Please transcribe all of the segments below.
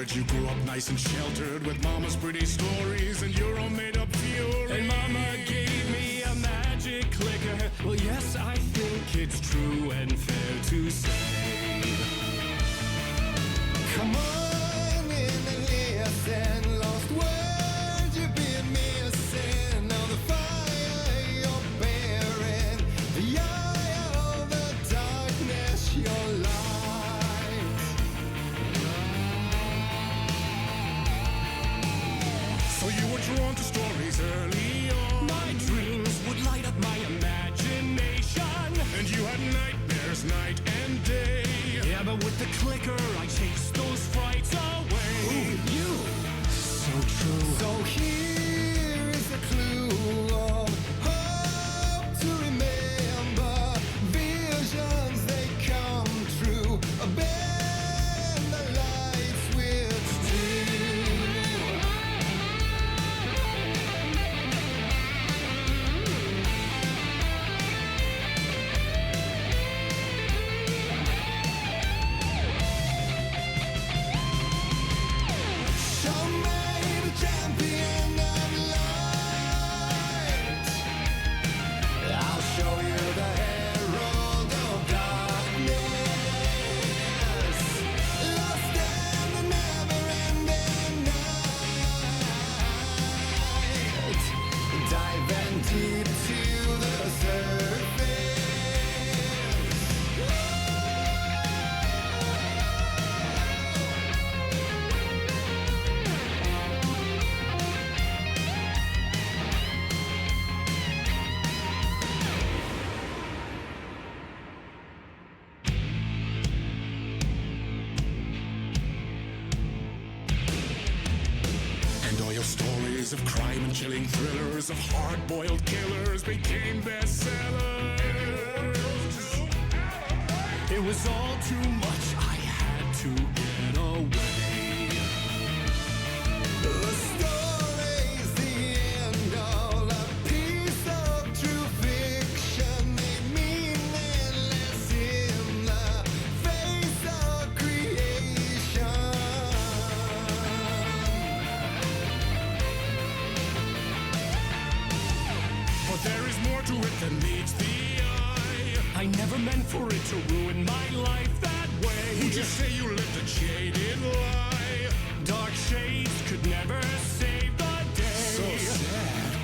heard you grew up nice and sheltered with mama's pretty stories and your own made up fury. And mama gave me a magic clicker. Well, yes, I think it's true and fair to say. Come on in and listen, lost words you've been missing. Now the fire you're bearing, the eye of the darkness, your light. So you were drawn to stories early on. My dreams would light up my imagination, and you had nightmares night and day. Yeah, but with the clicker I chased those frights away. Who knew? So true. So here is the clue of hope to remember. Visions, they come true. Bend the light switch too. Show me the champion of light. I'll show you the herald of darkness. Lost in the never-ending night. Diving deep to the surface. And all your stories of crime and chilling thrillers of hard-boiled killers became bestsellers. It was all too much, I had to get away. The story's the end, all a piece of true fiction. They mean endless in the face of creation. But there is more to it than meets the eye. I never meant for it to ruin my life that way. Would you say you lived a jaded lie? Dark shades could never save the day. So sad,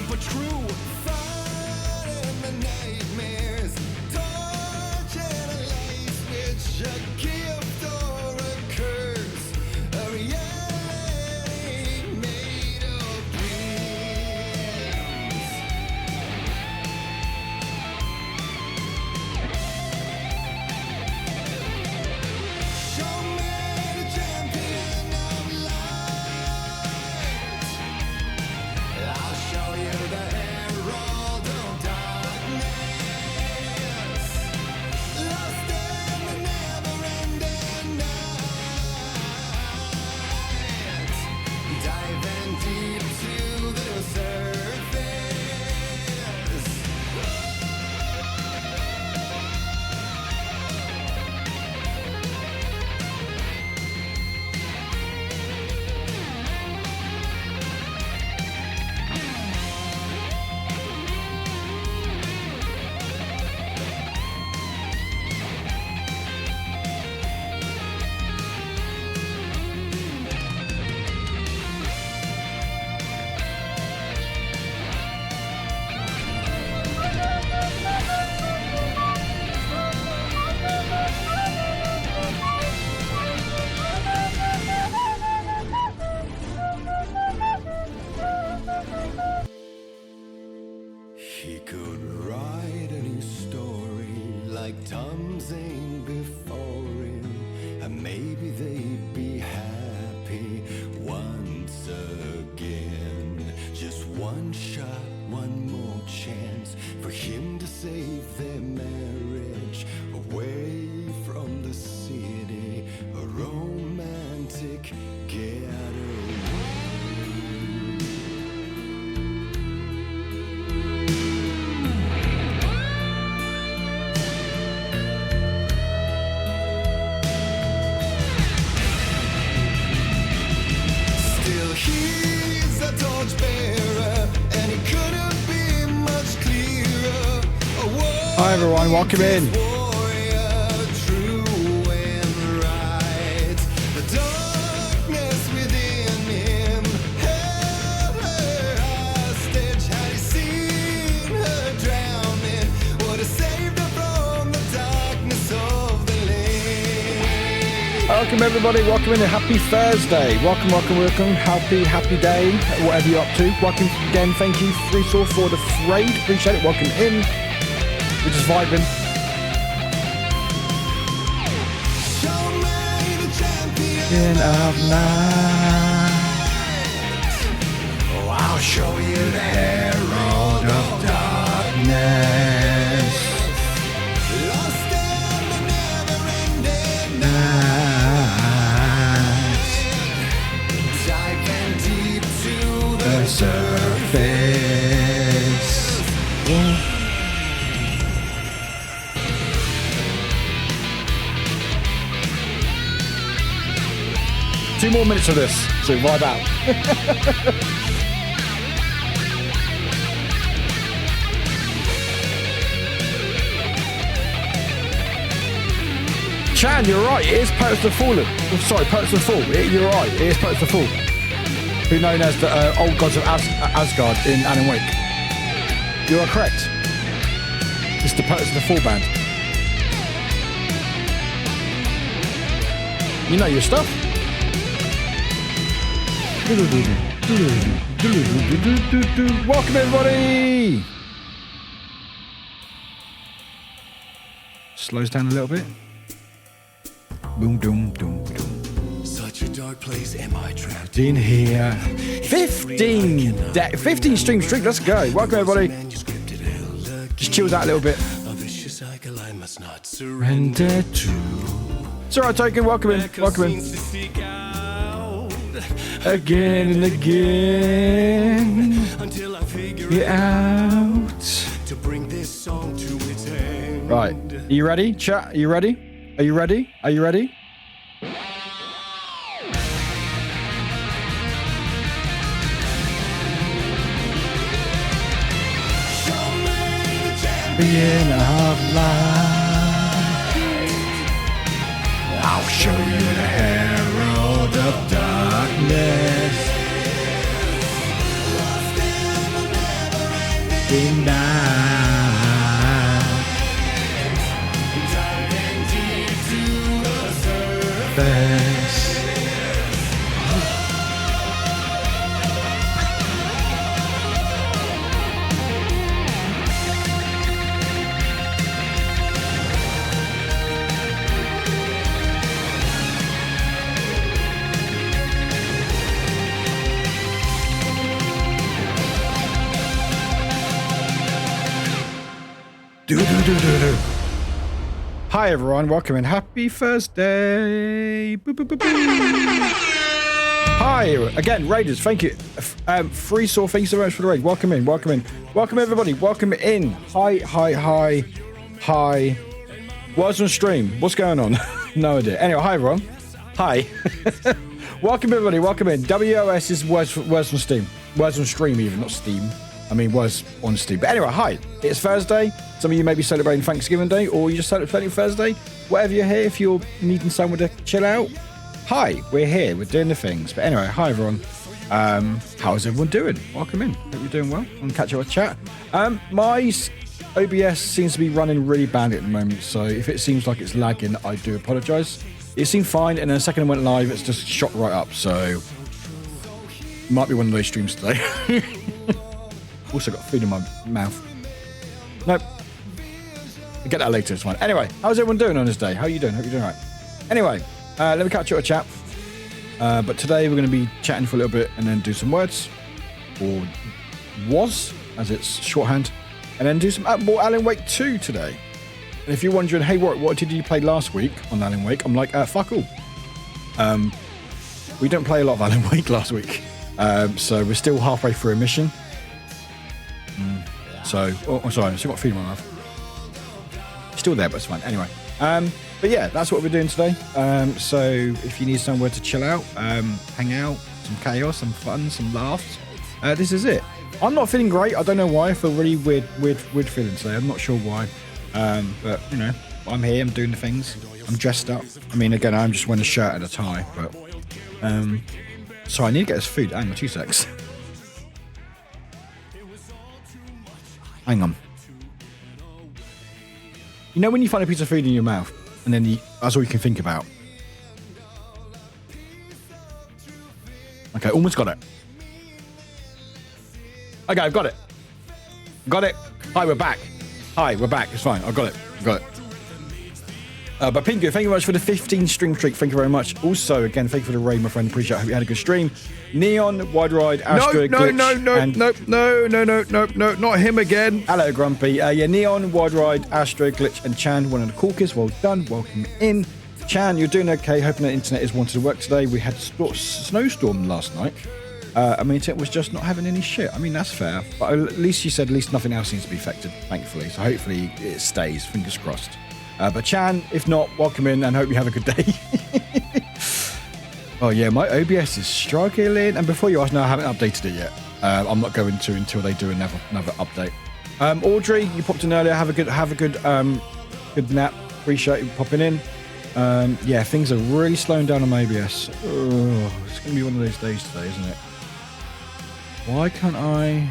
but true. Fighting the nightmares, torch and a light switch, a gift or a curse, a reality made of dreams. Show me the champion of light. I'll show you the herald of darkness. Lost in the never-ending night. Diving deep to the surface. He could write a new story like Tom Zane before him, and maybe they'd be happy once again. Just one shot, one more chance for him to save their marriage away from the city, a romantic getaway. Hi everyone, welcome in. Welcome everybody, welcome in, a happy Thursday. Welcome, happy day, whatever you're up to. Welcome again, thank you, Freesaw for the raid, appreciate it, welcome in. We're just vibing. In of night, oh, I'll show you the herald of darkness. Lost in the never-ending night, diving deep to the surface. Yeah. 2 more minutes of this, so vibe out. Chan, you're right, it is Poets of the Fallen. Oh, sorry, Poets of the Fall. You're right, it is Poets of the Fall. Who known as the old gods of Asgard in Alan Wake. You are correct. It's the Poets of the Fall band. You know your stuff. Welcome everybody. Slows down a little bit. Boom, doom, doom, doom. Such a dark place am I trapped in here. 15 stream streak. Let's go. Welcome everybody. Just chills out a little bit. Surrender to. It's alright, Token. Welcome in. Welcome in. Again and again until I figure it out to bring this song to its end. Right. Are you ready, chat? Are you ready? Are you ready? Are you ready? Champion of light, I'll show you the herald of darkness. Lost in the never-ending night, diving deep to the surface. Hi everyone, welcome in. Happy Thursday. Boop, boop, boop, boop. Hi again, Raiders. Thank you. Freesaw, thank you so much for the raid. Welcome in. Welcome in. Welcome everybody. Welcome in. Hi. What's on stream? What's going on? No idea. Anyway, hi everyone. Hi. Welcome everybody. Welcome in. WOS is words on Steam. Words on stream even, not Steam. I mean, was on Steam. But anyway, hi. It's Thursday. Some of you may be celebrating Thanksgiving Day, or you just celebrating Thursday. Whatever you're here, if you're needing someone to chill out, hi. We're here. We're doing the things. But anyway, hi everyone. How's everyone doing? Welcome in. Hope you're doing well. I'm catch up with chat. My OBS seems to be running really badly at the moment, so if it seems like it's lagging, I do apologise. It seemed fine, and then the second it went live, it's just shot right up. So might be one of those streams today. Also got food in my mouth. Nope. We'll get that later, it's fine. Anyway, how's everyone doing on this day? How are you doing? Hope you're doing all right. Anyway, let me catch up a chat. But today we're going to be chatting for a little bit and then do some words. Or was, as it's shorthand. And then do some more Alan Wake 2 today. And if you're wondering, hey, what did you play last week on Alan Wake? I'm like, fuck all. We didn't play a lot of Alan Wake last week. So we're still halfway through a mission. So, I'm sorry, I've still got food in my mouth. Still there, but it's fine. Anyway, but yeah, that's what we're doing today. So if you need somewhere to chill out, hang out, some chaos, some fun, some laughs, this is it. I'm not feeling great. I don't know why. I feel really weird feeling today. I'm not sure why. But, you know, I'm here. I'm doing the things. I'm dressed up. I mean, again, I'm just wearing a shirt and a tie. But, so I need to get this food. Hang on, 2 secs. Hang on. You know when you find a piece of food in your mouth and then that's all you can think about? Okay, almost got it. Okay, I've got it. Got it. Hi, we're back. Hi, we're back. It's fine. I got it. Got it. But Pingu, thank you very much for the 15 stream streak. Thank you very much. Also, again, thank you for the raid, my friend. Appreciate it. Hope you had a good stream. Neon, Wide Ride, Astro, No, not him again. Hello, Grumpy. Yeah, Neon, Wide Ride, Astro, Glitch, and Chan, one of the coolest. Well done. Welcome in. Chan, you're doing okay. Hoping the internet is wanted to work today. We had a snowstorm last night. I mean, it was just not having any shit. I mean, that's fair. But at least you said at least nothing else seems to be affected, thankfully. So hopefully it stays. Fingers crossed. But Chan, if not, welcome in and hope you have a good day. Oh, yeah, my OBS is struggling. And before you ask, no, I haven't updated it yet. I'm not going to until they do another update. Audrey, you popped in earlier. Have a good nap. Appreciate you popping in. Yeah, things are really slowing down on my OBS. Oh, it's going to be one of those days today, isn't it? Why can't I...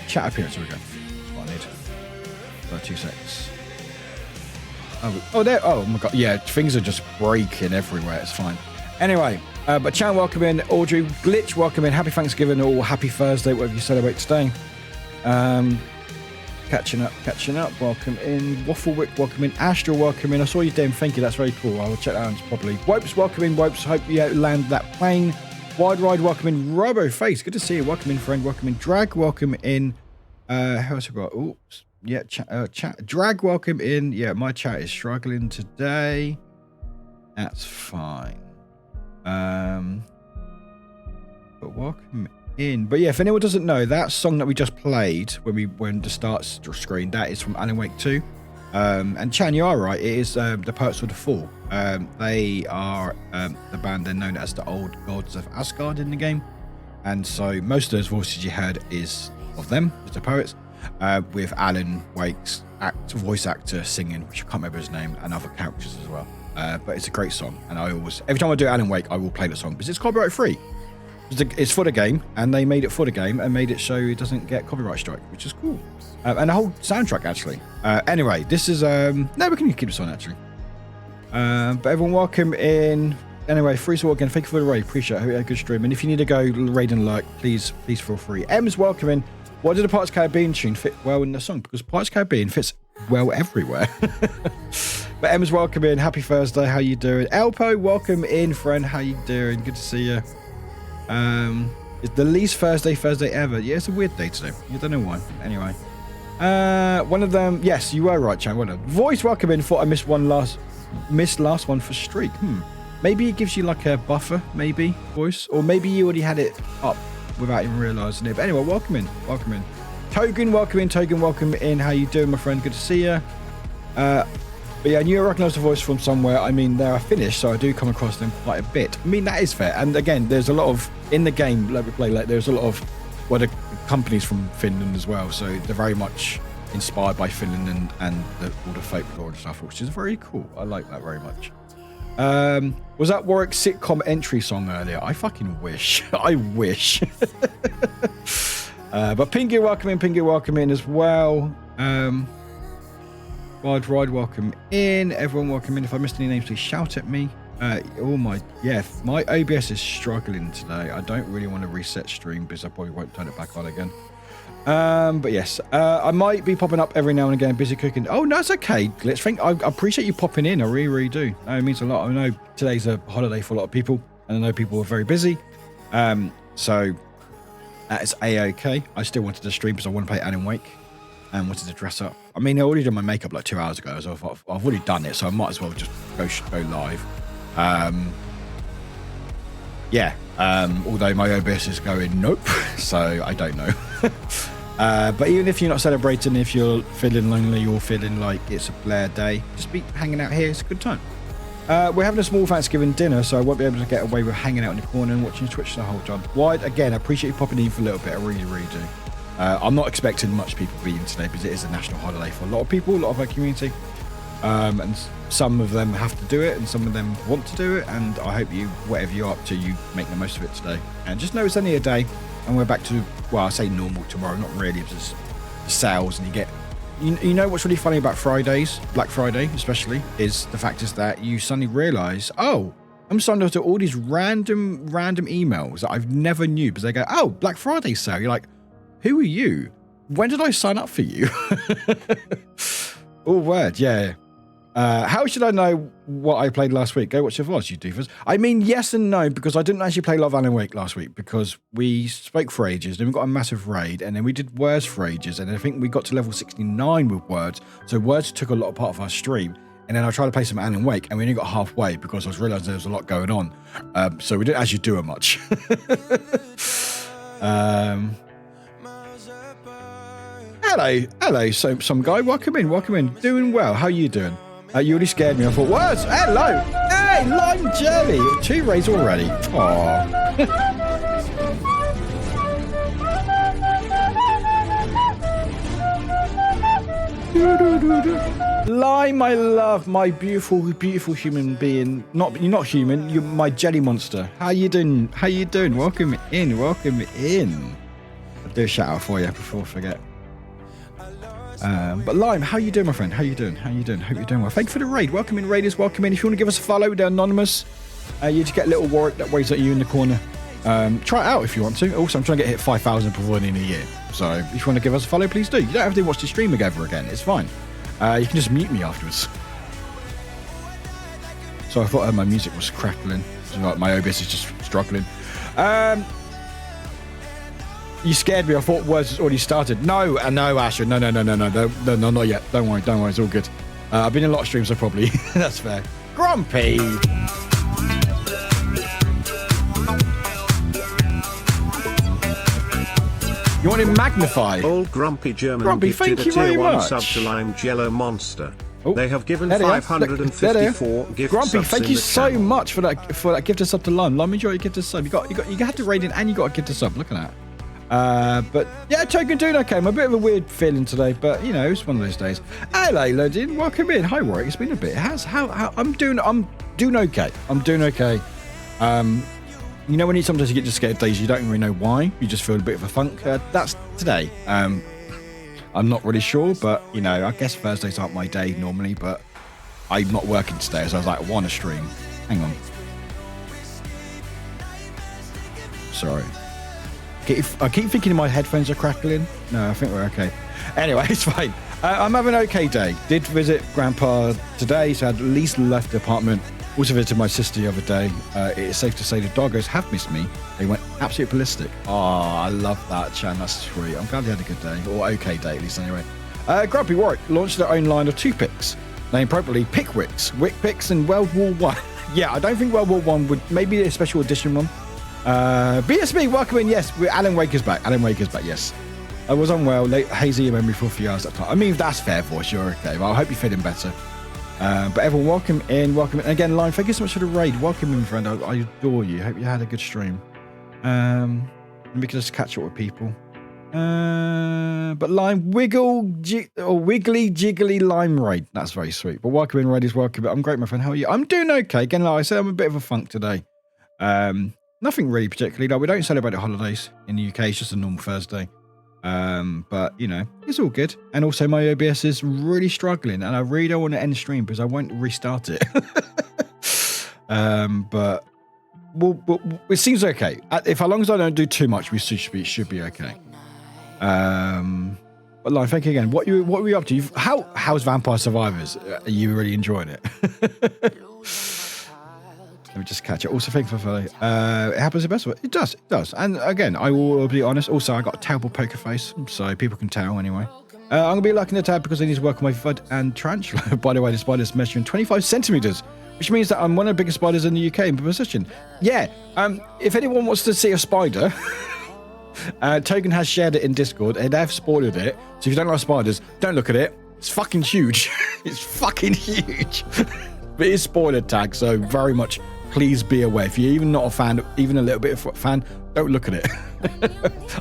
Chat appearance, here we go. That's what I need. 2 seconds. Oh, there. Oh, my God. Yeah, things are just breaking everywhere. It's fine. Anyway, but Chan, welcome in. Audrey, Glitch, welcome in. Happy Thanksgiving or happy Thursday, whatever you celebrate today. Catching up. Welcome in. Warwick, welcome in. Astro, welcome in. I saw you, Dame. Thank you. That's very cool. I will check that out properly. Wopes, welcome in. Wopes, hope you land that plane. Wide Ride, welcome in. Robo Face, good to see you. Welcome in, friend. Welcome in. Drag, welcome in. Who else have I got? Oops. Yeah, chat. Drag, welcome in. Yeah, my chat is struggling today. That's fine. But welcome in. But yeah, if anyone doesn't know, that song that we just played when we went to start screen, that is from Alan Wake 2. And Chan, you are right. It is the Poets of the Fall. They are the band. They're known as the Old Gods of Asgard in the game, and so most of those voices you heard is of them, as the poets, with Alan Wake's voice actor singing, which I can't remember his name, and other characters as well. But it's a great song, and I always, every time I do Alan Wake, I will play the song because it's copyright free. It's for the game, and they made it for the game and made it so it doesn't get copyright strike, which is cool. And the whole soundtrack, actually. Anyway, this is... no, we can keep this on, actually. But everyone, welcome in. Anyway, free to again. Thank you for the raid. Appreciate it. I hope you had a good stream. And if you need to go raid and like, please feel free. M's, welcome in. Why did the Pirates of the Caribbean tune fit well in the song? Because Pirates of the Caribbean fits well everywhere. But M's, welcome in. Happy Thursday. How you doing? Elpo, welcome in, friend. How you doing? Good to see you. It's the least Thursday ever. Yeah, it's a weird day today. I don't know why. Anyway. One of them, yes, you were right, Chan. One of them. Voice, welcome in. Thought I missed last one for streak. Maybe it gives you like a buffer, maybe, voice, or maybe you already had it up without even realizing it. But anyway, welcome in. Togan, welcome in. How you doing, my friend? Good to see you. But yeah, I knew I recognised the voice from somewhere. I mean, they're Finnish, so I do come across them quite a bit. I mean, that is fair. And again, there's a lot of in the game. Let me play. Like, there's a lot of the companies from Finland as well, so they're very much inspired by Finland and all the folklore and stuff, which is very cool. I like that very much. Was that Warwick sitcom entry song earlier? I fucking wish. I wish. But Pingu, welcome in as well. Wide Ride, welcome in. Everyone, welcome in. If I missed any names, please shout at me. My OBS is struggling today. I don't really want to reset stream because I probably won't turn it back on again. But yes, I might be popping up every now and again, busy cooking. Oh, no, it's okay, Glitch. I appreciate you popping in. I really do. It means a lot. I know today's a holiday for a lot of people, and I know people are very busy. So that is A-okay. I still wanted to stream because I want to play Alan Wake and wanted to dress up. I mean, I already did my makeup like 2 hours ago, so I've already done it, so I might as well just go live. Although my OBS is going nope, so I don't know. But even if you're not celebrating, if you're feeling lonely or feeling like it's a Blair day, just be hanging out here. It's a good time. We're having a small Thanksgiving dinner, so I won't be able to get away with hanging out in the corner and watching Twitch the whole time. Wide, again, I appreciate you popping in for a little bit. I really, really do. I'm not expecting much people being today because it is a national holiday for a lot of people, a lot of our community. And some of them have to do it and some of them want to do it. And I hope you, whatever you're up to, you make the most of it today. And just know it's only a day and we're back to, well, I say normal tomorrow, not really, it's just sales and you get... You know what's really funny about Fridays, Black Friday especially, is the fact is that you suddenly realise, oh, I'm starting to do all these random emails that I've never knew because they go, oh, Black Friday sale. You're like, who are you? When did I sign up for you? Oh, word, yeah. How should I know what I played last week? Go watch your VODs, you doofus. I mean, yes and no, because I didn't actually play a lot of Alan Wake last week because we spoke for ages, then we got a massive raid, and then we did words for ages, and I think we got to level 69 with words, so words took a lot of part of our stream, and then I tried to play some Alan Wake, and we only got halfway because I was realising there was a lot going on, so we didn't actually do it much. Hello, so some guy, welcome in, doing well, how are you doing? You already scared me. I thought, what? Hello! Hey, lime jelly! 2 raids already. Aww. Lime, I love my beautiful, beautiful human being. You're not human. You're my jelly monster. How you doing? Welcome in. I'll do a shout out for you before I forget. But Lime, how you doing, my friend? How you doing? Hope you're doing well. Thank you for the raid. Welcome in, raiders. Welcome in. If you want to give us a follow, they're anonymous. You just get little Warwick that waves at you in the corner. Try it out if you want to. Also, I'm trying to get hit 5,000 before the end of the year. So if you want to give us a follow, please do. You don't have to watch the stream together again. It's fine. You can just mute me afterwards. So I thought my music was crackling. So like my OBS is just struggling. You scared me. I thought words has already started. No, Asher. No, not yet. Don't worry. It's all good. I've been in a lot of streams, so probably. That's fair. Grumpy. You want him magnified? Old Grumpy German. Grumpy, thank you very much. Sub to Lime Jello Monster. Oh, they have given 554 gift Grumpy, subs thank in you the so channel. much for that gift of sub to Lime. Lime, enjoy your gift of sub. You had to raid in and you got a gift of sub. Look at that. But yeah, Token doing okay. I'm a bit of a weird feeling today, but you know, it's one of those days. Hello, Lodin. Welcome in. Hi, Warwick. It's been a bit. How I'm doing okay. You know, when you sometimes you get just scared days, you don't really know why. You just feel a bit of a funk. That's today. I'm not really sure, but you know, I guess Thursdays aren't my day normally, but I'm not working today, so I was like, I want to stream. Hang on. Sorry. I keep thinking my headphones are crackling. No, I think we're okay. Anyway, it's fine. I'm having an okay day. Did visit Grandpa today, so I at least left the apartment. Also visited my sister the other day. It is safe to say the doggos have missed me. They went absolutely ballistic. Oh, I love that, Chan. That's sweet. I'm glad you had a good day. Or okay day, at least, anyway. Grumpy Warwick launched their own line of toothpicks, named appropriately Pickwicks, Wick Picks, and World War One. Yeah, I don't think World War One would... Maybe a special edition one. BSB, welcome in. Yes, Alan Wake is back. Yes. I was unwell, late, hazy in memory for a few hours that time. I mean, if that's fair, voice, you're okay. Well, I hope you're feeling better. But everyone, welcome in. Again, Lion, thank you so much for the raid. Welcome in, friend. I adore you. Hope you had a good stream. And we can just catch up with people. But Lion, wiggly jiggly lime raid. That's very sweet. But welcome in, raiders. Welcome in. I'm great, my friend. How are you? I'm doing okay. Again, like I said, I'm a bit of a funk today. Nothing really particularly. Like, we don't celebrate the holidays in the UK. It's just a normal Thursday. But you know, it's all good. And also my OBS is really struggling, and I really don't want to end the stream because I won't restart it. But it seems okay. If as long as I don't do too much, we should be okay. But like, thank you again. What were you up to? How's Vampire Survivors? Are you really enjoying it? Let me just catch it. Also, thank you for it happens the best way. It does. And again, I will be honest. Also, I got a terrible poker face, so people can tell anyway. I'm going to be liking the tab because I need to work on my FUD and tarantula. By the way, the spider's measuring 25 centimeters, which means that I'm one of the biggest spiders in the UK in position. Yeah. If anyone wants to see a spider, Token has shared it in Discord, and they've spoiled it. So if you don't like spiders, don't look at it. It's fucking huge. It's fucking huge. But it is spoiler tag, so very much please be aware. If you're even not a fan, even a little bit of a fan, don't look at it.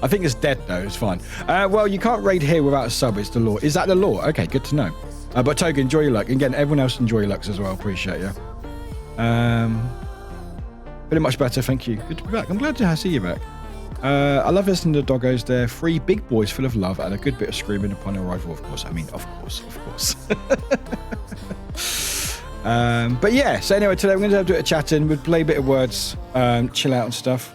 I think it's dead though, it's fine. Well, you can't raid here without a sub, it's the law. Is that the law? Okay, good to know. But Toga, enjoy your luck. Again, everyone else enjoy your lucks as well, appreciate you. Pretty much better, thank you. Good to be back. I'm glad to see you back. I love listening to doggos. They're 3 big boys full of love and a good bit of screaming upon arrival, of course. I mean, of course. But yeah, so anyway, today we're going to have a bit of chatting. We'll play a bit of words, chill out and stuff.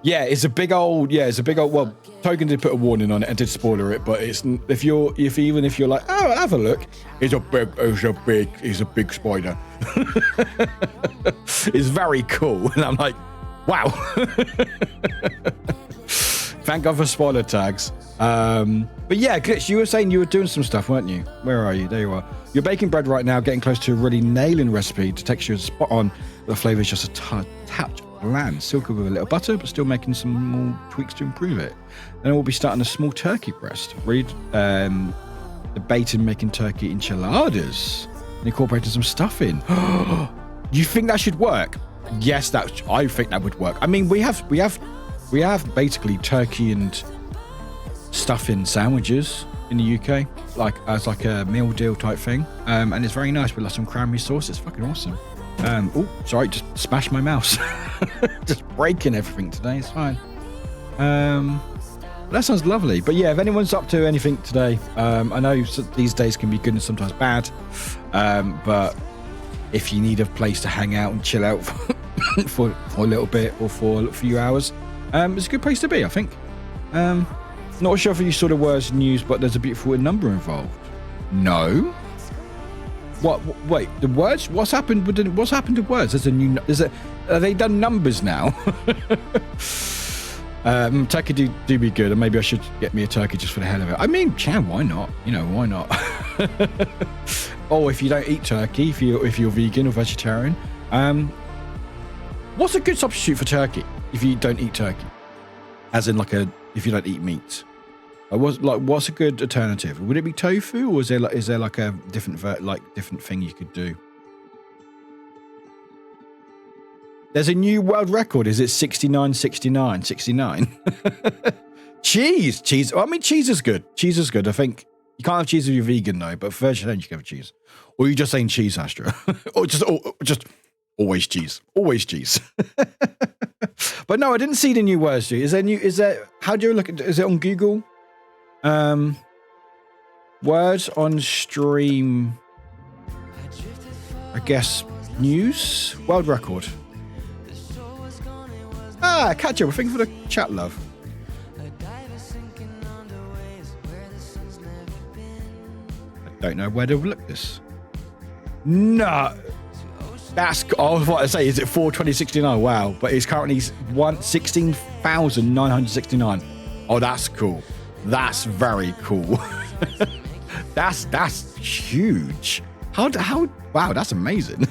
Yeah, it's a big old, well, Token did put a warning on it and did spoiler it, but it's, if you're like, oh, have a look, it's a big spider. It's very cool. And I'm like, wow. Thank God for spoiler tags. But yeah, Glitch, you were saying you were doing some stuff, weren't you? Where are you? There you are. You're baking bread right now, getting close to a really nailing recipe. The texture is spot on. The flavour is just a touch bland. Still cooked with a little butter, but still making some more tweaks to improve it. Then we'll be starting a small turkey breast. Read debating making turkey enchiladas and incorporating some stuff in. You think that should work? Yes, I think that would work. I mean, we have basically turkey and stuffing sandwiches in the UK, like as like a meal deal type thing, and it's very nice with like some cranberry sauce. It's fucking awesome. Oh, sorry, just smashed my mouse. Just breaking everything today. It's fine. That sounds lovely. But yeah, if anyone's up to anything today, I know these days can be good and sometimes bad, but if you need a place to hang out and chill out for a little bit or for a few hours, it's a good place to be, I think. Not sure if you saw the words news, but there's a beautiful number involved. No. What? Wait, the words? What's happened to words? Are they done numbers now? Turkey do be good, and maybe I should get me a turkey just for the hell of it. I mean, why not? You know, why not? Or if you don't eat turkey, if you're vegan or vegetarian, what's a good substitute for turkey if you don't eat turkey? As in, if you don't eat meat. What's a good alternative? Would it be tofu, or is there like a different thing you could do? There's a new world record. Is it 69? Cheese. I mean, cheese is good. I think you can't have cheese if you're vegan though, but for vegetarian you can have cheese. Or you're just saying cheese, Astra, or just always cheese. But no, I didn't see the new words. Is there? How do you look at? Is it on Google? Words on stream. I guess news world record. Catch up. Thank you for the chat, love. I don't know where to look this. No. That's, I was about to say, is it 42069? Wow, but it's currently 16,969. Oh, that's cool. That's very cool. That's huge. How? Wow, that's amazing.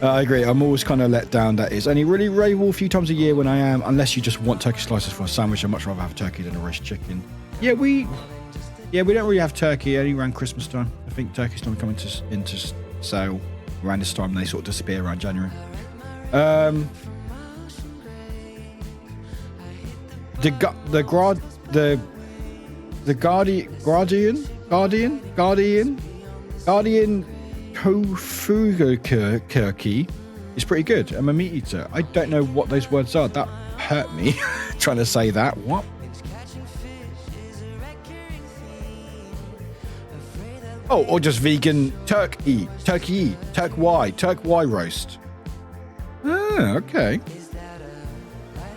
I agree. I'm always kind of let down. That is only really rainbow a few times a year when I am, unless you just want turkey slices for a sandwich. I'd much rather have turkey than a roast chicken. Yeah, we don't really have turkey only around Christmas time. I think turkey's not coming into sale around this time. They sort of disappear around January. The Guardian Tofukurki is pretty good. I'm a meat eater. I don't know what those words are. That hurt me trying to say that. What? Oh, or just vegan turkey roast. Oh, okay.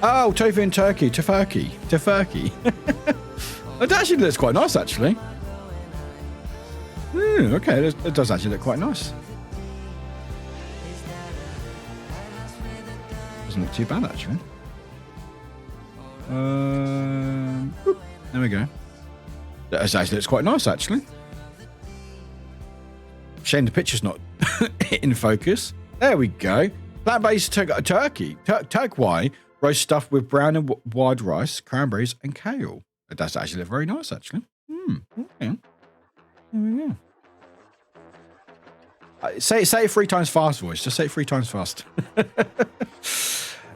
Oh, tofu and turkey, tofurkey. It actually looks quite nice, actually. Okay, it does actually look quite nice. Doesn't look too bad, actually. There we go. That actually looks quite nice, actually. Shame the picture's not in focus. There we go. Plant-based turkey. Turkey roast stuffed with brown and white rice, cranberries, and kale. It does actually look very nice, actually. Okay. There we go. Say it 3 times fast, voice. Just say it 3 times fast.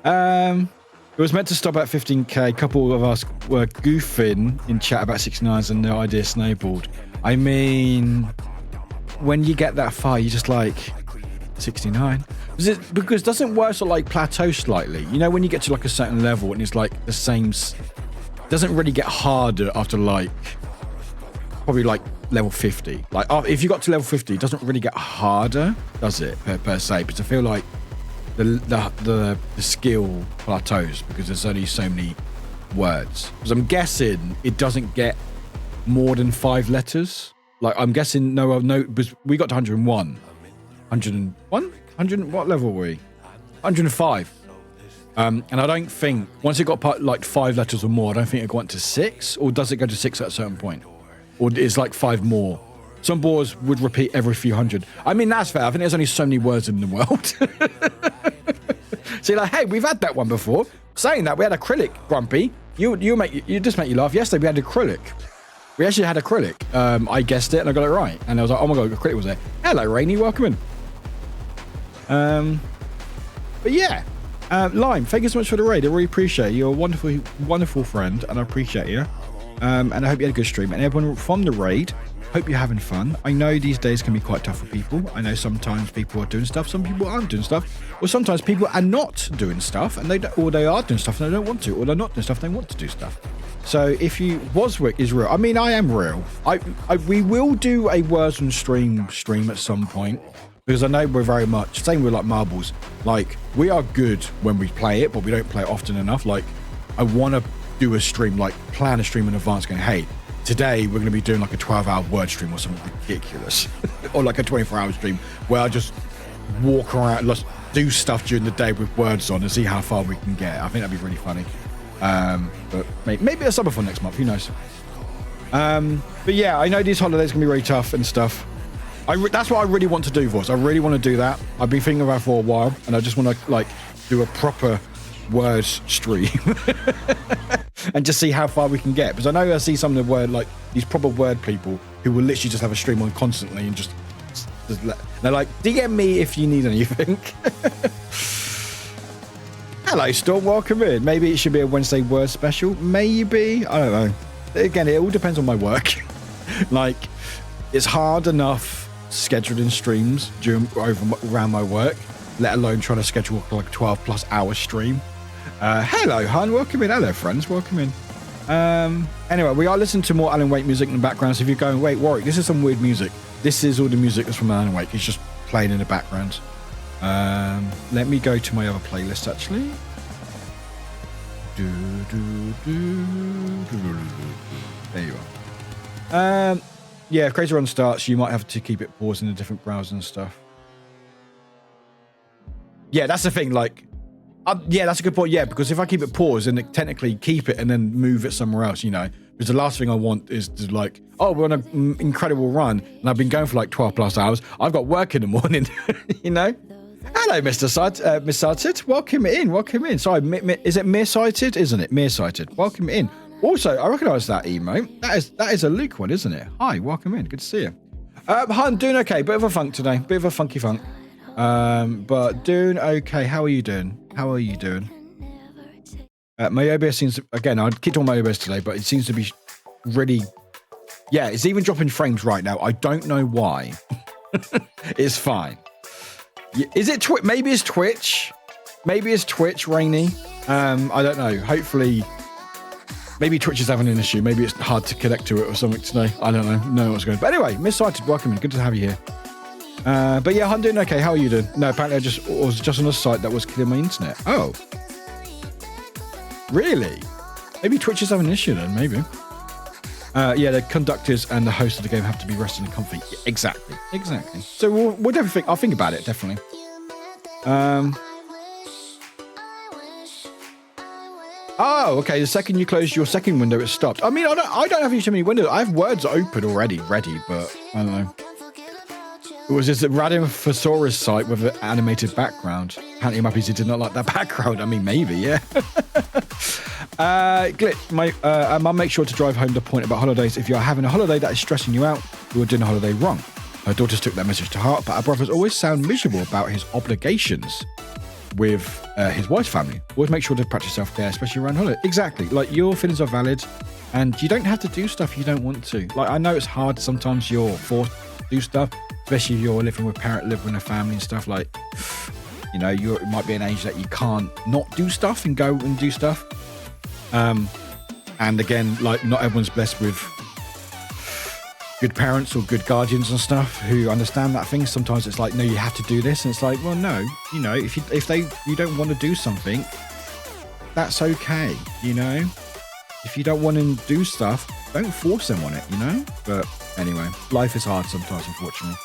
It was meant to stop at 15k. A couple of us were goofing in chat about 69s and the idea snowballed. I mean, when you get that far, you're just like 69. Because doesn't work sort of like plateau slightly? You know, when you get to like a certain level and it's like the same, doesn't really get harder after like probably like level 50. Like if you got to level 50, it doesn't really get harder, does it? Per se, but I feel like the skill plateaus because there's only so many words. Because I'm guessing it doesn't get more than 5 letters. Like I'm guessing no, because we got to 101. 101? What level were we? 105. And I don't think once it got like 5 letters or more, I don't think it went to 6, or does it go to 6 at a certain point? Or it's like 5 more. Some boards would repeat every few hundred. I mean, that's fair. I think there's only so many words in the world. So you're like, hey, we've had that one before. Saying that, we had acrylic, Grumpy. You just make you laugh. Yesterday we had acrylic. We actually had acrylic. I guessed it and I got it right. And I was like, oh my God, acrylic was there. Hello, Rainy, welcome in. But yeah, Lime, thank you so much for the raid. I really appreciate it. You're a wonderful, wonderful friend, and I appreciate you. And I hope you had a good stream. And everyone from the raid, hope you're having fun. I know these days can be quite tough for people. I know sometimes people are doing stuff, some people aren't doing stuff, or sometimes people are not doing stuff, and they are doing stuff and they don't want to, or they're not doing stuff and they want to do stuff. So if you Warwick is real, I mean, I am real. We will do a Words on stream at some point, because I know we're very much same with like marbles. Like we are good when we play it, but we don't play it often enough. Like I want to do a stream, like plan a stream in advance, going, hey, today we're going to be doing like a 12-hour word stream or something ridiculous, or like a 24-hour stream where I just walk around, do stuff during the day with words on and see how far we can get. I think that'd be really funny. But maybe a summer fun next month, who knows. But yeah, I know these holidays can be really tough and stuff. That's what I really want to do, Voice. I really want to do that. I've been thinking about it for a while, and I just want to like do a proper words stream and just see how far we can get. Because I know I see some of the word, like these proper word people who will literally just have a stream on constantly and just they're like, DM me if you need anything. Hello, Storm. Welcome in. Maybe it should be a Wednesday word special. Maybe. I don't know. Again, it all depends on my work. Like, it's hard enough scheduling streams around my work, let alone trying to schedule like a 12+ hour stream. Hello, hun. Welcome in. Hello, friends. Welcome in. Anyway, we are listening to more Alan Wake music in the background. So if you're going, wait, Warwick, this is some weird music. This is all the music that's from Alan Wake. It's just playing in the background. Let me go to my other playlist, actually. There you are. Yeah, if Crazy Run starts, you might have to keep it paused in a different browser and stuff. Yeah, that's the thing. Like, yeah, that's a good point. Yeah, because if I keep it paused and technically keep it and then move it somewhere else, you know, because the last thing I want is to like, oh, we're on an incredible run and I've been going for like 12+ hours. I've got work in the morning, you know. Hello, Miss Sighted. Welcome in. Welcome in. Sorry, is it Mere Sighted? Isn't it? Mere Sighted. Welcome in. Also, I recognise that emote. That is a Luke one, isn't it? Hi, welcome in. Good to see you. I'm doing okay. Bit of a funk today. Bit of a funky funk. But doing okay. How are you doing? How are you doing? My OBS seems, again, I keep talking about my OBS today, but it seems to be really, yeah, it's even dropping frames right now. I don't know why. It's fine. Is it Twitch? Maybe it's Twitch. Maybe it's Twitch, Rainy. I don't know. Hopefully, maybe Twitch is having an issue. Maybe it's hard to connect to it or something today. I don't know. No what's going on. But anyway, Miss Sighted, welcome in. Good to have you here. But yeah, I'm doing okay. How are you doing? No, apparently I was just on a site that was killing my internet. Oh. Really? Maybe Twitch is having an issue then, maybe. Yeah, the conductors and the host of the game have to be resting and comfy. Yeah, exactly. So we'll definitely think, I'll think about it, definitely. Oh, okay. The second you close your second window, it stopped. I mean, I don't have too many windows. I have words open already, ready, but I don't know. It was just a Radiosaurus site with an animated background. Apparently, Muppies did not like that background. I mean, maybe, yeah. Glitch, my mum makes sure to drive home the point about holidays. If you're having a holiday that is stressing you out, you're doing a holiday wrong. Her daughters took that message to heart, but our brothers always sound miserable about his obligations with his wife's family. Always make sure to practice self-care, especially around holiday. Exactly. Like, your feelings are valid, and you don't have to do stuff you don't want to. Like, I know it's hard. Sometimes you're forced to do stuff, especially if you're living with a family and stuff. Like, you know, it might be an age that you can't not do stuff and go and do stuff. And again, like, not everyone's blessed with good parents or good guardians and stuff who understand that thing. Sometimes it's like, no, you have to do this, and it's like, well, no, you know, if you don't want to do something, that's okay, you know. If you don't want to do stuff, don't force them on it, you know. But anyway, life is hard sometimes, unfortunately.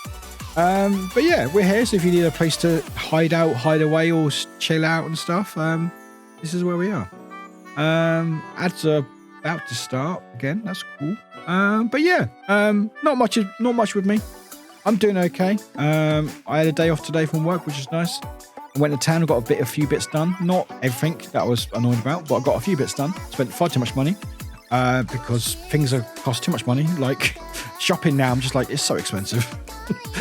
But yeah, we're here, so if you need a place to hide out, hide away, or chill out and stuff, this is where we are. Ads are about to start again. That's cool. But yeah, not much with me. I'm doing okay. I had a day off today from work, which is nice. I went to town and got a few bits done. Not everything that I was annoyed about, but I got a few bits done. Spent far too much money because things cost too much money. Like, shopping now, I'm just like, it's so expensive.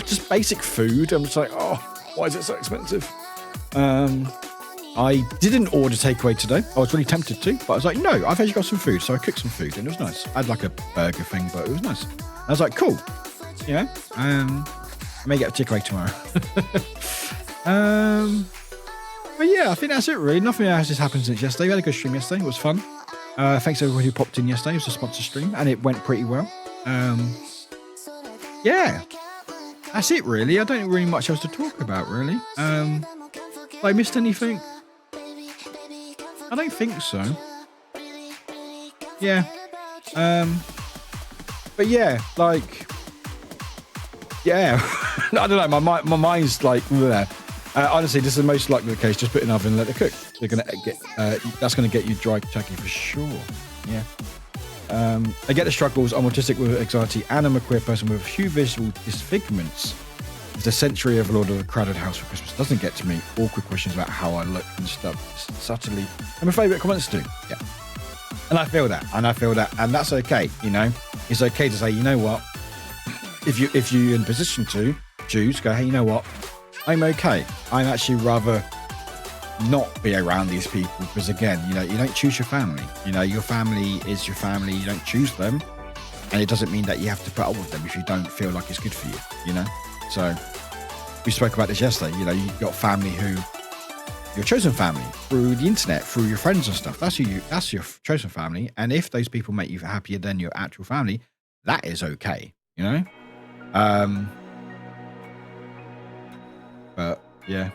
Just basic food, I'm just like, oh, why is it so expensive? I didn't order takeaway today. I was really tempted to, but I was like, no, I've actually got some food. So I cooked some food and it was nice. I had like a burger thing, but it was nice. I was like, cool. You know, I may get a takeaway tomorrow. But yeah, I think that's it really. Nothing else has happened since yesterday. We had a good stream yesterday. It was fun. Thanks to everyone who popped in yesterday. It was a sponsor stream and it went pretty well. Yeah, that's it really. I don't really much else to talk about really. Have I missed anything? I don't think so. Yeah. But yeah, like, yeah. I don't know. My mind's like, bleh. Honestly, this is most likely the case. Just put it in the oven and let it cook. They're gonna get. That's gonna get you dry turkey for sure. Yeah. I get the struggles. I'm autistic with anxiety, and I'm a queer person with a few visual disfigurements. The century of Lord of the Crowded House for Christmas doesn't get to me. Awkward questions about how I look and stuff. Subtly, and my favourite comments do. Yeah, and I feel that, and that's okay. You know, it's okay to say, you know what, if you're in a position to choose, go, hey, you know what, I'm okay. I'd actually rather not be around these people because, again, you know, you don't choose your family. You know, your family is your family. You don't choose them, and it doesn't mean that you have to put up with them if you don't feel like it's good for you. You know. So we spoke about this yesterday. You know, you've got family who your chosen family through the internet, through your friends and stuff. That's your chosen family. And if those people make you happier than your actual family, that is okay. You know. But yeah.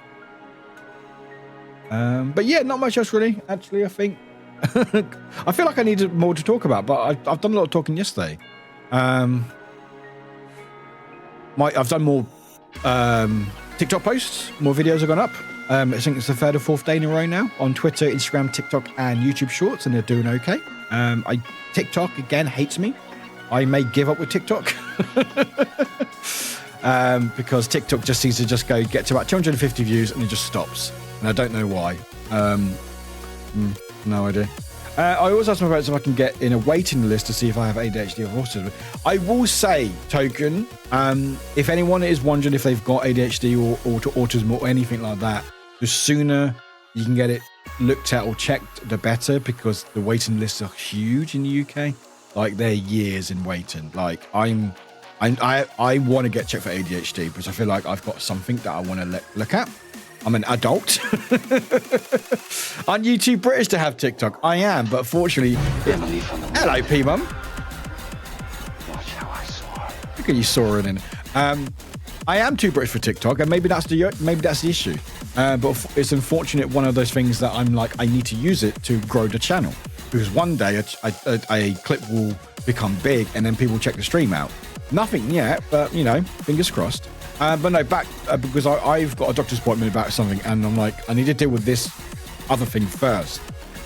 But yeah, not much else really. Actually, I think I feel like I needed more to talk about, but I've done a lot of talking yesterday. I've done more TikTok posts, more videos have gone up. I think it's the third or fourth day in a row now on Twitter, Instagram, TikTok, and YouTube Shorts, and they're doing okay. TikTok again hates me. I may give up with TikTok because TikTok just seems to just get to about 250 views and it just stops, and I don't know why. No idea. I always ask my parents if I can get in a waiting list to see if I have ADHD or autism. I will say, Token, if anyone is wondering if they've got ADHD or autism or anything like that, the sooner you can get it looked at or checked, the better, because the waiting lists are huge in the UK. Like, they're years in waiting. Like, I want to get checked for ADHD because I feel like I've got something that I want to look at. I'm an adult. Aren't you too British to have TikTok? I am, but fortunately... Hello, P-Mum. Watch how I soar. Look at you soaring in. I am too British for TikTok, and maybe that's the issue. But it's unfortunate, one of those things that I'm like, I need to use it to grow the channel. Because one day a clip will become big, and then people check the stream out. Nothing yet, but, you know, fingers crossed. But no, back because I've got a doctor's appointment about something, and I'm like, I need to deal with this other thing first,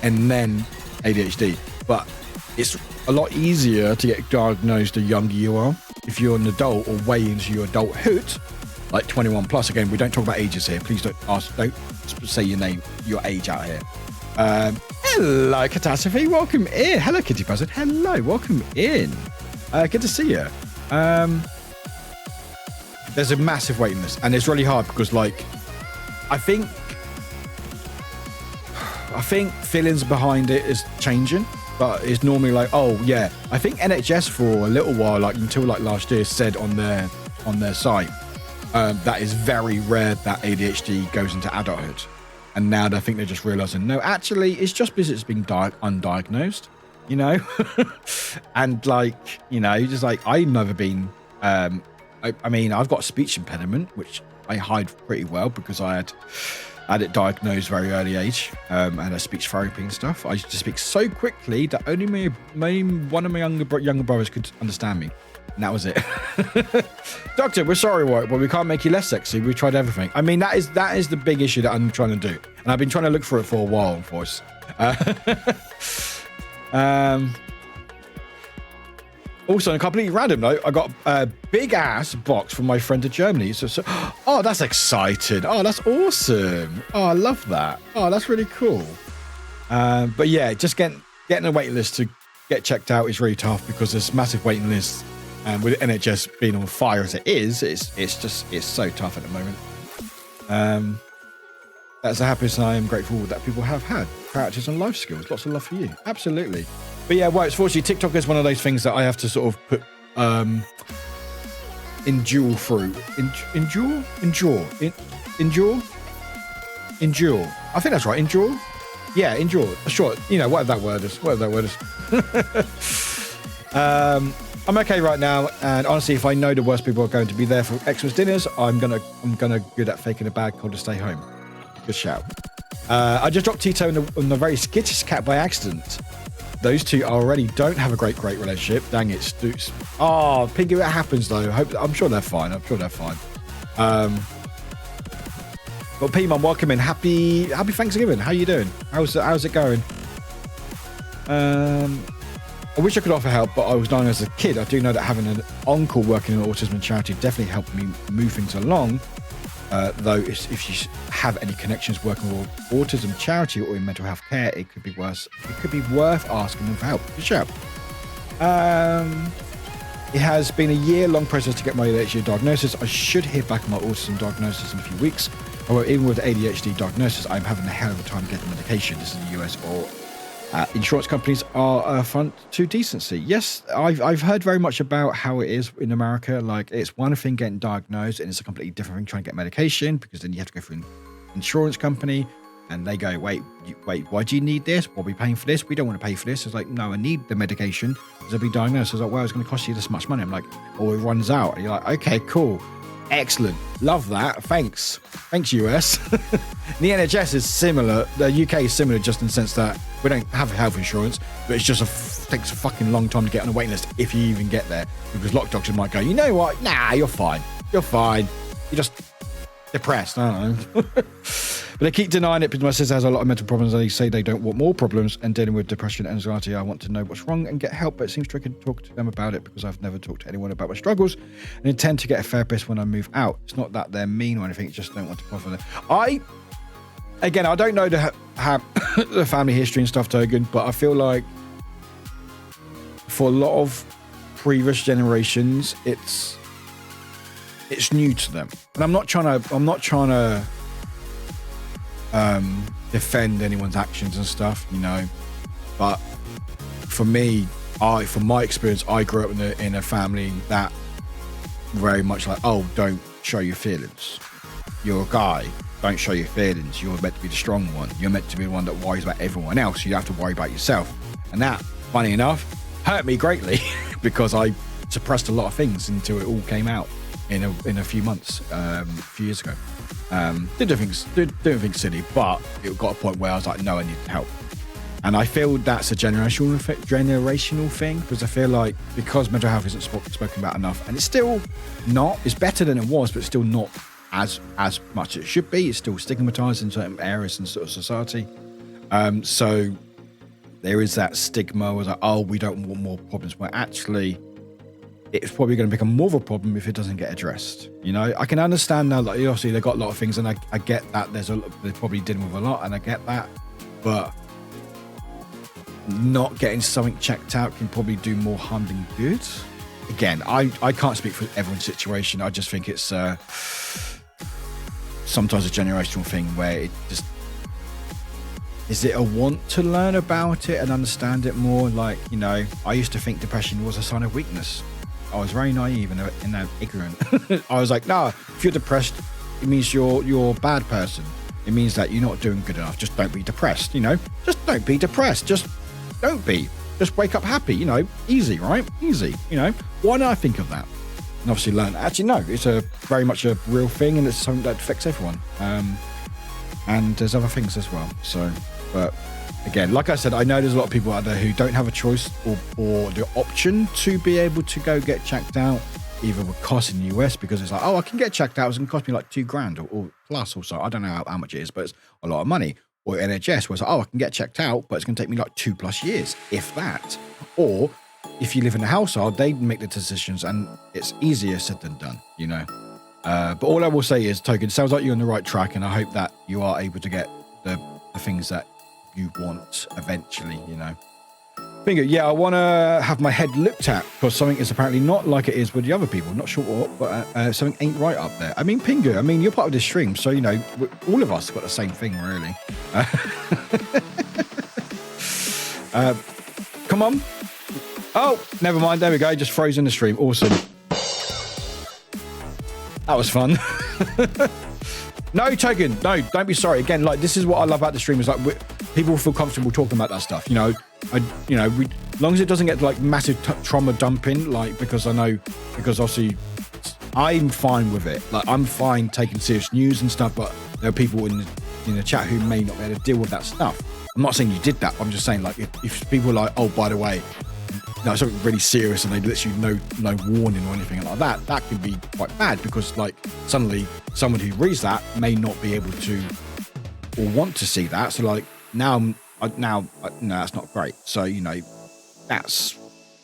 and then ADHD. But it's a lot easier to get diagnosed the younger you are. If you're an adult or way into your adulthood, like 21 plus. Again, we don't talk about ages here. Please don't say your age out here. Hello, Catastrophe. Welcome in. Hello, Kitty Buzzard. Hello, welcome in. Good to see you. there's a massive waiting list, and it's really hard because, like, I think feelings behind it is changing, but it's normally like, oh yeah, I think NHS for a little while, like until like last year, said on their site that is very rare that ADHD goes into adulthood, and now I think they're just realizing no, actually it's just because it's been undiagnosed, you know. And like, you know, just like I've never been I mean, I've got a speech impediment, which I hide pretty well because I had it diagnosed very early age, and a speech therapy and stuff. I used to speak so quickly that only one of my younger brothers could understand me, and that was it. Doctor, we're sorry, Warwick, but we can't make you less sexy. We've tried everything. I mean, that is the big issue that I'm trying to do, and I've been trying to look for it for a while, of course. Also, on a completely random note, I got a big ass box from my friend in Germany. So, oh, that's exciting. Oh, that's awesome. Oh, I love that. Oh, that's really cool. But yeah, just getting a waiting list to get checked out is really tough because there's massive waiting lists. And with NHS being on fire as it is, it's so tough at the moment. That's the happiest, and I am grateful that people have had practice and life skills. Lots of love for you. Absolutely. But yeah, well, fortunately, TikTok is one of those things that I have to sort of put endure through. Endure. I think that's right. Endure. Yeah, endure. Sure. You know, whatever that word is. I'm okay right now, and honestly, if I know the worst people are going to be there for Xmas dinners, I'm gonna good at faking a bad cold to stay home. Good shout. I just dropped Tito on the very skittish cat by accident. Those two already don't have a great relationship. Dang it, Stoots. Oh, Pinky, that happens though. I'm sure they're fine. But P-Mom, welcome in. Happy Thanksgiving. How you doing? How's it going? I wish I could offer help, but I was diagnosed as a kid. I do know that having an uncle working in an autism charity definitely helped me move things along. Though if you have any connections working with autism charity or in mental health care, it could be worse. It could be worth asking them for help. Good shout. It has been a year-long process to get my ADHD diagnosis. I should hear back on my autism diagnosis in a few weeks. However, even with ADHD diagnosis, I'm having a hell of a time getting medication. This is in the US, or insurance companies are a front to decency. Yes, I've heard very much about how it is in America. Like, it's one thing getting diagnosed, and it's a completely different thing trying to get medication, because then you have to go through an insurance company, and they go, wait, why do you need this? What are we paying for this? We don't want to pay for this. It's like, no, I need the medication because I'll be diagnosed. I was like, well, it's going to cost you this much money. I'm like, oh, it runs out. And you're like, okay, cool. Excellent. Love that. Thanks, US. The NHS is similar. The UK is similar just in the sense that we don't have health insurance, but it's just takes a fucking long time to get on a waiting list if you even get there, because lock doctors might go, you know what? Nah, you're fine. You're just depressed. I don't know. But they keep denying it because my sister has a lot of mental problems, and they say they don't want more problems and dealing with depression and anxiety. I want to know what's wrong and get help, but it seems tricky to talk to them about it because I've never talked to anyone about my struggles and intend to get a therapist when I move out. It's not that they're mean or anything, just don't want to bother them. I don't know the family history and stuff, Togan, but I feel like for a lot of previous generations, it's new to them. And I'm not trying to defend anyone's actions and stuff, you know, but for me, from my experience, I grew up in a family that very much like, oh, don't show your feelings. You're a guy, don't show your feelings. You're meant to be the strong one. You're meant to be the one that worries about everyone else. You have to worry about yourself. And that, funny enough, hurt me greatly because I suppressed a lot of things until it all came out in a few months, a few years ago. Didn't think silly, but it got a point where I was like, no, I need help. And I feel that's a generational thing, because I feel like because mental health isn't spoken about enough, and it's still not, it's better than it was, but it's still not as much as it should be. It's still stigmatized in certain areas in sort of society. So there is that stigma was like, oh, we don't want more problems, where actually it's probably going to become more of a problem if it doesn't get addressed. You know, I can understand now that obviously they've got a lot of things, and I get that they're probably dealing with a lot, and I get that, but not getting something checked out can probably do more harm than good. again, I can't speak for everyone's situation. I just think it's sometimes a generational thing where it just, is it a want to learn about it and understand it more? Like, you know, I used to think depression was a sign of weakness. I was very naive and ignorant. I was like, no, if you're depressed, it means you're a bad person. It means that you're not doing good enough. Just don't be depressed, you know? Just don't be depressed. Just don't be. Just wake up happy, you know? Easy, right? Easy, you know? Why did I think of that? And obviously learn. Actually, no, it's a very much a real thing, and it's something that affects everyone. And there's other things as well. So, but again, like I said, I know there's a lot of people out there who don't have a choice or the option to be able to go get checked out, either with costs in the US, because it's like, oh, I can get checked out. It's going to cost me like $2,000 or plus or so. I don't know how much it is, but it's a lot of money. Or NHS, where it's like, oh, I can get checked out, but it's going to take me like 2+ years, if that. Or if you live in a household, they make the decisions, and it's easier said than done, you know. But all I will say is, Token, it sounds like you're on the right track, and I hope that you are able to get the things that you want eventually, you know. Bingo, yeah, I want to have my head looked at because something is apparently not like it is with the other people. Not sure what, but something ain't right up there. I mean, Pingu, I mean, you're part of this stream, so, you know, all of us got the same thing, really. Come on. Oh, never mind. There we go. Just froze in the stream. Awesome. That was fun. No, Token. No, don't be sorry. Again, like, this is what I love about the stream is like people feel comfortable talking about that stuff. You know, as long as it doesn't get like massive trauma dumping, like, because obviously I'm fine with it. Like, I'm fine taking serious news and stuff, but there are people in the chat who may not be able to deal with that stuff. I'm not saying you did that. I'm just saying, like, if people are like, oh, by the way, no, something really serious, and they literally no warning or anything like that, that can be quite bad, because like suddenly someone who reads that may not be able to or want to see that. So like now no, that's not great. So, you know, that's,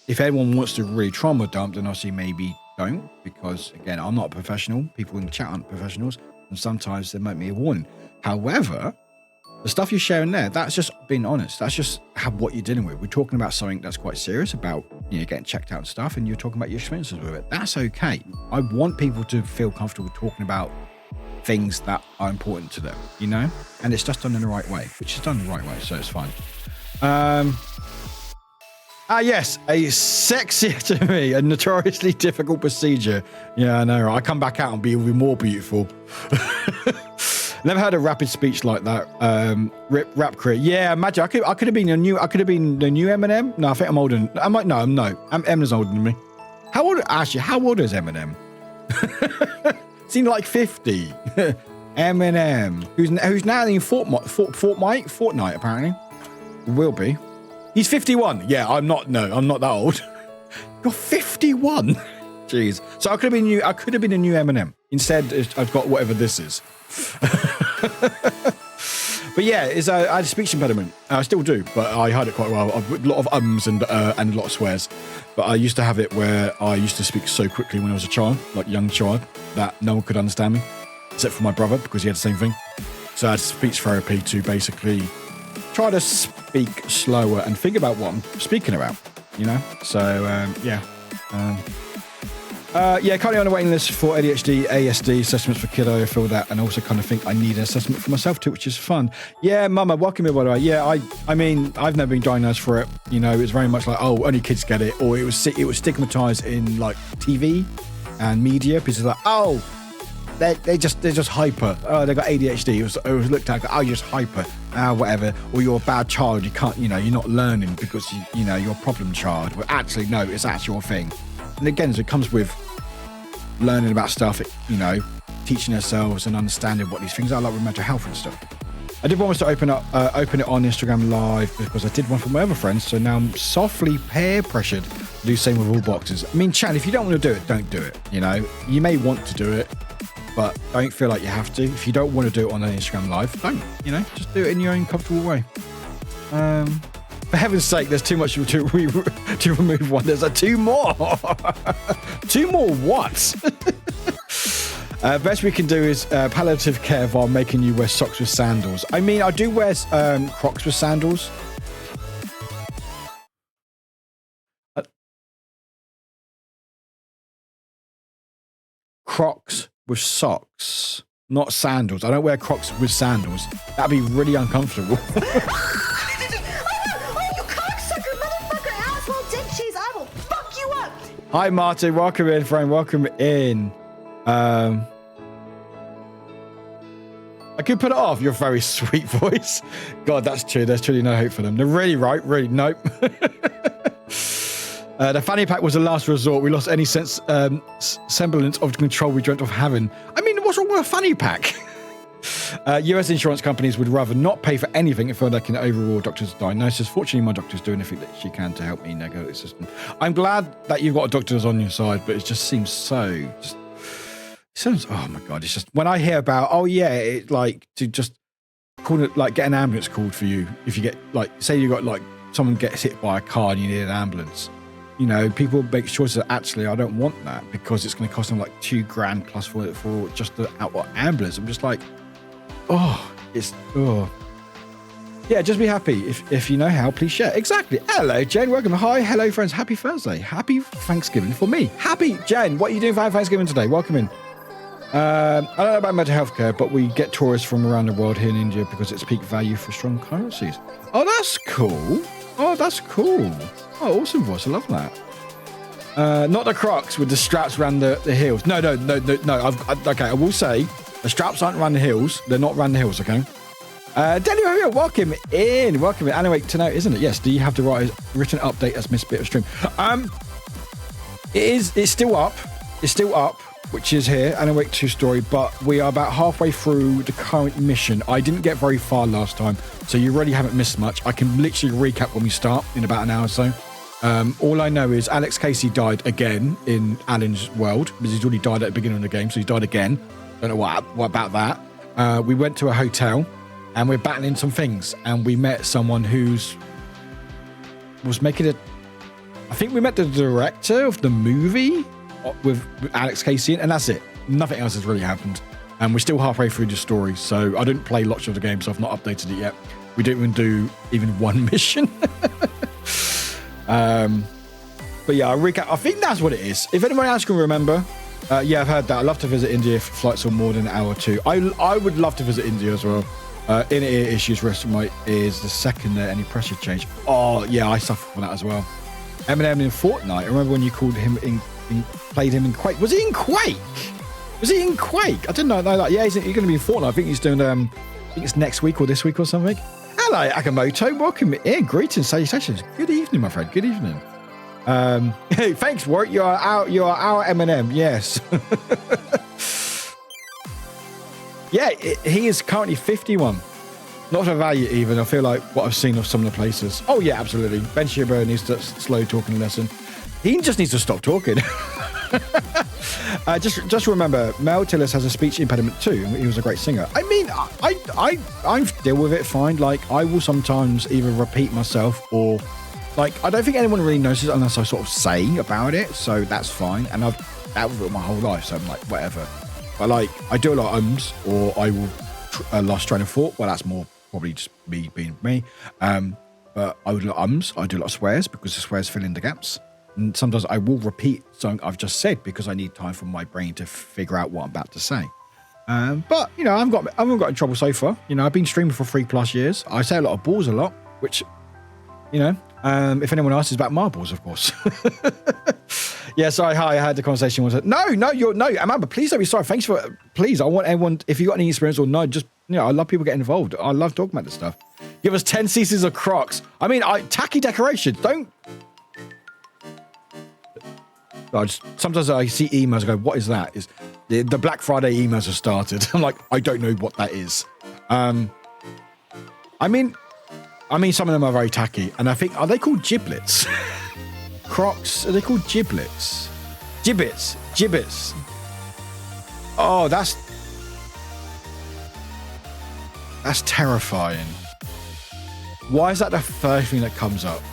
if anyone wants to really trauma dump, then obviously maybe don't, because again, I'm not a professional. People in the chat aren't professionals, and sometimes they might be a warning. However, the stuff you're sharing there, that's just being honest. That's just what you're dealing with. We're talking about something that's quite serious about, you know, getting checked out and stuff, and you're talking about your experiences with it. That's okay. I want people to feel comfortable talking about things that are important to them, you know? And it's just done in the right way, which is done the right way, so it's fine. Yes, a sexy to me, a notoriously difficult procedure. Yeah, I know, right? I come back out and be even more beautiful. Never had a rapid speech like that. Rap career. Yeah, imagine I could have been the new Eminem. No, I think I'm older. Eminem's older than me. How old is Eminem? Seems like 50. Eminem, who's now in Fortnite apparently. Will be. He's 51. Yeah, I'm not that old. You're 51. Jeez. So I could have been a new Eminem. Instead, I've got whatever this is. But yeah, I had a speech impediment. I still do, but I hide it quite well. I've a lot of ums and a lot of swears. But I used to have it where I used to speak so quickly when I was a child, like a young child, that no one could understand me, except for my brother, because he had the same thing. So I had speech therapy to basically try to speak slower and think about what I'm speaking about, you know? So, yeah. Currently on the waiting list for ADHD, ASD assessments for kiddo. I feel that, and also kind of think I need an assessment for myself too, which is fun. Yeah, Mama, welcome here, by the way. Yeah, I mean, I've never been diagnosed for it. You know, it's very much like, oh, only kids get it, or it was stigmatized in like TV and media, because it's like, oh, they're just hyper. Oh, they got ADHD. It was looked at, oh, you're just hyper. Whatever. Or you're a bad child. You can't, you know, you're not learning because you know you're a problem child. Well, actually, no, it's actually your thing. And again, so it comes with learning about stuff, you know, teaching ourselves and understanding what these things are, like with mental health and stuff. I did promise to open it on Instagram Live because I did one for my other friends, so now I'm softly peer pressured to do the same with all boxes. I mean, chat, if you don't want to do it, don't do it. You know, you may want to do it, but don't feel like you have to. If you don't want to do it on an Instagram Live, don't, you know, just do it in your own comfortable way. For heaven's sake, there's too much to remove one. There's two more. Two more what? Best we can do is palliative care while making you wear socks with sandals. I mean, I do wear Crocs with sandals. Crocs with socks, not sandals. I don't wear Crocs with sandals. That'd be really uncomfortable. Oh, you cocksucker, motherfucker, asshole, dick cheese, I will fuck you up. Hi, Martin. Welcome in, friend. Welcome in. I could put it off. Your very sweet voice. God, that's true. There's truly no hope for them. They're really right. Really, nope. The fanny pack was the last resort. We lost any semblance of control we dreamt of having. I mean, what's wrong with a fanny pack? US insurance companies would rather not pay for anything if they can overrule doctor's diagnosis. Fortunately, my doctor's doing everything that she can to help me navigate the system. I'm glad that you've got a doctor on your side, but it just seems so... oh my God, it's just... When I hear about, oh yeah, it like to just call it, like get an ambulance called for you. If you get, like, say you got like, someone gets hit by a car and you need an ambulance. You know, people make choices that actually I don't want that because it's going to cost them like $2,000 plus for just the ambulance. I'm just like, yeah, just be happy. If you know how, please share. Exactly. Hello, Jane. Welcome. Hi. Hello, friends. Happy Thursday. Happy Thanksgiving for me. Happy, Jane. What are you doing for Thanksgiving today? Welcome in. I don't know about mental health care, but we get tourists from around the world here in India because it's peak value for strong currencies. Oh, that's cool. Oh, that's cool. Oh, awesome voice. I love that. Not the Crocs with the straps around the heels. No. Okay, I will say the straps aren't around the heels. They're not around the heels, okay? Daniel, welcome in. Welcome in. Anyway, tonight, isn't it? Yes. Do you have to write a written update as missed bit of stream? It's still up. It's still up, which is here. Anyway, 2 story, but we are about halfway through the current mission. I didn't get very far last time, so you really haven't missed much. I can literally recap when we start in about an hour or so. All I know is Alex Casey died again in Alan's world because he's already died at the beginning of the game, so he's died again. Don't know what about that. We went to a hotel and we're battling some things, and we met someone was making I think we met the director of the movie with Alex Casey, and that's it. Nothing else has really happened, and we're still halfway through the story, so I didn't play lots of the game, so I've not updated it yet. We didn't even do one mission. But yeah, I'll recap. I think that's what it is. If anyone else can remember, yeah, I've heard that. I'd love to visit India if flights are more than an hour or two. I would love to visit India as well. In-ear issues, rest of my ears the second there any pressure change. Oh yeah, I suffer from that as well. Eminem in Fortnite. I remember when you called him played him in Quake. Was he in Quake? Was he in Quake? I didn't know that. Yeah, he's going to be in Fortnite. I think he's doing. I think it's next week or this week or something. Hello, Akamoto. Welcome in. Greetings, salutations. Good evening, my friend. Good evening. Hey, thanks, Warwick. You are our Eminem. Yes. Yeah, he is currently 51. Not for value even. I feel like what I've seen of some of the places. Oh yeah, absolutely. Ben Shiba needs to slow talking lesson. He just needs to stop talking. Just remember, Mel Tillis has a speech impediment too. He was a great singer. I mean, I deal with it fine. Like, I will sometimes either repeat myself or, like, I don't think anyone really notices unless I sort of say about it. So that's fine. And I've dealt with it my whole life. So I'm like, whatever. But like, I do a lot of ums, or I will lost train of thought. Well, that's more probably just me being me. But I would do a lot of ums. I do a lot of swears because the swears fill in the gaps. And sometimes I will repeat something I've just said because I need time for my brain to figure out what I'm about to say. But, you know, I haven't got in trouble so far. You know, I've been streaming for 3+ years. I say a lot of balls a lot, which, you know, if anyone asks, is about marbles, of course. Yeah, sorry, hi, I had the conversation. No, Amanda, please don't be sorry. Thanks for, please, I want everyone, if you got any experience or no, just, you know, I love people getting involved. I love talking about this stuff. Give us 10 cc's of Crocs. I mean, tacky decoration, don't. Sometimes I see emails and go, what is that? Is the Black Friday emails have started. I'm like, I don't know what that is. I mean, some of them are very tacky, and I think, are they called giblets? Crocs, are they called giblets? Gibbets. Oh, that's terrifying. Why is that the first thing that comes up?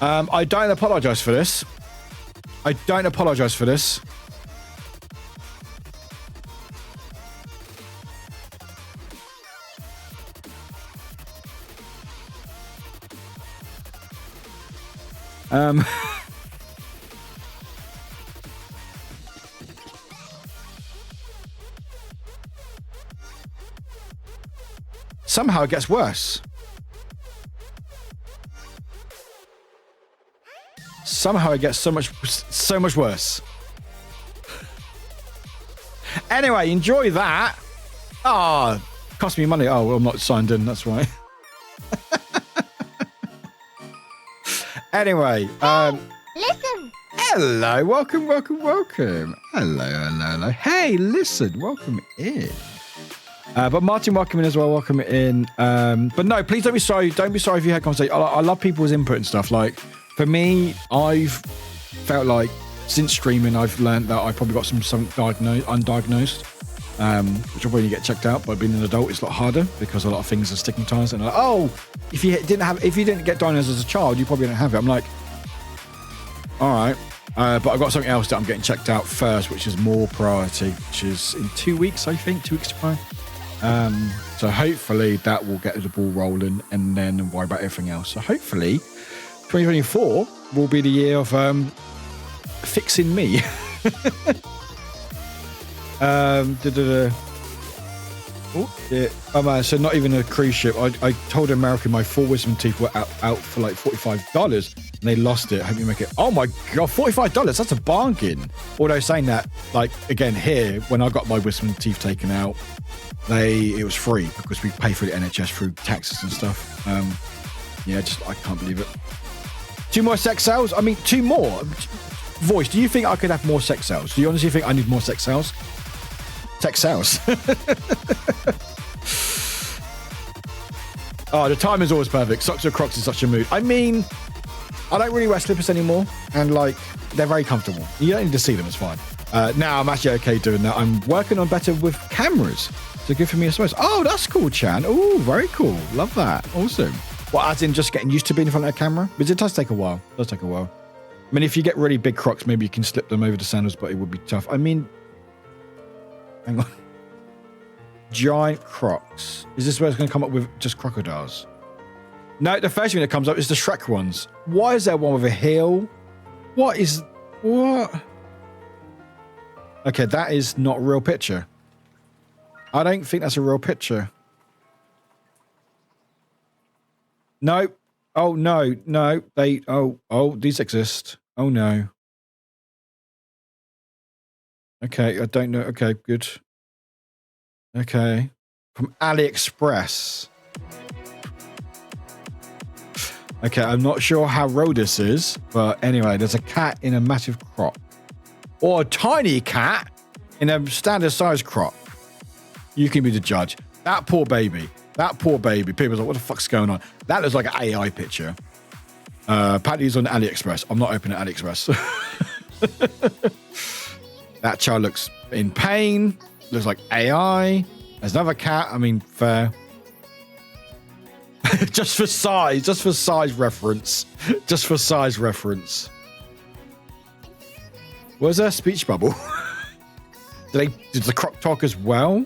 I don't apologize for this. Somehow it gets worse. Somehow it gets so much worse. Anyway, enjoy that. Ah, cost me money. Oh, well, I'm not signed in. That's right. Anyway, Listen. hello, welcome. Hello. Hey, listen, welcome in. But Martin, welcome in as well. Welcome in. But no, please don't be sorry. Don't be sorry if you had conversation. I love people's input and stuff. Like for me, I've felt like since streaming, I've learned that I probably got some undiagnosed, which will probably get checked out. But being an adult, it's a lot harder because a lot of things are stigmatized. And like, oh, if you didn't get diagnosed as a child, you probably don't have it. I'm like, all right. But I've got something else that I'm getting checked out first, which is more priority, which is in 2 weeks, I think, 2 weeks tomorrow. So hopefully that will get the ball rolling and then worry about everything else. So hopefully 2024 will be the year of fixing me. Oh man, so not even a cruise ship. I told America my 4 wisdom teeth were out for like $45 and they lost it. I hope you make it. Oh my god, $45, that's a bargain. Although saying that, like again here, when I got my wisdom teeth taken out, it was free because we pay for the NHS through taxes and stuff. Yeah, I can't believe it. 2 more sex sales? I mean, 2 more. Voice, do you think I could have more sex sales? Do you honestly think I need more sex sales? Sex sales. Oh, the time is always perfect. Socks or Crocs is such a mood. I mean, I don't really wear slippers anymore, and like they're very comfortable. You don't need to see them, it's fine. Now I'm actually okay doing that. I'm working on better with cameras. So good for me, I suppose. Oh, that's cool, Chan. Oh, very cool. Love that. Awesome. Well, as in just getting used to being in front of a camera? Because it does take a while. It does take a while. I mean, if you get really big Crocs, maybe you can slip them over the sandals, but it would be tough. I mean, hang on. Giant Crocs. Is this where it's going to come up with just crocodiles? No, the first thing that comes up is the Shrek ones. Why is there one with a heel? What? Okay, that is not a real picture. I don't think that's a real picture. No. Oh, no. These exist. Oh, no. Okay, I don't know. Okay, good. Okay. From AliExpress. Okay, I'm not sure how raw this is, but anyway, there's a cat in a massive Croc. Or a tiny cat in a standard size Croc. You can be the judge. That poor baby. People's like, what the fuck's going on? That looks like an AI picture. Patty's on AliExpress. I'm not opening AliExpress. That child looks in pain. Looks like AI. There's another cat. I mean, fair. Just for size reference. Was there a speech bubble? Did the Croc talk as well?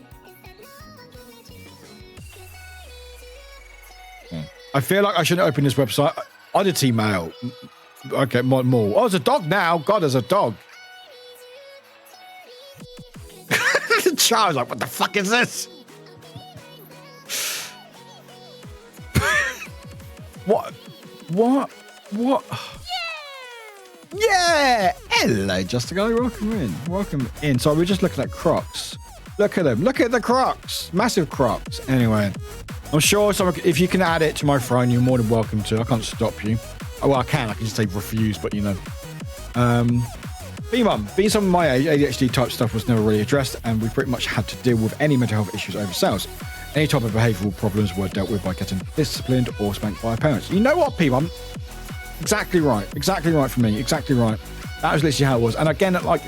I feel like I shouldn't open this website. Oddity mail. Okay, more. Oh, there's a dog now. God, there's a dog. The child's like, what the fuck is this? What? Yeah! Hello, Justin. Welcome in. So we're just looking at Crocs. Look at them. Look at the Crocs. Massive Crocs. Anyway, I'm sure if you can add it to my phone, you're more than welcome to. I can't stop you. Oh, well, I can just say refuse, but you know. B-Mum, being some of my age, ADHD type stuff was never really addressed, and we pretty much had to deal with any mental health issues over sales. Any type of behavioural problems were dealt with by getting disciplined or spanked by parents. You know what, P-Mum? Exactly right for me. Exactly right. That was literally how it was. And again, like,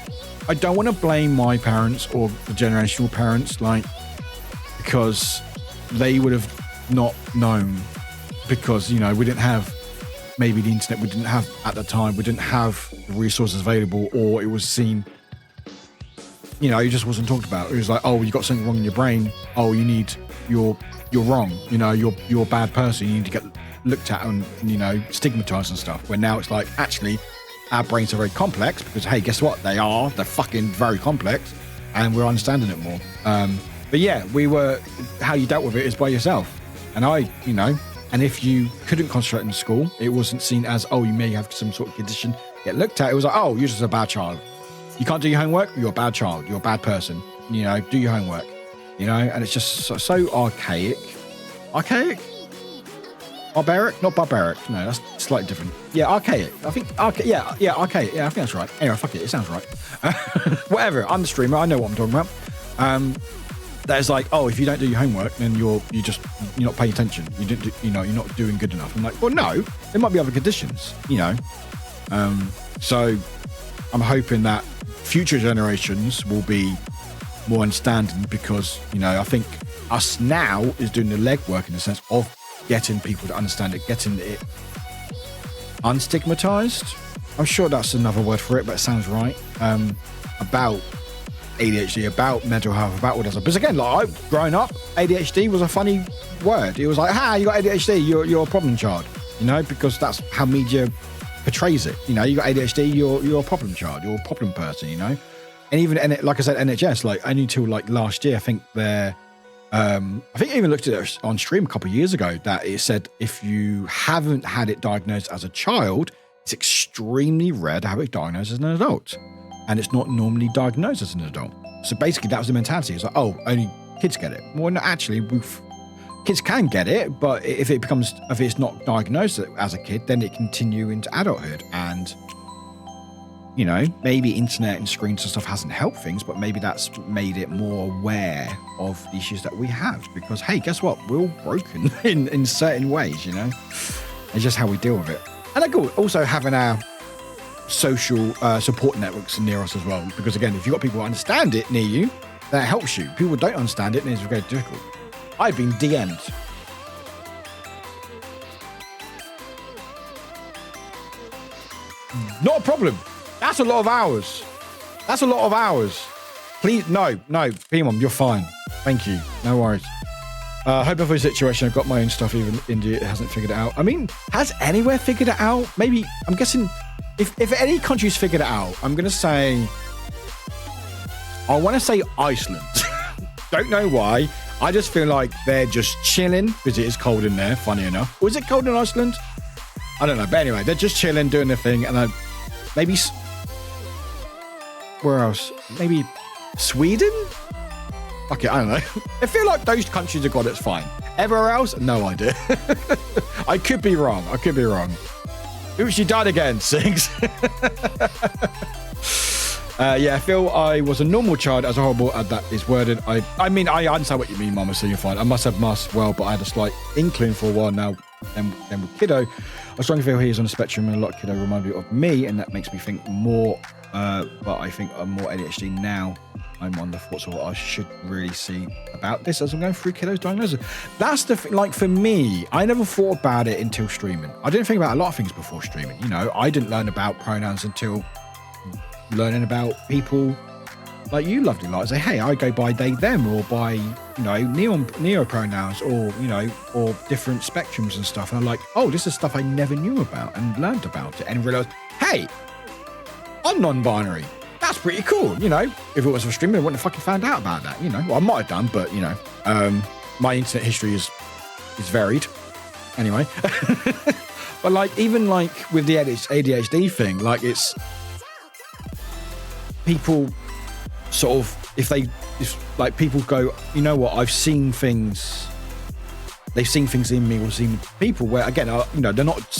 I don't want to blame my parents or the generational parents, like, because they would have not known, because, you know, we didn't have maybe the internet, we didn't have at the time, we didn't have the resources available, or it was seen, you know, it just wasn't talked about. It was like, oh, you got something wrong in your brain. Oh, you're wrong. You know, you're a bad person. You need to get looked at and, you know, stigmatized and stuff, where now it's like, actually, our brains are very complex because, hey, guess what? They're fucking very complex, and we're understanding it more. But yeah, how you dealt with it is by yourself. And you know, and if you couldn't concentrate in school, it wasn't seen as, oh, you may have some sort of condition, get looked at. It was like, oh, you're just a bad child. You can't do your homework, you're a bad child, you're a bad person. You know, do your homework. You know, and it's just so archaic. Archaic? Barbaric? Not barbaric. No, that's slightly different. Yeah, archaic. I think archaic. Yeah, archaic. Yeah, I think that's right. Anyway, fuck it. It sounds right. Whatever. I'm the streamer. I know what I'm talking about. That is like, oh, if you don't do your homework, then you're not paying attention. You're not doing good enough. I'm like, well, no, there might be other conditions. You know. So I'm hoping that future generations will be more understanding, because, you know, I think us now is doing the legwork in the sense of getting people to understand it, getting it unstigmatized. I'm sure that's another word for it, but it sounds right. About ADHD, about mental health, about what does it. Because again, like growing up, ADHD was a funny word. It was like, you got ADHD, you're a problem child, you know, because that's how media portrays it. You know, you got ADHD, you're a problem child, you're a problem person, you know. And even, like I said, NHS, like only until like last year, I think I think I even looked at it on stream a couple of years ago, that it said if you haven't had it diagnosed as a child, it's extremely rare to have it diagnosed as an adult. And it's not normally diagnosed as an adult. So basically that was the mentality. It's like, oh, only kids get it. Well, no, actually, kids can get it, but if it's not diagnosed as a kid, then it continue into adulthood. And, you know, maybe internet and screens and stuff hasn't helped things, but maybe that's made it more aware of the issues that we have. Because, hey, guess what? We're all broken in certain ways, you know? It's just how we deal with it. And like also having our social support networks near us as well. Because, again, if you've got people who understand it near you, that helps you. People who don't understand it, and it's very difficult. I've been DM'd. Not a problem. That's a lot of hours. That's a lot of hours. Please, no, P-Mom, you're fine. Thank you. No worries. Hope of a situation. I've got my own stuff. Even India hasn't figured it out. I mean, has anywhere figured it out? Maybe, I'm guessing, if any country's figured it out, I'm going to say, I want to say Iceland. Don't know why. I just feel like they're just chilling because it is cold in there, funny enough. Was it cold in Iceland? I don't know. But anyway, they're just chilling, doing their thing. And maybe... Where else? Maybe Sweden? Okay, I don't know. I feel like those countries have got it's fine. Everywhere else? No idea. I could be wrong. Oops, you died again, Six. Yeah, I feel I was a normal child, as horrible as that is worded. I mean, I understand what you mean, Mama, so you're fine. I must have masked well, but I had a slight inkling for a while now. Then with kiddo, I strongly feel he is on the spectrum, and a lot of kiddo remind me of me, and that makes me think more. But I think I'm more ADHD now. I'm on the thoughts of what I should really see about this as I'm going through kiddo's diagnosis. That's the thing. Like for me, I never thought about it until streaming. I didn't think about a lot of things before streaming. You know, I didn't learn about pronouns until learning about people like you, lovely lot. Say, hey, I go by they, them, or by, you know, neo pronouns, or, you know, or different spectrums and stuff. And I'm like, oh, this is stuff I never knew about and learned about it, and realized, hey, I'm non-binary. That's pretty cool. You know, if it was for streaming, I wouldn't have fucking found out about that. You know, well, I might have done, but you know, my internet history is varied. Anyway, but like even like with the ADHD thing, like it's people sort of if like people go, you know what, I've seen things. They've seen things in me or seen people where, again, you know, they're not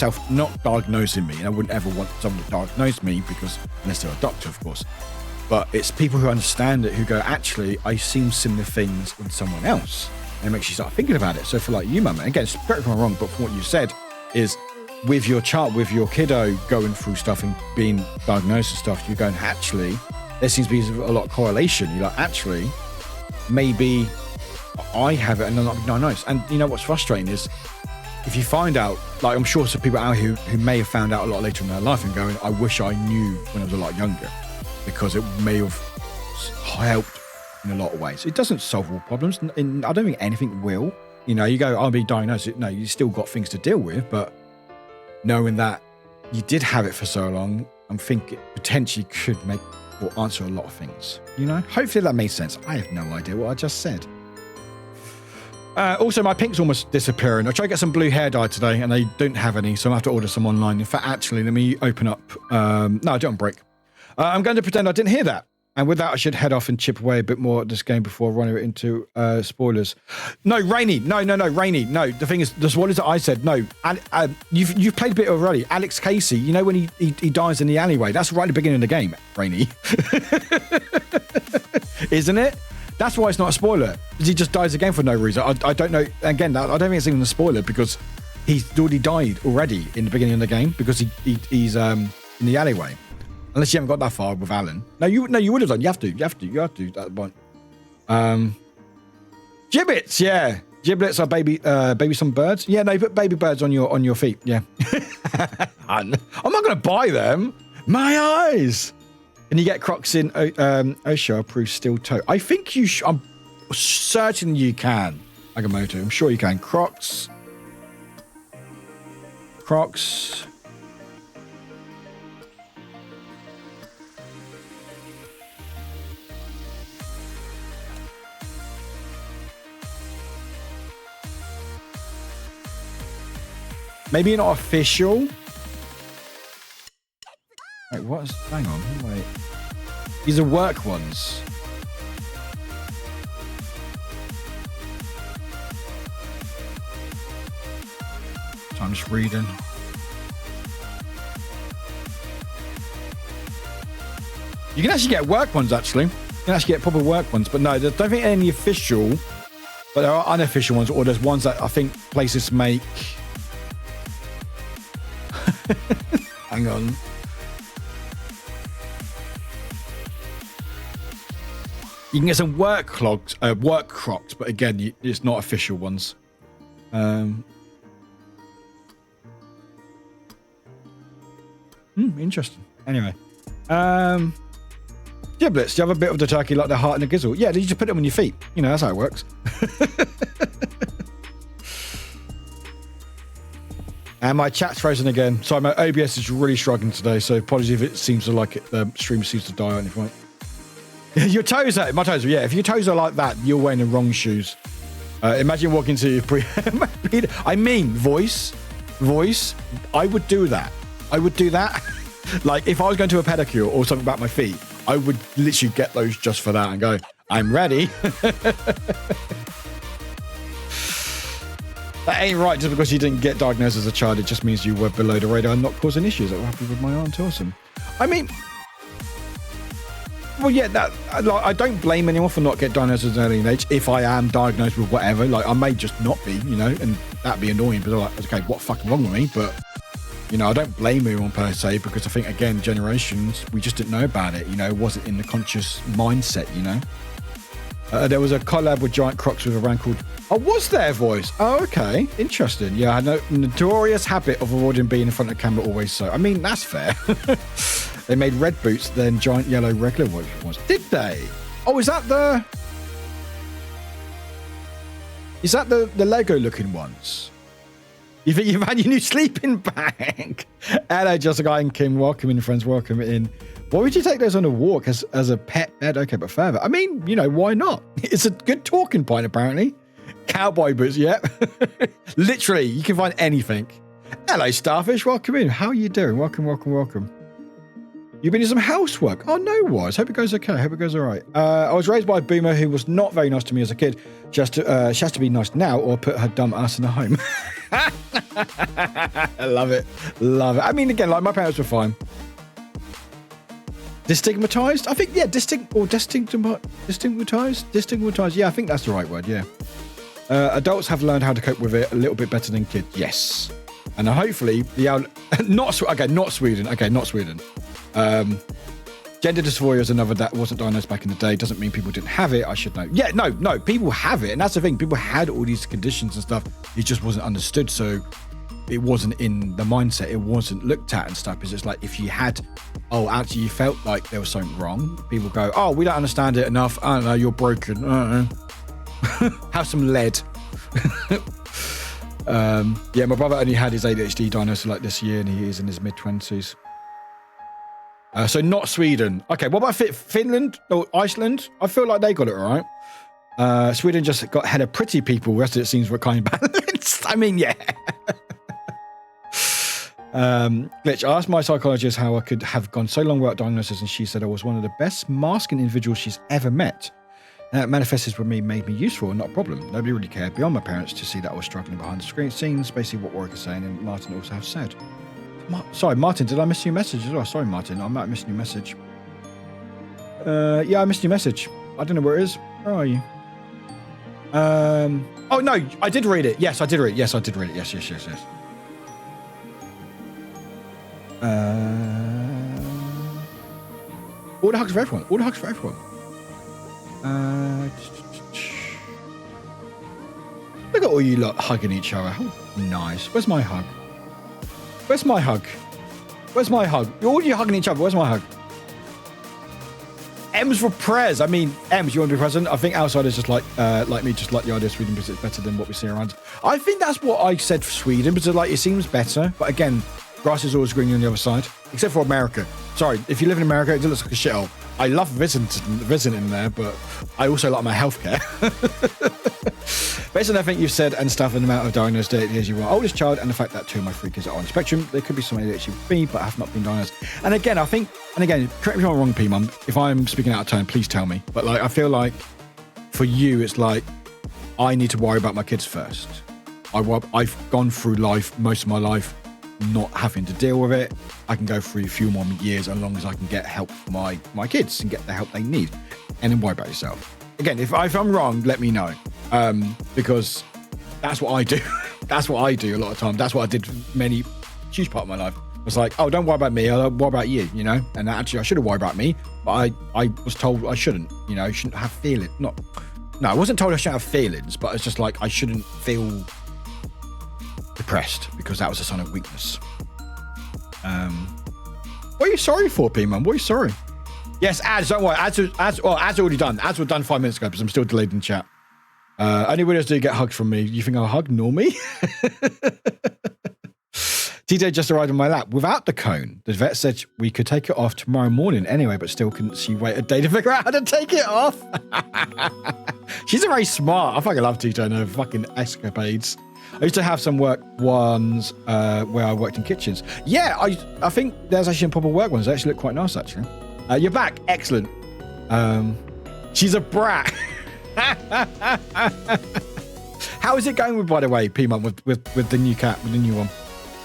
diagnosing me. And I wouldn't ever want someone to diagnose me unless they're a doctor, of course. But it's people who understand it, who go, actually, I've seen similar things in someone else. And it makes you start thinking about it. So for like you, Mum, again, correct me if I'm wrong, but from what you said is with your child, with your kiddo going through stuff and being diagnosed and stuff, you're going, actually, there seems to be a lot of correlation. You're like, actually, maybe I have it and I'm not diagnosed. And you know what's frustrating is if you find out, like I'm sure some people out here who may have found out a lot later in their life and going, I wish I knew when I was a lot younger, because it may have helped in a lot of ways. It doesn't solve all problems, and I don't think anything will. You know, you go, I'll be diagnosed. No, you still got things to deal with, but knowing that you did have it for so long, I think it potentially could make or answer a lot of things. You know, hopefully that made sense. I have no idea what I just said. Also, my pink's almost disappearing. I tried to get some blue hair dye today, and they don't have any, so I'm going to have to order some online. In fact, actually, let me open up. No, I don't break. I'm going to pretend I didn't hear that. And with that, I should head off and chip away a bit more at this game before running it into spoilers. No, Rainy. No, Rainy. No, the thing is, the spoilers that I said, no. And you've played a bit already. Alex Casey, you know when he dies in the alleyway? That's right at the beginning of the game, Rainy. Isn't it? That's why it's not a spoiler. Because he just dies again for no reason. I don't know. Again, I don't think it's even a spoiler because he's already died already in the beginning of the game because he's in the alleyway. Unless you haven't got that far with Alan. No, you would have done. You have to that one. Giblets, yeah. Giblets are baby some birds. Yeah, no, you put baby birds on your feet. Yeah. I'm not gonna buy them. My eyes. And you get Crocs in OSHA approved steel toe. I think you I'm certain you can, Agamotto. I'm sure you can. Crocs. Maybe not official. Wait, what's... Hang on, wait. These are work ones. So I'm just reading. You can actually get work ones, actually. You can actually get proper work ones. But no, I don't think any official. But there are unofficial ones, or there's ones that I think places make... Hang on. You can get some work Crocs, but again, it's not official ones. Interesting. Anyway, giblets. Do you have a bit of the turkey like the heart and the gizzle? Yeah, you just put them on your feet. You know, that's how it works. And my chat's frozen again. Sorry, my OBS is really struggling today, so apologies if it seems to like it, the stream seems to die on any point. Your toes are, my toes are, yeah, if your toes are like that, you're wearing the wrong shoes. Imagine walking to your voice, I would do that. Like, if I was going to a pedicure or something about my feet, I would literally get those just for that and go, I'm ready. That ain't right. Just because you didn't get diagnosed as a child, it just means you were below the radar and not causing issues. That were happy with my aunt. Awesome. I mean, well, yeah, that like, I don't blame anyone for not getting diagnosed at an early age. If I am diagnosed with whatever, like I may just not be, you know, and that'd be annoying. But like, okay, what fucking wrong with me? But you know, I don't blame anyone per se because I think again, generations we just didn't know about it. You know, it wasn't in the conscious mindset. You know. There was a collab with Giant Crocs with a brand called... Oh, was there, voice? Oh, okay. Interesting. Yeah, I had a notorious habit of avoiding being in front of the camera always so. I mean, that's fair. They made red boots, then giant yellow regular ones. Did they? Oh, is that the Lego-looking ones? You think you've had your new sleeping bag? Hello, Jessica and Kim. Welcome in, friends. Welcome in. Why would you take those on a walk as a pet bed? Okay, but further. I mean, you know, why not? It's a good talking point, apparently. Cowboy boots, yeah. Literally, you can find anything. Hello, Starfish. Welcome in. How are you doing? Welcome. You've been doing some housework. Oh, no worries. Hope it goes okay. Hope it goes all right. I was raised by a boomer who was not very nice to me as a kid. She has to be nice now or put her dumb ass in a home. I love it. I mean, again, like my parents were fine. Destigmatized? I think, yeah, destigmatized? Yeah, I think that's the right word, yeah. Adults have learned how to cope with it a little bit better than kids. Yes. And hopefully, not Sweden. Okay, not Sweden. Gender dysphoria is another that wasn't diagnosed back in the day. Doesn't mean people didn't have it. I should know. Yeah, no, people have it. And that's the thing. People had all these conditions and stuff. It just wasn't understood. So it wasn't in the mindset. It wasn't looked at and stuff. It's just like if you had, actually you felt like there was something wrong. People go, we don't understand it enough. I don't know, you're broken. I don't know. Have some lead. Yeah, my brother only had his ADHD diagnosed like this year, and he is in his mid-20s. So not Sweden. Okay, what about Finland or Iceland? I feel like they got it all right. Sweden just had a pretty people. The rest of it seems we're kind of balanced. I mean, yeah. Glitch, I asked my psychologist how I could have gone so long without diagnosis, and she said I was one of the best masking individuals she's ever met. And that manifested with me made me useful and not a problem. Nobody really cared beyond my parents to see that I was struggling behind the screen scenes, basically what Warwick is saying, and Martin also have said. Sorry, Martin, did I miss your message as well? Sorry, Martin, I might have missed your message. Yeah, I missed your message. I don't know where it is. Where are you? Oh, no, I did read it. Yes, I did read it. Yes, I did read it. Yes. All the hugs for everyone. All the hugs for everyone. Look at all you lot hugging each other. How nice. Where's my hug? Where's my hug? Where's my hug? All you hugging each other. Where's my hug? M's for prayers. I mean, M's, you want to be present? I think outsiders just like me, just like the idea of Sweden because it's better than what we see around. I think that's what I said for Sweden because like it seems better. But again, grass is always greener on the other side, except for America. Sorry, if you live in America, it looks like a shithole. I love visiting there, but I also like my healthcare. Based on everything you've said and stuff and the amount of diagnosed as you are oldest child and the fact that 2 of my 3 kids are on the spectrum, there could be some ADHD with me, but I have not been diagnosed. And again, I think, correct me if I'm wrong, P-Mum, if I'm speaking out of turn, please tell me. But like, I feel like for you, it's like, I need to worry about my kids first. I've gone through life, most of my life, not having to deal with it. I can go through a few more years as long as I can get help for my kids and get the help they need, and then worry about yourself. Again, if I'm wrong, let me know, because that's what I do. That's what I do a lot of times. That's what I did huge part of my life. I was like, oh, don't worry about me, I'll worry about you, you know? And actually I should have worried about me, but I was told I shouldn't, you know, shouldn't have feelings. No, I wasn't told I shouldn't have feelings, but it's just like I shouldn't feel depressed because that was a sign of weakness. What are you sorry for, P-Man? What are you sorry? Yes, ads, don't worry. Ads already done. Ads were done 5 minutes ago because I'm still delayed in chat. Anybody else do get hugged from me? You think I'll hug Normie? TJ just arrived on my lap without the cone. The vet said we could take it off tomorrow morning anyway, but still couldn't she wait a day to figure out how to take it off? She's very smart. I fucking love TJ and her fucking escapades. I used to have some work ones where I worked in kitchens. Yeah, I think there's actually some proper work ones. They actually look quite nice, actually. You're back. Excellent. She's a brat. How is it going with, by the way, P-Mum, with the new cat, with the new one?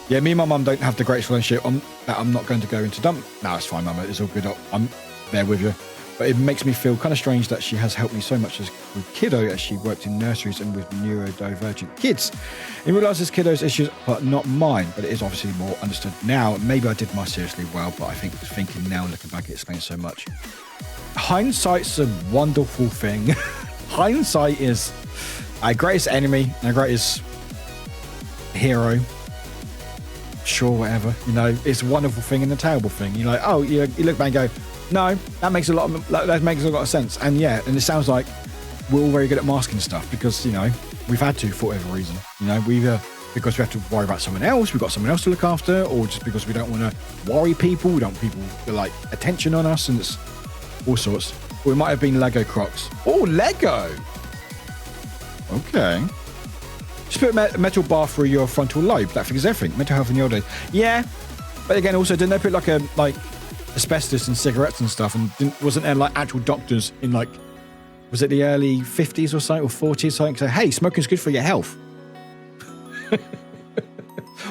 Yeah, me and my mum don't have the greatest relationship. I'm not going to go into dump. No, it's fine, Mum. It's all good. I'm there with you. But it makes me feel kind of strange that she has helped me so much with kiddo as she worked in nurseries and with neurodivergent kids. I realise this kiddo's issues are not mine, but it is obviously more understood now. Maybe I did my seriously well, but I think thinking now, looking back, it explains so much. Hindsight's a wonderful thing. Hindsight is our greatest enemy, our greatest hero. Sure, whatever. You know, it's a wonderful thing and a terrible thing. You're like, oh, you look back and go, no, that makes a lot of sense. And yeah, and it sounds like we're all very good at masking stuff because, you know, we've had to for whatever reason. You know, because we have to worry about someone else, we've got someone else to look after, or just because we don't want to worry people, we don't want people to like attention on us, and it's all sorts. Or it might have been Lego Crocs. Oh, Lego! Okay. Just put a metal bar through your frontal lobe. That figures everything. Mental health in your day. Yeah. But again, also, didn't they put like asbestos in cigarettes and stuff, and wasn't there like actual doctors in like, was it the early 50s or something, or 40s or something, say, hey, smoking's good for your health?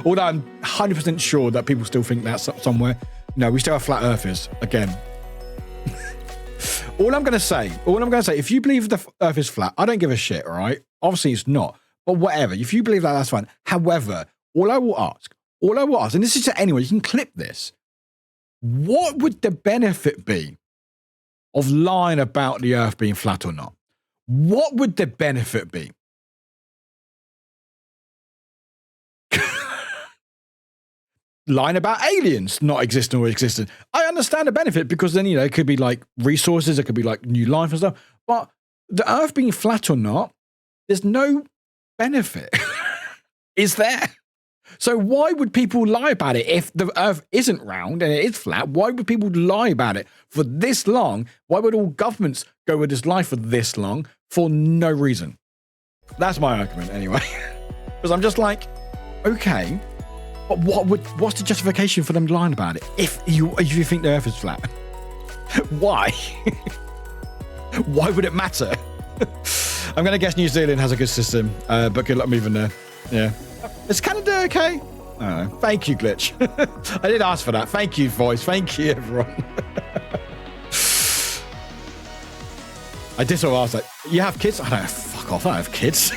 Although I'm 100% sure that people still think that somewhere. No, we still have flat earthers again. All I'm going to say, if you believe the earth is flat, I don't give a shit, all right? Obviously it's not, but whatever. If you believe that, that's fine. However, all I will ask, and this is to anyone, you can clip this. What would the benefit be of lying about the earth being flat or not? What would the benefit be? Lying about aliens not existing or existing. I understand the benefit because then, you know, it could be like resources, it could be like new life and stuff. But the earth being flat or not, there's no benefit is there? So why would people lie about it if the Earth isn't round and it is flat? Why would people lie about it for this long? Why would all governments go with this lie for this long for no reason? That's my argument anyway. Because I'm just like, okay, but what's the justification for them lying about it if you think the Earth is flat? Why? Why would it matter? I'm going to guess New Zealand has a good system, but good luck moving there. Yeah. Is Canada okay? I don't know. Thank you, Glitch. I did ask for that. Thank you, voice. Thank you, everyone. I did sort of ask, like, you have kids? I don't fuck off. I don't have kids.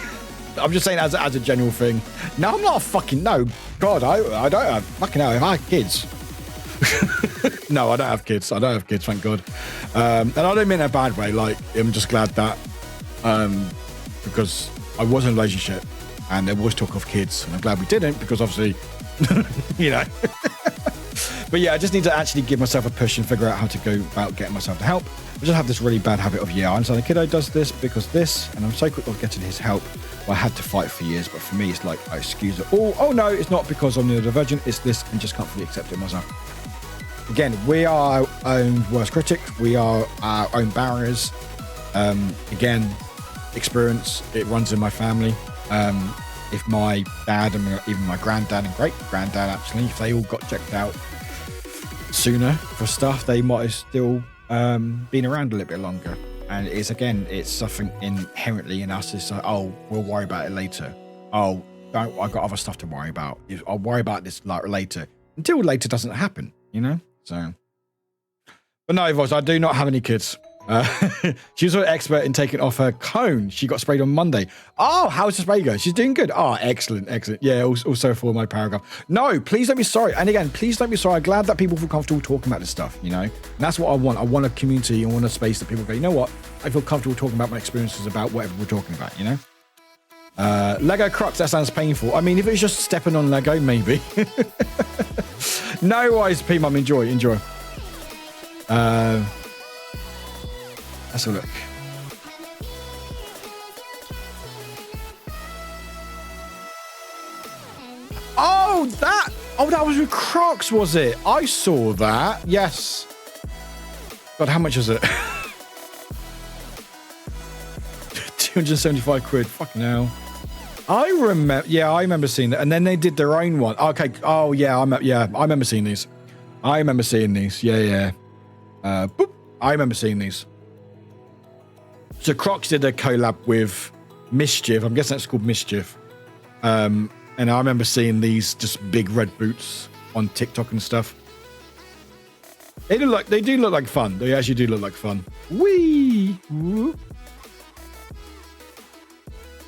I'm just saying as a general thing. No, I'm not a fucking, no. God, I don't have, fucking hell, if I had kids. No, I don't have kids. I don't have kids, thank God. And I don't mean in a bad way. Like, I'm just glad that, because I was in a relationship and there was talk of kids, and I'm glad we didn't, because obviously, you know. But yeah, I just need to actually give myself a push and figure out how to go about getting myself the help. I just have this really bad habit of, yeah, I understand the kiddo does this because this, and I'm so quick of getting his help. Well, I had to fight for years, but for me, it's like, I excuse it all. Oh no, it's not because I'm neurodivergent, it's this, and just can't fully accept it myself. Again, we are our own worst critic. We are our own barriers. Again, experience, it runs in my family. If my dad and even my granddad and great-granddad, actually, if they all got checked out sooner for stuff, they might have still been around a little bit longer. And it's, again, it's something inherently in us. It's like, oh, we'll worry about it later. Oh, don't, I've got other stuff to worry about. I'll worry about this later. Until later doesn't happen, you know? So, but no, Voz, I do not have any kids. She's an expert in taking off her cone. She got sprayed on Monday. Oh, how's the spray go? She's doing good. Oh, excellent. Yeah, also for my paragraph. No, please don't be sorry. And again, please don't be sorry. I'm glad that people feel comfortable talking about this stuff, you know? And that's what I want. I want a community. I want a space that people go, you know what? I feel comfortable talking about my experiences about whatever we're talking about, you know? Lego Crocs, that sounds painful. I mean, if it's just stepping on Lego, maybe. No worries, P-Mum. Enjoy. Let's have a look. Oh, that was with Crocs, was it? I saw that. Yes. God, how much is it? 275 quid. Fucking hell. I remember seeing that. And then they did their own one. Okay. Oh, yeah. I remember seeing these. Yeah. Boop. I remember seeing these. So Crocs did a collab with Mischief. I'm guessing that's called Mischief. And I remember seeing these just big red boots on TikTok and stuff. They do look like fun. They actually do look like fun. Wee. Whoop.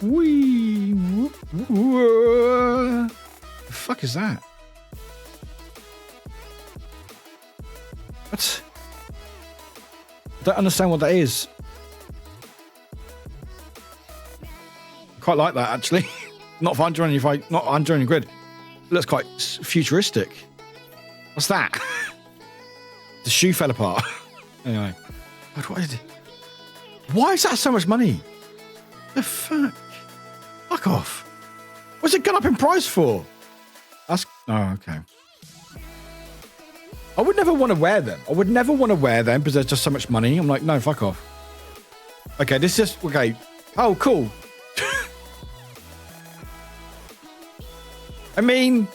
Wee. Whoop. Whoop. The fuck is that? What? I don't understand what that is. Quite like that, actually. Not for 100 quid. It looks quite futuristic. What's that? The shoe fell apart. Anyway. Why is that so much money? The fuck? Fuck off. What's it gone up in price for? Oh, okay. I would never want to wear them. Because there's just so much money. I'm like, no, fuck off. Okay, this is just, okay. Oh, cool. I mean,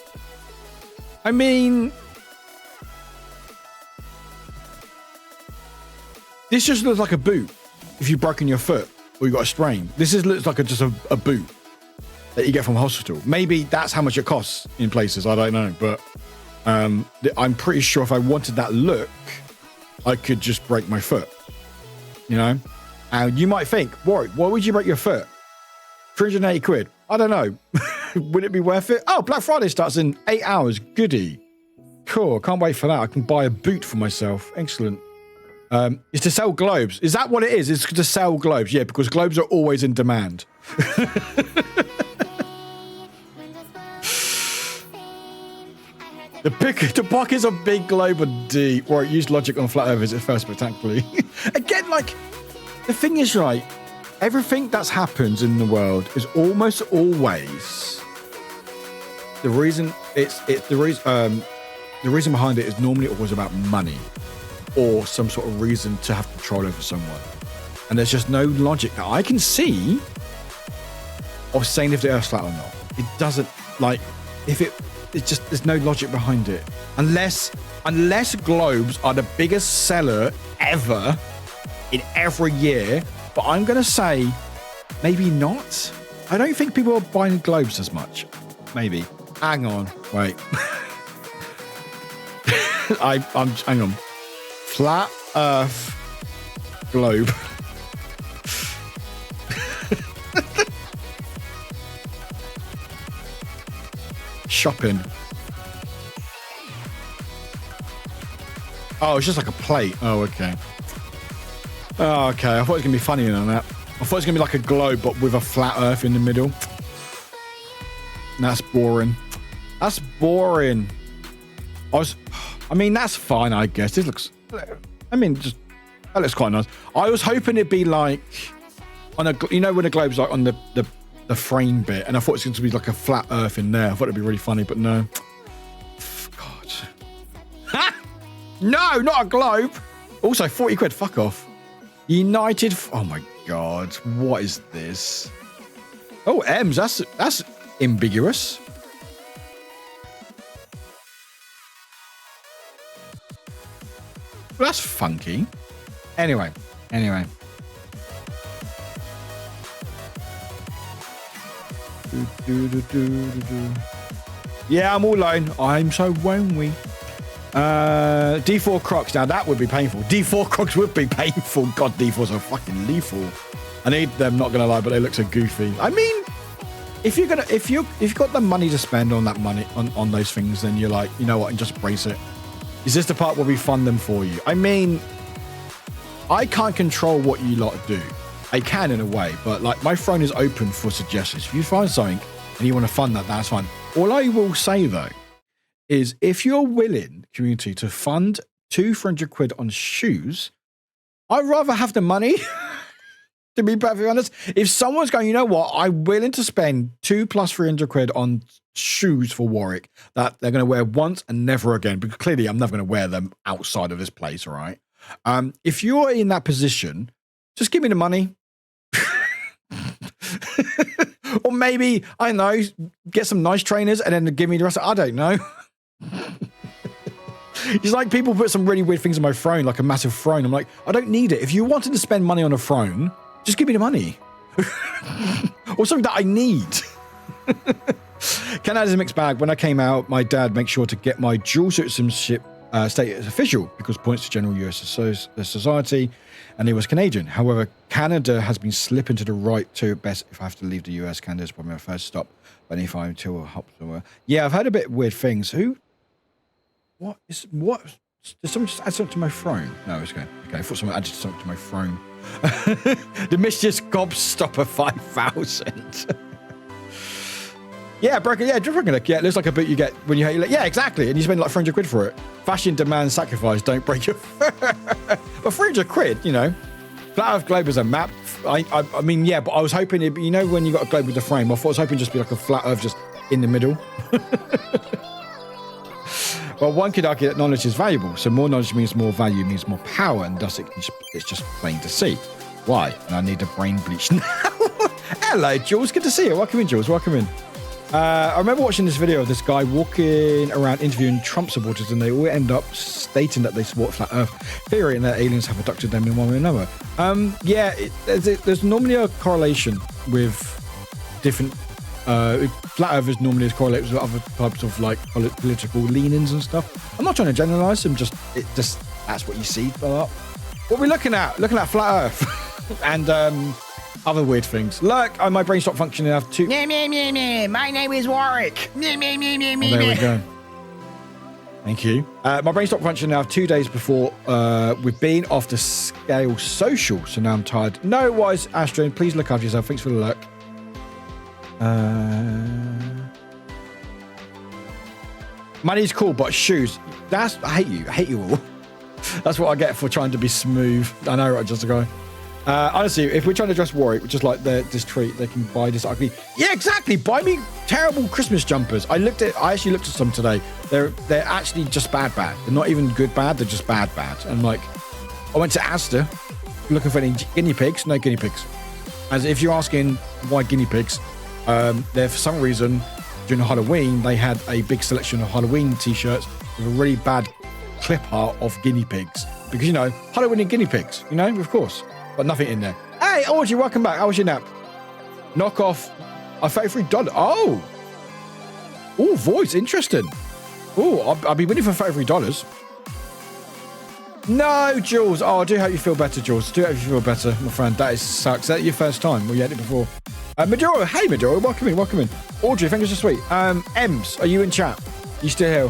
this just looks like a boot. If you've broken your foot or you got a sprain, looks like just a boot that you get from a hospital. Maybe that's how much it costs in places. I don't know, but I'm pretty sure if I wanted that look, I could just break my foot. You know, and you might think, Warwick, why would you break your foot? 380 quid. I don't know. Would it be worth it? Oh, Black Friday starts in 8 hours. Goody. Cool. Can't wait for that. I can buy a boot for myself. Excellent. It's to sell globes. Is that what it is? It's to sell globes. Yeah, because globes are always in demand. The pockets a big globe are deep. Or it used logic on flat earthers at first spectacularly. Again, like, the thing is, right, everything that's happens in the world is almost always the reason the reason behind it is normally always about money or some sort of reason to have control over someone. And there's just no logic that I can see of saying if the Earth's flat or not. It doesn't, like, if it's just, there's no logic behind it. Unless globes are the biggest seller ever in every year. But I'm going to say maybe not. I don't think people are buying globes as much. Maybe. Hang on. Wait. Hang on. Flat Earth globe. Shopping. Oh, it's just like a plate. Oh, okay. Oh, okay. I thought it was going to be funnier than that. I thought it was going to be like a globe, but with a flat Earth in the middle. That's boring. That's boring. I mean, that's fine, I guess. This looks, I mean, just, that looks quite nice. I was hoping it'd be like, on a, you know, when the globe's like on the frame bit, and I thought it was going to be like a flat Earth in there. I thought it'd be really funny, but no. God. Ha! No, not a globe. Also, 40 quid, fuck off. United, oh my God, what is this? Oh, M's, that's ambiguous. That's funky. Anyway. Yeah, I'm all alone. I'm so lonely. D4 Crocs. Now that would be painful. D4 Crocs would be painful. God, D4s are fucking lethal. I need them, not gonna lie, but they look so goofy. I mean, if you've got the money to spend on that money on those things, then you're like, you know what, and just brace it. Is this the part where we fund them for you? I mean, I can't control what you lot do. I can in a way, but like my phone is open for suggestions. If you find something and you want to fund that, that's fine. All I will say though is if you're willing, community, to fund 200 quid on shoes, I'd rather have the money. To be perfectly honest, if someone's going, you know what, I'm willing to spend 2 plus 300 quid on shoes for Warwick that they're going to wear once and never again, because clearly I'm never going to wear them outside of this place, all right? If you're in that position, just give me the money. Or maybe, I don't know, get some nice trainers and then give me the rest. I don't know. It's like people put some really weird things on my throne, like a massive throne. I'm like, I don't need it. If you wanted to spend money on a throne, just give me the money. Or something that I need. Canada's a mixed bag. When I came out, my dad made sure to get my dual citizenship status official because points to general US society, and he was Canadian. However, Canada has been slipping to the right to at best. If I have to leave the US, Canada is probably my first stop. But if I'm to a hop somewhere. Yeah, I've heard a bit weird things. What? Did someone just add something to my throne? No, it's okay. Okay, I thought someone added something to my throne. The mischievous gobstopper 5000. Yeah, broken. Yeah, just broken. Yeah, it looks like a boot you get when you hate. Yeah, exactly. And you spend like 300 quid for it. Fashion demands sacrifice. Don't break your. But 300 quid, you know. Flat Earth globe is a map. I mean, yeah, but I was hoping it. You know, when you got a globe with the frame, I thought I was hoping just be like a flat Earth just in the middle. Well, one could argue that knowledge is valuable. So more knowledge means more value, means more power, and thus it's just plain to see. Why? And I need a brain bleach now. Hello, Jules. Good to see you. Welcome in, Jules. Welcome in. I remember watching this video of this guy walking around interviewing Trump supporters, and they all end up stating that they support flat Earth theory and that aliens have abducted them in one way or another. Yeah, there's normally a correlation with different. Flat Earthers normally is correlated with other types of like political leanings and stuff. I'm not trying to generalize them, just that's what you see a lot. What are we looking at? Looking at flat Earth and other weird things. Look, my brain stopped functioning enough to. My name is Warwick. There we go. Thank you. My brain stopped functioning now 2 days before we've been off the scale social, so now I'm tired. No wise, Astrid, please look after yourself. Thanks for the look. Money's cool, but shoes. I hate you all. That's what I get for trying to be smooth. I know, right, just a guy. Honestly, if we're trying to address Warwick, which is like this treat, they can buy this ugly. Yeah, exactly. Buy me terrible Christmas jumpers. I actually looked at some today. They're actually just bad. They're not even good bad. They're just bad. And like, I went to Asda looking for any guinea pigs. No guinea pigs. As if you're asking why guinea pigs, there for some reason during Halloween they had a big selection of Halloween T-shirts with a really bad clip art of guinea pigs because Halloween and guinea pigs. Of course. But nothing in there. Hey, Audrey, welcome back. How was your nap? Knock off a $33. Oh, voice, interesting. Oh, I'll be winning for $33. No, Jules. Oh, I do hope you feel better, Jules. Do hope you feel better, my friend. That sucks. Is that your first time? Well, you had it before. Maduro, hey, Maduro. Welcome in. Audrey, thank you so sweet. Ems, are you in chat? You still here?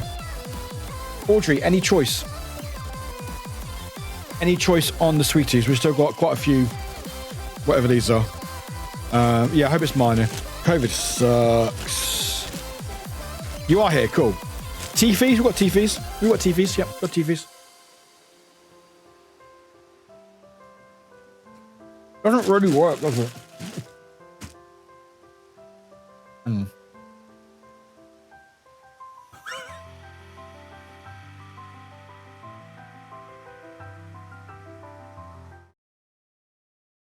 Audrey, any choice? Any choice on the sweeties? We've still got quite a few, whatever these are. Yeah, I hope it's minor. COVID sucks. You are here, cool. TVs, we've got TVs. Yep, got TVs. Doesn't really work, does it?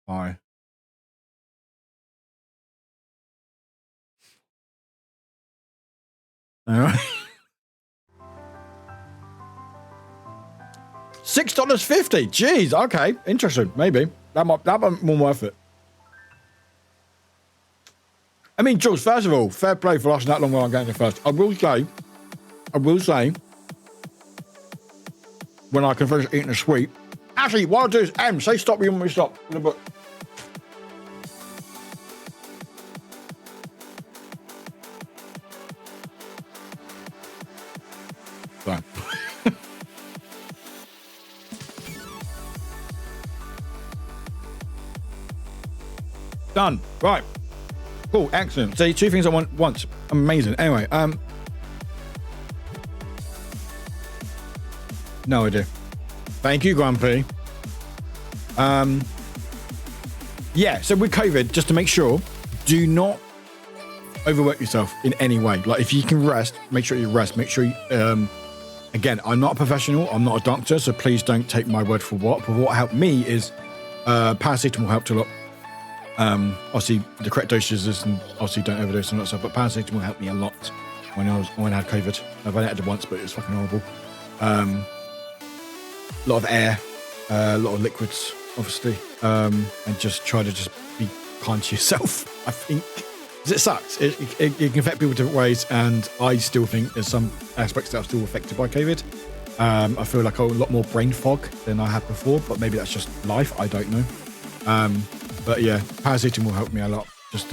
Hi. All right. $6.50. Jeez. Okay. Interesting. Maybe that might be more worth it. I mean, Jules, first of all, fair play for lasting that long while I'm getting it first. I will say, when I can finish eating a sweet. Actually, what I'll do is, say stop when we stop. In the book. Fine. Done. Right. Cool. Excellent. So 2 things I want once. Amazing. Anyway, no idea. Thank you, Grumpy. Yeah, so with COVID, just to make sure, do not overwork yourself in any way. Like, if you can rest, make sure you rest. Make sure you, again, I'm not a professional. I'm not a doctor, so please don't take my word for what. But what helped me is paracetamol helped a lot. Obviously, the correct dosages and obviously don't overdose and that stuff, but paracetamol helped me a lot when I had COVID. I've only had it once, but it was fucking horrible. A lot of air, a lot of liquids, obviously, and just try to just be kind to yourself, I think. Because it sucks. It can affect people different ways, and I still think there's some aspects that are still affected by COVID. I feel like a lot more brain fog than I had before, but maybe that's just life. I don't know. But yeah, paracetamol helped me a lot. Just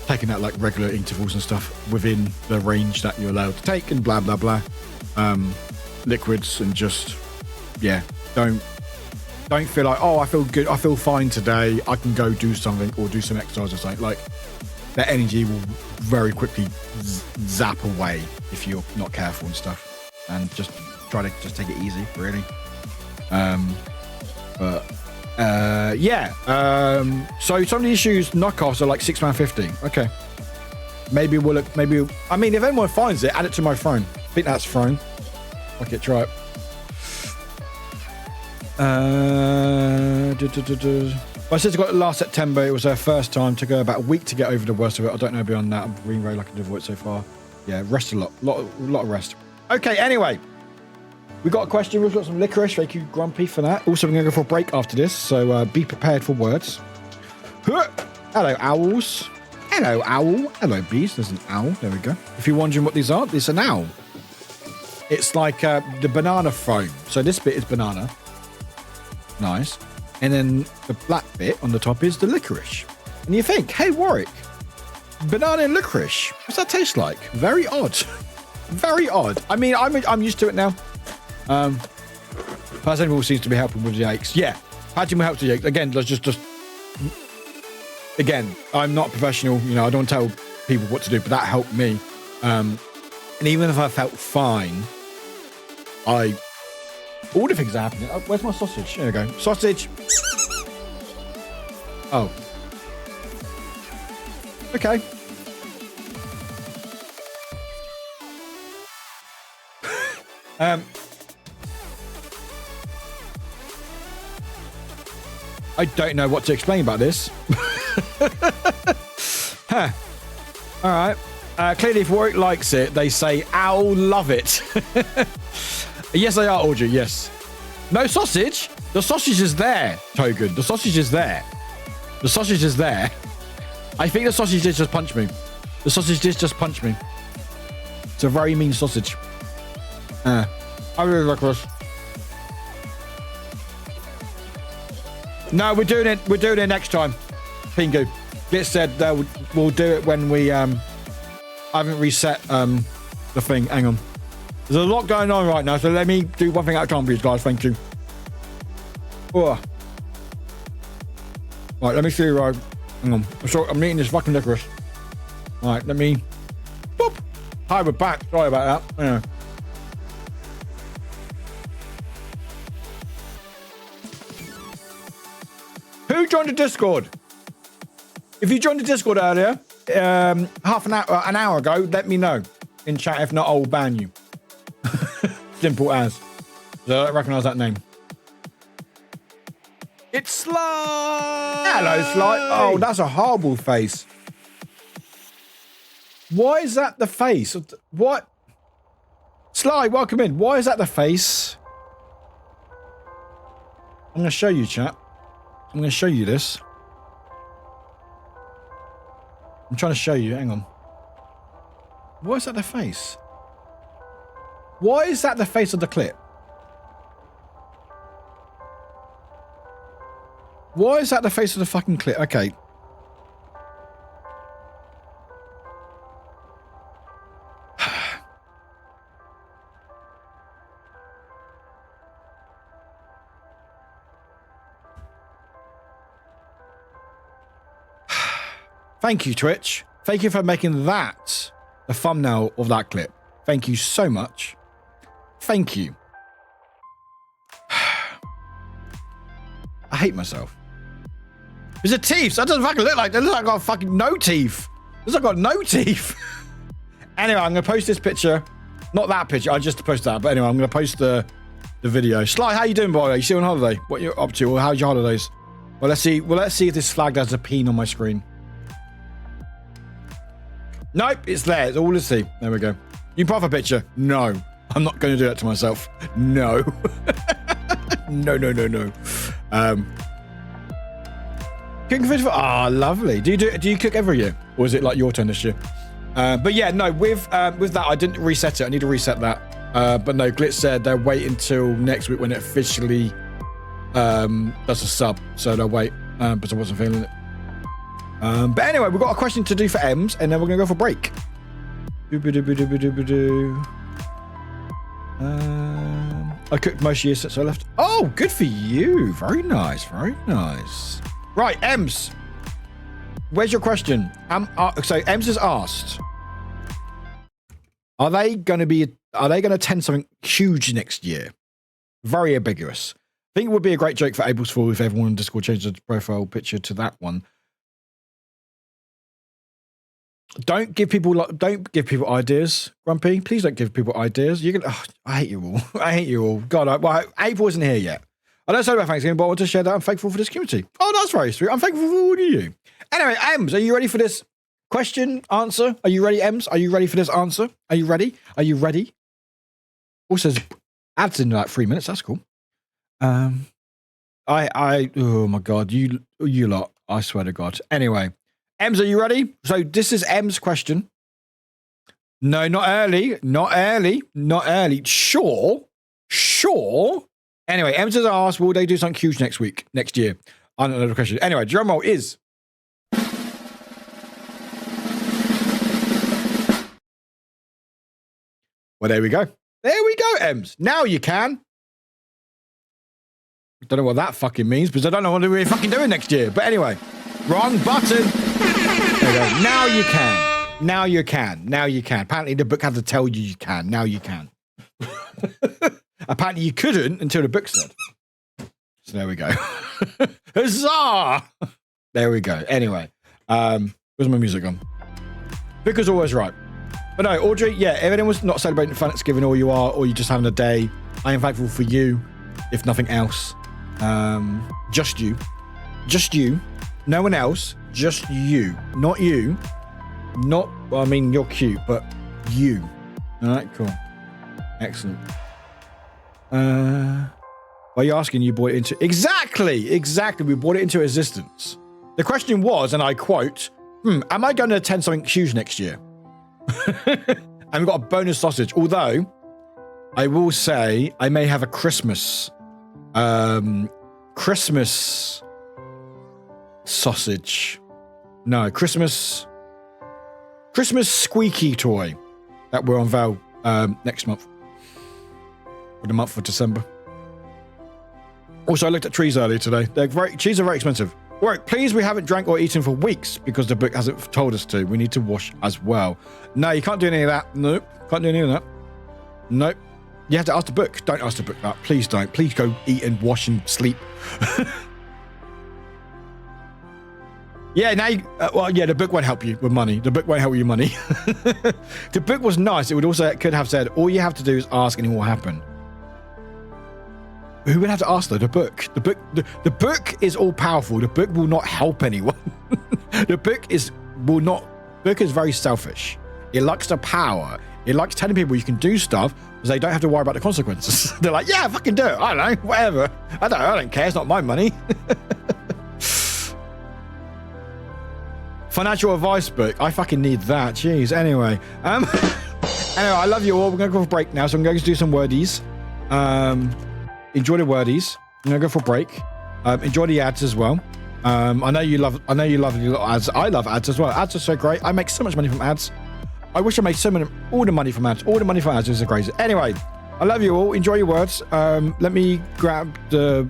taking that like regular intervals and stuff within the range that you're allowed to take, and blah blah blah. Liquids, and just don't feel like, oh, I feel good, I feel fine today, I can go do something or do some exercise or something. Like, that energy will very quickly zap away if you're not careful and stuff. And just try to just take it easy, really. So some of the issues knockoffs are like £6.50. Okay, maybe I mean, if anyone finds it, add it to my phone. I think that's phone. Okay, try it. My sister got it last September. It was her first time. Took her about a week to get over the worst of it. I don't know beyond that. I'm being very lucky to avoid it so far. Yeah, rest a lot of rest. Okay, anyway, we got a question. We've got some licorice. Thank you, Grumpy, for that. Also, we're going to go for a break after this, so be prepared for words. Hello, owls. Hello, owl. Hello, bees. There's an owl. There we go. If you're wondering what these are, it's an owl. It's like the banana foam. So this bit is banana. Nice. And then the black bit on the top is the licorice. And you think, hey, Warwick, banana and licorice, what's that taste like? Very odd. Very odd. I mean, I'm used to it now. Paracetamol seems to be helping with the aches. Yeah, paracetamol helps with the aches. Again, let's just again, I'm not a professional. You know, I don't tell people what to do, but that helped me. And even if I felt fine, all the things are happening. Oh, where's my sausage? There we go. Sausage. Oh. Okay. I don't know what to explain about this. Huh. All right. Clearly, if Warwick likes it, they say, ow, love it. Yes, they are, Audrey. Yes. No sausage. The sausage is there, Togan. The sausage is there. The sausage is there. I think the sausage did just punch me. The sausage did just punch me. It's a very mean sausage. I really like this. No, we're doing it. We're doing it next time. Pingu. It said we'll do it when we I haven't reset the thing. Hang on. There's a lot going on right now, so let me do one thing at a time, please, guys. Thank you. Oh. Right, let me see. Right, hang on. I'm eating this fucking licorice. All right, let me. Boop. Hi, we're back. Sorry about that. Yeah. Who joined the Discord? If you joined the Discord earlier, an hour ago, let me know in chat. If not, I'll ban you. Simple as. So I don't recognise that name. It's Sly! Hello, Sly. Oh, that's a horrible face. Why is that the face? What? Sly, welcome in. Why is that the face? I'm going to show you, chat. I'm going to show you this. I'm trying to show you. Hang on. Why is that the face? Why is that the face of the clip? Why is that the face of the fucking clip? Okay. Thank you, Twitch. Thank you for making that the thumbnail of that clip. Thank you so much. Thank you. I hate myself. Is it teeth? That doesn't fucking look like. It looks like I got fucking no teeth. It looks like I got no teeth. Anyway, I'm gonna post this picture. Not that picture. I just posted that. But anyway, I'm gonna post the video. Sly, how you doing, by the way? You still on holiday? What you up to? Or how's your holidays? Well, let's see. Well, let's see if this flagged as a peen on my screen. Nope, it's there. It's all to see. There we go. You profile picture? No. I'm not going to do that to myself. No. No. Cooking fish for lovely. Do you cook every year, or is it like your turn this year? But yeah, no. With that, I didn't reset it. I need to reset that. But no, Glitz said they'll wait until next week when it officially does a sub. So they'll wait. But I wasn't feeling it. But anyway, we've got a question to do for Ems, and then we're gonna go for break. I cooked most years since I left. Oh, good for you. Very nice. Very nice. Right, Ems. Where's your question? So Ems has asked, are they going to attend something huge next year? Very ambiguous. I think it would be a great joke for April's Fool if everyone on Discord changed the profile picture to that one. Don't give people ideas, Grumpy. Please don't give people ideas. You can. Oh, I hate you all. I hate you all. God, well, April isn't here yet. I don't say about Thanksgiving, but I want to share that I'm thankful for this community. Oh, that's very sweet. I'm thankful for all of you. Anyway, Ems, are you ready for this question, answer? Are you ready, Ems? Are you ready for this answer? Are you ready? Are you ready? Also, adds in like 3 minutes. That's cool. Oh my God, you lot. I swear to God. Anyway. Ems, are you ready? So this is Ems' question. No, not early. Not early. Not early. Sure. Anyway, Ems has asked, will they do something huge next year? I don't know the question. Anyway, drum roll is. Well, there we go. There we go, Ems. Now you can. I don't know what that fucking means, because I don't know what we're fucking doing next year. But anyway, wrong button. There we go. Now you can. Now you can. Now you can. Apparently the book had to tell you can. Now you can. Apparently you couldn't until the book said. So there we go. Huzzah! There we go. Anyway, where's my music on? Vicker's always right. But no, Audrey, yeah, if anyone's not celebrating Thanksgiving or you are, or you're just having a day, I am thankful for you, if nothing else. Just you. Just you. No one else. Just you. Not you. Not, well, I mean, you're cute, but you. All right, cool. Excellent. Why are you asking you brought it into... Exactly! We brought it into existence. The question was, and I quote, am I going to attend something huge next year? And we've got a bonus sausage. Although, I will say, I may have a Christmas sausage. No, Christmas squeaky toy that we'll unveil next month. For the month of December. Also, I looked at trees earlier today. Trees are very expensive. Right, please, we haven't drank or eaten for weeks because the book hasn't told us to. We need to wash as well. No, you can't do any of that. Nope, can't do any of that. Nope. You have to ask the book. Don't ask the book that. Please don't. Please go eat and wash and sleep. Yeah, now you, well, yeah, the book won't help you with money. The book won't help you with money. The book was nice. It could have said, all you have to do is ask and it will happen. Who would have to ask though? The book. The book is all powerful. The book will not help anyone. The book is very selfish. It likes the power. It likes telling people you can do stuff because they don't have to worry about the consequences. They're like, yeah, fucking do it. I don't know, whatever. I don't care. It's not my money. Financial advice book. I fucking need that. Jeez. Anyway, I love you all. We're gonna go for a break now, so I'm going to do some wordies. Enjoy the wordies. I'm gonna go for a break. Enjoy the ads as well. I know you love ads. I love ads as well. Ads are so great. I make so much money from ads. I wish I made all the money from ads. All the money from ads is crazy. Anyway, I love you all. Enjoy your words. Let me grab the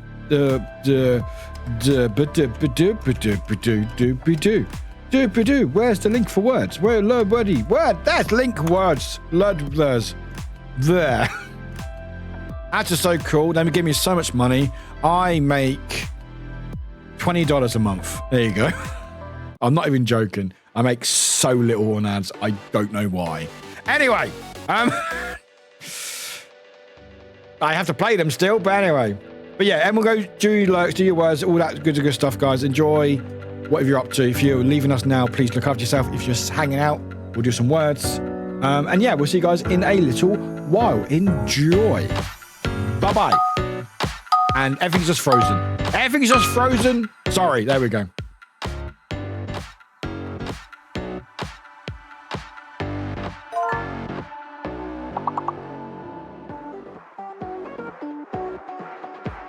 where's the link for words? Where wordy word? There's link words. There. Ads are so cool. They give me so much money. I make $20 a month. There you go. I'm not even joking. I make so little on ads. I don't know why. Anyway, I have to play them still, but anyway. But yeah, and we'll go do lurks, do your words, all that good stuff, guys. Enjoy whatever you're up to. If you're leaving us now, please look after yourself. If you're just hanging out, we'll do some words. And yeah, we'll see you guys in a little while. Enjoy. Bye-bye. And everything's just frozen. Everything's just frozen. Sorry, there we go.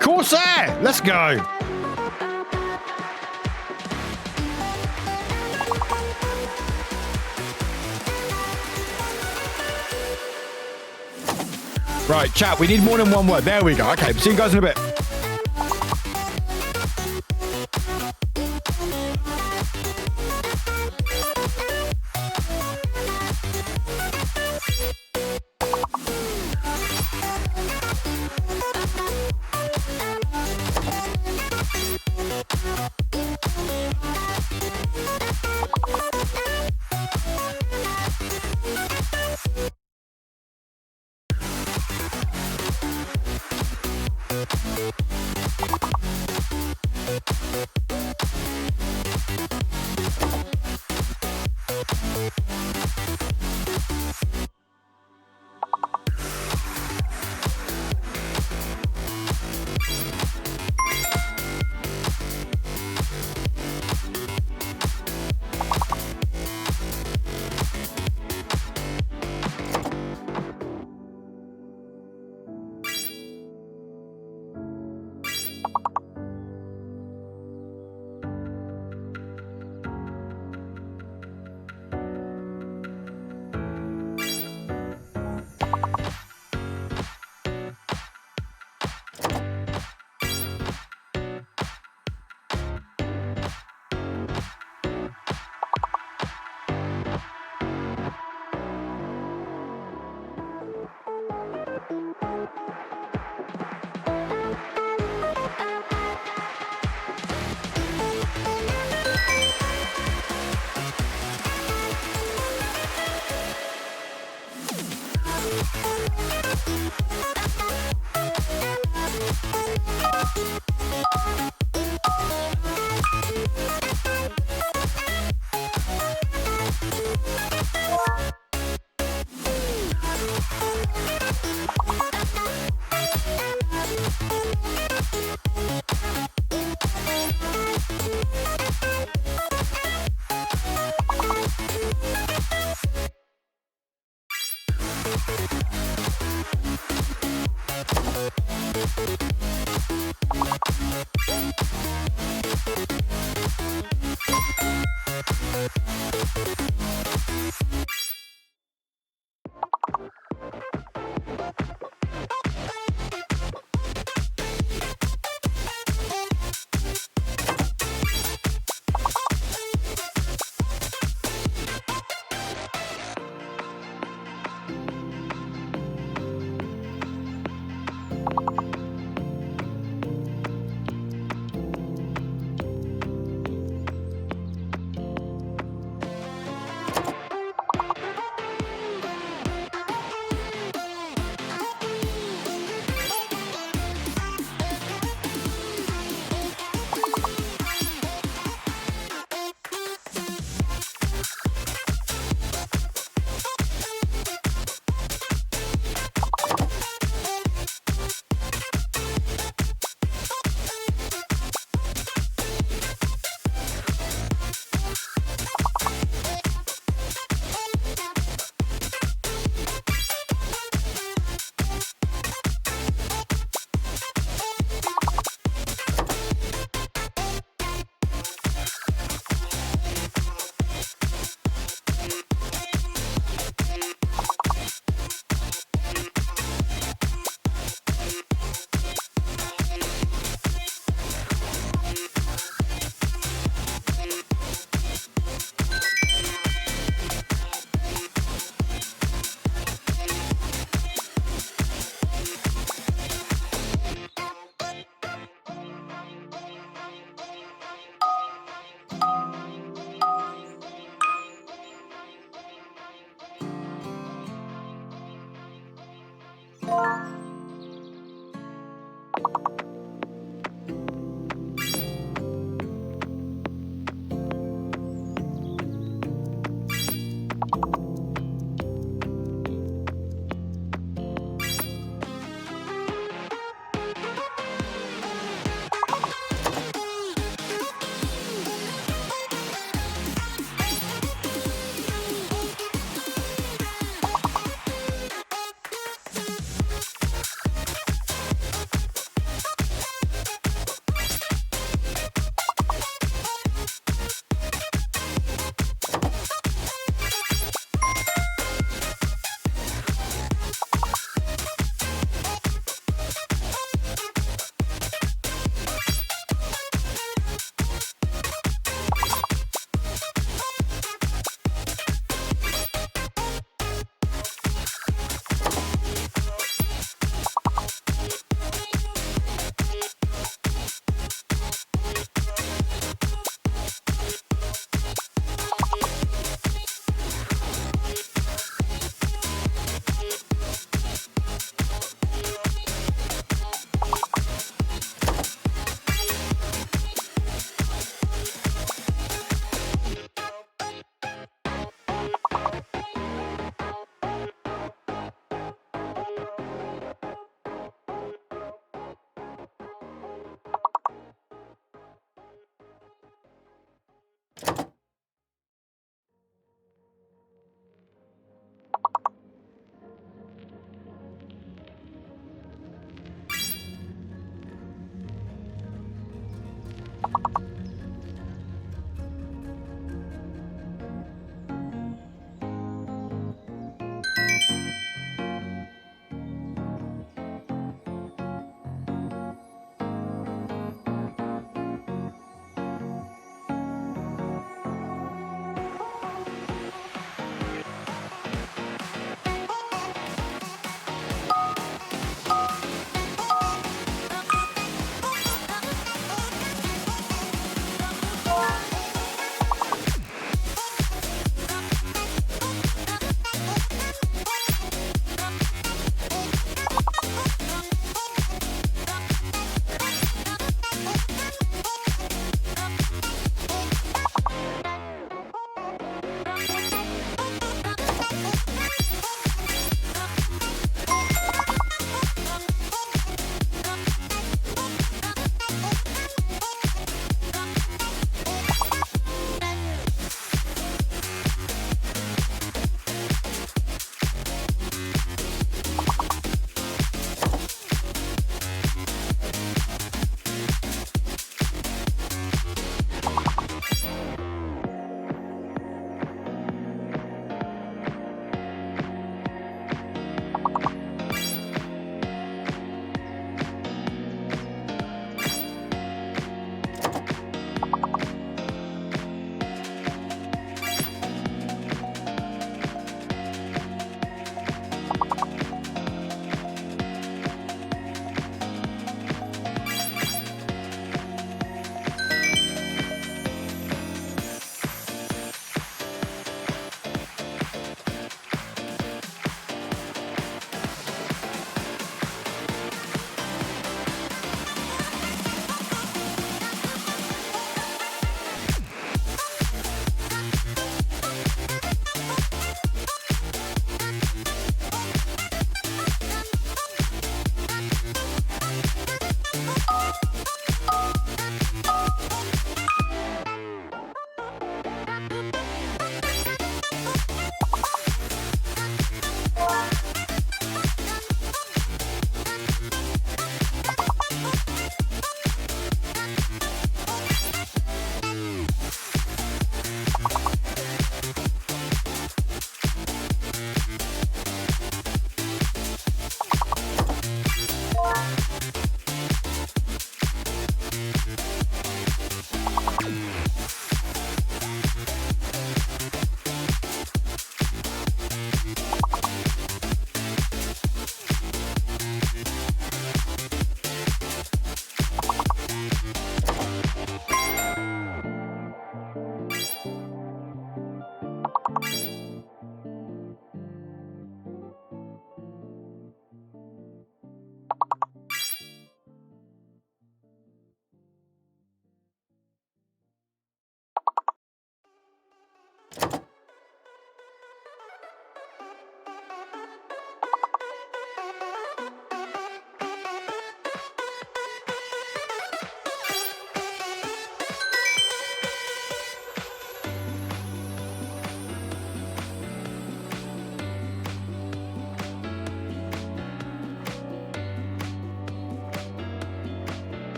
Corsair, let's go. Right, chat, we need more than one word. There we go. Okay, see you guys in a bit.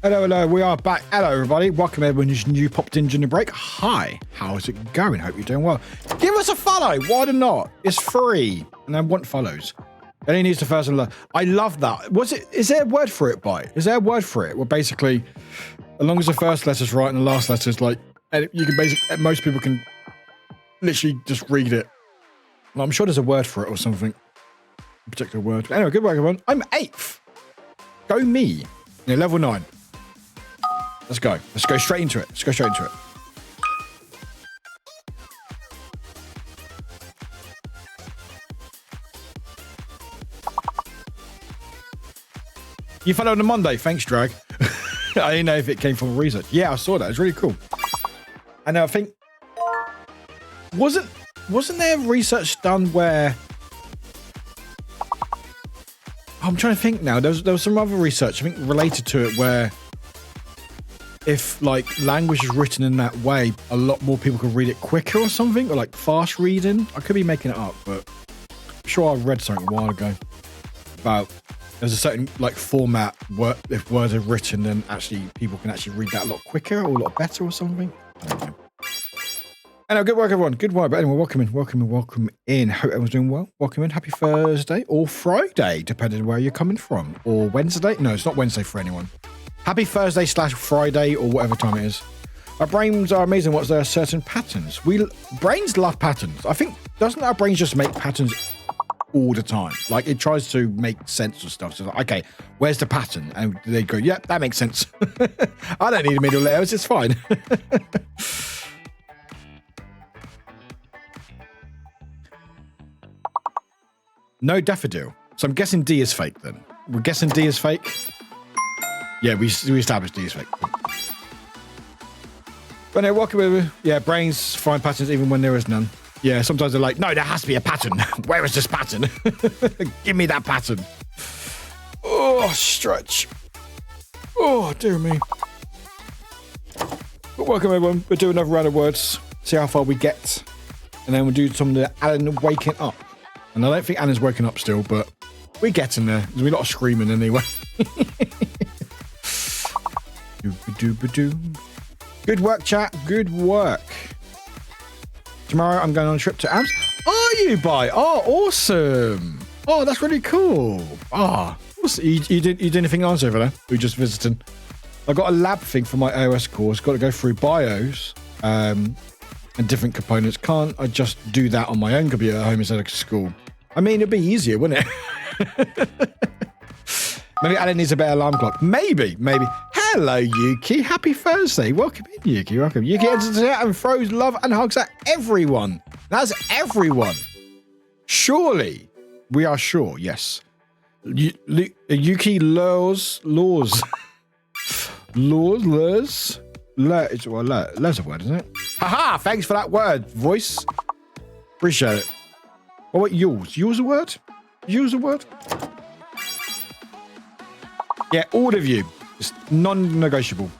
Hello, hello, we are back. Hello, everybody. Welcome, everyone who's new popped in during the break. Hi, how's it going? Hope you're doing well. Give us a follow. Why not? It's free, and I want follows. It only needs the first and last. I love that. Is there a word for it, By? Is there a word for it? Well, basically, as long as the first letter's right and the last letter's like, you can basically, most people can literally just read it. Well, I'm sure there's a word for it or something. A particular word. Anyway, good work, everyone. I'm 8th. Go me. Yeah, level 9. Let's go. Let's go straight into it. Let's go straight into it. You followed on Monday. Thanks, Drag. I didn't know if it came from research. Yeah, I saw that. It's really cool. And I think wasn't there research done where I'm trying to think now. There was some other research I think related to it where if like language is written in that way, a lot more people could read it quicker or something, or like fast reading. I could be making it up, but I'm sure I read something a while ago about there's a certain like format where if words are written, then actually people can actually read that a lot quicker or a lot better or something. I don't know. Anyway, good work, everyone. Good work. But anyway, welcome in. Hope everyone's doing well. Welcome in. Happy Thursday or Friday, depending on where you're coming from. Or Wednesday. No, it's not Wednesday for anyone. Happy Thursday / Friday or whatever time it is. Our brains are amazing. What's there certain patterns? Brains love patterns. I think, doesn't our brains just make patterns all the time? Like it tries to make sense of stuff. So like, okay, where's the pattern? And they go, yep, that makes sense. I don't need a middle letters. It's fine. No daffodil. So I'm guessing D is fake then. We're guessing D is fake. Yeah, we established D is fake. But anyway, welcome over. Yeah, brains find patterns even when there is none. Yeah, sometimes they're like, no, there has to be a pattern. Where is this pattern? Give me that pattern. Oh, stretch. Oh, dear me. But welcome, everyone. We'll do another round of words. See how far we get. And then we'll do some of the Alan waking up. And I don't think Anna's woken up still, but we're getting there. There's a lot of screaming anyway. Good work, chat. Good work. Tomorrow I'm going on a trip to Amps. Are you, By? Oh, awesome. Oh, that's really cool. Ah, you did anything else over there? We're just visiting. I got a lab thing for my iOS course. Got to go through BIOS and different components. Can't I just do that on my own computer at home instead of school? I mean, it'd be easier, wouldn't it? Maybe Alan needs a better alarm clock. Maybe. Hello, Yuki. Happy Thursday. Welcome in, Yuki. Welcome. Yuki enters the chat and throws love and hugs at everyone. That's everyone. Surely. We are sure, yes. Yuki laws. Laws a word, isn't it? Haha, thanks for that word, voice. Appreciate it. Oh, what, yours? Yours a word? Use a word? Yeah, all of you. It's non-negotiable.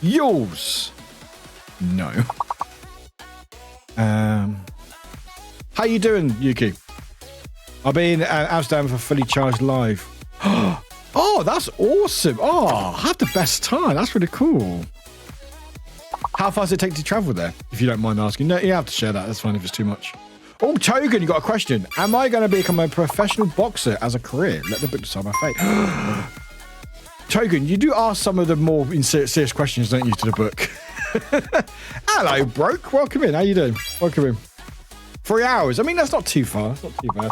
Yours. No. How you doing, Yuki? I'll be in Amsterdam for Fully Charged Live. Oh, that's awesome. Oh, have the best time. That's really cool. How far does it take to travel there, if you don't mind asking? No, you have to share that. That's fine if it's too much. Oh, Togan, you got a question. Am I going to become a professional boxer as a career? Let the book decide my fate. Togan, you do ask some of the more serious questions, don't you, to the book? Hello, Broke. Welcome in. How you doing? Welcome in. 3 hours. I mean, that's not too far. That's not too bad.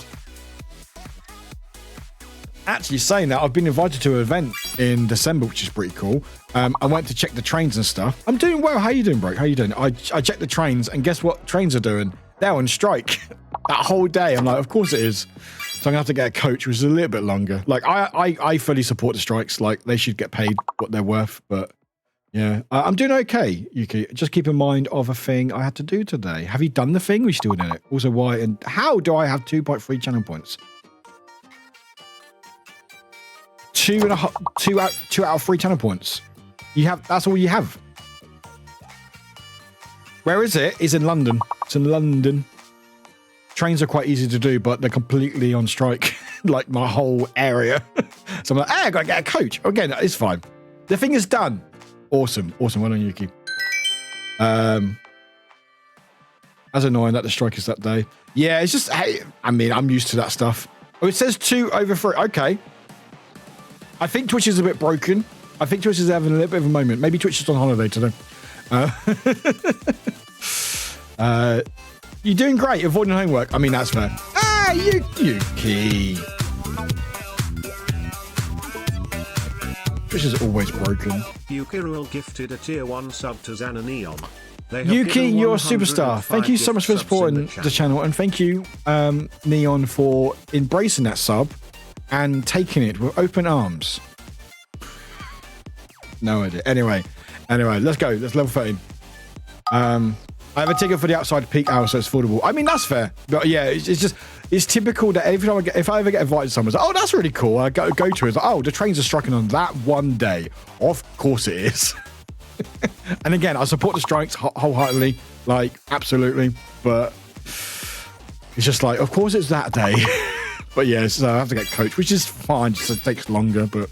Actually, saying that, I've been invited to an event in December, which is pretty cool. I went to check the trains and stuff. I'm doing well. How you doing, Broke? How you doing? I checked the trains, and guess what trains are doing? They're on strike. That whole day. I'm like, of course it is. So I'm going to have to get a coach, which is a little bit longer. Like, I fully support the strikes. Like, they should get paid what they're worth. But, yeah. I'm doing okay, Yuki. Just keep in mind of a thing I had to do today. Have you done the thing? We still doing it. Also, why and how do I have 2.3 channel points? 2 out of 3 channel points. That's all you have. Where is it? It's in London. It's in London. Trains are quite easy to do, but they're completely on strike. Like my whole area. So I'm like, hey, I gotta get a coach. Again, it's fine. The thing is done. Awesome. Well done, Yuki. As annoying that the strike is that day. Yeah, it's just, hey, I mean, I'm used to that stuff. Oh, it says 2 over 3. Okay. I think Twitch is a bit broken. I think Twitch is having a little bit of a moment. Maybe Twitch is on holiday today. You're doing great, avoiding homework. I mean, that's fair. Ah, Yuki. Twitch is always broken. Yukiruel gifted a tier 1 sub to Xana Neon. Yuki, you're a superstar. Thank you so much for supporting the channel. And thank you, Neon, for embracing that sub and taking it with open arms. No idea. Anyway, let's go. Let's level 13. I have a ticket for the outside peak hour, so it's affordable. I mean, that's fair. But yeah, it's typical that every time if I ever get invited to someone, it's like, oh, that's really cool. I go to it. It's like, oh, the trains are striking on that one day. Of course it is. And again, I support the strikes wholeheartedly, like absolutely. But it's just like, of course it's that day. But yeah, so I have to get coached, which is fine. Just it takes longer, but.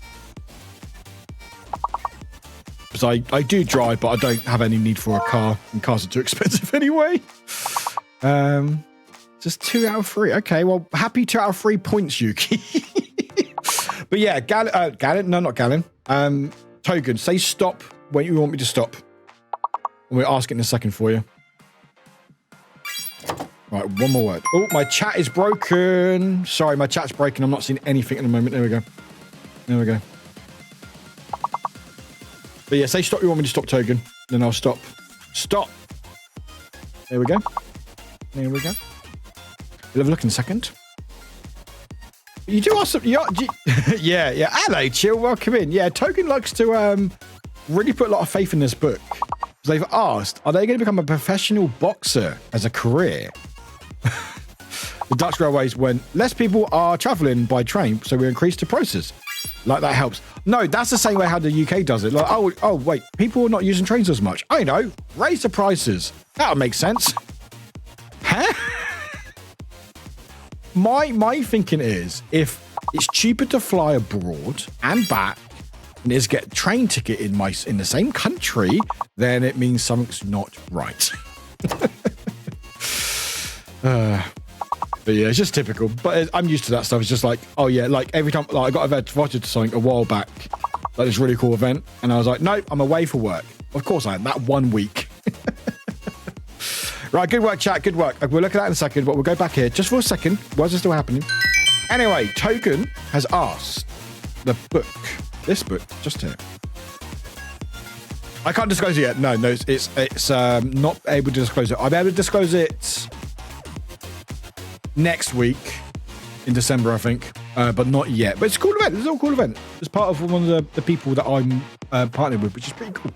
Because I do drive, but I don't have any need for a car, and cars are too expensive anyway. Just 2 out of 3. Okay, well, happy 2 out of 3 points, Yuki. But yeah, Galen. No, not Galen. Togan, say stop when you want me to stop. And we'll ask it in a second for you. Right, one more word. Oh, my chat is broken. Sorry, my chat's breaking. I'm not seeing anything at the moment. There we go. But yeah, say stop. You want me to stop, Togan? Then I'll stop. Stop. There we go. We'll have a look in a second. You do awesome. Yeah. Hello, Chill. Welcome in. Yeah, Togan likes to really put a lot of faith in this book. They've asked, are they going to become a professional boxer as a career? The Dutch railways went, less people are travelling by train, so we increased the prices. Like that helps. No, that's the same way how the UK does it. Like, oh, wait, people are not using trains as much. I know, raise the prices. That'll make sense. Huh? My thinking is, if it's cheaper to fly abroad and back than it is get a train ticket in the same country, then it means something's not right. But yeah, it's just typical. But I'm used to that stuff. It's just like, oh yeah, like every time, like I got invited to something a while back, like this really cool event, and I was like, nope, I'm away for work. Of course I am. That 1 week. Right, good work, chat. Good work. We'll look at that in a second, but we'll go back here just for a second. Why is this still happening? Anyway, Togan has asked the book, this book, just here. I can't disclose it yet. No, it's not able to disclose it. I'll be able to disclose it next week in December, I think, but not yet. But it's a cool event. It's a cool event. It's part of one of the people that I'm partnered with, which is pretty cool.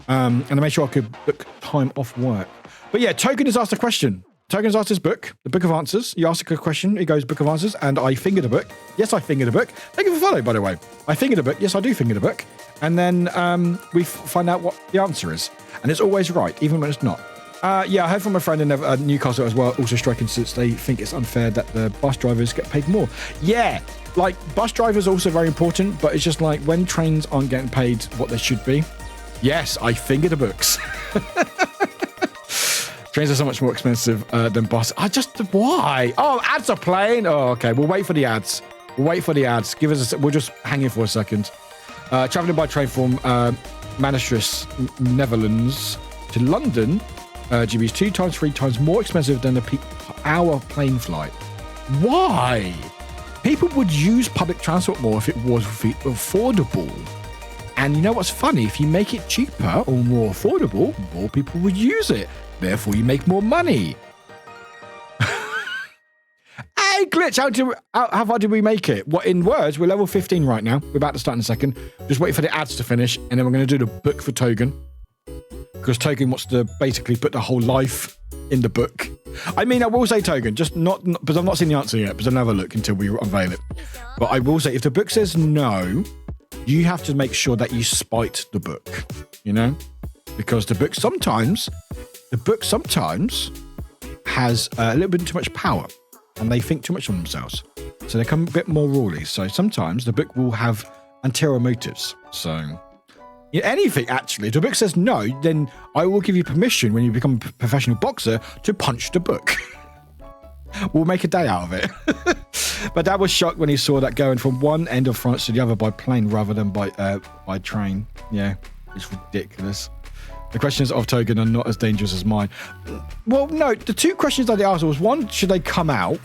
And I made sure I could book time off work. But yeah, Togan has asked a question. Togan has asked his book, the Book of Answers. He asked a question. He goes, Book of Answers, and I fingered a book. Yes, I fingered a book. Thank you for following, by the way. I fingered a book. Yes, I do finger a book. And then we find out what the answer is. And it's always right, even when it's not. Yeah, I heard from a friend in Newcastle as well, also striking since they think it's unfair that the bus drivers get paid more. Yeah, like bus drivers are also very important, but it's just like when trains aren't getting paid what they should be. Yes, I finger the books. Trains are so much more expensive than bus. Why? Oh, ads are playing. Oh, okay. We'll wait for the ads. We'll just hang in for a second. Traveling by train from Maastricht, Netherlands to London, GB is 2 times, 3 times more expensive than a peak hour plane flight. Why? People would use public transport more if it was affordable. And you know what's funny? If you make it cheaper or more affordable, more people would use it. Therefore, you make more money. Hey, Glitch, how far did we make it? What, in words, we're level 15 right now. We're about to start in a second. Just wait for the ads to finish, and then we're going to do the book for Togan. Because Togan wants to basically put the whole life in the book. I mean, I will say Togan, just not because I've not seen the answer yet, because I'll never look until we unveil it. But I will say, if the book says no, you have to make sure that you spite the book, you know? Because the book sometimes has a little bit too much power and they think too much of themselves. So they come a bit more rawly. So sometimes the book will have ulterior motives. So anything, actually, if the book says no, then I will give you permission when you become a professional boxer to punch the book. We'll make a day out of it. But Dad was shocked when he saw that going from one end of France to the other by plane rather than by train. Yeah, it's ridiculous. The questions of Togan are not as dangerous as mine. Well, no, the two questions that they asked was, one, should they come out?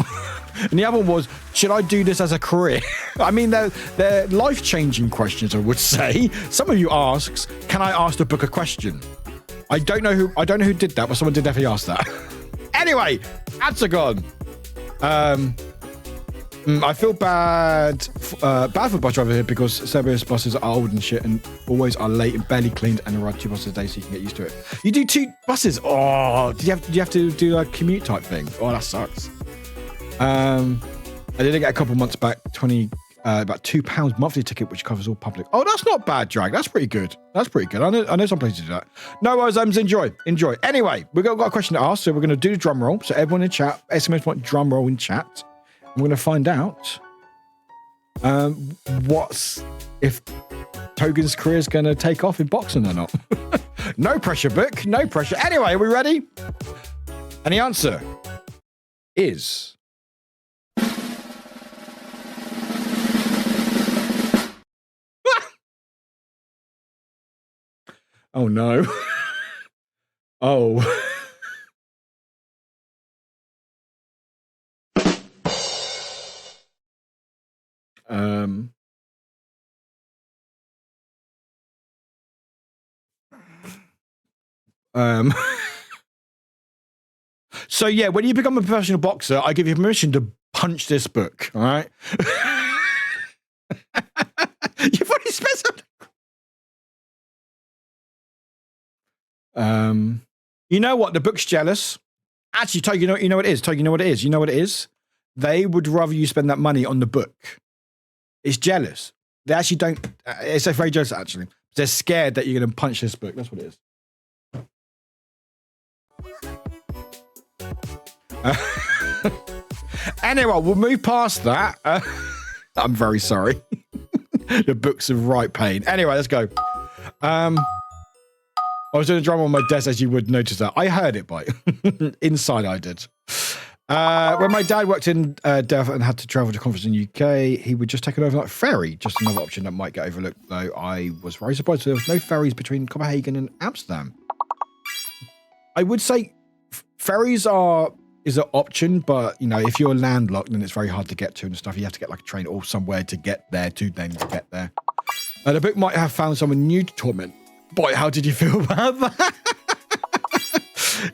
And the other one was, should I do this as a career? I mean, they're life-changing questions, I would say. Some of you asks, can I ask the book a question? I don't know who did that, but someone did definitely ask that. Anyway, ads are gone. I feel bad for bus driver here because Serbia's buses are old and shit and always are late and barely cleaned, and there are 2 buses a day, so you can get used to it. You do 2 buses? Oh, do you have to do a commute type thing? Oh, that sucks. I did get a couple months back, about £2 monthly ticket, which covers all public. Oh, that's not bad, Drag. That's pretty good. I know some places do that. No worries, enjoy. Anyway, we've got a question to ask, so we're going to do the drum roll. So everyone in chat, SMS point drum roll in chat. I'm going to find out if Togan's career is going to take off in boxing or not. No pressure, book. No pressure. Anyway, are we ready? And the answer is... Oh, no. Oh. So yeah, when you become a professional boxer, I give you permission to punch this book. All right. You've already spent some. You know what? The book's jealous. Actually, Tog, you know what it is. Tog, you know what it is. You know what it is. They would rather you spend that money on the book. It's jealous. They actually don't. It's very jealous, actually. They're scared that you're going to punch this book. That's what it is. Anyway, we'll move past that. I'm very sorry. The book's of right pain. Anyway, let's go. I was doing a drum on my desk, as you would notice that. I heard it, but inside I did. When my dad worked in Delft and had to travel to conference in the UK, he would just take an overnight ferry. Just another option that might get overlooked, though. I was very surprised there was no ferries between Copenhagen and Amsterdam. I would say ferries is an option, but, you know, if you're landlocked, then it's very hard to get to and stuff. You have to get like a train or somewhere to get there, to then get there. The book might have found someone new to torment. Boy, how did you feel about that?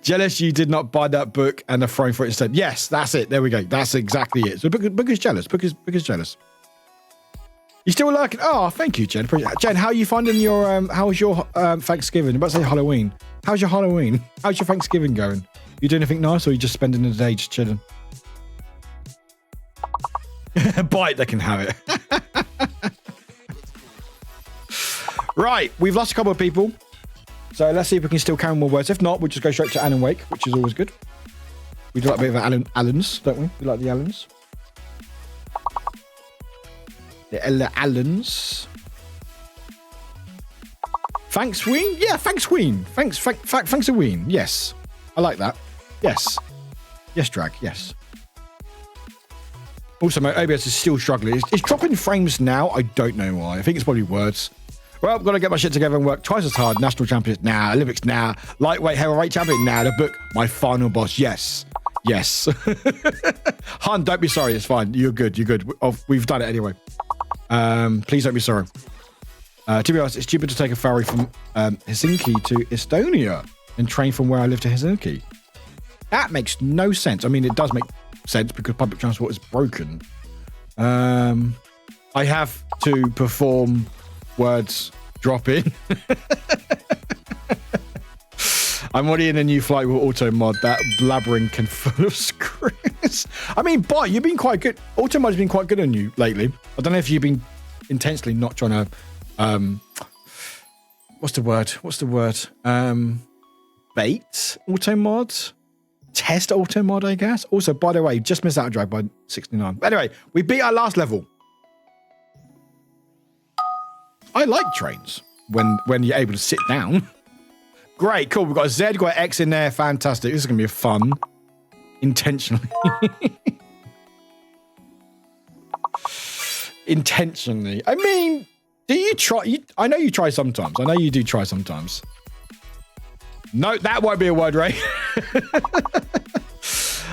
Jealous you did not buy that book and a throne for it instead. Yes, that's it. There we go. That's exactly it. So book is jealous. Book is jealous. You still like it? Oh, thank you, Jen. Jen, how are you finding your how was your Thanksgiving? I'm about to say Halloween. How's your Halloween? How's your Thanksgiving going? You doing anything nice, or are you just spending the day just chilling? Bite, they can have it. Right, we've lost a couple of people. So let's see if we can still count more words. If not, we'll just go straight to Alan Wake, which is always good. We do like a bit of Allens, don't we? We like the Allens. The Allens. Thanks, Ween? Yeah, thanks, Ween. Thanks, Ween. Yes. I like that. Yes. Yes, Drag. Yes. Also, my OBS is still struggling. It's dropping frames now. I don't know why. I think it's probably words. Well, I've got to get my shit together and work twice as hard. National champion now. Olympics now. Lightweight heavyweight champion now. The book, my final boss. Yes. Yes. Han, don't be sorry. It's fine. You're good. You're good. We've done it anyway. Please don't be sorry. To be honest, it's cheaper to take a ferry from Helsinki to Estonia and train from where I live to Helsinki. That makes no sense. I mean, it does make sense because public transport is broken. I have to perform words drop in. I'm already in a new flight with auto mod. That blabbering can full of screws. I mean, boy, you've been quite good. Auto mod's been quite good on you lately. I don't know if you've been intensely not trying to what's the word? Bait auto mod? Test auto mod, I guess. Also, by the way, just missed out a drag by 69. But anyway, we beat our last level. I like trains when you're able to sit down. Great, cool. We've got a Z, we've got an X in there. Fantastic. This is going to be fun. Intentionally. Intentionally. I mean, do you try? I know you try sometimes. I know you do try sometimes. No, that won't be a word, Ray.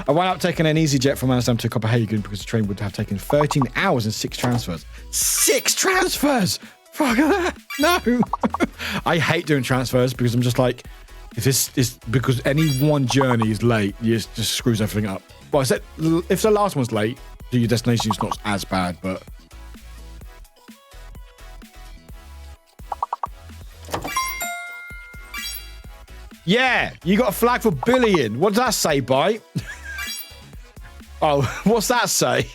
I wound up taking an EasyJet from Amsterdam to Copenhagen because the train would have taken 13 hours and 6 transfers. 6 transfers! Fuck that. No. I hate doing transfers because I'm just like, if this is because any one journey is late, it just screws everything up. Well, if the last one's late, to your destination, it's not as bad, but. Yeah, you got a flag for billion. What does that say, Bite? Oh, what's that say?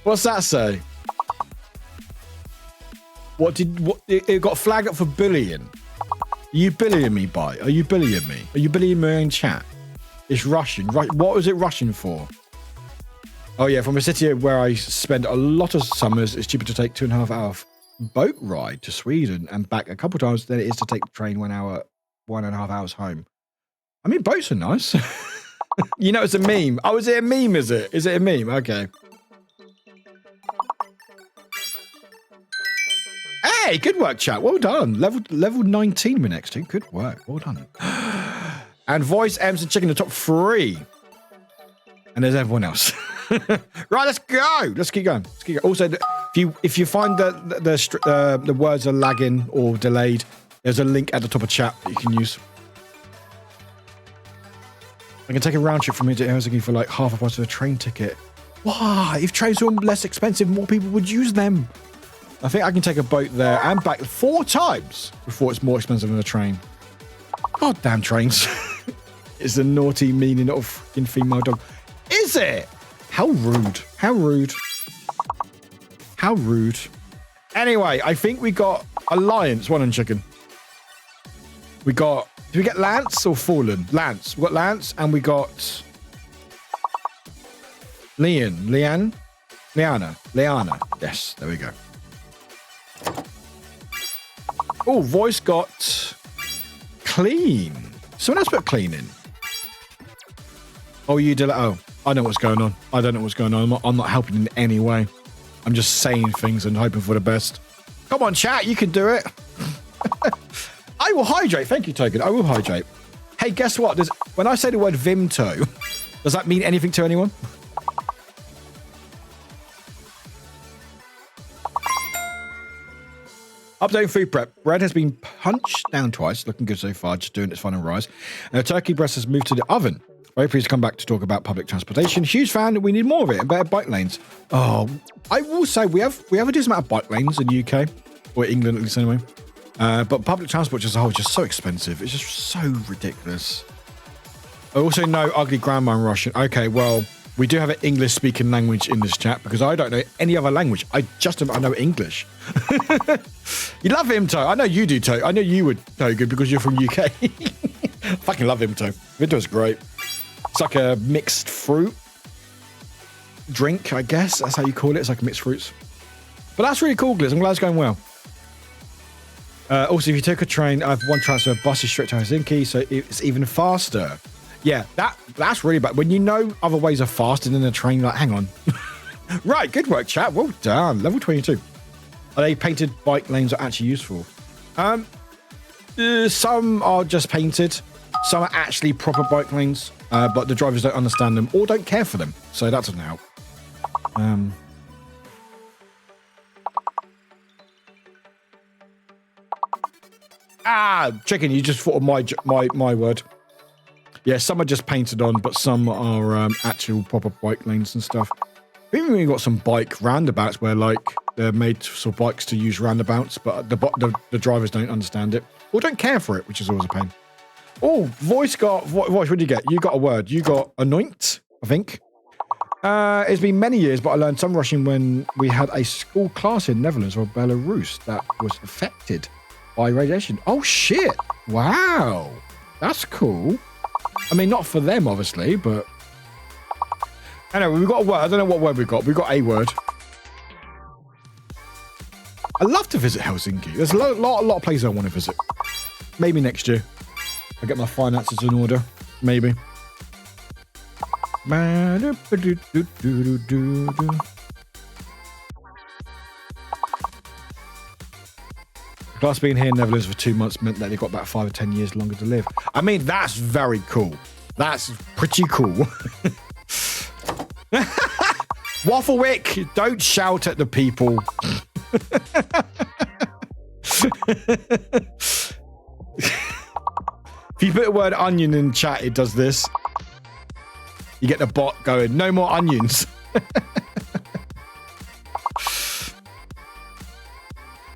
What's that say? It got a flag up for billion. Are you billying me, Bite? Are you billying me? Are you billying me in chat? It's Russian. What was it Russian for? Oh yeah, from a city where I spend a lot of summers, it's cheaper to take 2.5 hour boat ride to Sweden and back a couple times than it is to take the train 1.5 hours home. I mean, boats are nice. You know, it's a meme. Oh, is it a meme? Is it a meme? Okay. Hey, good work, chat. Well done. Level 19 we're next to. Good work. Well done. And Voice, Ems, and Chicken the top 3. And there's everyone else. Right, let's go. Let's keep going. Also, if you find that the words are lagging or delayed, there's a link at the top of chat that you can use. I can take a round trip from here to Helsinki for like half a price of a train ticket. Wow, if trains were less expensive, more people would use them. I think I can take a boat there and back 4 times before it's more expensive than a train. God damn trains. It's the naughty meaning of fucking female dog. Is it? How rude. How rude. How rude. Anyway, I think we got Alliance, one and chicken. We got... Did we get Lance or Fallen? Lance. We got Lance and we got... Liana. Yes, there we go. Oh, Voice got... Clean. Someone else put clean in. Oh, you did it. Oh, I know what's going on. I don't know what's going on. I'm not helping in any way. I'm just saying things and hoping for the best. Come on, chat. You can do it. I will hydrate. Thank you, Token. I will hydrate. Hey, guess what? When I say the word Vimto, does that mean anything to anyone? Updating food prep. Bread has been punched down twice. Looking good so far. Just doing its final rise. And the turkey breast has moved to the oven. Very pleased to come back to talk about public transportation. Huge fan. We need more of it and better bike lanes. Oh, I will say we have a decent amount of bike lanes in the UK. Or England at least anyway. But public transport as a whole is just so expensive. It's just so ridiculous. I also know ugly grandma in Russian. Okay, well, We do have an English-speaking language in this chat because I don't know any other language. I know English. You love Imto. I know you do, Toe. I know you would, Toe, good because you're from UK. Fucking love Imto. Imto's great. It's like a mixed fruit drink, I guess. That's how you call it. It's like mixed fruits. But that's really cool, Gliz. I'm glad it's going well. Also, if you took a train, I have one transfer bus is straight to Helsinki, so it's even faster. Yeah, that's really bad. When you know other ways are faster than a train, like, hang on. Right, good work, chat. Well done. Level 22. Are they painted bike lanes are actually useful? Some are just painted. Some are actually proper bike lanes, but the drivers don't understand them or don't care for them. So that doesn't help. Chicken, you just thought of my word. Yeah, some are just painted on, but some are actual proper bike lanes and stuff. We've even got some bike roundabouts where, like, they're made for bikes to use roundabouts, but the drivers don't understand it or don't care for it, which is always a pain. Oh, Voice, what did you get? You got a word. You got anoint, I think. It's been many years, but I learned some Russian when we had a school class in Netherlands or Belarus that was affected by radiation. Oh, shit. Wow. That's cool. I mean, not for them, obviously, but... Anyway, we've got a word. I don't know what word we've got. We've got a word. I'd love to visit Helsinki. There's a lot of places I want to visit. Maybe next year. I'll get my finances in order. Maybe. Plus, being here in Netherlands for 2 months meant that they got about 5 or 10 years longer to live. I mean, that's very cool. That's pretty cool. Wafflewick, don't shout at the people. If you put the word onion in chat, it does this. You get the bot going, no more onions.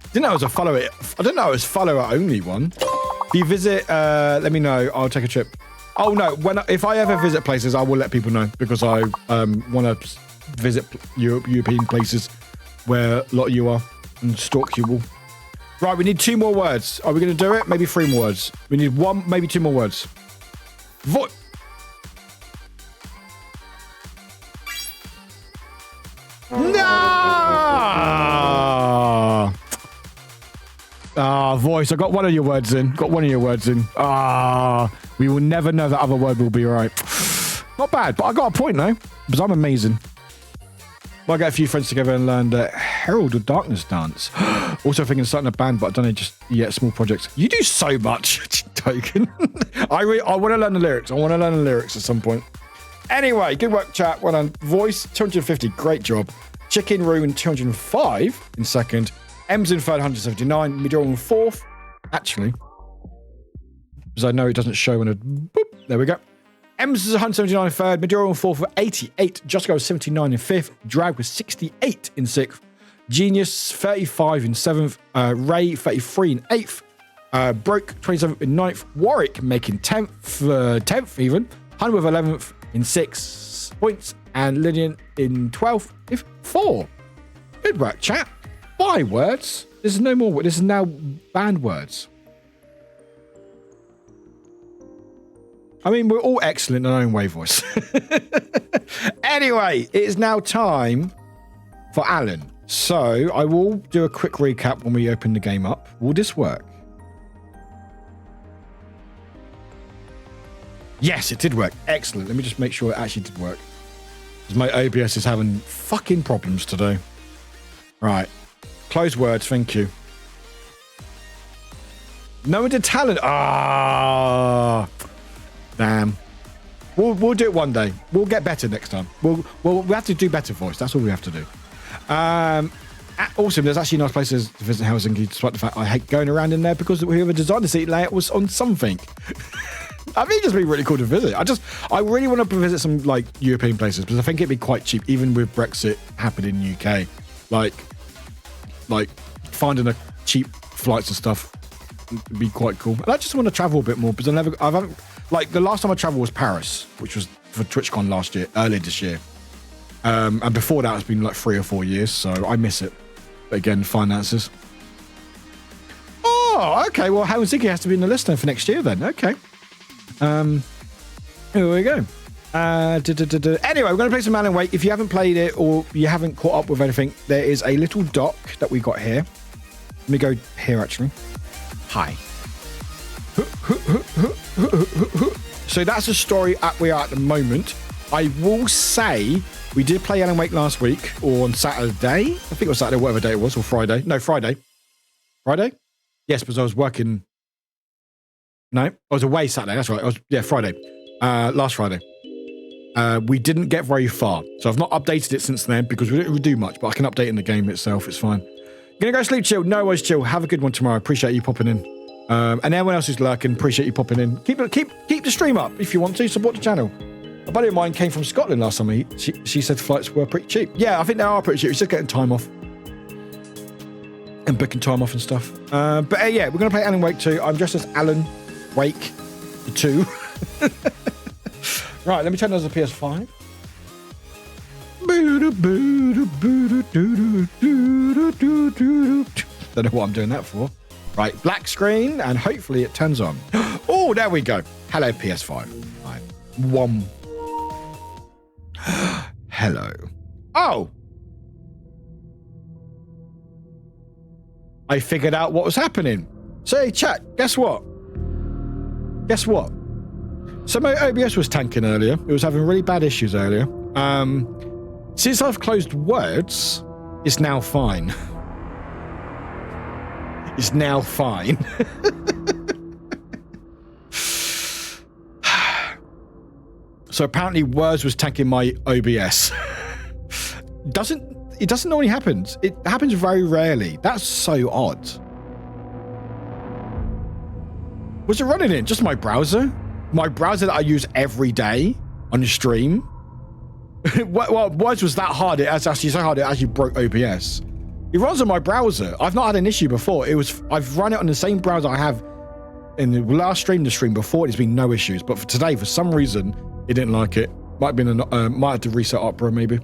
I didn't know it was follower only one. If you visit, let me know. I'll take a trip. Oh no, if I ever visit places, I will let people know because I want to visit European places where a lot of you are and stalk you all. Right, we need 2 more words. Are we going to do it? Maybe 3 more words. We need 1, maybe 2 more words. No! Voice. I got one of your words in. We will never know that other word will be right. Not bad, but I got a point now because I'm amazing. I got a few friends together and learned Herald of Darkness dance. Also thinking of starting a band, but I don't know just yet. Small projects. You do so much, Token. I want to learn the lyrics. At some point. Anyway, good work, chat. Well done. Voice 250. Great job. Chicken Ruin 205 in second. M's in third 179. Midori in fourth. Actually, because I know it doesn't show when a boop. There we go. M's is 179 in third. Midori in fourth for 88. Just Go 79 in fifth. Drag was 68 in sixth. Genius 35 in seventh. Ray 33 in eighth. Broke 27th in ninth. Warwick making 10th even. Hun with 11th in 6 points. And Lillian in 12th with 4. Good work, chat. 5 words. There's no more. This is now banned words. I mean, we're all excellent in our own way, Voice. Anyway, it is now time for Alan. So I will do a quick recap when we open the game up. Will this work? Yes, it did work. Excellent. Let me just make sure it actually did work. Because my OBS is having fucking problems today. Right. Close words. Thank you. No one did talent. Damn. We'll do it one day. We'll get better next time. We'll have to do better, Voice. That's all we have to do. Awesome. There's actually nice places to visit Helsinki, despite the fact I hate going around in there because whoever designed the seat layout was on something. I think it's been really cool to visit. I really want to visit some like European places because I think it'd be quite cheap, even with Brexit happening in the UK. Like finding a cheap flights and stuff would be quite cool. And I just want to travel a bit more because I haven't like the last time I traveled was Paris, which was for TwitchCon earlier this year. And before that, it's been like 3 or 4 years, so I miss it. But again, finances. Oh, okay. Well, How and Ziggy has to be in the list then for next year then. Okay. Here we go. Anyway, we're going to play some Alan Wake. If you haven't played it or you haven't caught up with anything, there is a little doc that we got here. Let me go here, actually. Hi. So that's the story we are at the moment. I will say we did play Alan Wake last week, or on Saturday. I think it was Saturday, whatever day it was, or Friday. No, Friday. Friday? Yes, because I was working. No, I was away Saturday. That's right. Friday. Last Friday. We didn't get very far. So I've not updated it since then because we didn't really do much, but I can update in the game itself. It's fine. Gonna go sleep, chill. No worries, chill. Have a good one tomorrow. Appreciate you popping in. And everyone else who's lurking, appreciate you popping in. Keep the stream up if you want to. Support the channel. A buddy of mine came from Scotland last summer. She said flights were pretty cheap. Yeah, I think they are pretty cheap. It's just getting time off. And booking time off and stuff. But yeah, we're going to play Alan Wake 2. I'm dressed as Alan Wake 2. Right, let me turn those to PS5. Don't know what I'm doing that for. Right, black screen, and hopefully it turns on. Oh, there we go. Hello, PS5. Right. One. Hello. Oh! I figured out what was happening. So, hey, chat, guess what? Guess what? So my OBS was tanking earlier. It was having really bad issues earlier. Since I've closed words, it's now fine. It's now fine. So apparently words was tanking my OBS. It doesn't normally happen. It happens very rarely. That's so odd. Was it running in just my browser? My browser that I use every day on the stream? Well, words was that hard. It was actually so hard it actually broke OBS. It runs on my browser. I've not had an issue before. I've run it on the same browser I have in the last stream before. There's been no issues, but for today, for some reason, it didn't like it. Might have to reset Opera maybe.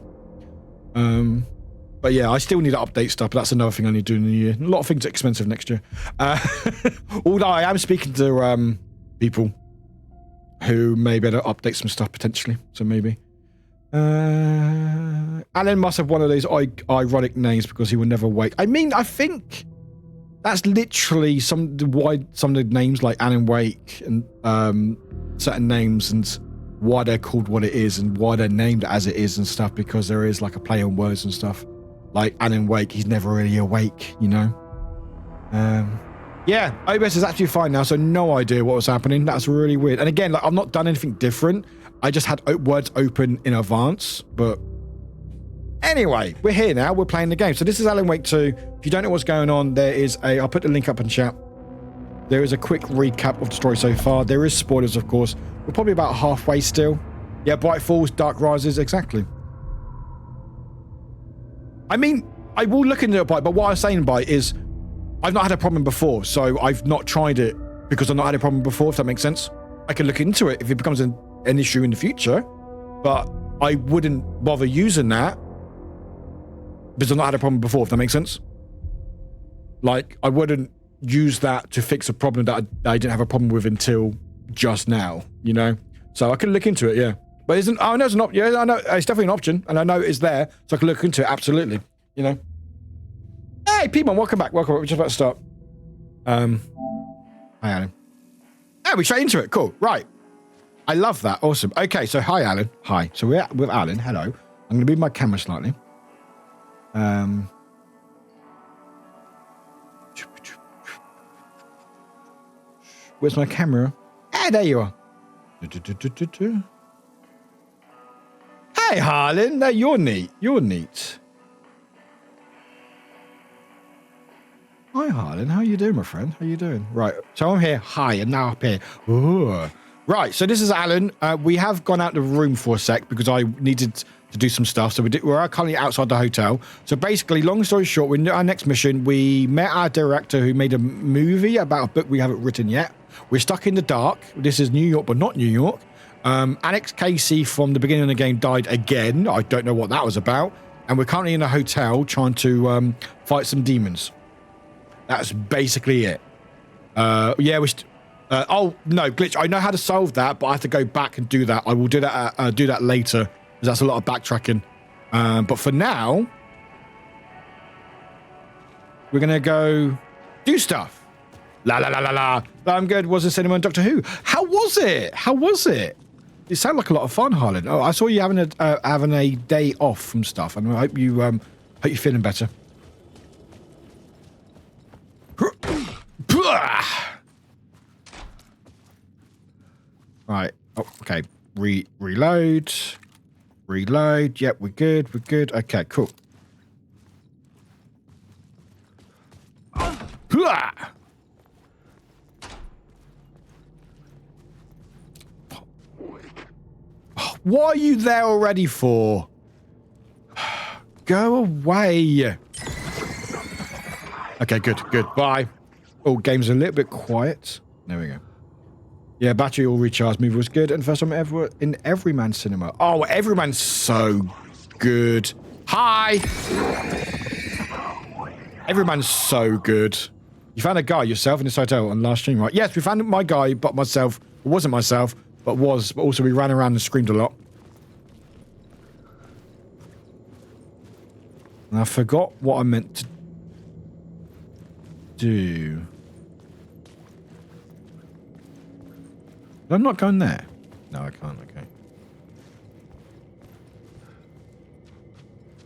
But yeah, I still need to update stuff. But that's another thing I need to do in the year. A lot of things are expensive next year. Although I am speaking to people who may be able to update some stuff potentially. So maybe. Alan must have one of those ironic names because he will never wake. I mean, I think that's literally some of the names like Alan Wake and certain names and why they're called what it is and why they're named as it is and stuff, because there is like a play on words and stuff. Like Alan Wake, he's never really awake, you know? Yeah, OBS is actually fine now, so no idea what was happening. That's really weird. And again, like I've not done anything different. I just had words open in advance, but anyway, we're here now. We're playing the game. So this is Alan Wake 2. If you don't know what's going on, I'll put the link up in chat. There is a quick recap of the story so far. There is spoilers, of course. We're probably about halfway still. Yeah, Bright Falls, Dark Rises, exactly. I mean, I will look into it, but what I was saying by is I've not had a problem before, so I've not tried it because I've not had a problem before, if that makes sense. I can look into it if it becomes an issue in the future, but I wouldn't bother using that because I've not had a problem before, if that makes sense. Like, I wouldn't use that to fix a problem that I didn't have a problem with until just now, you know? So I can look into it, yeah. But I know it's an option. Yeah, I know it's definitely an option, and I know it's there, so I can look into it, absolutely, you know? Hey, Piedmont, welcome back. Welcome. We're just about to start. Hi, Alan. Yeah, we're straight into it. Cool. Right. I love that. Awesome. Okay, so hi, Alan. Hi. So we're with Alan. Hello. I'm going to move my camera slightly. Where's my camera? Ah, there you are. Hey, Harlan. No, you're neat. You're neat. Hi, Harlan. How are you doing, my friend? How are you doing? Right. So I'm here. Hi, and now up here. Ooh. Right. So this is Alan. We have gone out the room for a sec because I needed to do some stuff. So we're currently outside the hotel. So basically, long story short, we're in our next mission. We met our director who made a movie about a book we haven't written yet. We're stuck in the dark. This is New York, but not New York. Alex Casey from the beginning of the game died again. I don't know what that was about. And we're currently in a hotel trying to fight some demons. That's basically it. Yeah, oh, no, Glitch. I know how to solve that, but I have to go back and do that. I will do that later, because that's a lot of backtracking. But for now, we're going to go do stuff. La, la, la, la, la. I'm good. Was the cinema on Doctor Who? How was it? How was it? It sounded like a lot of fun, Harlan. Oh, I saw you having a day off from stuff, and I hope you're feeling better. Right. Oh, okay. Reload. Reload. Yep, we're good. We're good. Okay, cool. What are you there already for? Go away. Okay, good, good. Bye. Oh, game's a little bit quiet. There we go. Yeah, battery all recharged. Movie was good. And first time ever in Everyman Cinema. Oh, Everyman's so good. Hi. Everyman's so good. You found a guy yourself in this hotel on last stream, right? Yes, we found my guy, but myself. It wasn't myself, but was. But also we ran around and screamed a lot. And I forgot what I meant to do. I'm not going there. No, I can't. Okay.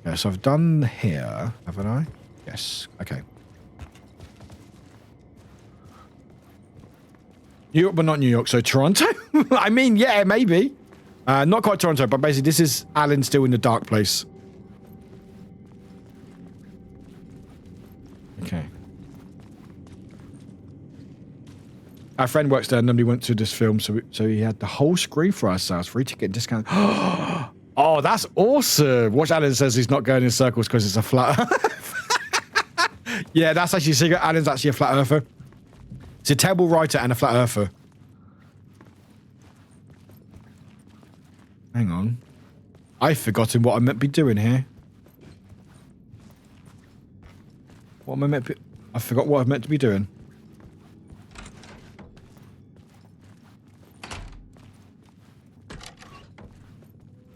Yeah, so I've done here, haven't I? Yes. Okay. New York, but not New York. So Toronto? I mean, yeah, maybe. Not quite Toronto, but basically this is Alan still in the dark place. Okay. Our friend works there and then we went to this film, so he had the whole screen for ourselves, free ticket discount. Oh, that's awesome. Watch Alan says he's not going in circles because it's a flat earth. Yeah, that's actually a secret. Alan's actually a flat earther. He's a terrible writer and a flat earther. Hang on. I've forgotten what I meant to be doing here. What am I meant to be... I forgot what I meant to be doing.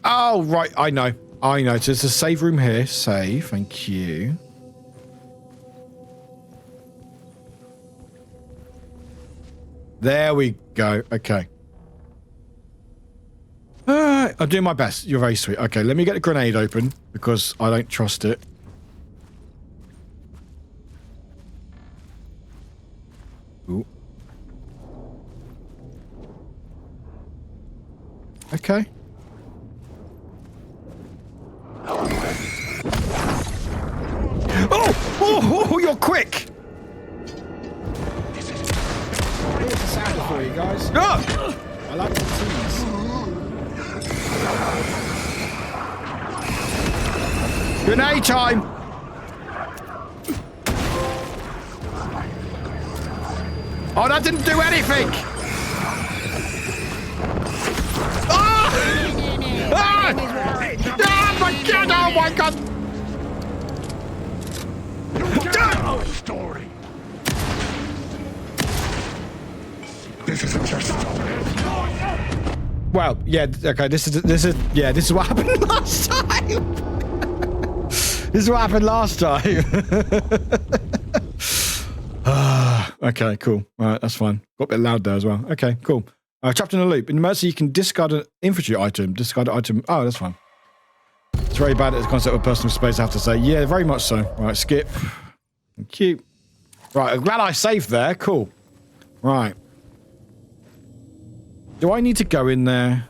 Oh, right. I know. I know. So there's a save room here. Save. Thank you. There we go. Okay. I'm doing my best. You're very sweet. Okay, let me get the grenade open because I don't trust it. Ooh. Okay. Oh, you're quick! Here's a sample for you guys. Ah! I like the tease. Grenade time! Oh, that didn't do anything! Ah! Ah! Oh my god! Oh my god! Story. This isn't your story. Well, yeah, okay, this is what happened last time. This is what happened last time. Okay, cool. All right, that's fine. Got a bit loud there as well. Okay, cool. Trapped in a loop. In emergency, you can discard an infantry item. Discard an item. Oh, that's fine. It's very bad at the concept of personal space, I have to say. Yeah, very much so. All right, skip. Thank you. Right, I'm glad I saved there. Cool. Right. Do I need to go in there?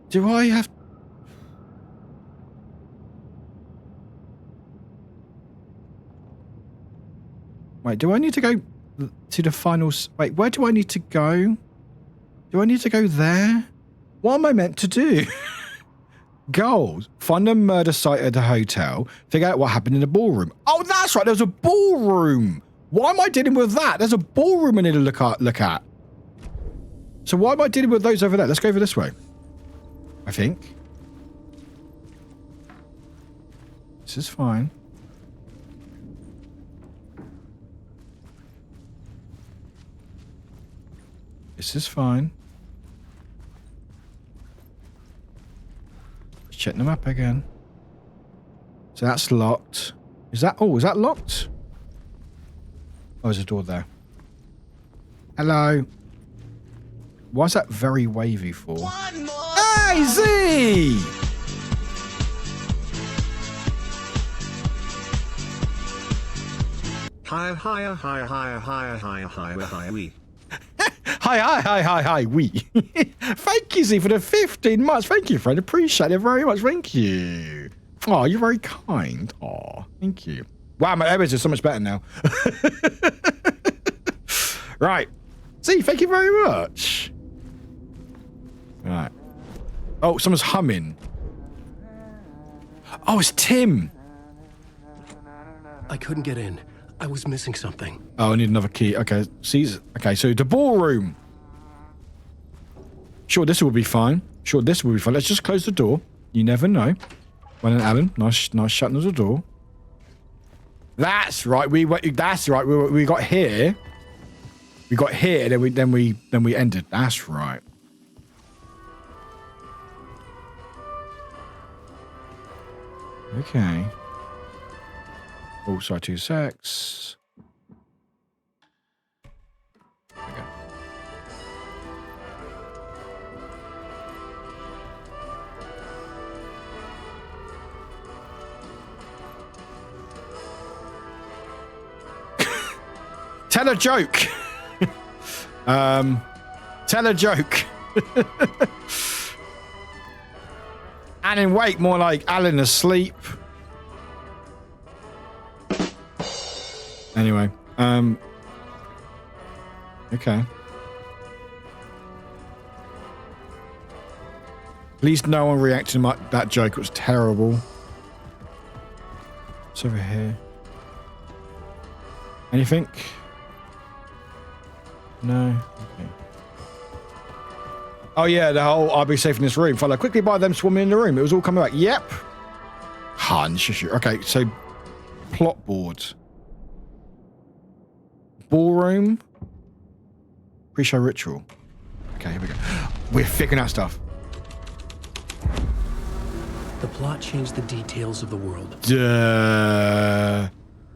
Do I have... Wait, do I need to go to the final... Wait, where do I need to go? Do I need to go there? What am I meant to do? Goals. Find a murder site at the hotel. Figure out what happened in the ballroom. Oh, that's right. There's a ballroom. Why am I dealing with that? There's a ballroom I need to look at. So why am I dealing with those over there? Let's go over this way. I think. This is fine. This is fine. Let's check the map again. So that's locked. Is that... Oh, is that locked? Oh, there's a door there. Hello. Why is that very wavy for? One more. Hey, Z! Hi, we. Hi, we. Thank you, Z, for the 15 months. Thank you, friend. Appreciate it very much. Thank you. Oh, you're very kind. Oh, thank you. Wow, my image is so much better now. Right. Z, thank you very much. Right. Oh, someone's humming. Oh, it's Tim. I couldn't get in. I was missing something. Oh, I need another key. Okay, okay, so the ballroom. Sure, this will be fine. Sure, this will be fine. Let's just close the door. You never know. Well then, Alan, nice shutting of the door. That's right. That's right. We got here. We got here. Then we ended. That's right. Okay. Oh, sorry, 2 secs. There we go. Tell a joke. Tell a joke. Alan, wait, more like Alan asleep. Anyway, okay. Please no one react to that joke. It was terrible. It's over here. Anything? No? Okay. Oh yeah, the whole I'll be safe in this room. Follow quickly by them swarming in the room. It was all coming back. Yep. Okay, so plot board. Ballroom. Pre-show ritual. Okay, here we go. We're figuring out stuff. The plot changed the details of the world. Duh.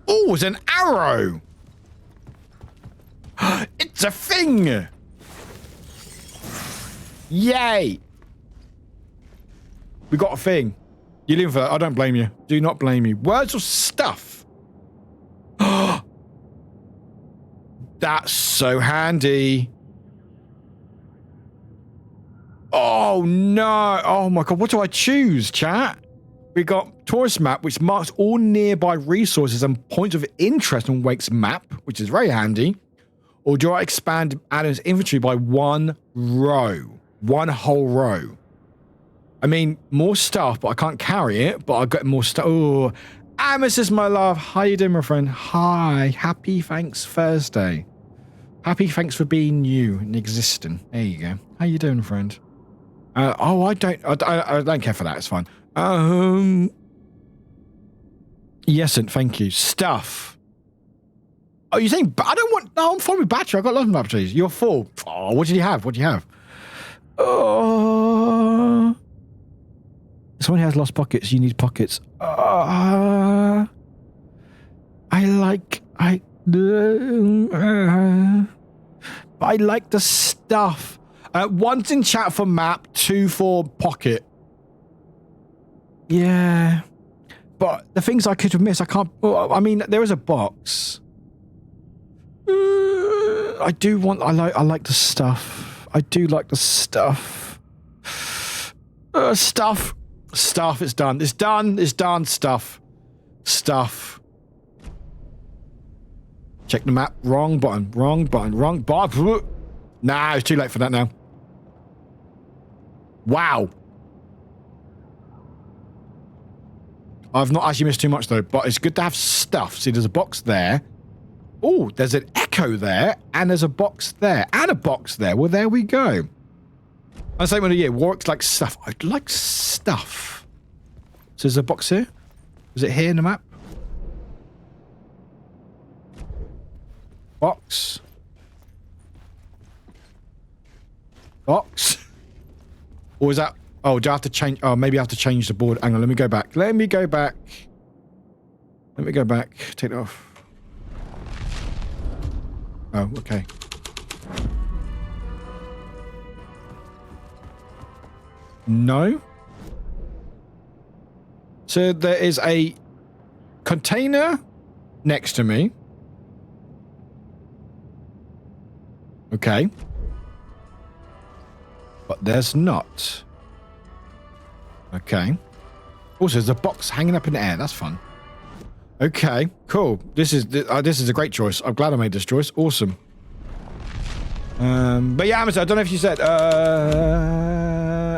Oh, it's an arrow. It's a thing. Yay. We got a thing. You're living for that. I don't blame you. Do not blame you. Words of stuff. That's so handy. Oh no. Oh my god. What do I choose, chat? We got tourist map, which marks all nearby resources and points of interest on Wake's map, which is very handy. Or do I expand Alan's inventory by 1 row? 1 whole row. I mean, more stuff, but I can't carry it, but I got more stuff. Oh, Amos, my love. How you doing, my friend? Hi. Happy Thanks Thursday. Happy thanks for being you and existing. There you go. How you doing, friend? Oh, I don't care for that. It's fine. Yes, and thank you. Stuff. Oh, you're saying I don't want. No, I'm fine with battery. I've got lots of batteries. You're full. Oh, what did you have? What do you have? Oh, someone who has lost pockets. You need pockets. I like the stuff. 1's in chat for map, 2 for pocket. Yeah, but the things I could have missed, I can't. I mean, there is a box. I do want. I like the stuff. I do like the stuff. Stuff. It's done. It's done. Stuff. Check the map. Wrong button. Nah, it's too late for that now. Wow. I've not actually missed too much though, but it's good to have stuff. See, there's a box there. Oh, there's an echo there, and there's a box there, and a box there. Well, there we go. I say when Warwick's like stuff. I'd like stuff. So there's a box here. Is it here in the map? Box. Box. Or is that... Oh, do I have to change... Oh, maybe I have to change the board. Hang on, let me go back. Let me go back. Let me go back. Take it off. Oh, okay. No. So there is a container next to me. Okay. But there's not. Okay. Also, there's a box hanging up in the air. That's fun. Okay, cool. This is a great choice. I'm glad I made this choice. Awesome. But yeah, Amazon, I don't know if you said,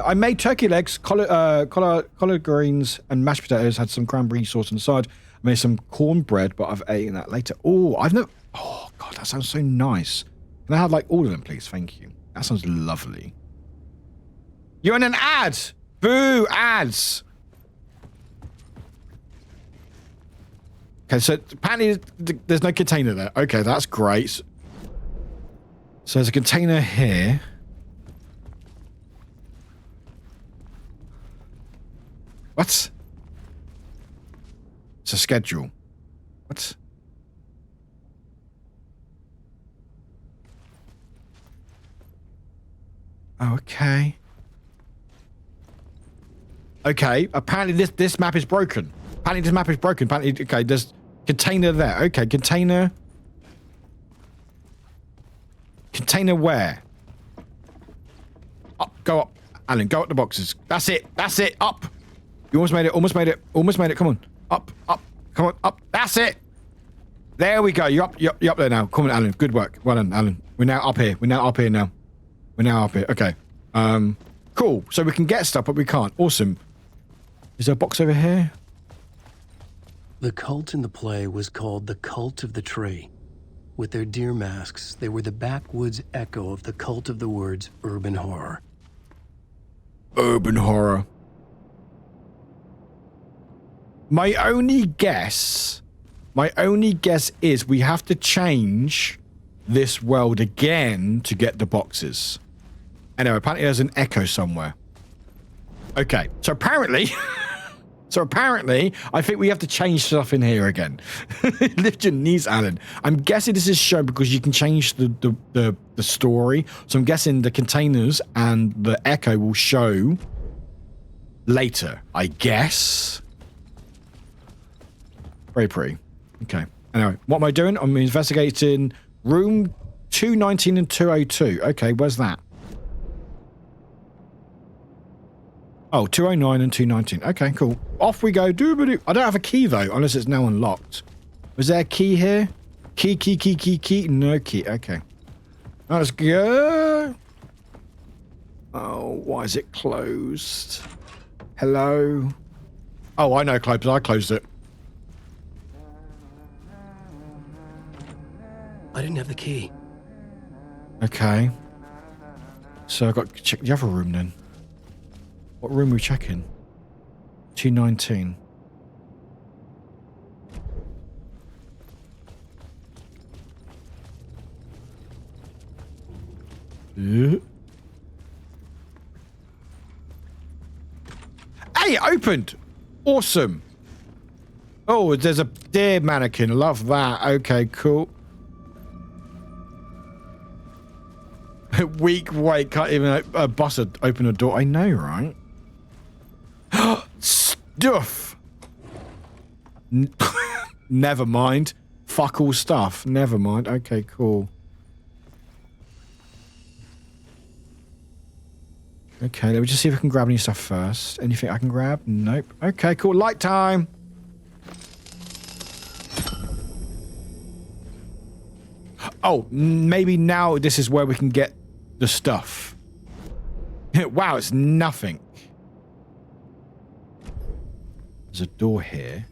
I made turkey legs, collard greens, and mashed potatoes. Had some cranberry sauce inside. I made some cornbread, but I've eaten that later. Oh, oh God, that sounds so nice. Can I have like all of them, please? Thank you. That sounds lovely. You're in an ad. Boo, ads. Okay, so apparently there's no container there. Okay, that's great. So there's a container here. What? It's a schedule. What? Oh, okay. Okay, apparently this map is broken. Apparently this map is broken. Apparently, okay, there's container there. Okay, container. Container where? Up, go up. Alan, go up the boxes. That's it. That's it. Up. You almost made it. Almost made it. Almost made it. Come on. Up. Up. Come on. Up. That's it. There we go. You're up. You're up there now. Come on, Alan. Good work. Well done, Alan. We're now up here. We're now up here now. We're now up here. Okay. Cool. So we can get stuff, but we can't. Awesome. Is there a box over here? The cult in the play was called the Cult of the Tree. With their deer masks, they were the backwoods echo of the cult of the words urban horror. Urban horror. My only guess is we have to change this world again to get the boxes. Anyway, apparently there's an echo somewhere. Okay, so apparently... I think we have to change stuff in here again. Lift your knees, Alan. I'm guessing this is shown because you can change the story. So I'm guessing the containers and the echo will show later, I guess. Very pretty. Okay. Anyway, what am I doing? I'm investigating room 219 and 202. Okay, where's that? Oh, 209 and 219. Okay, cool. Off we go. I don't have a key, though, unless it's now unlocked. Was there a key here? Key. No key. Okay. Now let's go. Oh, why is it closed? Hello? Oh, I know, closed. I closed it. I didn't have the key. Okay. So I've got to check the other room, then. What room are we checking? 219. Hey, it opened! Awesome. Oh, there's a deer mannequin. Love that. Okay, cool. Weak weight, can't even open a door. I know, right? Stuff. Never mind. Fuck all stuff. Never mind. Okay, cool. Okay, let me just see if I can grab any stuff first. Anything I can grab? Nope. Okay, cool. Light time. Oh, maybe now this is where we can get the stuff. Wow, it's nothing. There's a door here.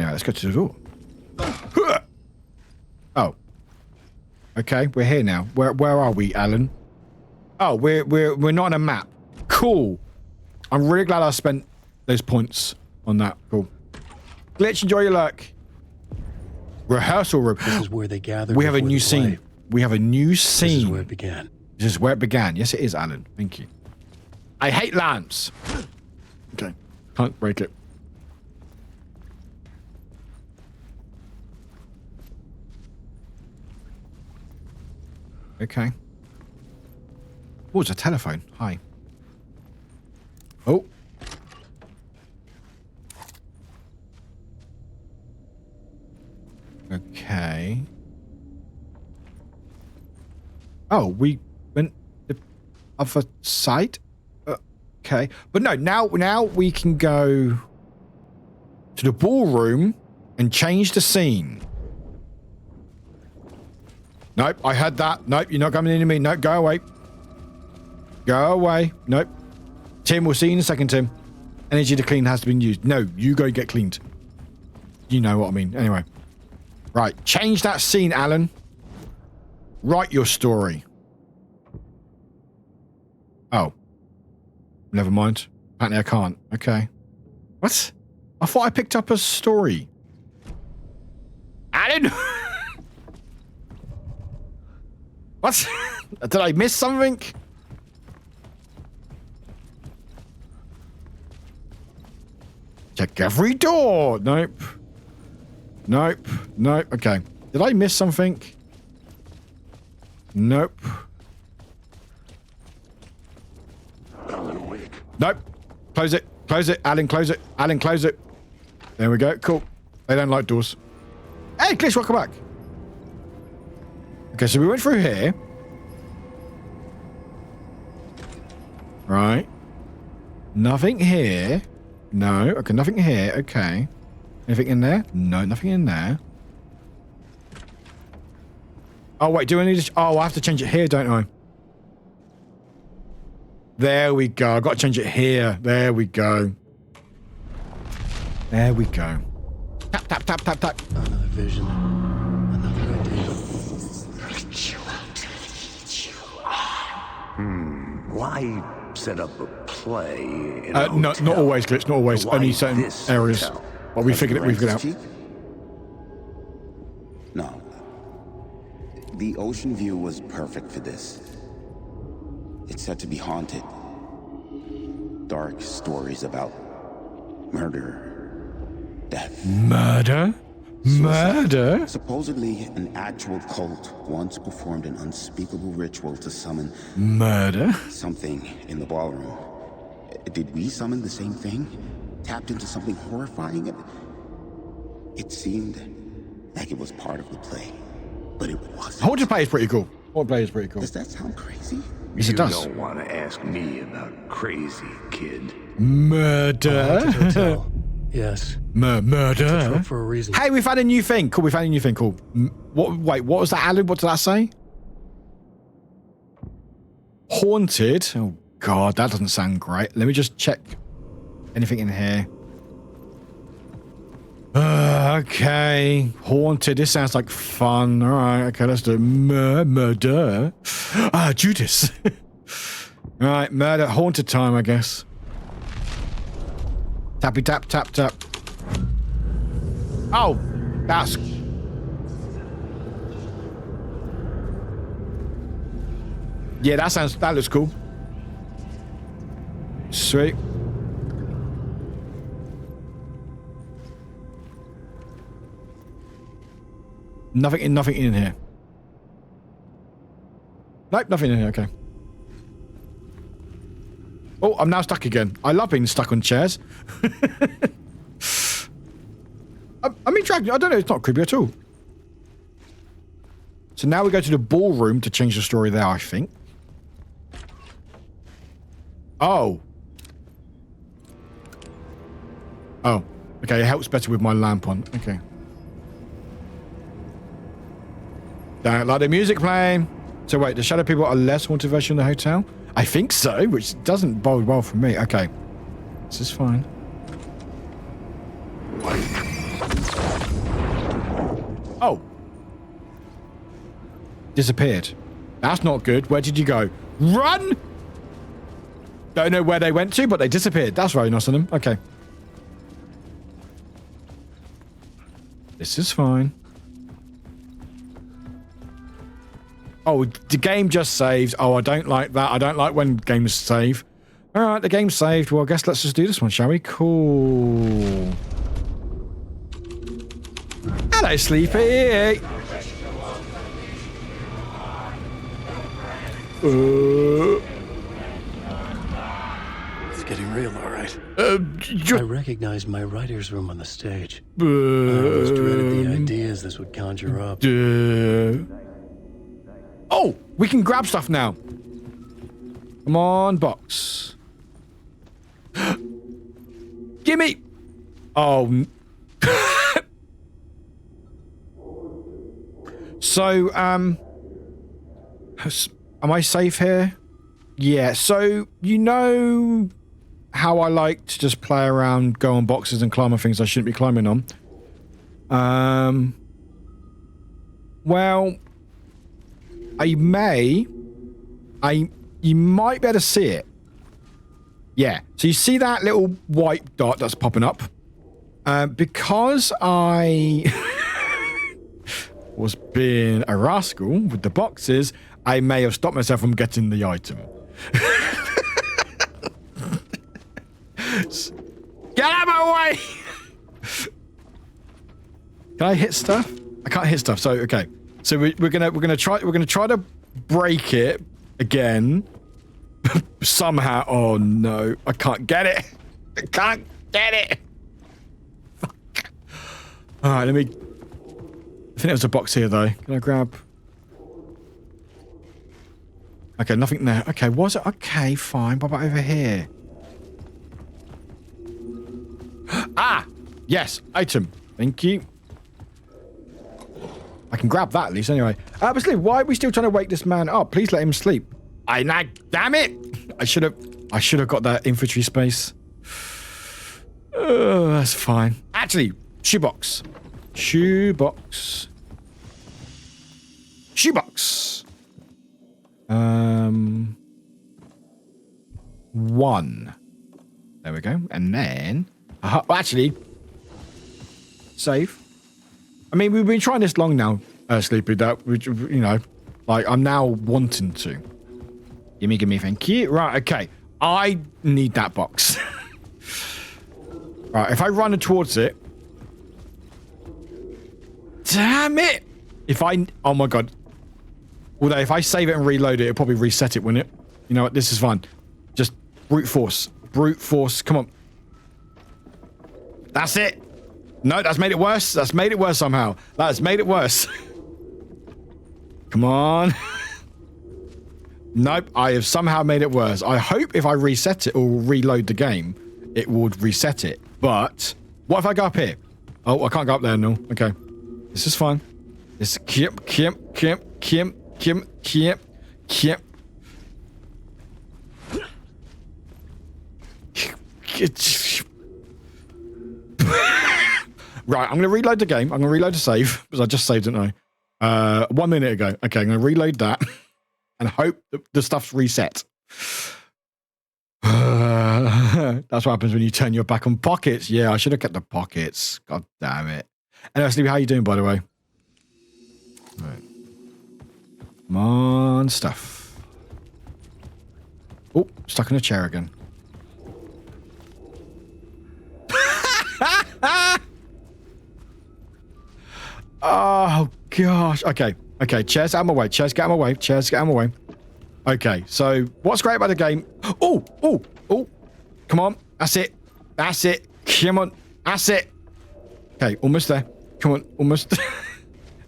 Anyway, let's go to the door. Oh. Okay, we're here now. Where are we, Alan? Oh, we're not on a map. Cool. I'm really glad I spent those points on that. Cool. Glitch, enjoy your luck. Rehearsal room. This is where they gathered. We have a before new the play. scene. We have a new scene. This is where it began. This is where it began. Yes, it is, Alan. Thank you. I hate lamps. Okay. Can't break it. Okay. Oh, it's a telephone. Hi. Oh. Okay. Oh, we went the other side? Okay. But no, now we can go to the ballroom and change the scene. Nope, I had that. Nope, you're not coming into me. Nope, go away. Go away. Nope. Tim, we'll see you in a second, Tim. Energy to clean has to be used. No, you go get cleaned. You know what I mean. Anyway. Right, change that scene, Alan. Write your story. Oh. Never mind. Apparently I can't. Okay. What? I thought I picked up a story. Alan! What? Did I miss something? Check every door. Nope. Nope. Nope. Okay. Did I miss something? Nope. Nope. Close it. Close it. Alan, close it. Alan, close it. There we go. Cool. They don't like doors. Hey, Glitch, welcome back. Okay, so we went through here. Right. Nothing here. No. Okay, nothing here. Okay. Anything in there? No, nothing in there. Oh, wait, do I need to... Oh, I have to change it here, don't I? There we go. I've got to change it here. There we go. There we go. Tap, tap, tap, tap, tap. Another vision. Another idea. Why set up a play in No, not always, Glitch. Not always. Why Only certain this areas. hotel? But we figured it. We figured it out. Cheap? No. The ocean view was perfect for this. It's said to be haunted. Dark stories about murder, death. Murder? Murder? Supposedly, an actual cult once performed an unspeakable ritual to summon Murder? something in the ballroom. Did we summon the same thing? Tapped into something horrifying? It seemed like it was part of the play, but it wasn't. Haunted Play is pretty cool. Haunted Play is pretty cool. Does that sound crazy? Yes, it does. You don't want to ask me about crazy, kid. Murder? Haunted hotel. Yes. Murder? Trope for a reason. Hey, we found a new thing. Cool, we found a new thing. Cool. Wait, what was that, Alan? What did that say? Haunted? Oh, God, that doesn't sound great. Let me just check anything in here. Okay. Haunted. This sounds like fun. All right. Okay, let's do murder. Judas. All right, murder. Haunted time, I guess. Tappy tap, tap, tap. Oh, that's... Yeah, that looks cool. Sweet. Nothing in here. Nope, nothing in here, okay. Oh, I'm now stuck again. I love being stuck on chairs. I mean, Dragon, I don't know, it's not creepy at all. So now we go to the ballroom to change the story there, I think. Oh. Oh. Okay, it helps better with my lamp on. Okay. Don't like the music playing. So wait, the shadow people are less haunted version of the hotel? I think so, which doesn't bode well for me. Okay. This is fine. Oh. Disappeared. That's not good. Where did you go? Run! Don't know where they went to, but they disappeared. That's very nice of them. Okay. This is fine. Oh, the game just saved. Oh, I don't like that. I don't like when games save. All right, the game's saved. Well, I guess let's just do this one, shall we? Cool. Hello, Sleepy. It's getting real, all right. I recognized my writer's room on the stage. I always dreaded the ideas this would conjure up. Oh, we can grab stuff now. Come on, box. Gimme. Oh. So, am I safe here? Yeah, so, you know how I like to just play around, go on boxes and climb on things I shouldn't be climbing on? Well, you might be able to see it. Yeah, so you see that little white dot that's popping up? Because I was being a rascal with the boxes, I may have stopped myself from getting the item. Get out of my way! Can I hit stuff? I can't hit stuff. So okay. So we're gonna try to break it again. Somehow. Oh no! I can't get it. I can't get it. Fuck. All right. Let me. I think there was a box here though. Can I grab? Okay, nothing there. Okay, was it? Okay, fine. What about over here? Ah! Yes, item. Thank you. I can grab that at least anyway. But sleep, why are we still trying to wake this man up? Please let him sleep. Damn it! I should have got that infantry space. That's fine. Actually, shoebox. Shoebox. Shoebox. 1. There we go. And then... actually... Save. I mean, we've been trying this long now, Sleepy, that, you know, like, I'm now wanting to. Gimme, thank you. Right, okay. I need that box. Right, if I run towards it... Damn it! Oh my god. Although, if I save it and reload it, it'll probably reset it, wouldn't it? You know what? This is fine. Just brute force. Brute force. Come on. That's it. No, that's made it worse. That's made it worse somehow. That's made it worse. Come on. Nope, I have somehow made it worse. I hope if I reset it or reload the game, it would reset it. But, what if I go up here? Oh, I can't go up there, no. Okay. This is fine. This is Kim. Right, I'm going to reload the game. I'm going to reload the save, because I just saved it now. 1 minute ago. Okay, I'm going to reload that, and hope the stuff's reset. That's what happens when you turn your back on pockets. Yeah, I should have kept the pockets. God damn it. Anyway, Sleepy, how are you doing, by the way? Right. Come on, stuff. Oh, stuck in a chair again. Oh, gosh. Okay. Okay, chairs out of my way. Chairs get out of my way. Chairs get out of my way. Okay, so what's great about the game... Oh! Come on. That's it. That's it. Come on. That's it. Okay, almost there. Come on. Almost.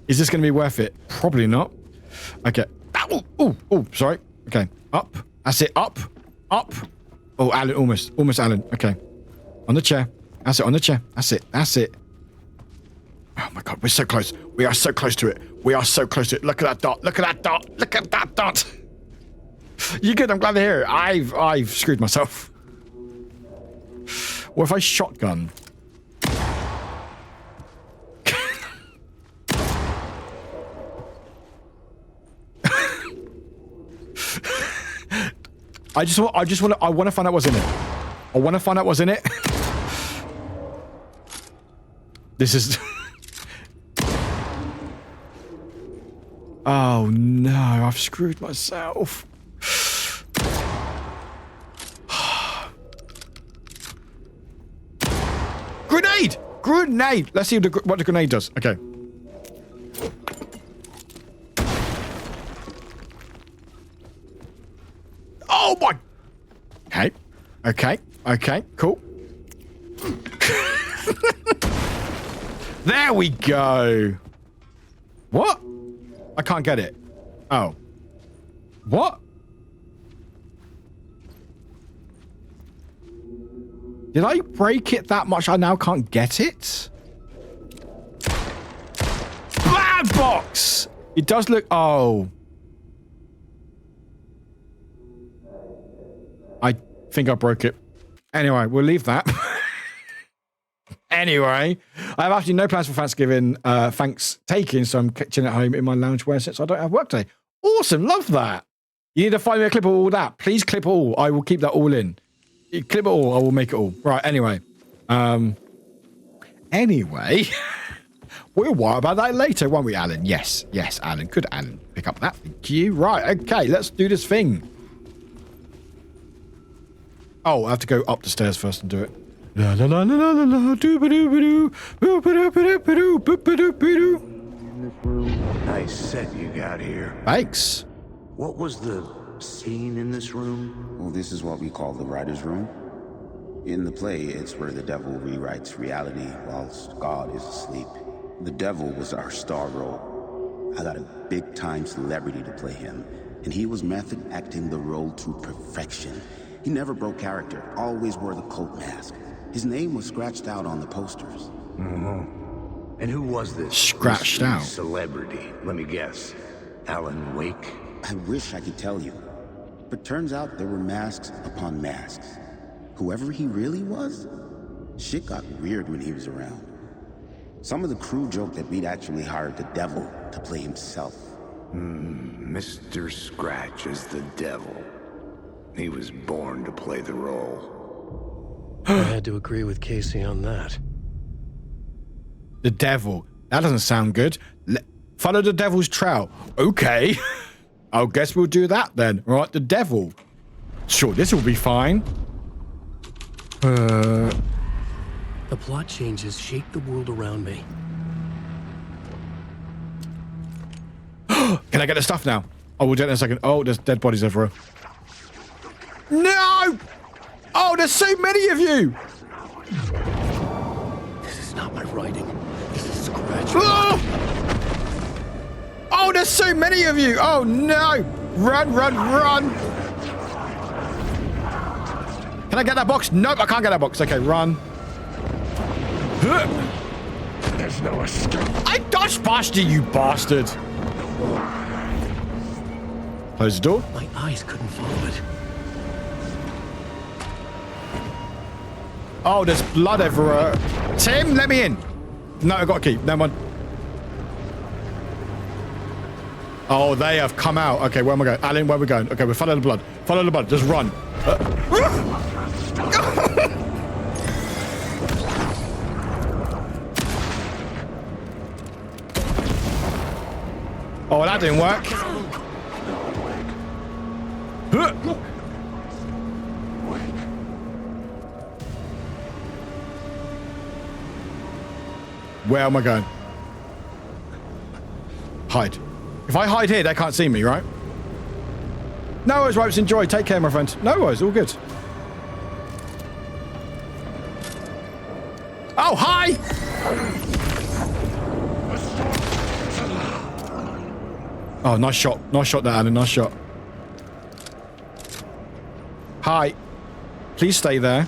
Is this going to be worth it? Probably not. Okay. Oh, sorry. Okay. Up. That's it. Up. Oh, Alan, almost. Almost, Alan. Okay. On the chair. That's it. On the chair. That's it. That's it. Oh my god, we're so close. We are so close to it. We are so close to it. Look at that dot. Look at that dot. Look at that dot. You good? I'm glad to hear it. I've screwed myself. What if I shotgun? I want to find out what's in it. I want to find out what's in it. This is... Oh no, I've screwed myself. Grenade! Grenade! Let's see what the grenade does. Okay. Oh my... Okay. Okay. Okay. Cool. There we go. What? I can't get it. Oh. What? Did I break it that much I now can't get it? Bad box! It does look... Oh. I think I broke it. Anyway, we'll leave that. Anyway, I have actually no plans for Thanksgiving. Thanks taking, so I'm chilling at home in my loungewear since I don't have work today. Awesome, love that. You need to find me a clip of all that. Please clip all. I will keep that all in. You clip it all. I will make it all. Right. Anyway, we'll worry about that later, won't we, Alan? Yes, yes, Alan. Could Alan pick up that? Thank you. Right. Okay. Let's do this thing. Oh, I have to go up the stairs first and do it. La la la la la la la doo ba doo ba doo boo ba doo ba doo ba doo boo ba doo ba doo. Nice set you got here. Thanks. What was the scene in this room? Well, this is what we call the writer's room. In the play, it's where the devil rewrites reality whilst God is asleep. The devil was our star role. I got a big-time celebrity to play him, and he was method acting the role to perfection. He never broke character, always wore the cult mask. His name was scratched out on the posters. Mm-hmm. And who was this scratched out celebrity? Let me guess. Alan Wake? I wish I could tell you, but turns out there were masks upon masks. Whoever he really was, shit got weird when he was around. Some of the crew joked that we'd actually hired the devil to play himself. Mr. Scratch is the devil. He was born to play the role. I had to agree with Casey on that. The devil. That doesn't sound good. Follow the devil's trail. Okay. I guess we'll do that then. Right, the devil. Sure, this will be fine. The plot changes shake the world around me. Can I get the stuff now? Oh, we'll do it in a second. Oh, there's dead bodies everywhere. No! Oh, there's so many of you! This is not my writing. This is Scratch. Oh, there's so many of you! Oh, no! Run, run, run! Can I get that box? Nope, I can't get that box. Okay, run. There's no escape. I dodged past you bastard! Close the door. My eyes couldn't follow it. Oh, there's blood everywhere. Tim, let me in. No, I got a key. Never mind. Oh, they have come out. Okay, where am I going? Alan, where are we going? Okay, we follow the blood. Follow the blood. Just run. Oh, that didn't work. Where am I going? Hide. If I hide here, they can't see me, right? No worries, Ropes. Enjoy. Take care, my friend. No worries. All good. Oh, hi! Oh, nice shot. Nice shot there, Alan. Nice shot. Hi. Please stay there.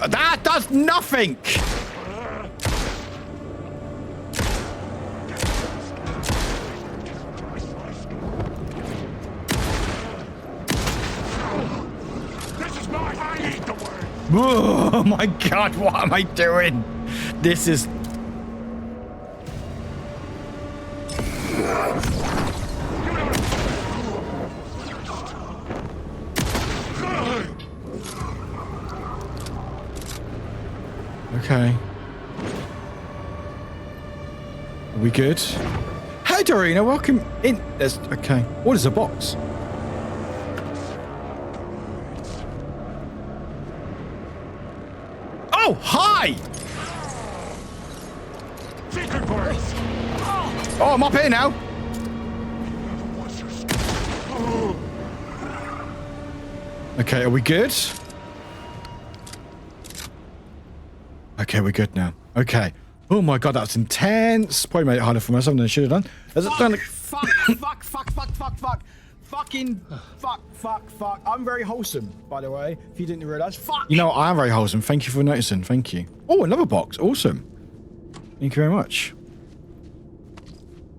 That does nothing! Oh my god, what am I doing? This is... Okay. Are we good? Hey, Dorina, welcome in. There's... Okay. What is a box? Oh, hi! Oh, I'm up here now. Okay, are we good? Okay, we're good now. Okay. Oh my god, that's intense. Probably made it harder for myself than I should have done. Has it done? Fuck. I'm very wholesome, by the way, if you didn't realise. Fuck! You know, I am very wholesome. Thank you for noticing. Thank you. Oh, another box. Awesome. Thank you very much.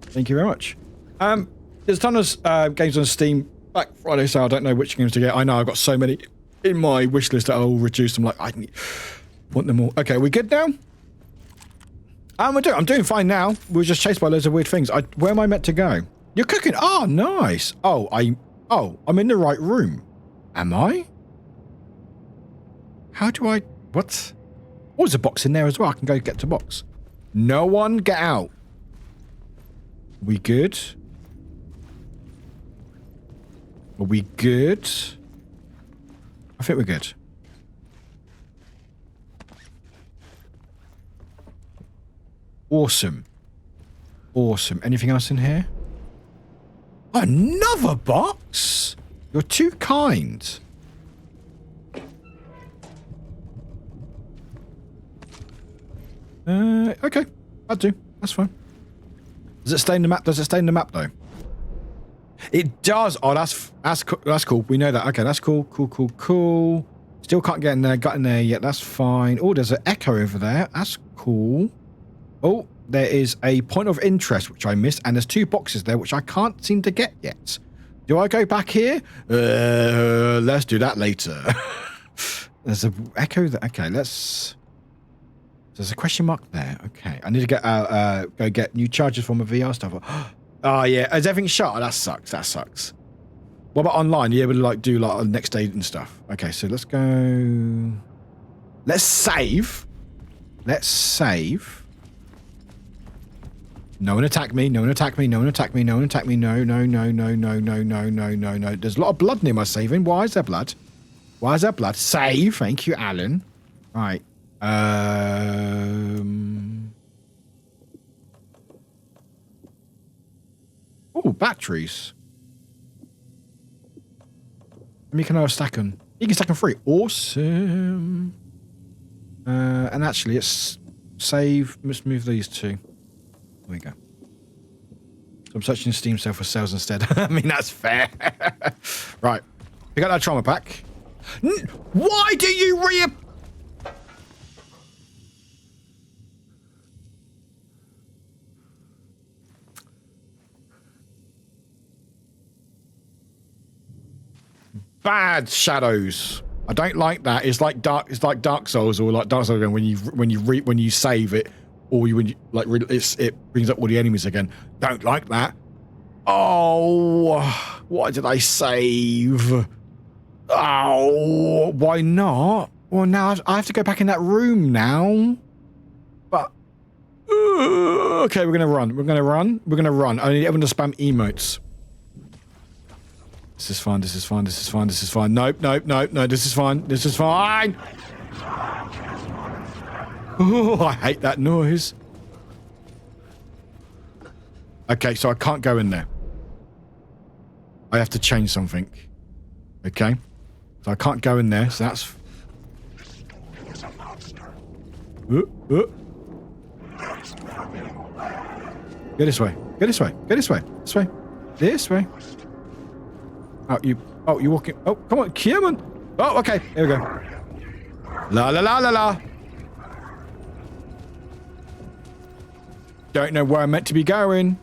Thank you very much. There's a ton of games on Steam. Black Friday, so I don't know which games to get. I know I've got so many in my wish list that I'll reduce them. Like, I want them all. Okay, we good now? I'm doing fine now. We were just chased by loads of weird things. Where am I meant to go? You're cooking. Oh, nice. Oh, I'm in the right room. Am I? How do I... What? Oh, there's a box in there as well. I can go get the box. No one get out. We good? Are we good? I think we're good. Awesome. Awesome. Anything else in here? Another box? You're too kind. Okay. I'll do. That's fine. Does it stay in the map? Does it stay in the map, though? It does. Oh, that's cool. We know that. Okay, that's cool. Cool. Still can't get in there. Got in there yet. That's fine. Oh, there's an echo over there. That's cool. Oh, there is a point of interest, which I missed, and there's 2 boxes there, which I can't seem to get yet. Do I go back here? Let's do that later. There's an echo there. Okay, let's... There's a question mark there. Okay, I need to get go get new chargers for my VR stuff. Oh, yeah. Is everything shut? Oh, that sucks. That sucks. What about online? Are you able to, like, do, like, next day and stuff? Okay, so let's go... Let's save. Let's save. No one attack me. No one attack me. No one attack me. No one attack me. No. There's a lot of blood near my saving. Why is there blood? Why is there blood? Save. Thank you, Alan. Right. Oh, batteries. You can have a stack them. You can stack them free. Awesome. And actually, it's save. Let's move these 2. There we go. So I'm searching Steam sale for sales instead. I mean, that's fair. Right. We got that trauma pack. Why do you Bad shadows. I don't like that. It's like Dark Souls or like Dark Souls again when you save it or it brings up all the enemies again. Don't like that. Oh, why did I save? Oh, why not? Well, now I have to go back in that room now. But okay, we're gonna run. We're gonna run. I need everyone to spam emotes. This is fine. This is fine. Nope. This is fine. Oh, I hate that noise. Okay, so I can't go in there. I have to change something. Okay? So I can't go in there, so that's... Go this way. This way. Oh, you walking... Oh, come on, Kierman! Oh, okay, here we go. La. Don't know where I'm meant to be going.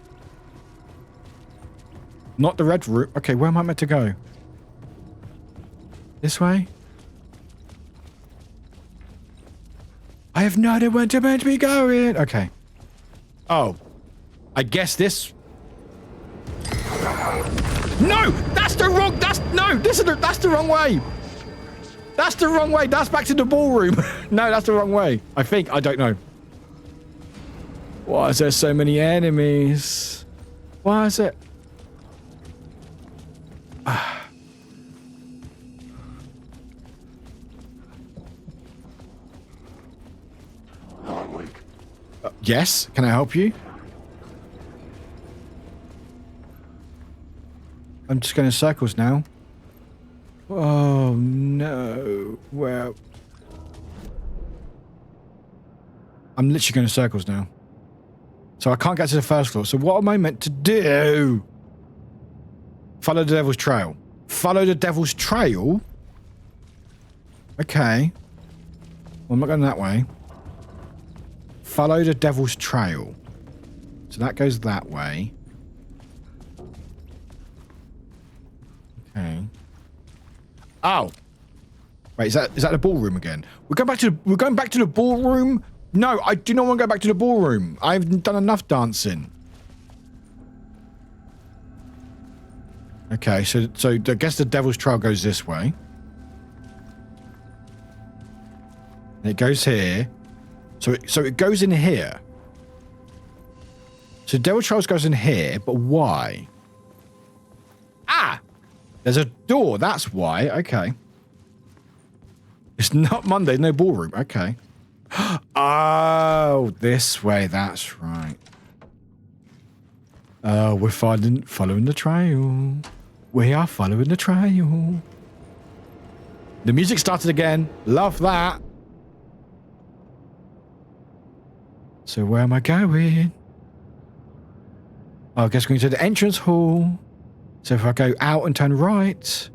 Not the red route. Okay, where am I meant to go? This way? I have no idea where to meant to be going. Okay. Oh. I guess this... No! That's the wrong... That's the wrong way! That's the wrong way. That's back to the ballroom. No, that's the wrong way. I think. I don't know. Why is there so many enemies? Why is it... Warwick. Yes? Can I help you? I'm just going in circles now. Oh, no. Well... I'm literally going in circles now. So I can't get to the first floor. So what am I meant to do? Follow the devil's trail. Follow the devil's trail? Okay. Well, I'm not going that way. Follow the devil's trail. So that goes that way. Okay. Oh. Wait, is that the ballroom again? We're going back to the ballroom? No, I do not want to go back to the ballroom. I've done enough dancing. Okay, so I guess the devil's trail goes this way. And it goes here. So it goes in here. So devil's trail goes in here, but why? Ah! There's a door, that's why. Okay. It's not Monday, no ballroom. Okay. Oh, this way, that's right. Oh, we're following the trail. We are following the trail. The music started again. Love that. So where am I going? Oh, I guess we're going to the entrance hall. So if I go out and turn right.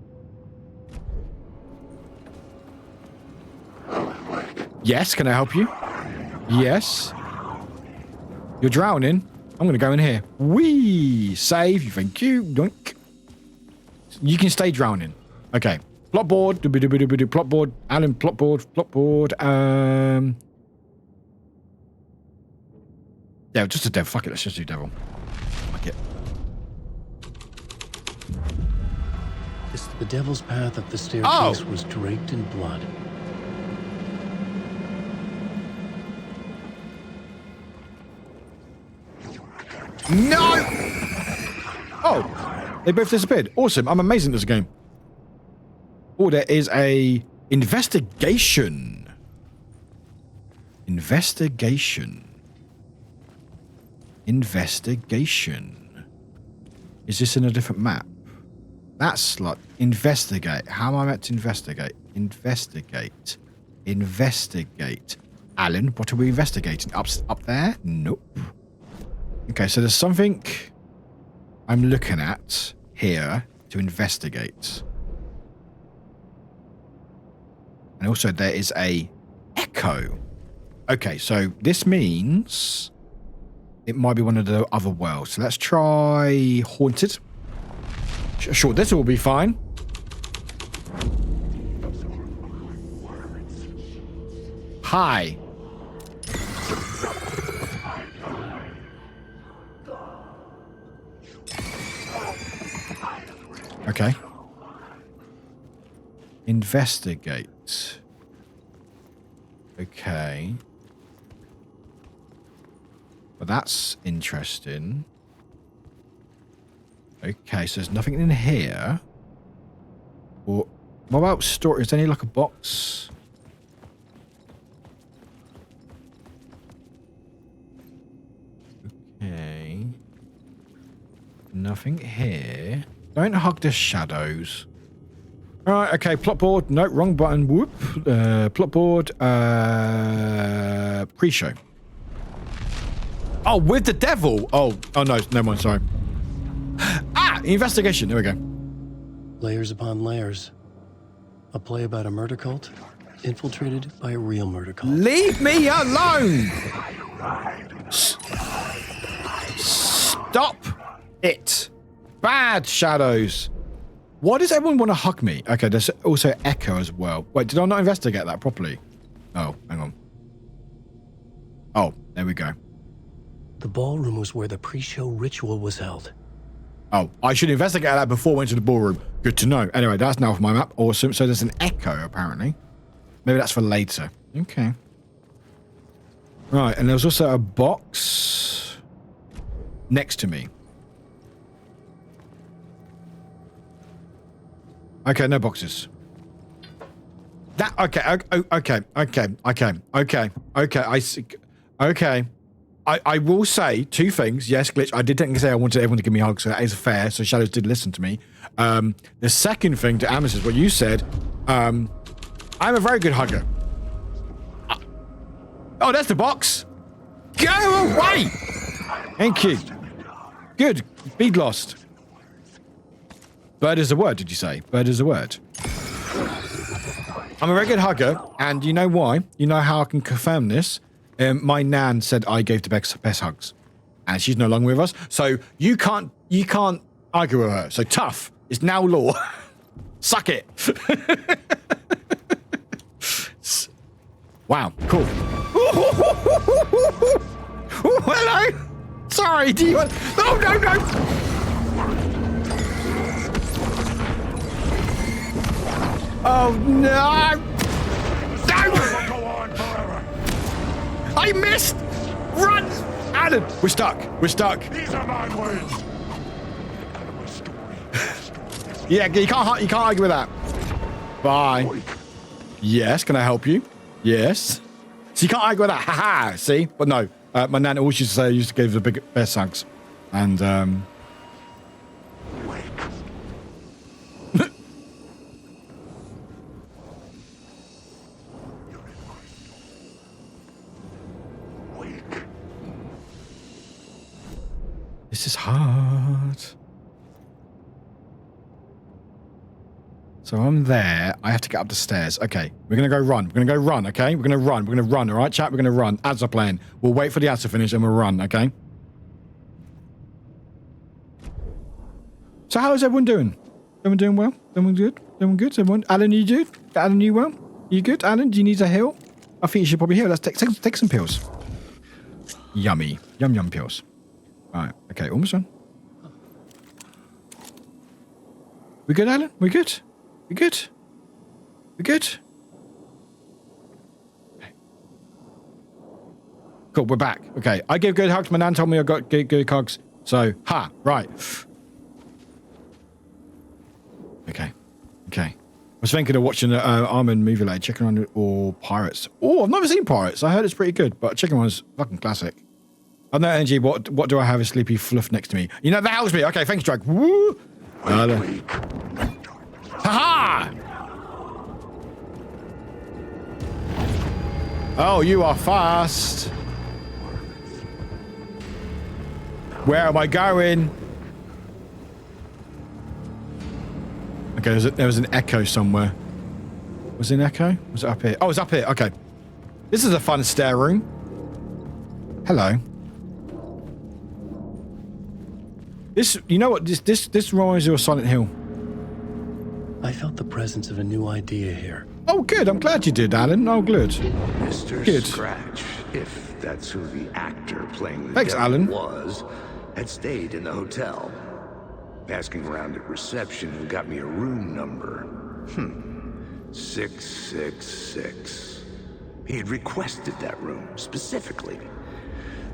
Yes, can I help you? Yes. You're drowning. I'm going to go in here. Whee! Save. Thank you. Doink. You can stay drowning. Okay. Plot board. Plot board. Alan, plot board. Plot board. Yeah, just a devil. Fuck it. Let's just do devil. Fuck it. The devil's path up the staircase was draped in blood. No! Oh, they both disappeared. Awesome. I'm amazing at this game. Oh, there is a investigation. Investigation. Is this in a different map? That's like investigate. How am I meant to investigate? Investigate. Alan, what are we investigating? Up there? Nope. Okay, so there's something I'm looking at here to investigate. And also there is a echo. Okay, so this means it might be one of the other worlds. So let's try Haunted. Sure, this will be fine. Hi. Okay. Investigate. Okay. Well, that's interesting. Okay, so there's nothing in here. Or what about storage? Is there any like a box? Okay. Nothing here. Don't hug the shadows. Alright, okay, plot board. No, wrong button. Whoop. Plot board. Pre-show. Oh, with the devil. Oh no, never mind, sorry. Ah, investigation. There we go. Layers upon layers. A play about a murder cult infiltrated by a real murder cult. Leave me alone! Stop it. Bad shadows. Why does everyone want to hug me? Okay, there's also echo as well. Wait, did I not investigate that properly? Oh, hang on. go. The ballroom was where the pre-show ritual was held. Oh, I should investigate that before I went to the ballroom. Good to know. Anyway, that's now off my map. Awesome. So there's an echo, apparently. Maybe that's for later. Okay. Right, and there was also a box next to me. Okay, no boxes. That okay, I see. Okay. I will say two things. Yes, Glitch, I did technically say I wanted everyone to give me hugs, so that is fair. So Shadows did listen to me. The second thing to Amethyst, what you said, I'm a very good hugger. Oh, that's the box. Go away. Thank you. Good. Bead lost. Bird is a word, did you say? Bird is a word. I'm a very good hugger, and you know why? You know how I can confirm this? My nan said I gave the best hugs, and she's no longer with us. So you can't argue with her. So tough is now law. Suck it. Wow, cool. Oh, hello. Sorry, do you want... No. Oh, no. I missed! Run! Alan! We're stuck. These are my words. Yeah, you can't argue with that. Bye. Yes, can I help you? Yes. So you can't argue with that. Haha, see? But no, my nan always used to say I used to give the best hugs. And, this is hard. So I'm there. I have to get up the stairs. Okay, we're going to go run. We're going to go run, okay? We're going to run. We're going to run, all right, chat? We're going to run. Ads are playing. We'll wait for the ads to finish and we'll run, okay? So how is everyone doing? Everyone doing well? Everyone good? Everyone good? Everyone? Alan, you good? Alan, you well? You good? Alan, do you need a heal? I think you should probably heal. Let's take some pills. Yummy. Yum pills. All right. Okay, almost done. We good, Alan? We good? We good? We good? Okay. Cool, we're back. Okay, I gave good hugs. My nan told me I got good hugs. So, right. Okay. I was thinking of watching the Armin movie later, Chicken Run or Pirates. Oh, I've never seen Pirates. I heard it's pretty good, but Chicken Run's fucking classic. I've no energy. What do I have? A sleepy fluff next to me. You know, that helps me. Okay, thanks, Drag. Woo! Ha-ha! Oh, you are fast. Where am I going? Okay, there was an echo somewhere. Was it an echo? Was it up here? Oh, it's up here. Okay. This is a fun stair room. Hello. This, you know what? This reminds you of Silent Hill. I felt the presence of a new idea here. Oh, good. I'm glad you did, Alan. Oh, good. Mr. Good. Scratch, if that's who the actor playing the Thanks, devil Alan. was, had stayed in the hotel. Asking around at reception who got me a room number. 666. He had requested that room, specifically.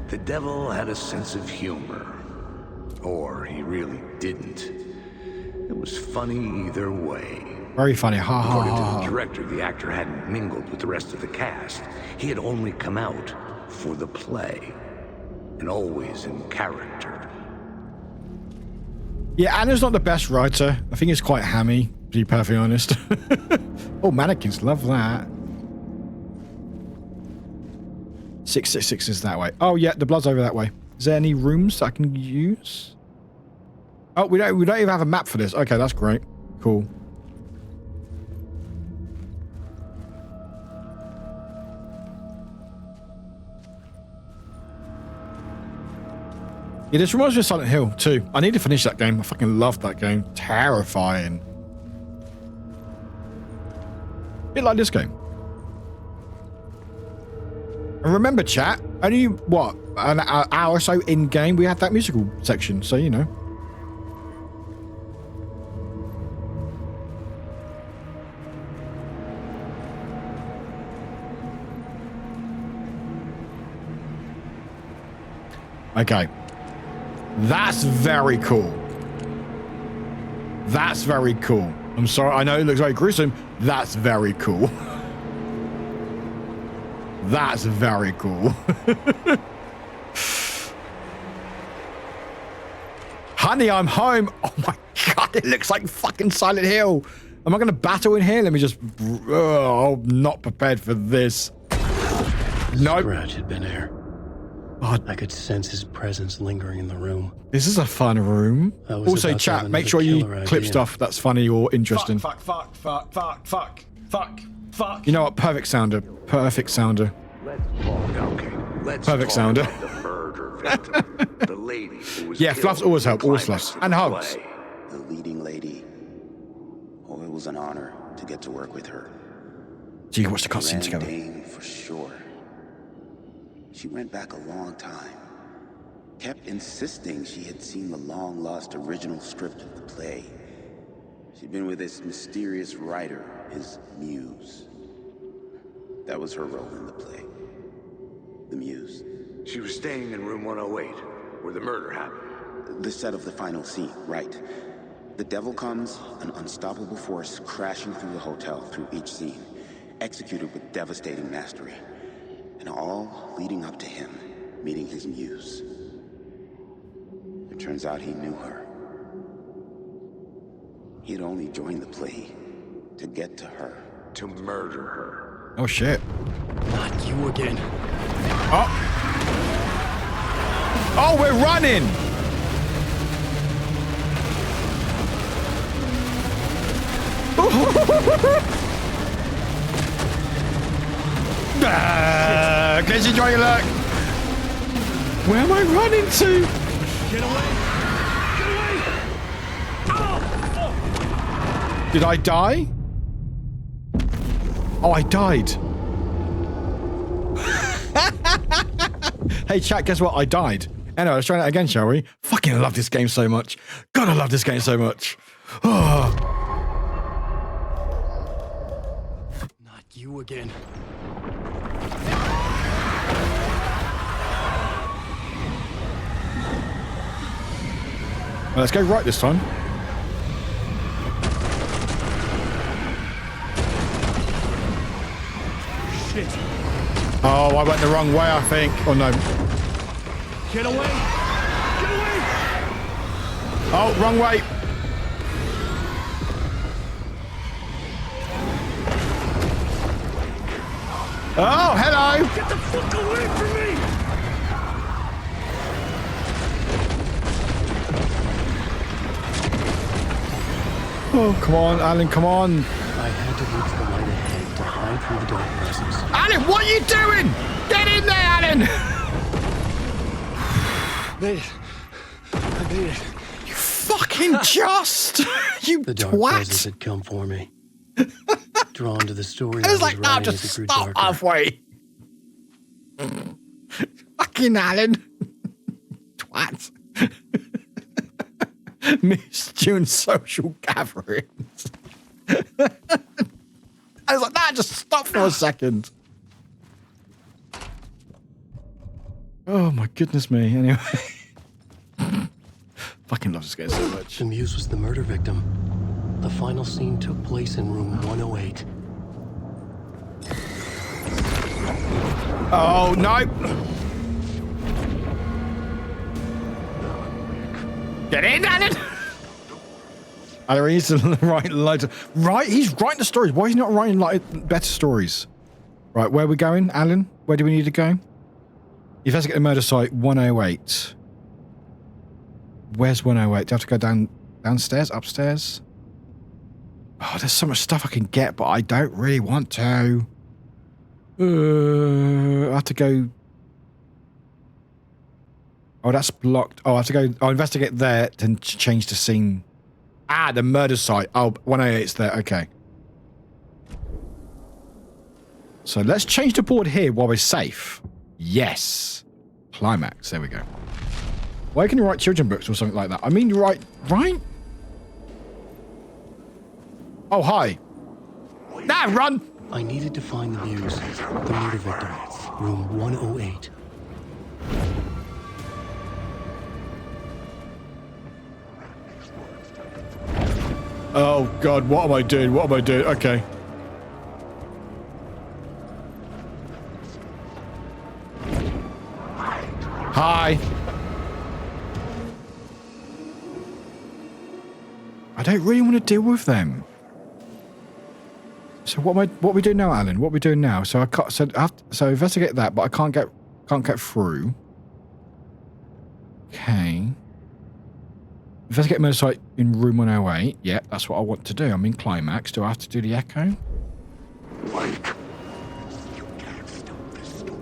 The devil had a sense of humor. Or he really didn't. It was funny either way. Very funny. Ha ha According to ha. the director, the actor hadn't mingled with the rest of the cast. He had only come out for the play. And always in character. Yeah, Anna's not the best writer. I think it's quite hammy, to be perfectly honest. Oh, mannequins. Love that. 666 is that way. Oh, yeah, the blood's over that way. Is there any rooms that I can use? Oh, we don't even have a map for this. Okay, that's great. Cool. Yeah, this reminds me of Silent Hill too. I need to finish that game. I fucking love that game. Terrifying. A bit like this game. And remember, chat, Only, what, an hour or so in-game, we had that musical section, so, you know. Okay. That's very cool. That's very cool. I'm sorry, I know it looks very gruesome. That's very cool. That's very cool. Honey, I'm home. Oh my God, it looks like fucking Silent Hill. Am I going to battle in here? Let me just... Oh, I'm not prepared for this. Nope. Scratch had been there. Oh, I could sense his presence lingering in the room. this is a fun room. Also, about to chat, have make sure you another clip idea. stuff that's funny or interesting. Fuck. You know what? Perfect sounder. Perfect sounder. Okay, let's Perfect talk sounder. about the murder victim. The lady who was Yeah, killed fluffs always in the help, always climax fluffs. of And the hugs. play. The leading lady. Oh, it was an honor to get to work with her. So you can watch the cutscene Grand together. Dame for sure. She went back a long time. Kept insisting she had seen the long-lost original script of the play. She'd been with this mysterious writer, his muse. That was her role in the play. The muse. She was staying in room 108, where the murder happened. The set of the final scene, right. The devil comes, an unstoppable force crashing through the hotel through each scene, executed with devastating mastery. And all leading up to him meeting his muse. It turns out he knew her. He'd only joined the play to get to her. To murder her. Oh shit. Not you again. Oh. Oh, we're running. Let's enjoy your luck. Where am I running to? Get away! Get away! Oh! Did I die? Oh, I died. Hey, chat, guess what? I died. Anyway, let's try that again, shall we? Fucking love this game so much. God, I love this game so much. Oh. Not you again. Well, let's go right this time. Shit! Oh, I went the wrong way, I think. Oh, no. Get away! Get away! Oh, wrong way. Oh, hello. Get the fuck away from me! Oh, come on, Alan, come on. I had to reach the light ahead to hide through the dark presence. Alan, what are you doing? Get in there, Alan. Made it. I made it. You fucking just. You The dark presence twat. had come for me. Drawn to the story I was like, no, writing just as it grew stop darker. halfway. Fucking Alan. Twat. Misjune social gatherings. I was like, nah, just stop for a second. Oh my goodness me. Anyway. Fucking love this game so much. The muse was the murder victim. The final scene took place in room 108. Oh, no. Get in, Alan. Alan needs to write loads of... Right, he's writing the stories. Why is he not writing like better stories? Right, where are we going, Alan? Where do we need to go? Investigate the murder site 108. Where's 108? Do I have to go downstairs, upstairs? Oh, there's so much stuff I can get, but I don't really want to. I have to go... Oh, that's blocked. Oh, I have to go... I'll investigate there to change the scene. Ah, the murder site. Oh, 108's there. Okay. So let's change the board here while we're safe. Yes. Climax. There we go. Why can you write children books or something like that? I mean, you write... Right? Oh, hi. Nah, run! I needed to find the muse, the murder victim, room 108. Oh, God, what am I doing? What am I doing? Okay. Hi. I don't really want to deal with them. So what are we doing now, Alan? What are we doing now? So I can't. So investigate that, but I can't get through. Okay. Investigate murder site in room 108. Yeah, that's what I want to do. I'm in climax. Do I have to do the echo? Wake. You can't stop this story.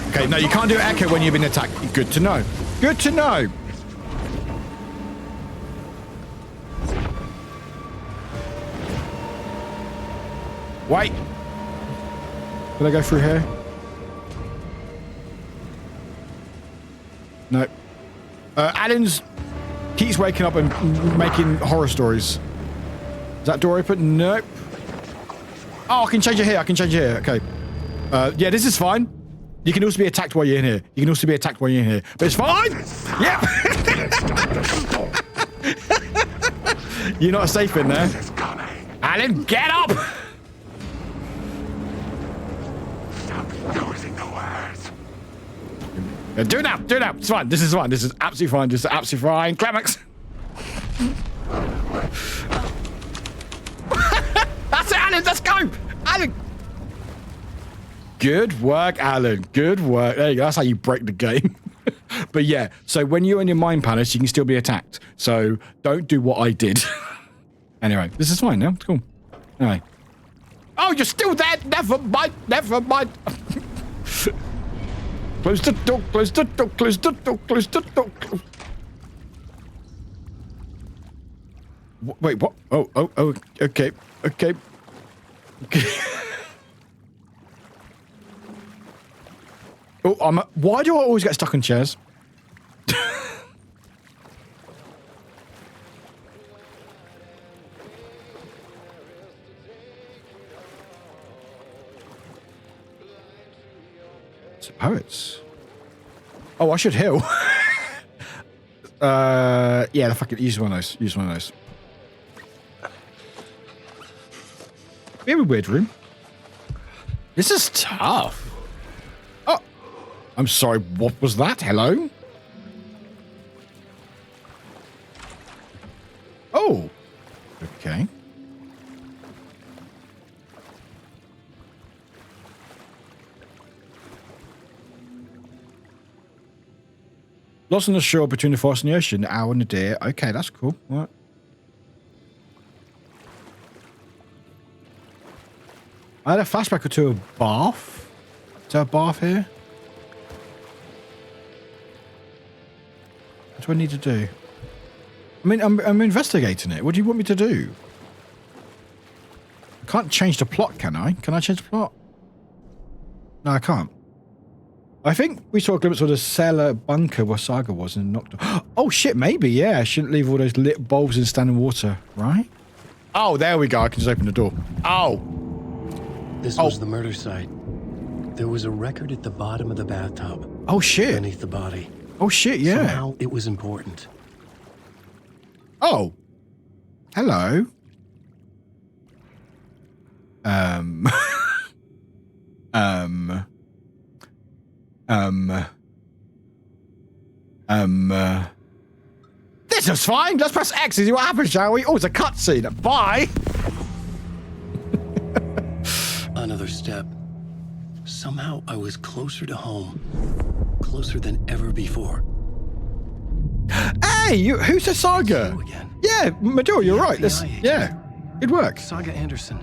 Okay, no, you can't do echo when you've been attacked. Good to know. Good to know. Wait. Can I go through here? No. Alan's keeps waking up and making horror stories. Is that door open? Nope. Oh, I can change it here. I can change it here. Okay. Yeah, this is fine. You can also be attacked while you're in here. You can also be attacked while you're in here. But it's fine! Yep! You're not safe in there. Alan, get up! Stop using the words. Do it now! Do it now! It's fine. This is fine. This is absolutely fine. This is absolutely fine. Climax! That's it, Alan! Let's go! Alan! Good work, Alan. Good work. There you go. That's how you break the game. But yeah, so when you're in your mind palace, you can still be attacked. So don't do what I did. Anyway, this is fine now. It's cool. Anyway. Oh, you're still there. Never mind. Never mind. Close the door. Close the door. Close the door. Close the door. Wait, what? Oh, okay. Okay. Okay. Oh, why do I always get stuck on chairs? It's poets. Oh, I should heal. Yeah, fucking use one of those. Use one of those. Very weird room. This is tough. I'm sorry, what was that? Hello? Oh. Okay. Lost on the shore between the forest and the ocean, the owl and the deer. Okay, that's cool. What? I had a flashback to a bath. Is there a bath here? What do I need to do? I mean, I'm investigating it. What do you want me to do? I can't change the plot, can I? Can I change the plot? No, I can't. I think we saw a glimpse of the cellar bunker where Saga was and knocked. Oh shit, maybe, yeah. I shouldn't leave all those lit bulbs in standing water, right? Oh, there we go. I can just open the door. Oh. This was the murder site. There was a record at the bottom of the bathtub. Oh shit. Beneath the body. Oh shit, yeah. Somehow it was important. Oh. Hello. This is fine. Let's press X and see what happens, shall we? Oh, it's a cutscene. Bye. Another step. Somehow I was closer to home. Closer than ever before. Hey, who's the Saga? You again. Yeah, Maduro, you're right. This, FBI yeah, good work. Saga Anderson.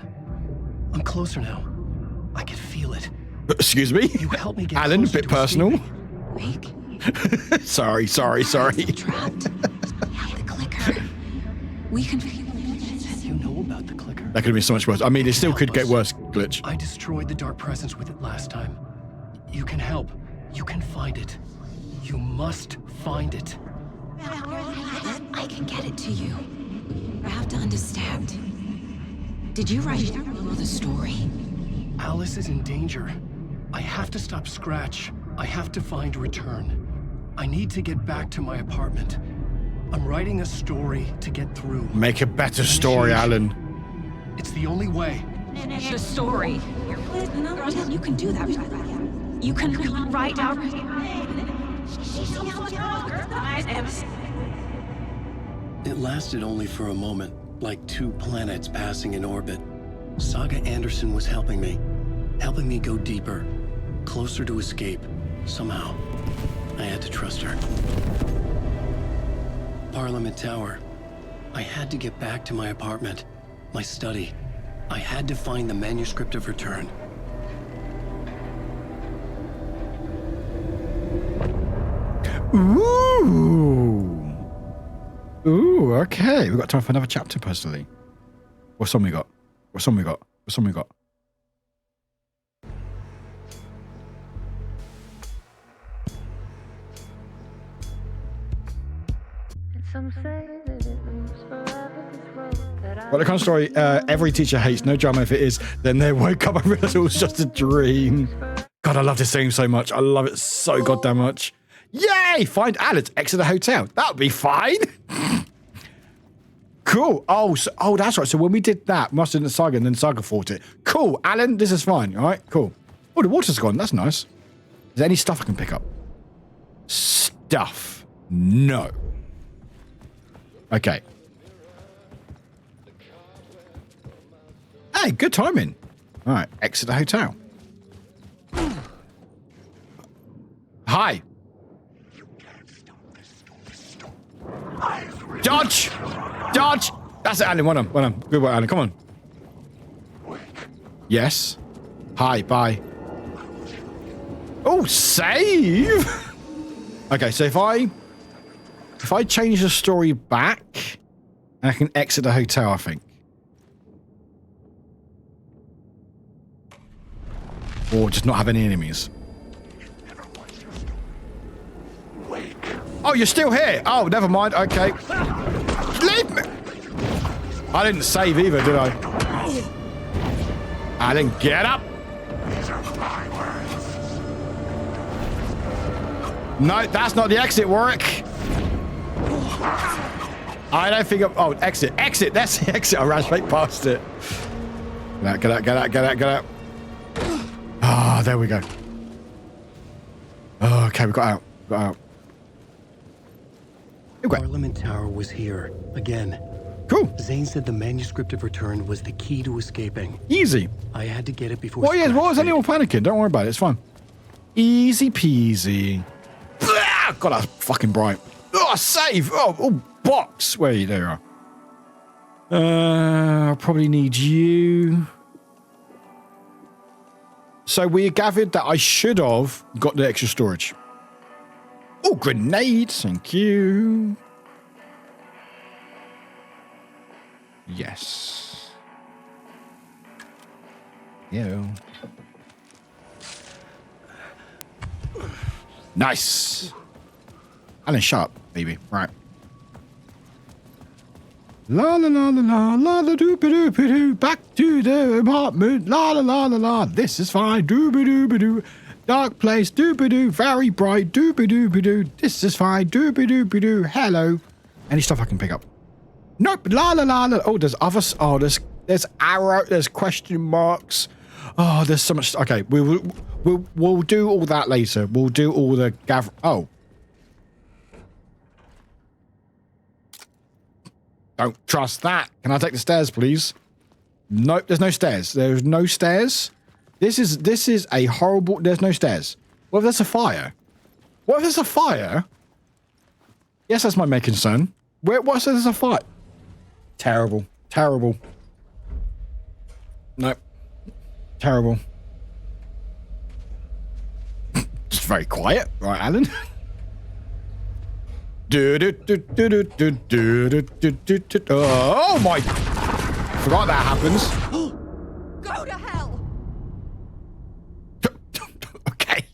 I'm closer now. I can feel it. Excuse me? You helped me get Alan, a closer bit to personal. escaping. Sorry. Trapped. The clicker. We can. You know about the clicker? That could have been so much worse. I mean, it still could get worse, Glitch. I destroyed the dark presence with it last time. You can help. You can find it. You must find it. I can get it to you. I have to understand. Did you write the story? Alice is in danger. I have to stop Scratch. I have to find Return. I need to get back to my apartment. I'm writing a story to get through. Make a better story, Alan. It's the only way. The story. You can do that. You can write out. It lasted only for a moment, like 2 planets passing in orbit. Saga Anderson was helping me go deeper, closer to escape. Somehow, I had to trust her. Parliament Tower. I had to get back to my apartment, my study. I had to find the manuscript of Return. Ooh, okay. We've got time for another chapter, personally. What's on we got? Well, the kind of story every teacher hates. No drama if it is. Then they woke up and realized it was just a dream. God, I love this theme so much. I love it so goddamn much. Yay! Find Alice. Exit the hotel. That would be fine. Cool. Oh, that's right. So when we did that, must have done Saga and then Saga fought it. Cool. Alan, this is fine. All right, cool. Oh, the water's gone. That's nice. Is there any stuff I can pick up? Stuff. No. Okay. Hey, good timing. All right, exit the hotel. Hi. Dodge! Dodge! That's it, Alan. One of them. Good work, Alan. Come on. Yes. Hi, bye. Oh, save! Okay, so if I change the story back, and I can exit the hotel, I think. Or just not have any enemies. Oh, you're still here. Oh, never mind. Okay. Leave me. I didn't save either, did I? I didn't get up. No, that's not the exit, Warwick. I don't think oh, exit. Exit. That's the exit. I ran straight past it. Get out. Ah, there we go. Oh, okay, we got out. Parliament Tower was here, again. Cool. Zane said the manuscript of Return was the key to escaping. Easy. I had to get it before... Well, yeah, what was anyone panicking? Don't worry about it, it's fine. Easy peasy. God, that's fucking bright. Oh, save! Oh, box! Where are you? There you are. I'll probably need you. So we gathered that I should have got the extra storage. Oh, grenades, thank you. Yes. Yeah. Nice. Alan, shut up, baby. Right. La la la la la la la doo ba doo ba doo. Back to the apartment. La la la la la. This is fine. Doo ba doo ba doo. Dark place. Doo ba doo. Very bright. Doo ba doo ba doo. This is fine. Doo ba doo ba doo. Hello. Any stuff I can pick up? Nope. La la la la. Oh, there's others. Oh, there's arrow. There's question marks. Oh, there's so much. Okay, we'll do all that later. We'll do all the gather. Oh. Don't trust that. Can I take the stairs, please? Nope, there's no stairs. There's no stairs. This is a horrible... There's no stairs. What if there's a fire? What if there's a fire? Yes, that's my main concern. What if there's a fire? Terrible. Terrible. Nope. Terrible. Just very quiet. Right, Alan? Oh my! Forgot that happens. Go to hell! Okay.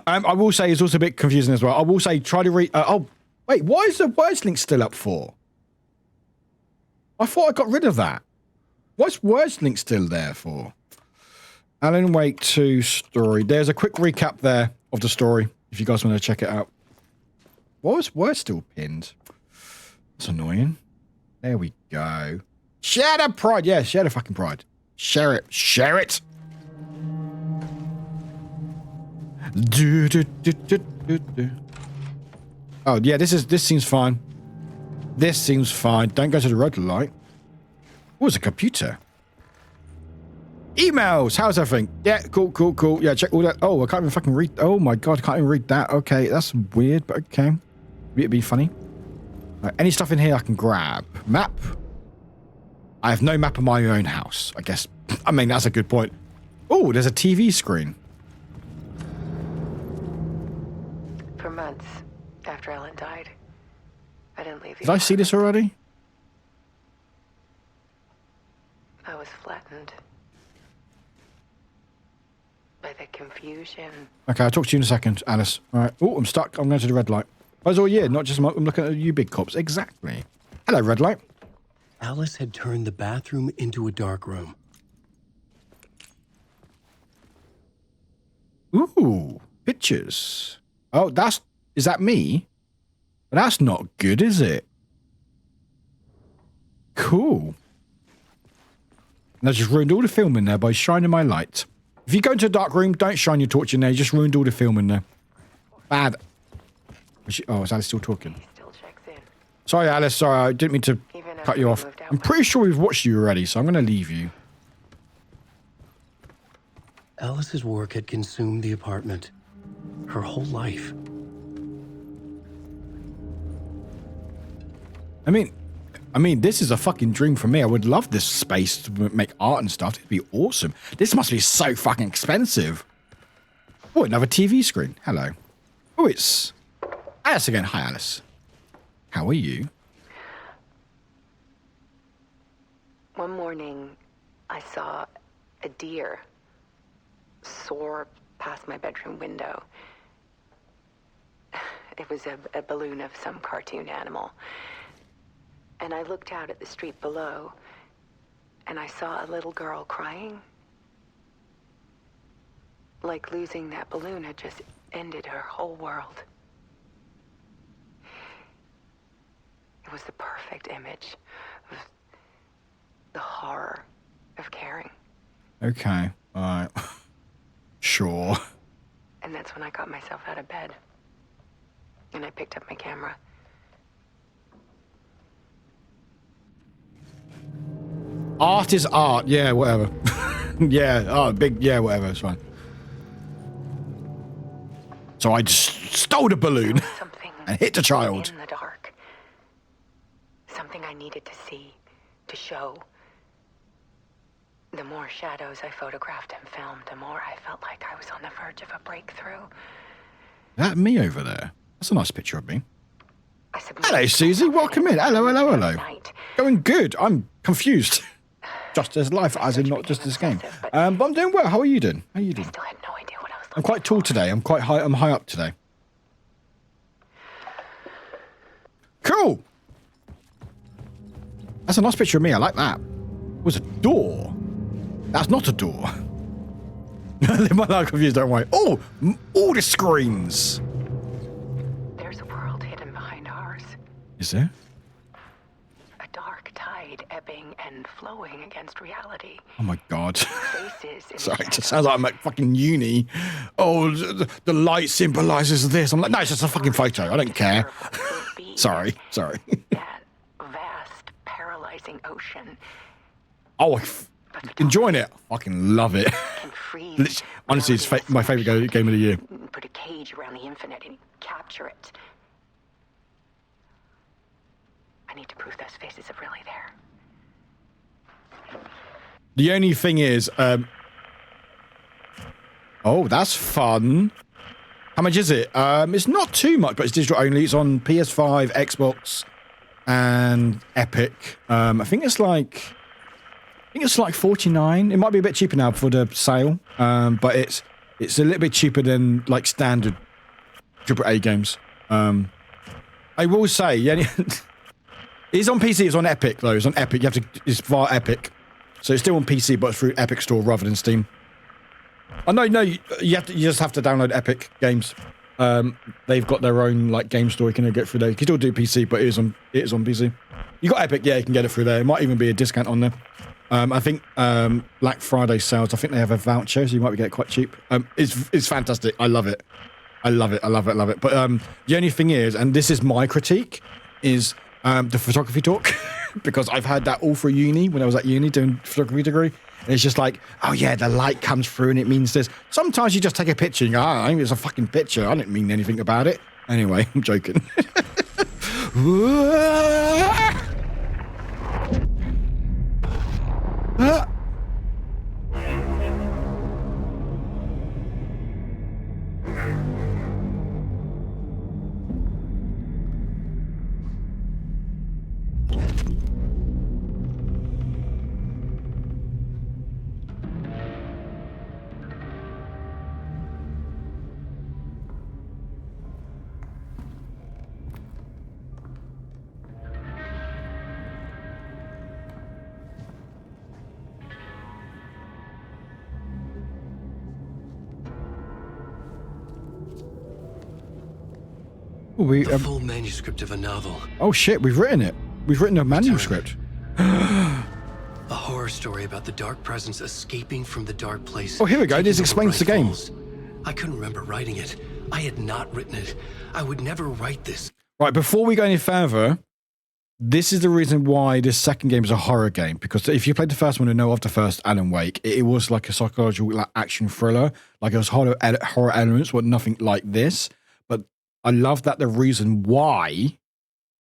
I will say it's also a bit confusing as well. I will say try to read. Oh, wait. Why is the words link still up for? I thought I got rid of that. What's words link still there for? Alan Wake 2 story. There's a quick recap there of the story if you guys want to check it out. Why was words still pinned? That's annoying. There we go. Share the pride. Yeah, share the fucking pride. Share it. Share it. Oh yeah, this seems fine. This seems fine. Don't go to the red light. Oh, it's a computer. Emails. How's everything? Yeah, cool. Yeah, check all that. Oh, I can't even fucking read. Oh my god, I can't even read that. Okay, that's weird, but okay. It'd be funny. Right, any stuff in here I can grab? Map. I have no map of my own house. I guess. I mean, that's a good point. Oh, there's a TV screen. For months after Ellen died, I didn't leave. Did I see this already? I was flattened by the confusion. Okay, I'll talk to you in a second, Alice. All right. Oh, I'm stuck. I'm going to the red light. Oh, it's all you, not just I'm looking at you big cops. Exactly. Hello, red light. Alice had turned the bathroom into a dark room. Ooh, pictures. Oh, is that me? But that's not good, is it? Cool. And I just ruined all the film in there by shining my light. If you go into a dark room, don't shine your torch in there. You just ruined all the film in there. Bad. Oh, is Alice still talking? Sorry, Alice. Sorry, I didn't mean to cut you off. I'm pretty sure we've watched you already, so I'm going to leave you. Alice's work had consumed the apartment. Her whole life. I mean, this is a fucking dream for me. I would love this space to make art and stuff. It'd be awesome. This must be so fucking expensive. Oh, another TV screen. Hello. Oh, it's Alice again. Hi, Alice. How are you? One morning, I saw a deer soar past my bedroom window. It was a balloon of some cartoon animal. And I looked out at the street below, and I saw a little girl crying. Like losing that balloon had just ended her whole world. It was the perfect image of the horror of caring. Okay. All right. Sure. And that's when I got myself out of bed. And I picked up my camera. Art is art. Yeah, whatever. Yeah, oh, big, yeah, whatever. It's fine. So I just stole the balloon and hit the child. In the dark. Something I needed to see, to show. The more shadows I photographed and filmed, the more I felt like I was on the verge of a breakthrough. That me over there? That's a nice picture of me. Hello, Susie. Welcome in. Hello. Going good. I'm confused. Just as life, as in not just this game. But I'm doing well. How are you doing? I still had no idea what I was. I'm quite tall today. I'm quite high. I'm high up today. Cool. That's a nice picture of me. I like that. It was a door. That's not a door. I live my life confused. Don't worry. Oh, all the screens. There's a world hidden behind ours. Is there? A dark tide ebbing and flowing against reality. Oh my god. Sorry, it just sounds like I'm at fucking uni. Oh, the light symbolizes this. I'm like, no, it's just a fucking photo. I don't care. Sorry. That vast, paralyzing ocean. Oh, enjoying it. I fucking love it. Honestly, it's my favorite game of the year. Put a cage around the infinite and capture it. I need to prove those faces are really there. The only thing is, oh, that's fun. How much is it? It's not too much, but it's digital only. It's on PS5, Xbox, and Epic. I think it's like 49. It might be a bit cheaper now for the sale, but it's a little bit cheaper than like standard AAA games. I will say, yeah, it's on PC. It's on Epic though. It's on Epic. It's via Epic, so it's still on PC, but it's through Epic Store rather than Steam. Oh no, you just have to download Epic Games. They've got their own like game store you can get through there. You can still do PC, but it is on PC. You got Epic, yeah, you can get it through there. It might even be a discount on there. I think Black Friday sales, I think they have a voucher, so you might get it quite cheap. It's fantastic. I love it. I love it. But the only thing is, and this is my critique, is the photography talk, because I've had that all through uni when I was at uni doing photography degree. And it's just like, oh yeah, the light comes through and it means this. Sometimes you just take a picture and you go, oh, I think it's a fucking picture. I didn't mean anything about it. Anyway, I'm joking. The full manuscript of a novel. Oh shit, we've written it. We've written a manuscript. A horror story about the dark presence escaping from the dark place. Oh, here we go. This explains the game. I couldn't remember writing it. I had not written it. I would never write this. Right, before we go any further, this is the reason why this second game is a horror game. Because if you played the first one and know of the first Alan Wake, it was like a psychological like, action thriller. Like it was horror elements, but nothing like this. But I love that the reason why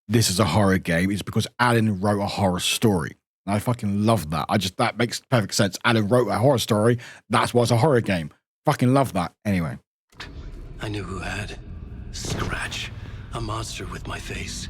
this is a horror game is because Alan wrote a horror story. And I fucking love that. That makes perfect sense. Alan wrote a horror story. That's why it's a horror game. Fucking love that. Anyway. I knew who had. Scratch. A monster with my face.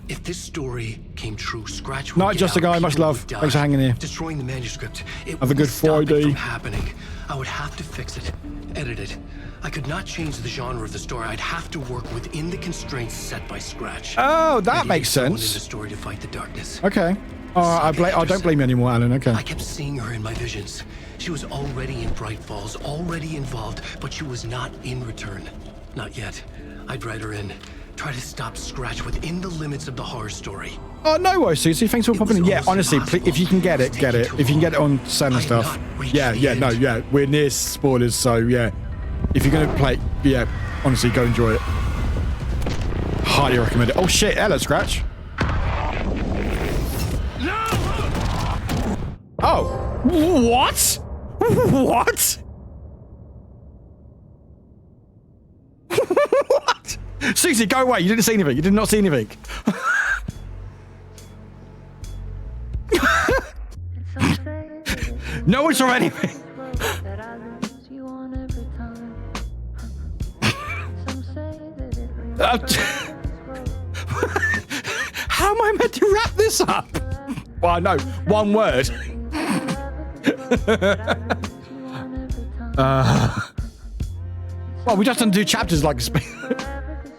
If this story came true, Scratch would Not just a guy, much love. Thanks for hanging here. Destroying the manuscript. It have a good Friday. From happening. I would have to fix it, edit it. I could not change the genre of the story. I'd have to work within the constraints set by Scratch. Oh, that makes sense. In the story to fight the darkness. Okay. I don't blame you anymore, Alan. Okay. I kept seeing her in my visions. She was already in Bright Falls, already involved, but she was not in return. Not yet. I'd write her in. Try to stop Scratch within the limits of the horror story. Oh, no worries, Susie. Thanks for popping in. Yeah, honestly, please, if you can get it, get it. If you can get it on Sun and stuff. Yeah, we're near spoilers, so yeah. If you're going to play, yeah, honestly, go enjoy it. Highly recommend it. Oh, shit. Hello, Scratch. No! Oh. What? What? What? Susie, go away. You didn't see anything. You did not see anything. No one saw anything. How am I meant to wrap this up? Well, no, one word. Well, we just don't do chapters like this.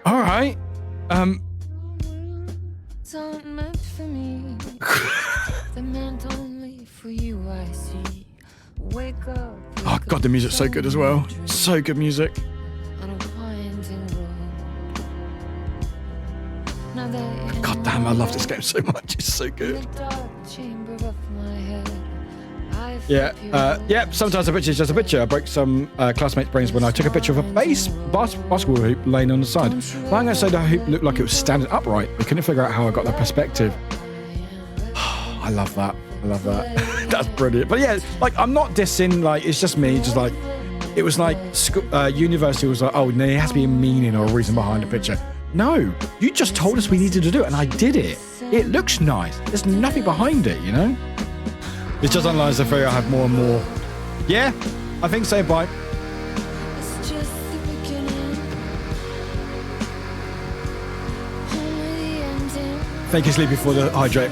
All right. Oh god, the music's so good as well. So good music. God damn, I love this game so much. It's so good. Yeah, sometimes a picture is just a picture. I broke some classmates' brains when I took a picture of a basketball hoop laying on the side. But I'm going to say the hoop looked like it was standing upright. I couldn't figure out how I got that perspective. I love that. I love that. That's brilliant. But yeah, like, I'm not dissing, like, it's just me, just like, it was like, university was like, oh, there has to be a meaning or a reason behind the picture. No, you just told us we needed to do it, and I did it. It looks nice. There's nothing behind it, you know? It's just unless I figure I have more and more. Yeah, I think so, bye. Thank you, Sleepy, for the hydrate.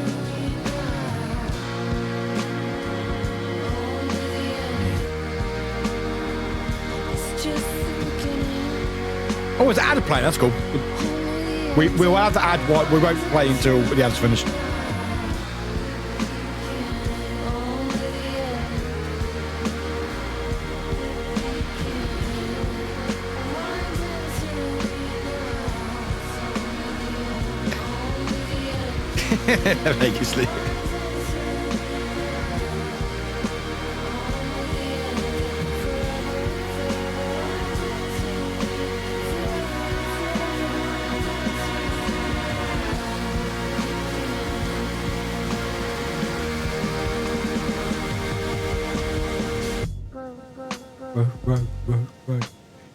Oh, it's an ad play. That's cool. We'll have the ad. We won't play until the ad's finished. Make you sleep.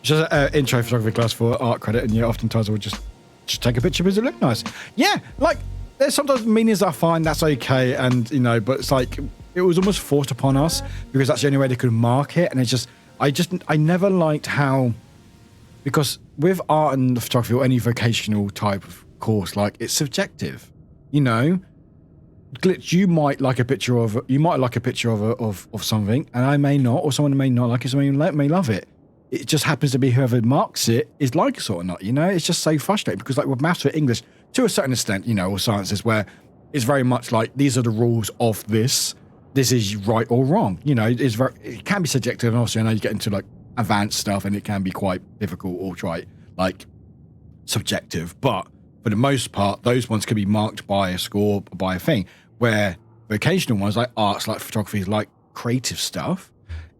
Just an intro photography class for art credit, and yeah, oftentimes I would just take a picture because it looked nice. Yeah, like there's sometimes meanings I find that's okay, and you know, but it's like it was almost forced upon us because that's the only way they could mark it, and it's just I never liked how, because with art and photography or any vocational type of course, like it's subjective, you know. Glitch, you might like a picture of something, and I may not, or someone may not like it, someone may love it. It just happens to be whoever marks it is like it or not, you know. It's just so frustrating because, like with maths or English, to a certain extent, you know, or sciences, where it's very much like these are the rules of this. This is right or wrong, you know. It can be subjective, and also I know you get into like advanced stuff, and it can be quite difficult or like subjective, but for the most part, those ones can be marked by a score, by a thing, where vocational ones like arts, like photography, like creative stuff,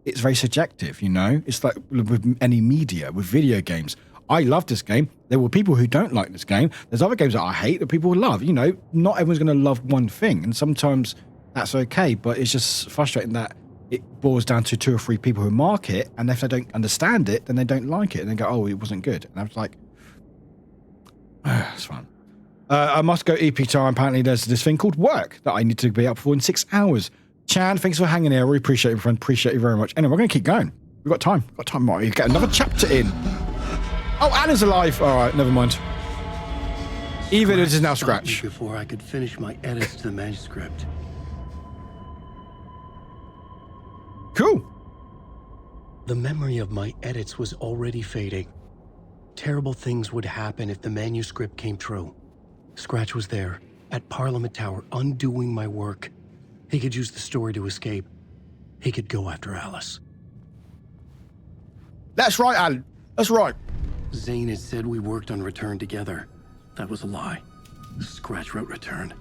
it's very subjective, you know? It's like with any media, with video games. I love this game. There were people who don't like this game. There's other games that I hate that people love, you know? Not everyone's going to love one thing, and sometimes that's okay, but it's just frustrating that it boils down to 2 or 3 people who mark it, and if they don't understand it, then they don't like it, and they go, oh, it wasn't good. And I was like, it's fun. I must go EP time. Apparently there's this thing called work that I need to be up for in 6 hours. Chan, thanks for hanging here. I really appreciate you, friend. Appreciate you very much. Anyway, we're going to keep going. We've got time. Marty. Get another chapter in. Oh, Anna's alive. All right, never mind. Even it is now Scratch. Before I could finish my edits to the manuscript. Cool. The memory of my edits was already fading. Terrible things would happen if the manuscript came true. Scratch was there, at Parliament Tower, undoing my work. He could use the story to escape. He could go after Alice. That's right, Alan. That's right. Zane had said we worked on Return together. That was a lie. Scratch wrote Return.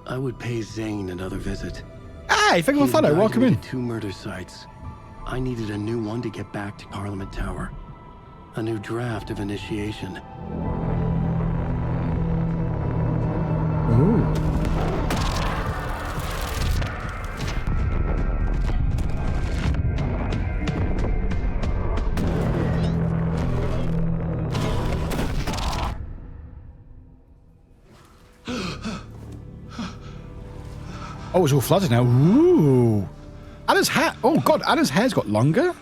I would pay Zane another visit. Hey, thank you for follow. Welcome in. 2 murder sites. I needed a new one to get back to Parliament Tower. A new draft of initiation. Ooh. Oh, it's all flooded now. Ooh. Anna's hat. Oh, God. Anna's hair's got longer?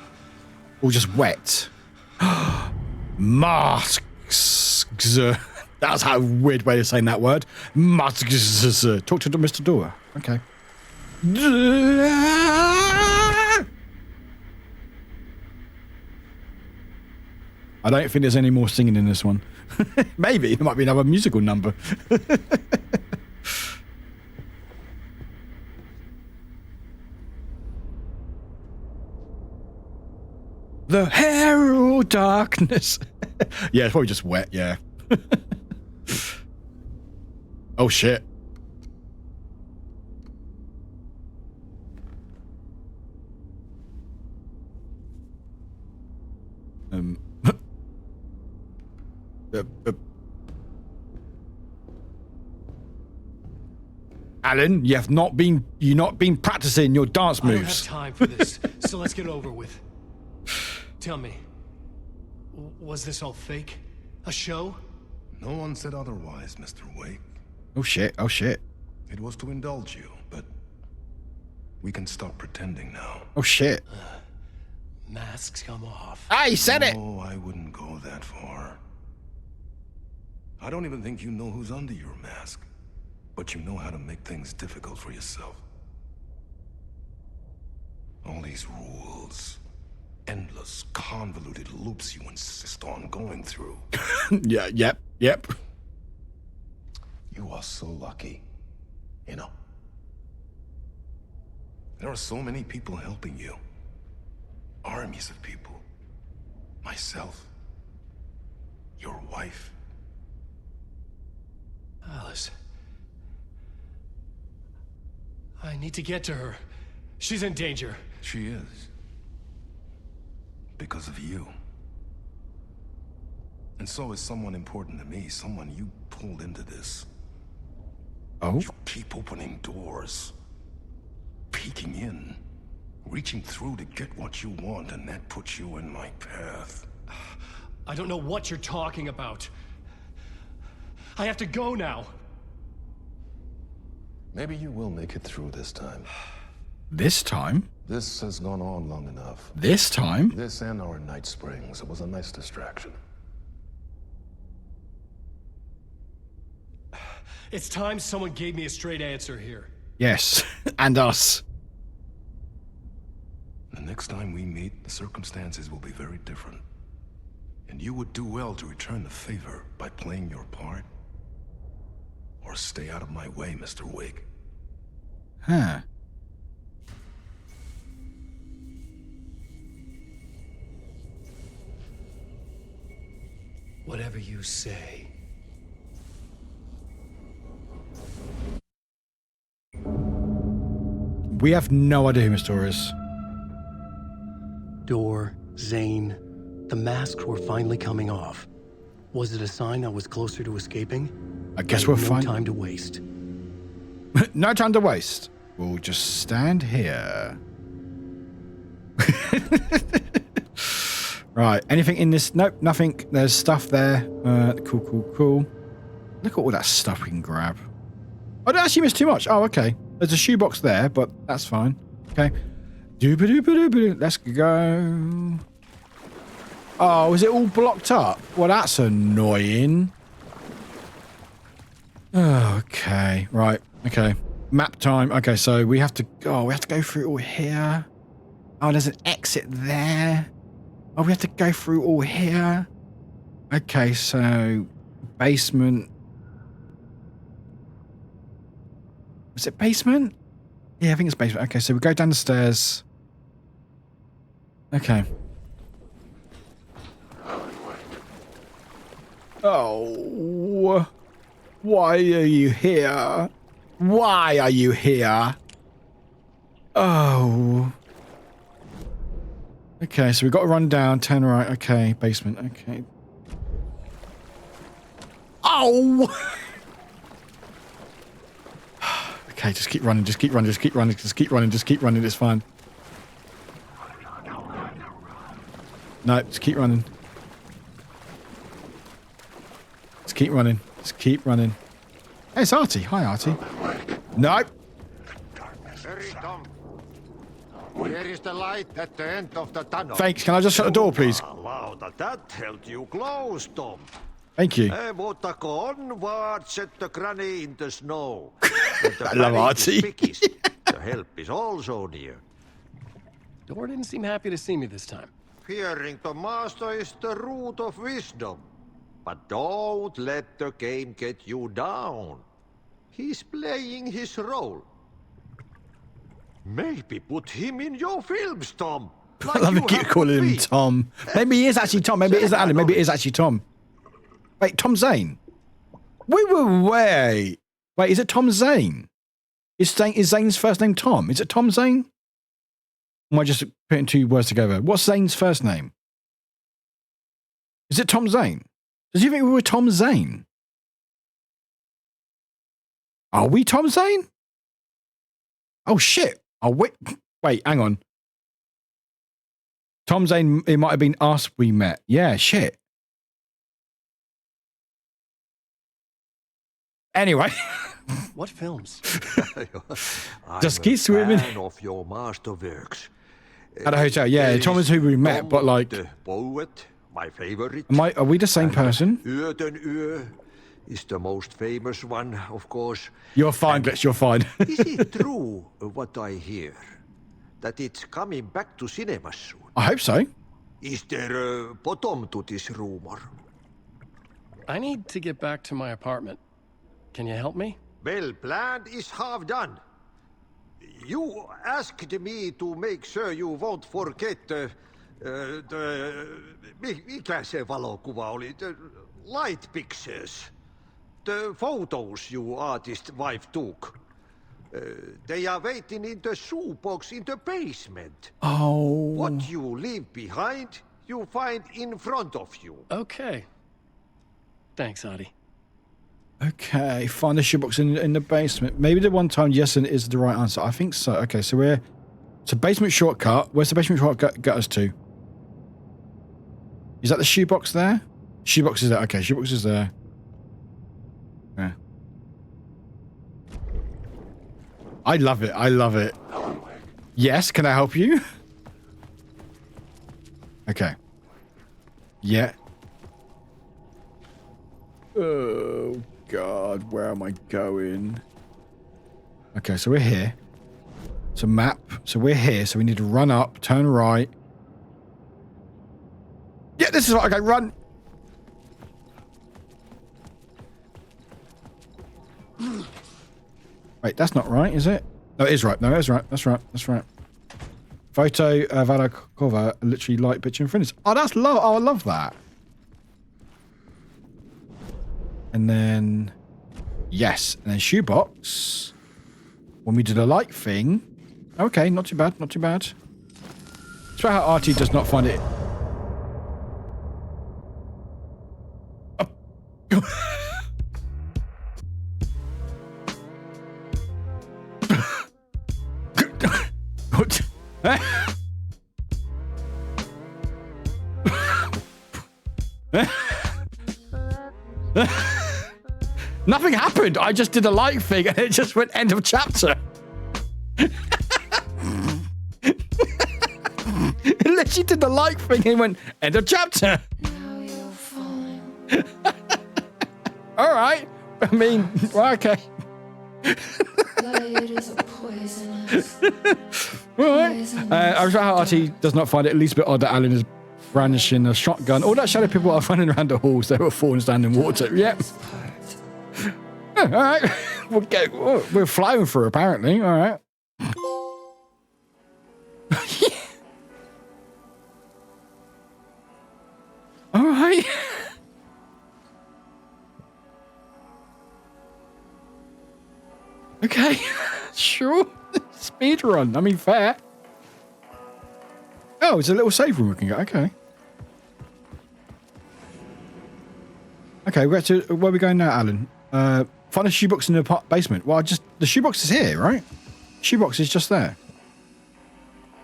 Or just wet? Masks. That's a weird way of saying that word. Masks. Talk to Mr. Dora. Okay. I don't think there's any more singing in this one. Maybe. There might be another musical number. The Herald Darkness. Yeah, it's probably just wet, yeah. Oh, shit. Alan, you've not been practicing your dance moves. I don't have time for this, so let's get it over with. Tell me, was this all fake? A show? No one said otherwise, Mr. Wake. Oh shit, oh shit. It was to indulge you, but we can stop pretending now. Oh shit. Masks come off. I said it! Oh, I wouldn't go that far. I don't even think you know who's under your mask. but you know how to make things difficult for yourself. All these rules, endless, convoluted loops you insist on going through. Yeah, yep. You are so lucky, you know. There are so many people helping you. Armies of people. Myself. Your wife. Alice. I need to get to her. She's in danger. She is. Because of you. And so is someone important to me, someone you pulled into this. Oh? You keep opening doors. Peeking in. Reaching through to get what you want, and that puts you in my path. I don't know what you're talking about. I have to go now. Maybe you will make it through this time. This time? This has gone on long enough. This time? This and our night springs. It was a nice distraction. It's time someone gave me a straight answer here. Yes, and us. The next time we meet, the circumstances will be very different. And you would do well to return the favor by playing your part. Or stay out of my way, Mr. Wig. Huh. Whatever you say. We have no idea who Miss Dora is. Door, Zane, the masks were finally coming off. Was it a sign I was closer to escaping? I guess we're fine. No time to waste. No time to waste. We'll just stand here. Right. Anything in this? Nope, nothing. There's stuff there. Cool. Look at all that stuff we can grab. I don't actually miss too much. Oh, okay. There's a shoebox there, but that's fine. Okay. Dooba-dooba-dooba-doo. Let's go. Oh, is it all blocked up? Well, that's annoying. Oh, okay. Right. Okay. Map time. Okay, so we have to go through all here. Oh, there's an exit there. Oh, we have to go through all here. Okay, so basement. Was it basement? Yeah, I think it's basement. Okay, so we go down the stairs. Okay. Oh, why are you here? Why are you here? Oh. Okay, so we've got to run down, turn right. Okay, basement. Okay. Oh! Okay, just keep running, just keep running. It's fine. No, just keep running. Just keep running. Hey, it's Artie. Hi, Artie. No. Hurry, Tom. Here is the light at the end of the tunnel. Thanks. Can I just shut the door, please? Lauta, that held you close, Tom. Thank you. Mutta go onward, set the granny in the snow. I love Artie. The help is also near. Door didn't seem happy to see me this time. Fearing the master is the root of wisdom. But don't let the game get you down. He's playing his role. Maybe put him in your films, Tom. Like I love you keep calling him Tom. Maybe he is actually Tom. Maybe it is Alan. Maybe it is actually Tom. Wait, Tom Zane? Wait. Wait, is it Tom Zane? Is Zane's first name Tom? Is it Tom Zane? Or am I just putting two words together? What's Zane's first name? Is it Tom Zane? Does he think we were Tom Zane? Are we Tom Zane? Oh, shit. Oh, wait, hang on. Tom Zane, it might have been us we met. Yeah, shit. Anyway. What films? Just keep swimming. Fan of your masterworks. At a hotel, yeah. Tom is who we met, but like... The poet, my favorite. Are we the same person? Uur den uur, is the most famous one, of course. You're fine, Glitch, you're fine. Is it true what I hear? That it's coming back to cinemas soon? I hope so. Is there a bottom to this rumor? I need to get back to my apartment. Can you help me? Well, plan is half done. You asked me to make sure you won't forget mikä se valokuva oli? The light pictures. The photos you artist wife took. They are waiting in the shoebox in the basement. Oh. What you leave behind, you find in front of you. Okay. Thanks, Adi. Okay, find the shoebox in the basement. Maybe the one time yes and is the right answer. I think so. Okay, so it's a basement shortcut. Where's the basement shortcut get us to? Is that the shoebox there? Shoebox is there. Okay, shoebox is there. Yeah. I love it. I love it. Yes, can I help you? Okay. Yeah. Oh, God. Where am I going? Okay, so we're here. It's a map. So we're here. So we need to run up, turn right. Yeah, this is right. Okay, run. Wait, that's not right, is it? No, it is right. No, it is right. That's right. That's right. Photo of cover, literally light picture in front of us. Oh, that's love. Oh, I love that. And then, yes. And then shoebox. When we did a light thing. Okay, not too bad. Not too bad. Try how RT does not find it. What? Nothing happened. I just did a light thing and it just went end of chapter. It literally did the light thing and went end of chapter. All right. I mean, well, okay. Right. I was how RT does not find it at least a bit odd that Alan is brandishing a shotgun. All that shadow people are running around the halls. They were falling down in water. Yep. All right. We're flying through apparently. All right. All right. Okay. Sure. Speed run. I mean, fair. Oh, it's a little save room we can go. Okay. Okay, we're to where are we going now, Alan? Find a shoebox in the basement. Well, the shoebox is here, right? Shoebox is just there.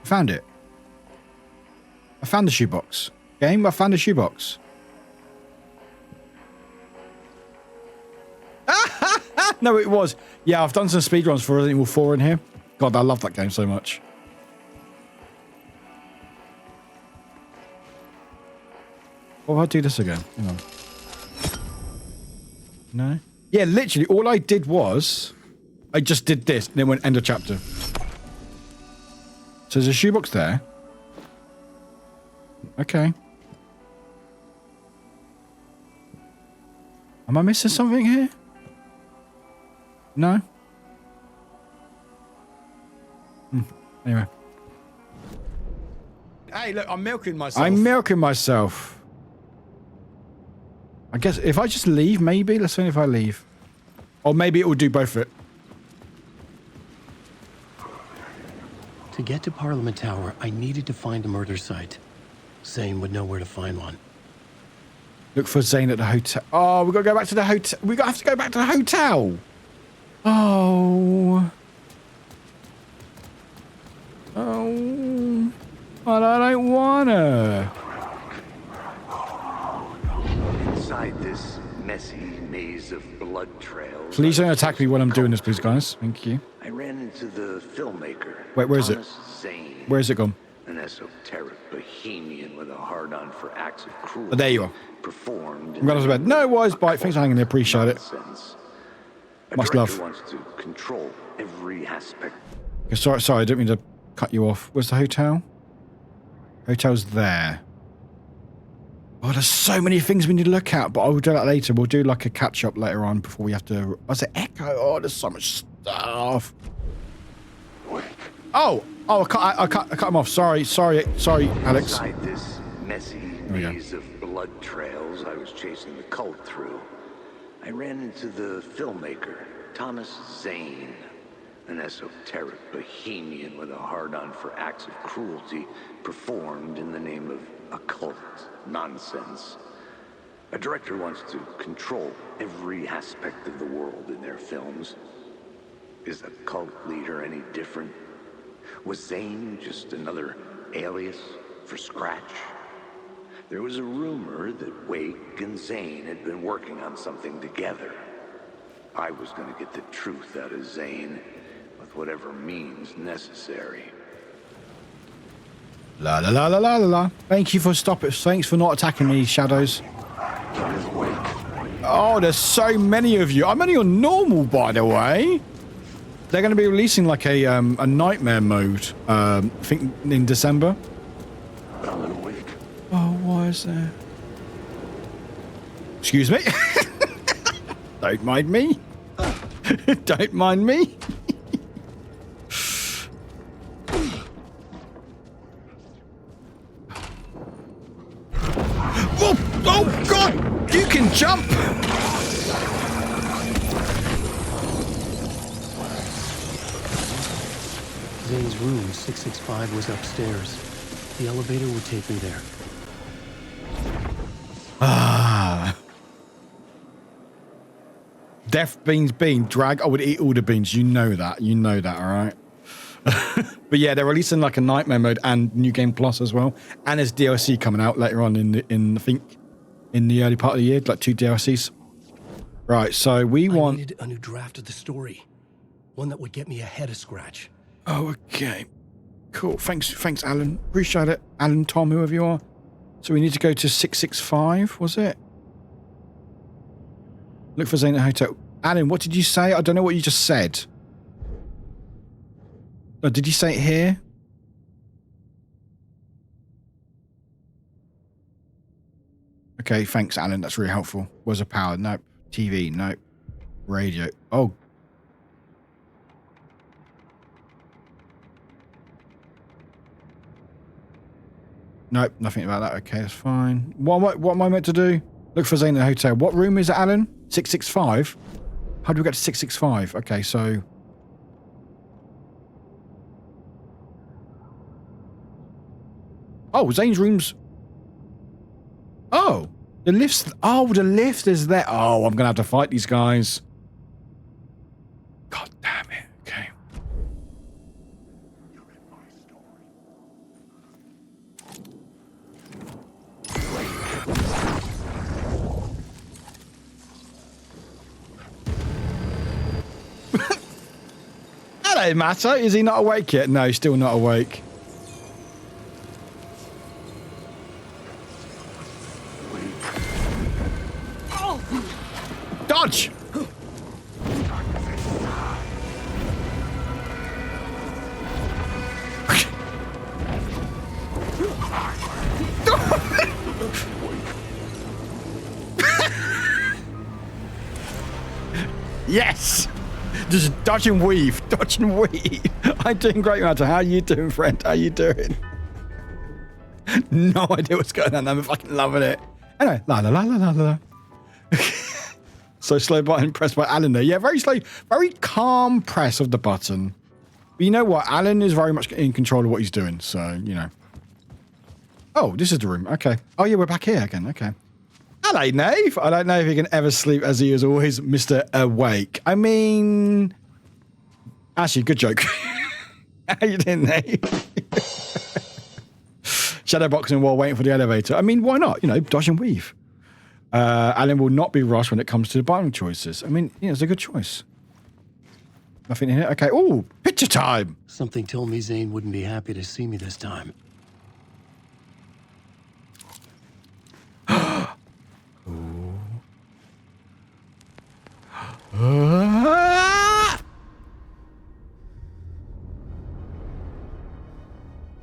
Found it. I found the shoebox. Game, I found the shoebox. No, it was. Yeah, I've done some speedruns for Resident Evil 4 in here. God, I love that game so much. What if I do this again? Hang on. No? Yeah, literally, all I did was... I just did this, and then went end of chapter. So there's a shoebox there. Okay. Am I missing something here? No? Anyway. Hey, look, I'm milking myself. I'm milking myself. I guess if I just leave, maybe. Let's see if I leave. Or maybe it will do both of it. To get to Parliament Tower, I needed to find a murder site. Zane would know where to find one. Look for Zane at the hotel. Oh, we've got to go back to the hotel. We have to go back to the hotel. Oh. Oh. But I don't wanna. Inside this messy maze of blood trails. Please don't attack me when I'm doing this, please, guys. Thank you. I ran into the filmmaker. Wait, where is it? Zane. Where is it gone? An esoteric bohemian with a hard-on for acts of cruelty. But there you are. Performed. I'm going to bed. No wise bite. Thanks for hanging there. Appreciate it. Much love. Wants to control every aspect. Okay, sorry, I didn't mean to cut you off. Where's the hotel? Hotel's there. Oh, there's so many things we need to look at, but I will do that later. We'll do like a catch-up later on before we have to... I said Echo. Oh, there's so much stuff. Oh, I cut him off. Sorry, Alex. Inside this messy maze of blood trails I was chasing the cult through, I ran into the filmmaker, Thomas Zane, an esoteric bohemian with a hard-on for acts of cruelty performed in the name of occult nonsense. A director wants to control every aspect of the world in their films. Is a cult leader any different? Was Zane just another alias for Scratch? There was a rumor that Wake and Zane had been working on something together. I was going to get the truth out of Zane with whatever means necessary. La la la la la la la. Thank you for stopping. Thanks for not attacking me, Shadows. Oh, there's so many of you. I'm only on normal, by the way. They're going to be releasing like a nightmare mode, I think in December. Oh, why is there? Excuse me. Don't mind me. Don't mind me. Oh, God! You can jump! Zane's room, 665, was upstairs. The elevator would take me there. Ah. Death beans bean. Drag. I would eat all the beans. You know that. You know that, all right? But yeah, they're releasing like a nightmare mode and New Game Plus as well. And there's DLC coming out later on in I think, in the early part of the year, like 2 DLCs. Right, so I needed a new draft of the story. One that would get me ahead of Scratch. Oh, okay. Cool. Thanks, Alan. Appreciate it. Alan, Tom, whoever you are. So we need to go to 665, was it? Look for Zane at Hotel. Alan, what did you say? I don't know what you just said. Oh, did you say it here? Okay, thanks, Alan. That's really helpful. Was a power? Nope. TV? Nope. Radio? Oh. Nope, nothing about that. Okay, that's fine. What am I meant to do? Look for Zane at the hotel. What room is it, Alan? 665? How do we get to 665? Okay, so... Oh, Zane's room's... Oh, the lift's... Oh, the lift is there. Oh, I'm going to have to fight these guys. God damn it. Okay. Hello, Matter. Is he not awake yet? No, he's still not awake. Dodge! Yes! Just dodge and weave. Dodge and weave. I'm doing great, Matter. How are you doing, friend? How are you doing? No idea what's going on. I'm fucking loving it. Anyway, la la la la la la. So slow button pressed by Alan there. Yeah, very slow, very calm press of the button. But you know what? Alan is very much in control of what he's doing. So, you know. Oh, this is the room. Okay. Oh, yeah, we're back here again. Okay. Hello, Nave. I don't know if he can ever sleep as he is always Mr. Awake. I mean... Actually, good joke. How you doing, Nave? Shadowboxing while waiting for the elevator. I mean, why not? You know, dodge and weave. Alan will not be rushed when it comes to the buying choices. I mean, yeah, it's a good choice. Nothing in here. Okay. Oh, picture time. Something told me Zane wouldn't be happy to see me this time.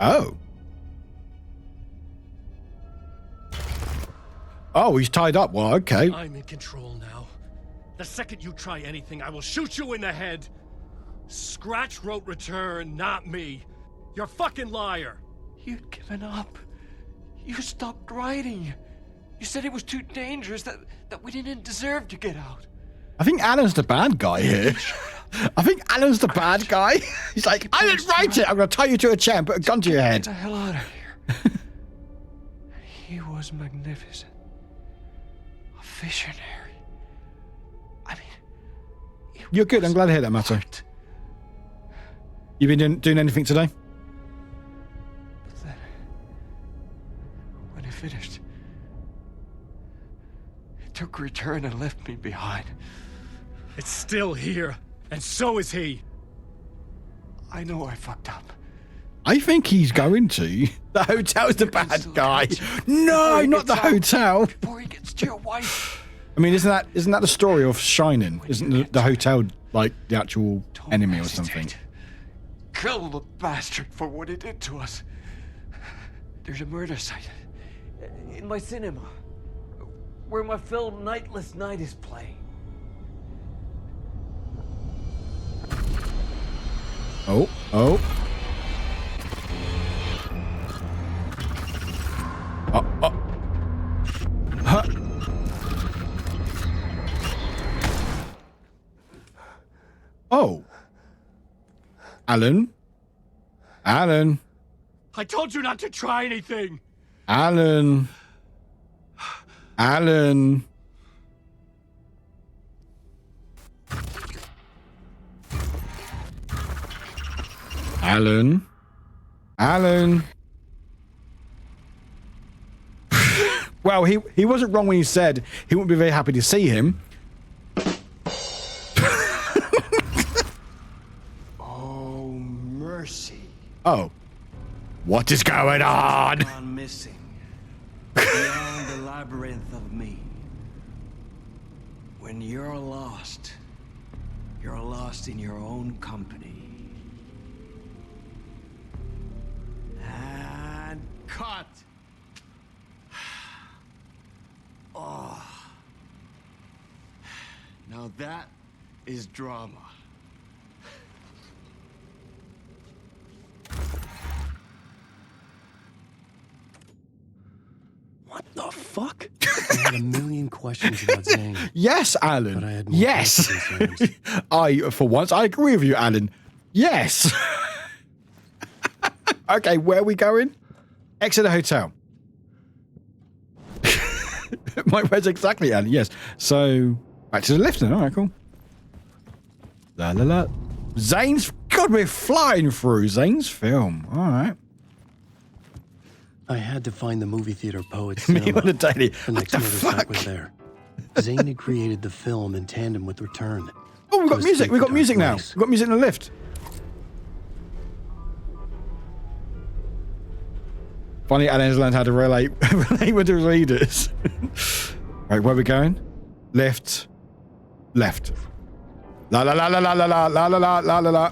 Oh. Oh, he's tied up. Well, okay. I'm in control now. The second you try anything, I will shoot you in the head. Scratch wrote return, not me. You're a fucking liar. You'd given up. You stopped writing. You said it was too dangerous, that we didn't deserve to get out. I think Alan's the bad guy here. I think Alan's the bad guy. He's like, I didn't write it. I'm going to tie you to a chair and put a gun to your head. Get the hell out of here. He was magnificent. A visionary. I mean... You're good. I'm glad to hear that, Matto. You been doing anything today? But then, when it finished, it took a return and left me behind. It's still here, and so is he. I know I fucked up. I think he's going to. The hotel's the bad guy. No, not the hotel. Before he gets to your wife. I mean, isn't that the story of Shining? Isn't the hotel like the actual enemy or something? Kill the bastard for what he did to us. There's a murder site in my cinema where my film Nightless Night is playing. Oh. Oh, huh. Oh. Alan. I told you not to try anything. Alan. Well, he wasn't wrong when he said he wouldn't be very happy to see him. Oh, mercy. Oh. What is going on? Gone missing. Beyond the labyrinth of me. When you're lost in your own company. And cut. Oh. Now that is drama. What the fuck? I had a million questions about Zane. Yes, Alan. But I had more yes. For once, I agree with you, Alan. Yes. Okay, where are we going? Exit the hotel. My words exactly, Alan. Yes. So, back to the lift then. All right, cool. La la la. Zane's... God, we're flying through Zane's film. All right. I had to find the movie theater poet's Me cinema. on the daily. The next motorcycle was there. Zane had created the film in tandem with Return. Oh, we've got music. We've got music now. We've got music in the lift. Funny, Alan's learned how to relate with the readers. Right, where are we going? Left. Left. La la la la la la la la la la la la la.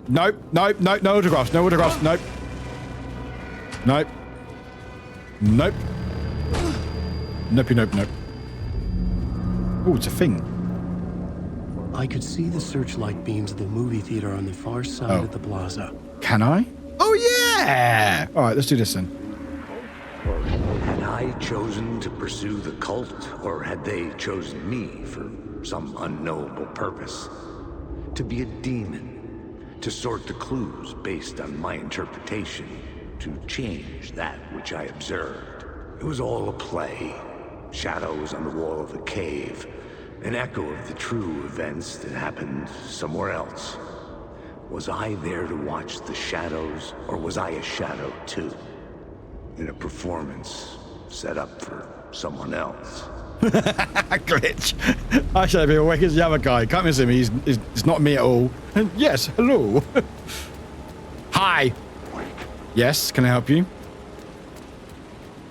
Nope, nope, nope, no autographs, no autographs, nope. Nope. Nope. Nope, nope, nope. Oh, it's a thing. I could see the searchlight beams of the movie theater on the far side of the plaza. Can I? Oh, yeah! All right, let's do this then. Had I chosen to pursue the cult, or had they chosen me for some unknowable purpose? To be a demon, to sort the clues based on my interpretation, to change that which I observed. It was all a play. Shadows on the wall of the cave, an echo of the true events that happened somewhere else. Was I there to watch the shadows, or was I a shadow too? In a performance set up for someone else. Glitch. I should be awake as the other guy. Can't miss him. He's not me at all. Yes, hello. Hi. Yes, can I help you?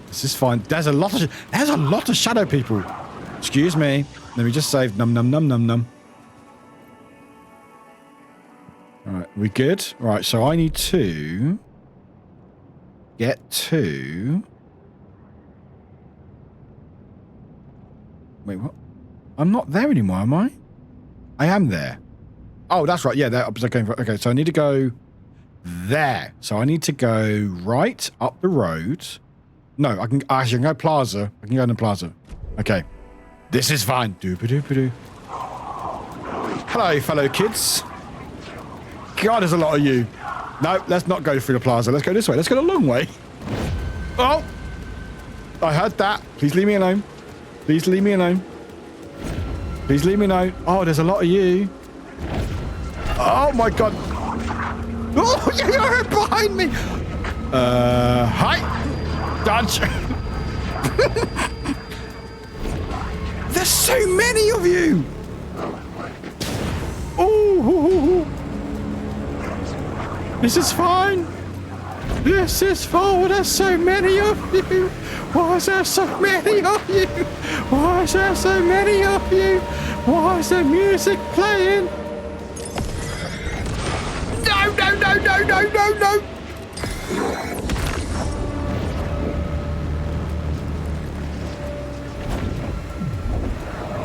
This is fine. There's a lot of shadow people. Excuse me. Let me just save. Num num num num num. All right, we good? Right, so I need to. get to... Wait, what? I'm not there anymore, am I? I am there. Oh, that's right. Yeah, okay, so I need to go there. So I need to go right up the road. No, I can go plaza. I can go in the plaza. Okay. This is fine. Doop-a-doop-a-doo. Hello, fellow kids. God, there's a lot of you. No, let's not go through the plaza. Let's go this way. Let's go the long way. Oh! I heard that. Please leave me alone. Please leave me alone. Please leave me alone. Oh, there's a lot of you. Oh, my God. Oh, you're behind me. Hi. Dodge. There's so many of you. Oh. This is fine. This is fine. There's so many of you. Why is there so many of you? Why is there so many of you? Why is the music playing? No, no, no, no, no, no, no.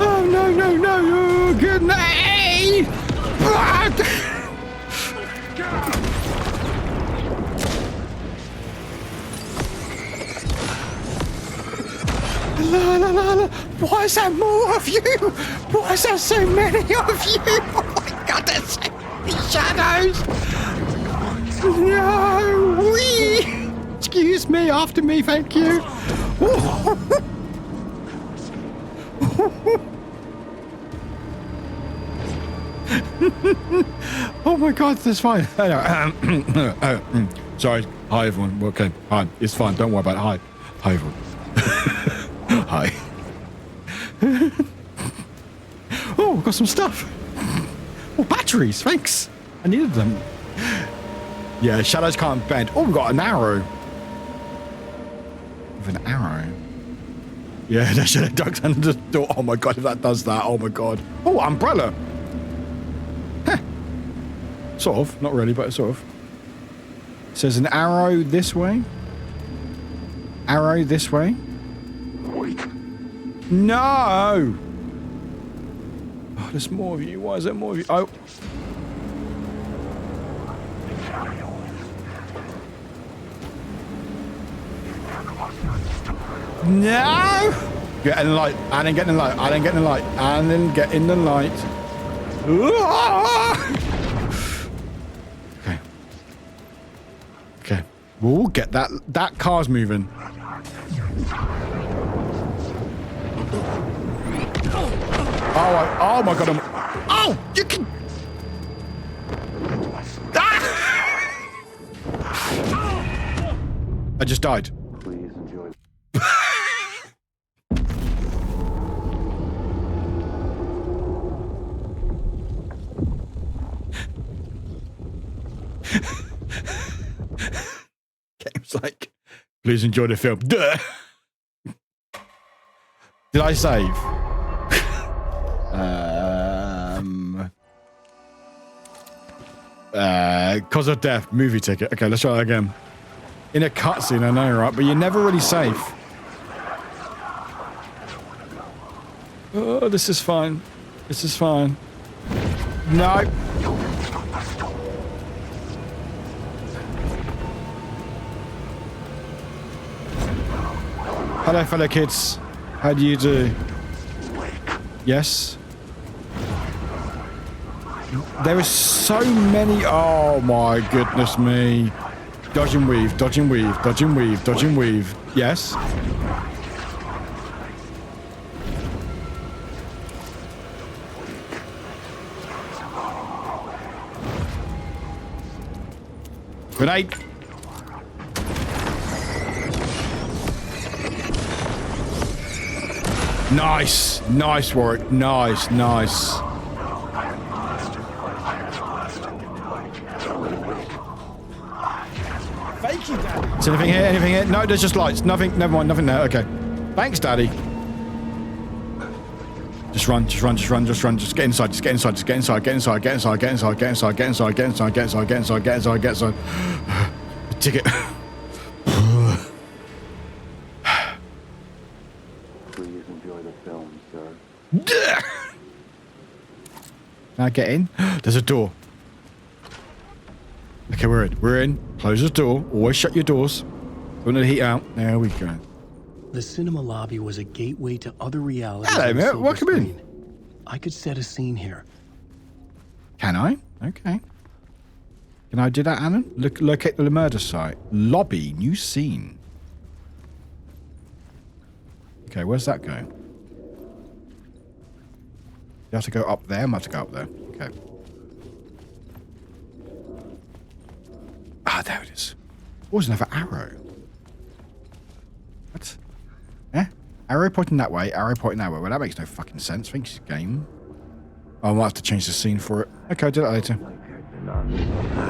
Oh, no, no, no. Oh, good night. La, la, la, la. Why is there more of you? Why is there so many of you? Oh my God, there's so many shadows. No, wee. Excuse me, after me, thank you. Oh my God, that's fine. Sorry. Hi, everyone. Okay. Hi. It's fine. Don't worry about it. Hi. Hi, everyone. Hi. Oh, got some stuff. Oh, batteries. Thanks. I needed them. Yeah, shadows can't bend. Oh, we got an arrow. With an arrow. Yeah, that should have ducked under the door. Oh my God, if that does that. Oh my God. Oh, umbrella. Huh. Sort of. Not really, but sort of. It says an arrow this way. Arrow this way. No! Oh, there's more of you. Why is there more of you? Oh. No! Get in the light. And then get in the light. And then get in the light. And then get in the light. Okay. Okay. We'll get that. That car's moving. Oh my God. Oh, you can. Ah! I just died. Please enjoy. Game's like, please enjoy the film. Duh. Did I save? Cause of death, movie ticket. Okay, let's try that again. In a cutscene, I know, right? But you're never really safe. Oh, this is fine. This is fine. No. Hello, fellow kids. How do you do? Yes? There is so many. Oh my goodness me. Dodge and weave, dodge and weave, dodge and weave, dodge and weave. Yes? Grenade. Nice. Nice, Warwick. Nice, nice. Thank you, Daddy. Is anything here? Anything here? No, there's just lights. Nothing. Never mind. Nothing there. Okay. Thanks, Daddy. Just run. Just run. Just run. Just run. Just get inside. Just get inside. Just get inside. Get inside. Get inside. Get inside. Get inside. Get inside. Get inside. Get inside. Get inside. Get inside. Get inside. Get inside. Ticket. Please enjoy the film, sir. Can I get in? There's a door. Okay, we're in. We're in. Close the door. Always shut your doors. Don't let the heat out. There we go. The cinema lobby was a gateway to other realities. Hello, on the mate. silver Welcome in. screen. I could set a scene here. Can I? Okay. Can I do that, Alan? Locate the murder site. Lobby. New scene. Okay, where's that going? You have to go up there? I'm going to have to go up there. Okay. Ah, there it is. Oh, there's another arrow. What? Eh? Arrow pointing that way, arrow pointing that way. Well, that makes no fucking sense. Thanks, game. Oh, I might have to change the scene for it. Okay, I'll do that later.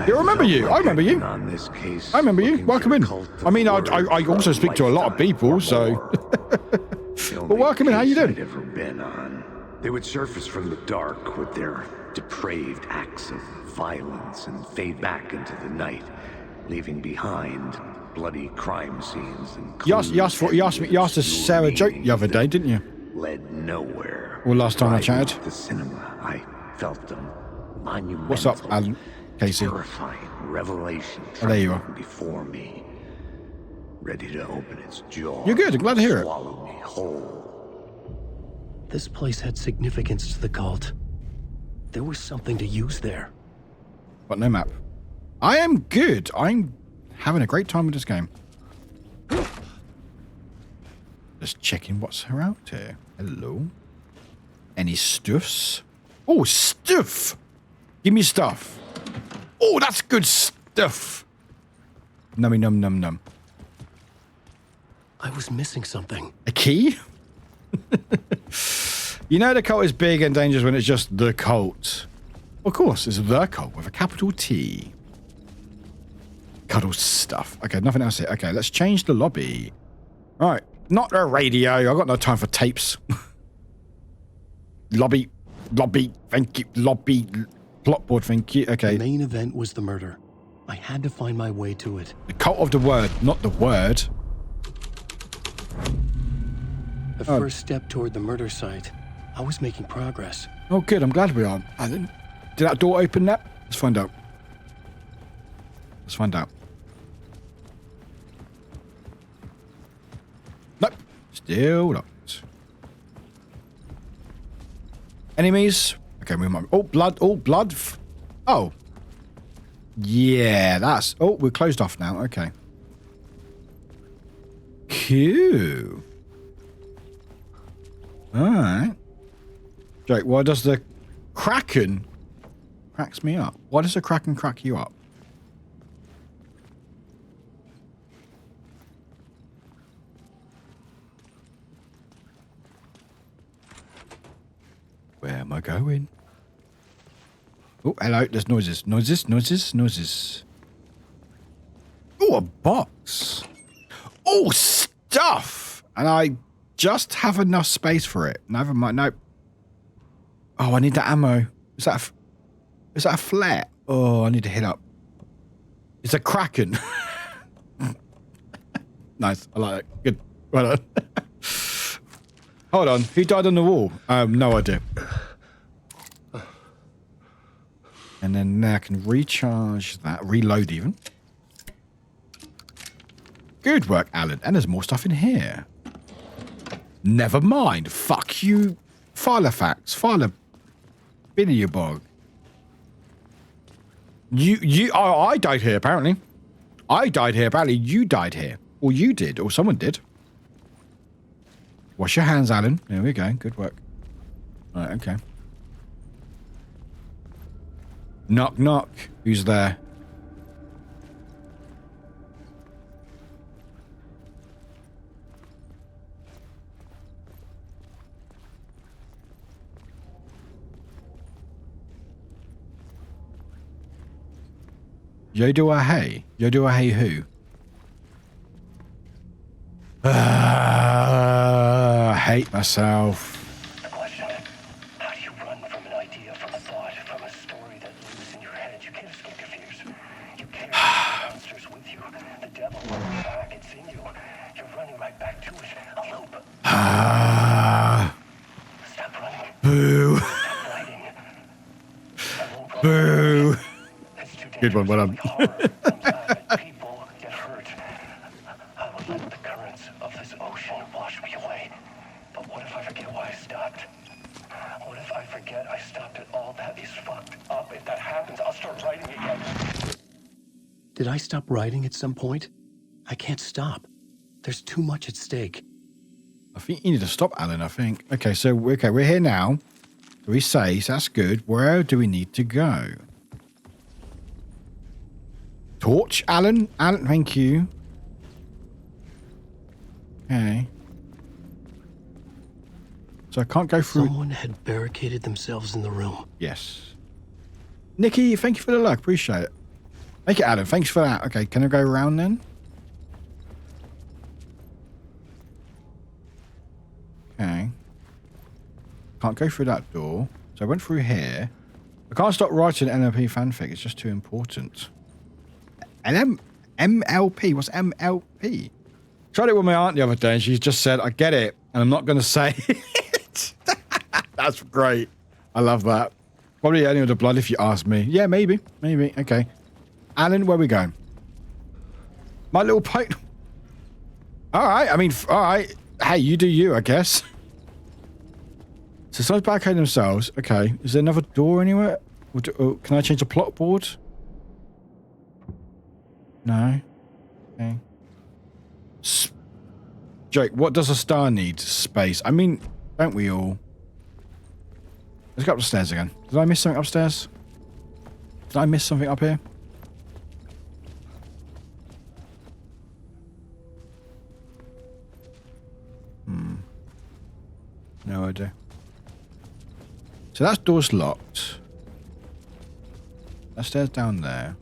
You remember you? I remember you. On this case, I remember you. Welcome in. I mean, I also speak to a lot of people, so... But welcome in. How you doing? Ever been on. They would surface from the dark with their depraved acts of violence and fade back into the night, leaving behind bloody crime scenes and you asked us to Sarah a joke the other day, didn't you? led nowhere. Well, last time I chatted. The cinema, I felt them monumental. What's up, Alan? Casey. Terrifying revelation. Oh, there you are. Before me, ready to open its jaw. You're good. I'm glad to hear it. Swallow me whole. This place had significance to the cult. There was something to use there. But no map. I am good. I'm having a great time with this game. Just checking what's around here. Hello. Any stuffs? Oh, stuff! Give me stuff. Oh, that's good stuff. Nummy num num num. I was missing something. A key? You know the cult is big and dangerous when it's just the cult. Of course, it's the cult with a capital T. Cuddle stuff. Okay, nothing else here. Okay, let's change the lobby. All right, not the radio. I've got no time for tapes. Lobby, thank you. Lobby, plotboard, thank you. Okay. The main event was the murder. I had to find my way to it. The cult of the word, not the word. The first step toward the murder site. I was making progress. Oh, good. I'm glad we are. Alan, did that door open that? Let's find out. Let's find out. Nope. Still locked. Enemies. Okay, we might. Oh, blood. Oh, blood. Oh. Yeah, that's... Oh, we're closed off now. Okay. Cool. Alright. Jake, why does the Kraken cracks me up? Why does the Kraken crack you up? Where am I going? Oh, hello. There's noises. Noises. Oh, a box. Oh, stuff. And I just have enough space for it. Never mind. Nope. Oh, I need the ammo. Is that a flare? Oh, I need to hit up. It's a Kraken. Nice. I like it. Good. Well done. Hold on. Who died on the wall? No idea. And then now I can recharge that. Reload even. Good work, Alan. And there's more stuff in here. Never mind. Fuck you. Filofax. Billybog. I died here, apparently. I died here, apparently. You died here. Or you did. Or someone did. Wash your hands, Alan. There we go. Good work. Right, okay. Knock, knock. Who's there? Yo do I hey? Yo do I hey who? I hate myself. The question, how do you run from an idea, from a thought, from a story that lives in your head? You can't escape your fears. You carry the monsters with you. The devil running back, it's in you. You're running right back to it. A loop. Boo. Boo. Good one, well done. People get hurt. I will let the currents of this ocean wash me away. But what if I forget why I stopped? What if I forget I stopped at all that is fucked up? If that happens, I'll start writing again. Did I stop writing at some point? I can't stop. There's too much at stake. I think you need to stop, Alan, I think. Okay, so we're here now. We say, so that's good. Where do we need to go? Torch, Alan? Alan, thank you. Okay. So I can't go through... Someone had barricaded themselves in the room. Yes. Nikki, thank you for the luck. Appreciate it. Thank you, Adam. Thanks for that. Okay, can I go around then? Okay. Can't go through that door. So I went through here. I can't stop writing NLP fanfic. It's just too important. MLP? What's MLP? Tried it with my aunt the other day and she just said, I get it. And I'm not going to say it. That's great. I love that. Probably only with the blood if you ask me. Yeah, maybe. Maybe. Okay. Alan, where we going? My little pipe. All right. I mean, all right. Hey, you do you, I guess. So someone's barricading themselves. Okay. Is there another door anywhere? Can I change the plot board? No. Okay. Jake, what does a star need? Space. I mean, don't we all? Let's go up the stairs again. Did I miss something upstairs? Did I miss something up here? No idea. So that door's locked. That stairs down there.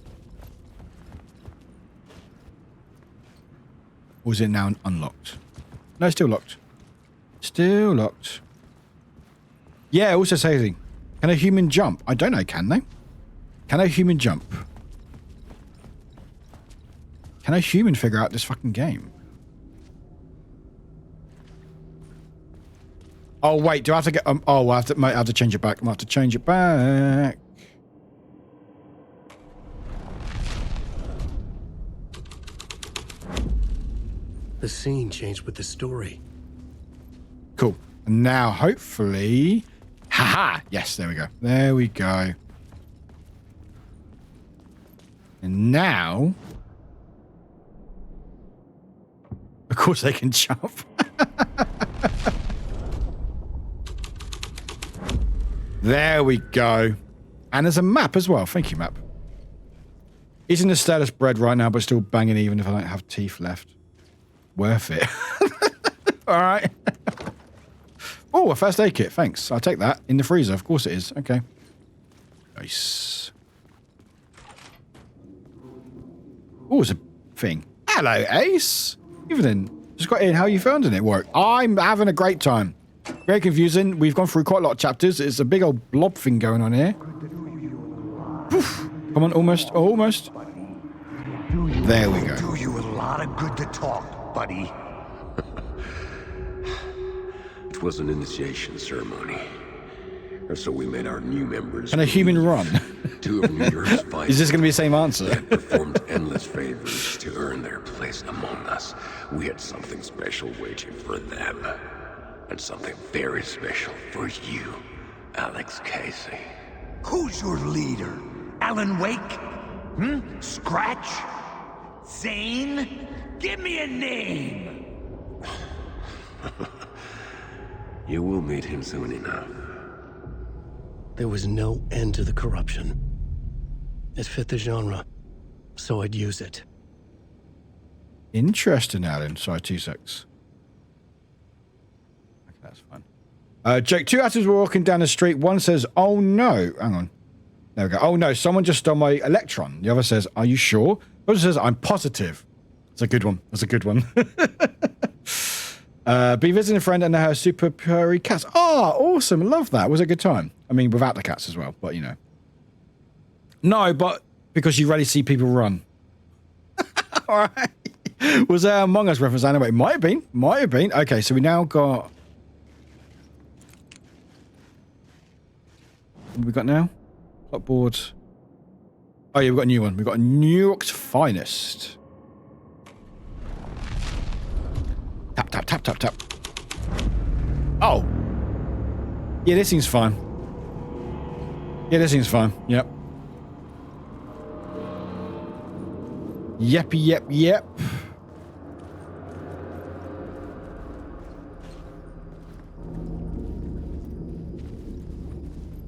Or is it now unlocked? No, it's still locked. Still locked. Yeah, also saying, can a human jump? I don't know, can they? Can a human jump? Can a human figure out this fucking game? Oh, wait, do I have to get... oh, I might have to change it back. I might have to change it back. The scene changed with the story. Cool. And now, hopefully... Haha! Yes, there we go. There we go. And now... Of course they can jump. There we go. And there's a map as well. Thank you, map. Eating the status bread right now, but still banging even if I don't have teeth left. Worth it. All right. Oh, a first aid kit. Thanks. I'll take that. In the freezer. Of course it is. Okay. Nice. Oh, it's a thing. Hello, Ace. Evening. Just got in. How are you finding it, Warwick? I'm having a great time. Very confusing. We've gone through quite a lot of chapters. It's a big old blob thing going on here. Oof. Come on, almost. Oh, almost. There we go. Do you a lot of good to talk, buddy. It was an initiation ceremony. So we made our new members. Can a human run? Two of New York's finest. Is this going to be the same answer? They had performed endless favors to earn their place among us. We had something special waiting for them. And something very special for you, Alex Casey. Who's your leader? Alan Wake? Scratch? Zane? Give me a name! You will meet him soon enough. There was no end to the corruption. It fit the genre, so I'd use it. Interesting, Alan. Sorry, 2 secs. Okay, that's fine. Jake, 2 actors were walking down the street. One says, oh no. Hang on. There we go. Oh no, someone just stole my electron. The other says, are you sure? The other says, I'm positive. That's a good one. That's a good one. Be visiting a friend and her super purry cats. Oh, awesome. Love that. Was it a good time? I mean, without the cats as well, but you know. No, but because you rarely see people run. All right. Was there Among Us reference anyway? Might have been. Might have been. Okay, so we now got... What have we got now? Clipboard. Oh yeah, we've got a new one. We've got New York's finest. Tap, tap, tap, tap, tap. Oh. Yeah, this seems fine. Yeah, this seems fine. Yep. Yep, yep, yep.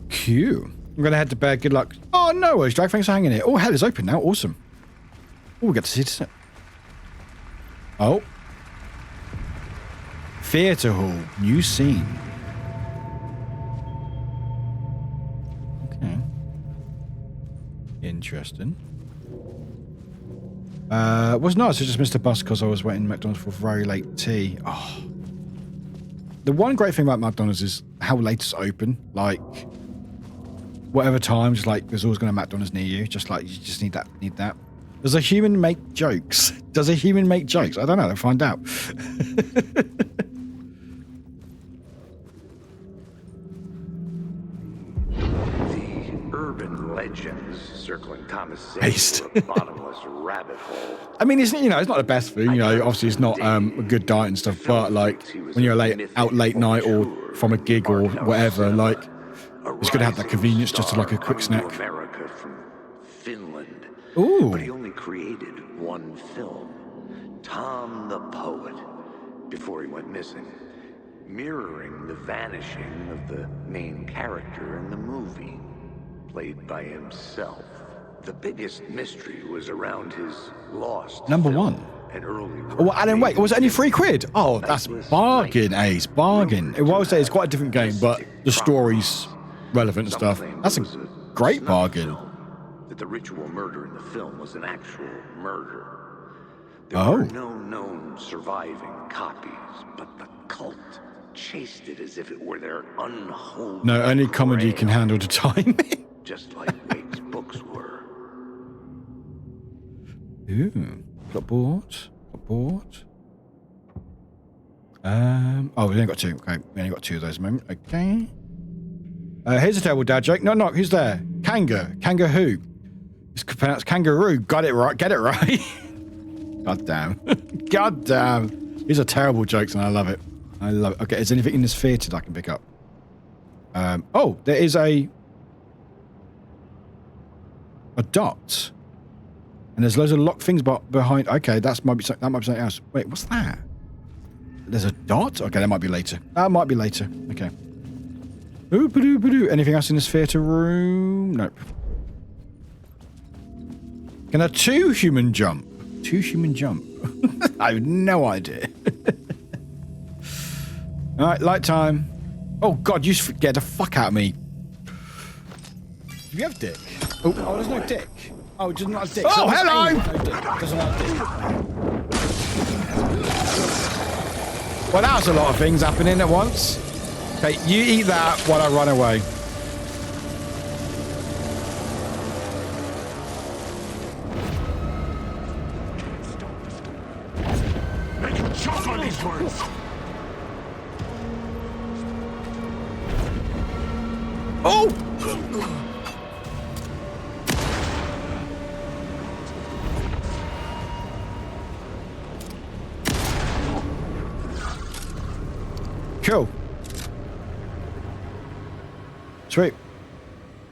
Q. I'm gonna head to bed. Good luck. Oh, no worries, Drag. Thanks for hanging here. Oh, hell, it's open now. Awesome. Oh, we get to see this. Oh. Theatre hall. New scene. Okay. Interesting. Was nice. I just missed a bus because I was waiting in McDonald's for very late tea. Oh. The one great thing about McDonald's is how late it's open. Like, whatever time, just like there's always going to be McDonald's near you. Just like you just need that. Does a human make jokes? Does a human make jokes? I don't know. I'll find out. Urban legends circling Thomas Zane through a bottomless rabbit hole. I mean, it's not the best food. Obviously it's not a good diet and stuff. But like when you're out late night or from a gig or whatever, like it's good to have that convenience just to like a quick snack. America from Finland. Ooh. But he only created one film, Tom the Poet, before he went missing, mirroring the vanishing of the main character in the movie. Played by himself. The biggest mystery was around his lost Number film, one. An early Oh, and then wait, was it only £3? Oh, that's bargain, Ace. Bargain. Well, I would say it's quite a different game, but the story's relevant and stuff. That's a great bargain. That the ritual murder in the film was an actual murder. There Oh. were no known surviving copies, but the cult chased it as if it were their unholy. No, only comedy can handle the time. Just like Wake's books were. Ooh, clipboard. Oh, we only got two. Okay, we only got two of those at the moment. Okay. Here's a terrible dad joke. No, who's there? Kanga who? It's pronounced kangaroo. Got it right. Get it right. God damn. God damn. These are terrible jokes and I love it. Okay, is there anything in this theatre that I can pick up? Oh, there is a dot. And there's loads of locked things behind. Okay, that might be something else. Wait, what's that? There's a dot? Okay, that might be later. Okay. Ooh-ba-doo-ba-doo. Anything else in this theatre room? Nope. Can a two-human jump? I have no idea. All right, light time. Oh, God, you scared the fuck out of me. Do you have dick? Oh, there's no dick. Oh, it doesn't have dick. Oh, hello! No dick. Doesn't have dick. Well, that was a lot of things happening at once. Okay, you eat that while I run away. Make him choke on these words. Oh! Cool. Sweet.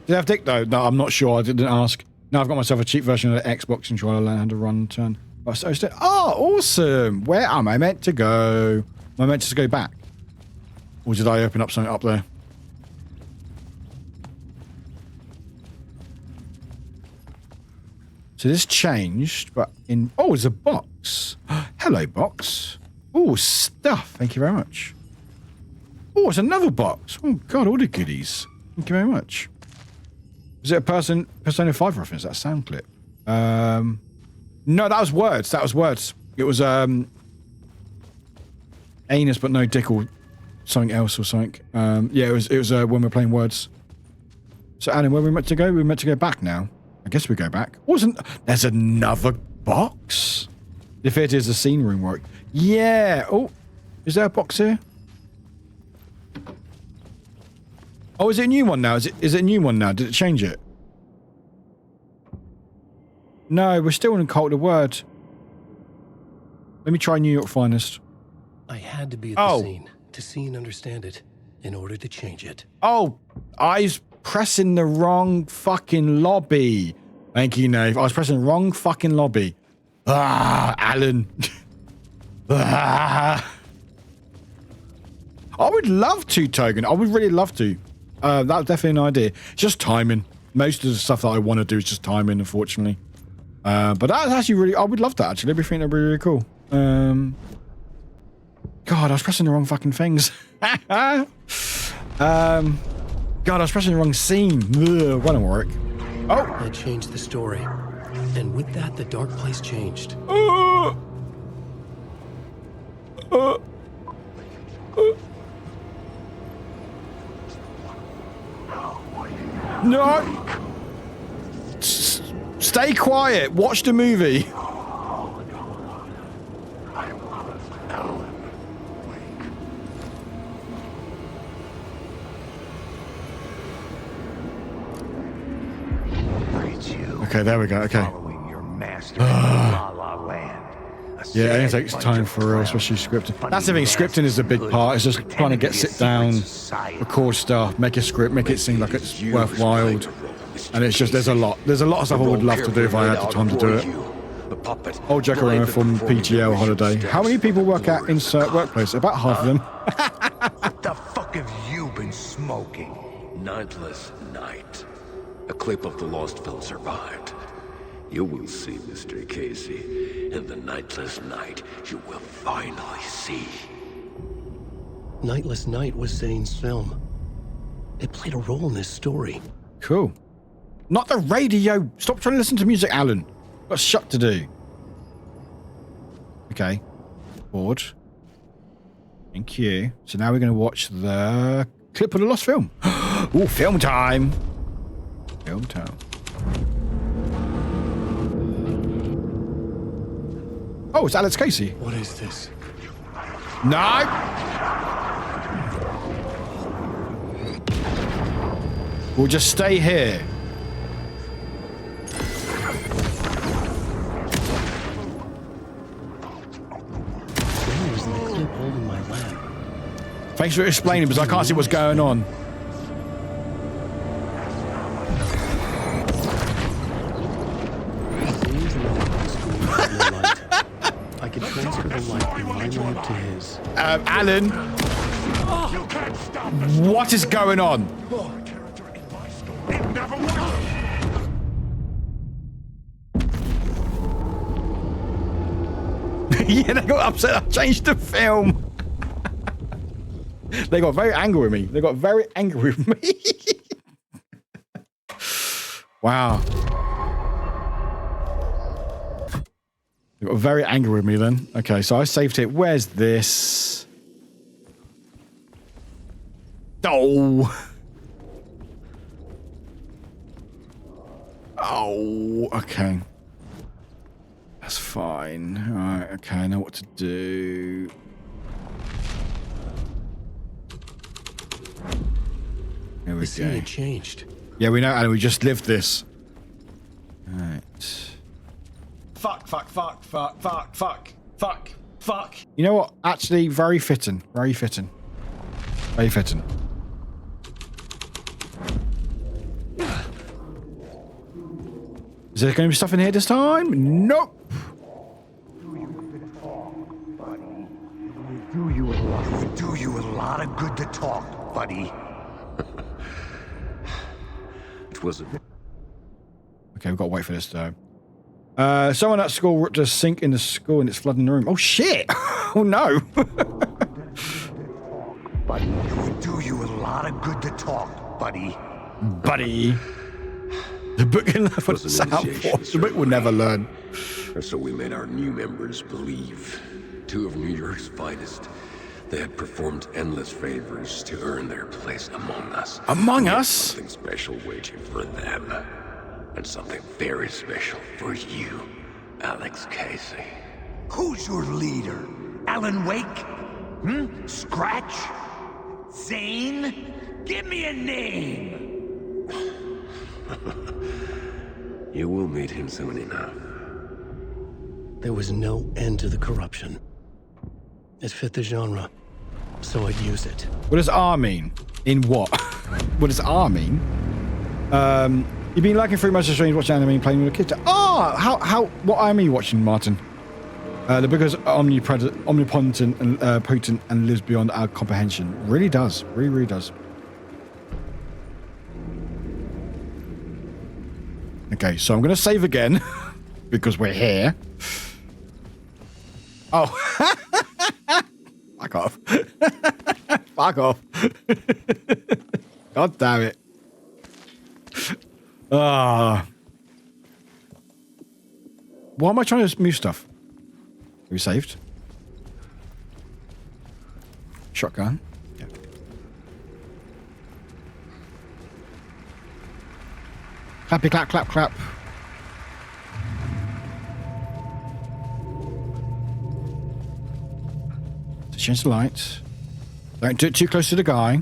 Did it have dick though? No, I'm not sure. I didn't ask. Now I've got myself a cheap version of the Xbox controller. I learned how to run and turn. Oh, awesome. Where am I meant to go? Am I meant to go back? Or did I open up something up there? So this changed, but in... Oh, it's a box. Hello, box. Oh, stuff. Thank you very much. Oh, it's another box. Oh, God, all the goodies. Thank you very much. Is it a Persona 5 reference? That sound clip? No, that was words. It was anus, but no dick or something else or something. Yeah, it was when we're playing words. So, Alan, where are we meant to go? We're meant to go back now. I guess we go back. There's another box? If it is the scene room work. Yeah. Oh, is there a box here? Oh, is it a new one now? Is it a new one now? Did it change it? No, we're still in Cult of the Word. Let me try New York Finest. I had to be at the scene to see and understand it in order to change it. Oh, I was pressing the wrong fucking lobby. Thank you, Nave. I was pressing the wrong fucking lobby. Ah, Alan. Ah. I would love to, Togan. I would really love to. That's definitely an idea. It's just timing. Most of the stuff that I want to do is just timing, unfortunately. But that's actually really... I would love that, actually. I think that'd be really cool. God, I was pressing the wrong fucking things. God, I was pressing the wrong scene. Ugh, run and work. Oh! I changed the story. And with that, the dark place changed. No! Stay quiet. Watch the movie. Okay, there we go. Okay. Yeah, it takes time for real, especially scripting. That's the thing. Scripting is a big part. It's just trying to sit down, record stuff, make a script, make it seem like it's worthwhile. And it's just there's a lot of stuff I would love to do if I had the time to do it. Old Jack around from PTO holiday. How many people work at insert workplace? About half of them. What the fuck have you been smoking? Nightless Night. A clip of the lost film survived. You will see, Mr. Casey. In the Nightless Night, you will finally see. Nightless Night was Zane's film. It played a role in this story. Cool. Not the radio. Stop trying to listen to music, Alan. Got shit to do. Okay. Board. Thank you. So now we're going to watch the clip of the lost film. Ooh, film time. Film time. Oh, it's Alex Casey. What is this? No! We'll just stay here. Where's the clip holding my lamp? Thanks for explaining, because I can't see what's going on. I could transfer the light from my lamp to his. Alan, what is going on? Yeah, they got upset. I changed the film. They got very angry with me. They got very angry with me. Wow. They got very angry with me then. Okay, so I saved it. Where's this? Oh. Oh, okay. That's fine. All right, okay, I know what to do. Here we The scene go. had changed. Yeah, we know, Alan. We just lived this. All right. Fuck. You know what? Actually, very fitting. Very fitting. Very fitting. Is there going to be stuff in here this time? Nope. Do you a lot of good to talk, buddy. It was a... Okay, we've got to wait for this though. Someone at school ripped a sink in the school and it's flooding the room. Oh shit! Oh no! Buddy, do you a lot of good to talk, buddy. Buddy. The book can never sound. The book will never learn. So we made our new members believe. Two of New York's finest. They had performed endless favors to earn their place among us. Among us? Something special waiting for them. And something very special for you, Alex Casey. Who's your leader? Alan Wake? Scratch? Zane? Give me a name! You will meet him soon enough. There was no end to the corruption. It fit the genre, so I'd use it. What does R mean? In what? What does R mean? You've been liking 3 months of streams, watching anime, playing with the kids. Oh, what anime are you watching, Martin? The book is omnipotent and potent and lives beyond our comprehension. Really does. Really does. Okay, so I'm going to save again because we're here. Oh. Fuck off. Fuck off. God damn it. Why am I trying to move stuff? Are we saved? Shotgun. Yeah. Clappy clap clap clap. So change the lights. Don't do it too close to the guy.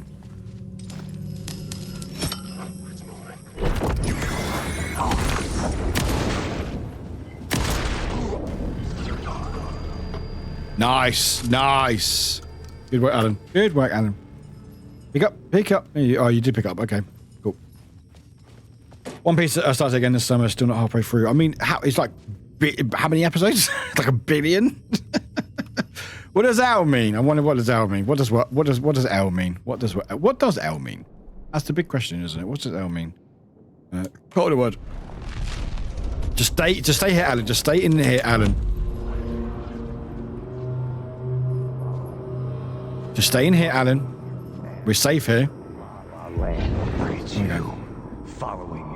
Nice. Good work, Alan. Pick up. Oh, you did pick up. Okay, cool. One Piece starts again this summer. Still not halfway through. I mean, it's like how many episodes? Like 1 billion. What does L mean? I wonder what does L mean. What does L mean? What does L mean? That's the big question, isn't it? What does L mean? Call the word. Just stay here, Alan. Just stay in here, Alan. Just stay in here, Alan. We're safe here. Okay.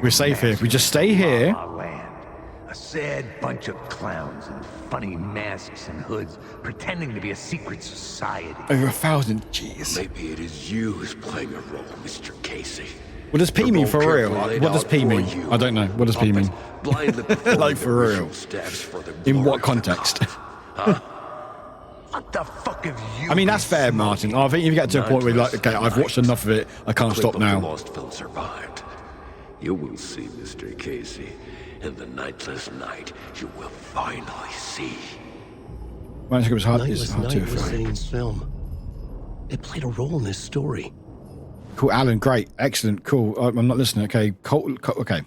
We're safe here. If we just stay here. A sad bunch of clowns in funny masks and hoods pretending to be a secret society. Over 1,000. Jeez. Maybe it is you who's playing a role, Mr. Casey. What does P mean for real? What does P mean? I don't know. What does P mean? Like for real. In what context? Huh? What the fuck have you? I mean, that's fair, Martin. I think if you get to a point where you're like, okay, I've watched enough of it, I can't stop now. The lost film survived. You will see, Mr. Casey. In the nightless night, you will finally see. Well, I think it was hard. Nightless Night was Zane's film. It played a role in this story. Cool, Alan. Great, excellent, cool. I'm not listening. Okay, cool, okay.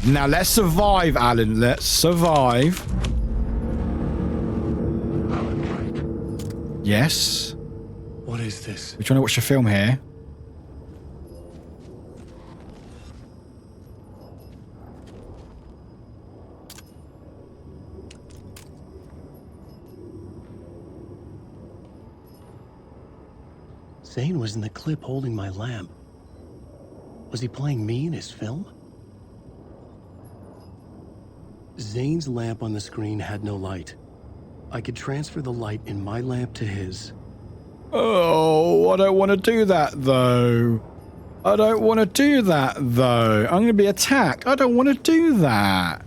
Now let's survive, Alan. Let's survive. Yes. What is this? We're trying to watch a film here. Zane was in the clip holding my lamp. Was he playing me in his film? Zane's lamp on the screen had no light. I could transfer the light in my lamp to his. Oh, I don't want to do that, though. I'm going to be attacked. I don't want to do that.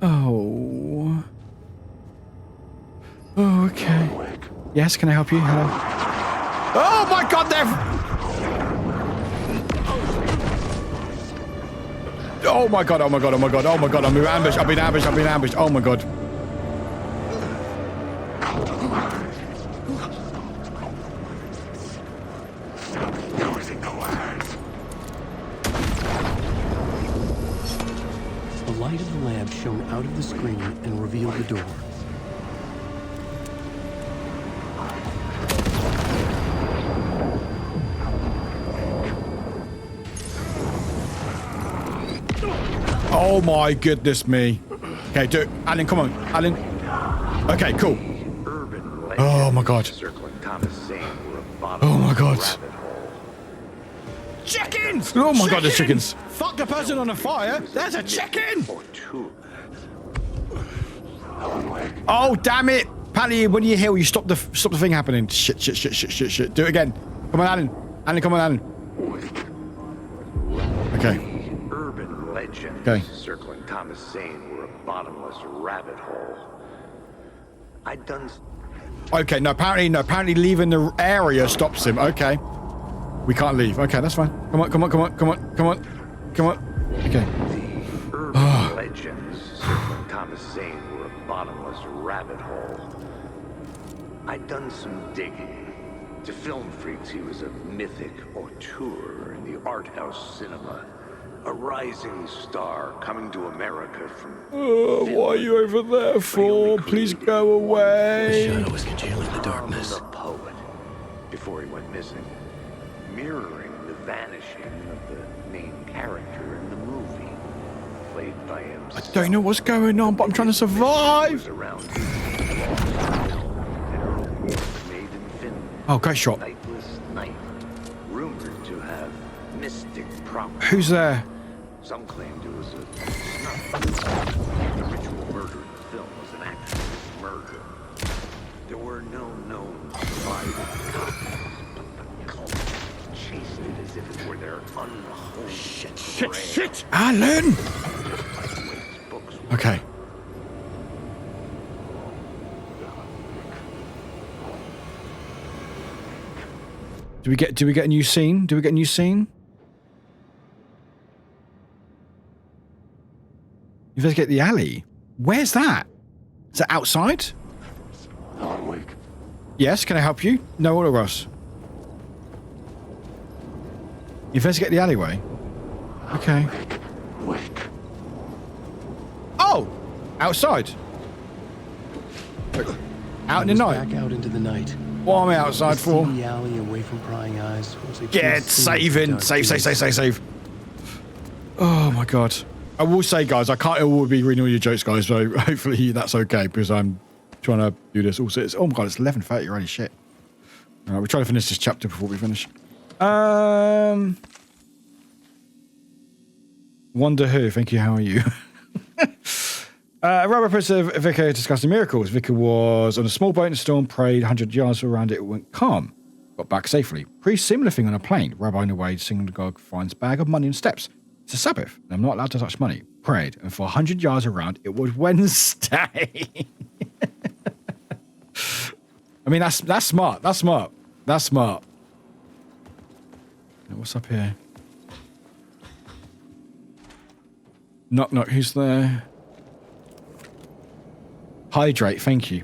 Oh. Oh, okay. Yes, can I help you? Hello. Oh my God, Oh my God, I'm being ambushed. I've been ambushed. Oh my God. The light of the lamp shone out of the screen and revealed the door. Oh my goodness me. Okay, do it. Alan, come on. Alan. Okay, cool. Oh my God. Oh my God. Chickens! Oh my God, there's chickens. Fuck the person on the fire. There's a chicken. Oh, damn it. Pally, when you heal, you stop the thing happening. Shit. Do it again. Come on, Alan. Alan, come on, Alan. Okay. Legends circling Thomas Zane were a bottomless rabbit hole. I'd done Okay, no, apparently leaving the area stops him. Okay. We can't leave. Okay, that's fine. Come on. Okay. The urban legends circling Thomas Zane were a bottomless rabbit hole. I'd done some digging. To film freaks, he was a mythic auteur in the art house cinema. A rising star coming to America from... what are you over there for? Please go away. The shadow was congealing the darkness. The poet, before he went missing, mirroring the vanishing of the main character in the movie, played by himself. I don't know what's going on, but I'm trying to survive. Oh, great shot. Nightless night, rumored to have mystic properties. Who's there? Some claimed it was a snuff. The ritual murder in the film was an actual murder. There were no known surviving copies, but the cult chased it as if it were their unholy Shit! Alan! Okay. Do we get a new scene? Do we get a new scene? Investigate the alley. Where's that? Is that outside? Warwick. Yes, can I help you? No, all of us. Investigate the alleyway. Okay. Oh! Outside. Out in the night. Back out into the night. What am I outside for? The alley away from prying eyes. Get saving. Save. Oh my god. I will say, guys, I can't all be reading all your jokes, guys, so hopefully that's okay, because I'm trying to do this. Also, it's, oh my god, it's 11:30 already, shit. Alright, we're trying to finish this chapter before we finish. Wonder Who, thank you, how are you? Robert puts Vicar discussing miracles. Vicar was on a small boat in a storm, prayed 100 yards around it, went calm. Got back safely. Pretty similar thing on a plane. Rabbi in the way, synagogue finds bag of money and steps. It's a Sabbath, and I'm not allowed to touch money. Prayed, and for 100 yards around, it was Wednesday. I mean, that's smart. That's smart. Now, what's up here? Knock, knock. Who's there? Hydrate. Thank you.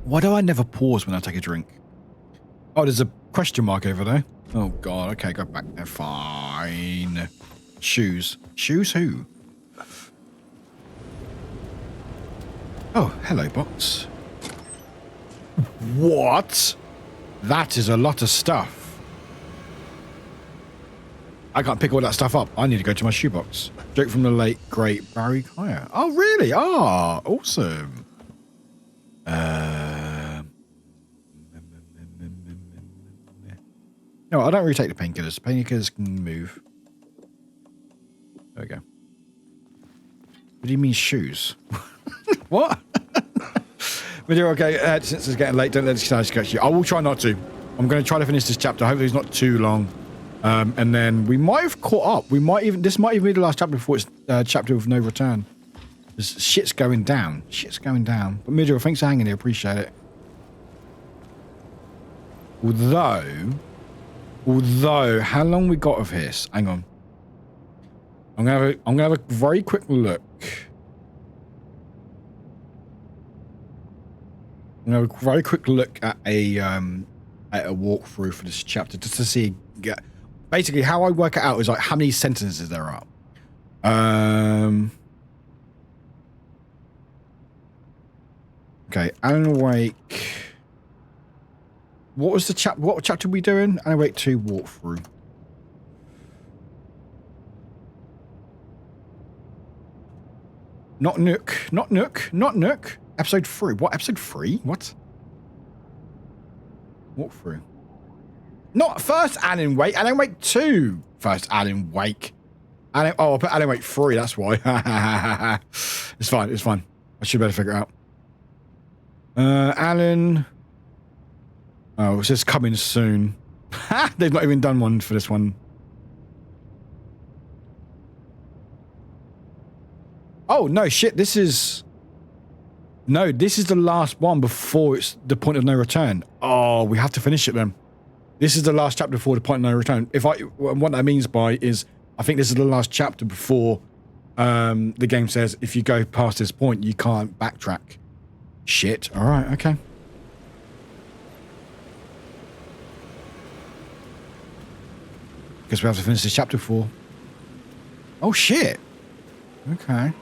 Why do I never pause when I take a drink? Oh, there's a question mark over there. Oh, God. Okay, go back there. Fine. Shoes. Shoes who? Oh, hello, box. What? That is a lot of stuff. I can't pick all that stuff up. I need to go to my shoebox. Joke from the late, great Barry Kaya. Oh, really? Ah, awesome. No, I don't really take the painkillers. Painkillers can move. There we go. What do you mean shoes? What? But you're okay. Since it's getting late, don't let this catch you. I will try not to. I'm going to try to finish this chapter. Hopefully it's not too long. And then we might have caught up. This might even be the last chapter before it's chapter of no return. Shit's going down. But Midro, thanks for hanging here. Appreciate it. Although, how long we got of this? Hang on. I'm gonna have a very quick look. I'm gonna have a very quick look at a walkthrough for this chapter just to see. Basically, how I work it out is like how many sentences there are. Okay, Alan Wake. What was the what chapter we doing? Alan Wake 2 walkthrough. Not Nook. Episode 3. What? Episode 3? What? Walkthrough. Not first Alan Wake. Alan Wake 2. First Alan Wake. I put Alan Wake 3. That's why. It's fine. I should better figure it out. Alan. Oh, it says coming soon. They've not even done one for this one. Oh, no, shit. This is... No, this is the last one before it's the point of no return. Oh, we have to finish it then. This is the last chapter before the point of no return. What that means by is, I think this is the last chapter before the game says if you go past this point, you can't backtrack. Shit. All right, okay. Guess we have to finish this chapter 4. Oh, shit. Okay.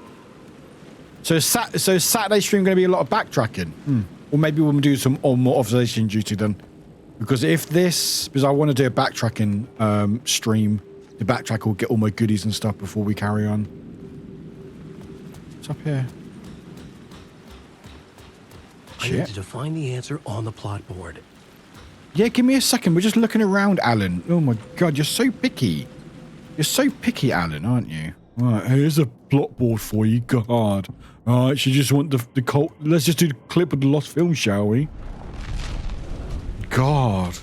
So Saturday stream going to be a lot of backtracking. Or maybe we'll do some more observation duty then. Because because I want to do a backtracking stream. The backtrack will get all my goodies and stuff before we carry on. What's up here? I needed to find the answer on the plot board. Yeah, give me a second. We're just looking around, Alan. Oh my god, you're so picky. You're so picky, Alan, aren't you? Right, here's a plot board for you. God. Alright, you just want the cult. Let's just do the clip of the lost film, shall we? God.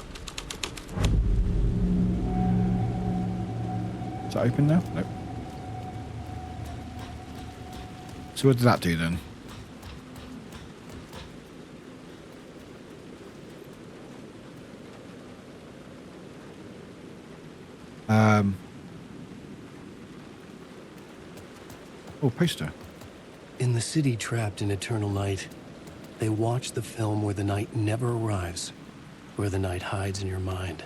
Is that open now? Nope. So what did that do then? Oh, poster. In the city trapped in eternal night, they watch the film where the night never arrives, where the night hides in your mind.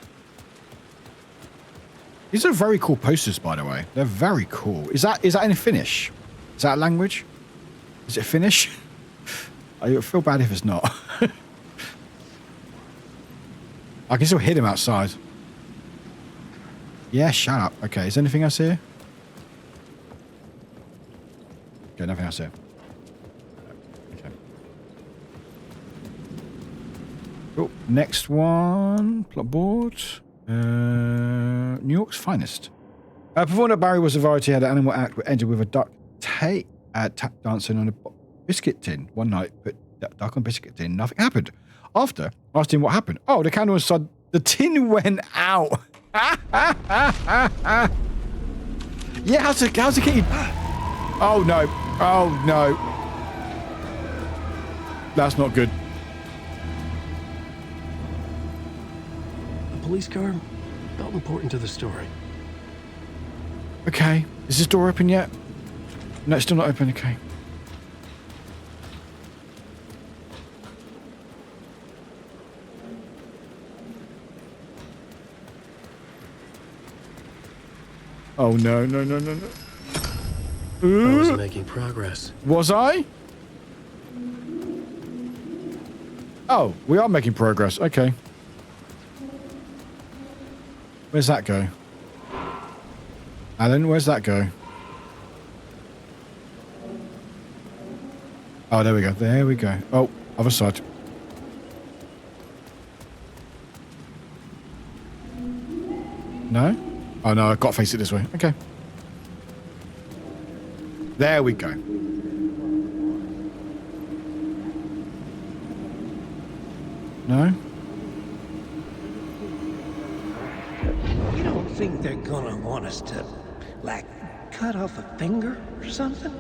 These are very cool posters, by the way. They're very cool. Is that in Finnish? Is that a language? Is it Finnish? I feel bad if it's not. I can still hear them outside. Yeah, shut up. Okay, is there anything else here? Okay, nothing else here. Okay. Cool. Next one. Plot board. New York's finest. Performed at Barry was a variety, had an animal act, but ended with a duck tap dancing on a biscuit tin. One night, put that duck on a biscuit tin. Nothing happened. After, asked him what happened. Oh, the candle inside the tin went out. Yeah, how's it getting? Oh no. Oh no. That's not good. The police car felt important to the story. Okay. Is this door open yet? No, it's still not open. Okay. Oh no, no, no, no, no. I was making progress. Was I? Oh, we are making progress. Okay. Where's that go? Alan, where's that go? Oh, there we go. There we go. Oh, other side. No? Oh, no, I've got to face it this way. Okay. There we go. No? You don't think they're gonna want us to, like, cut off a finger or something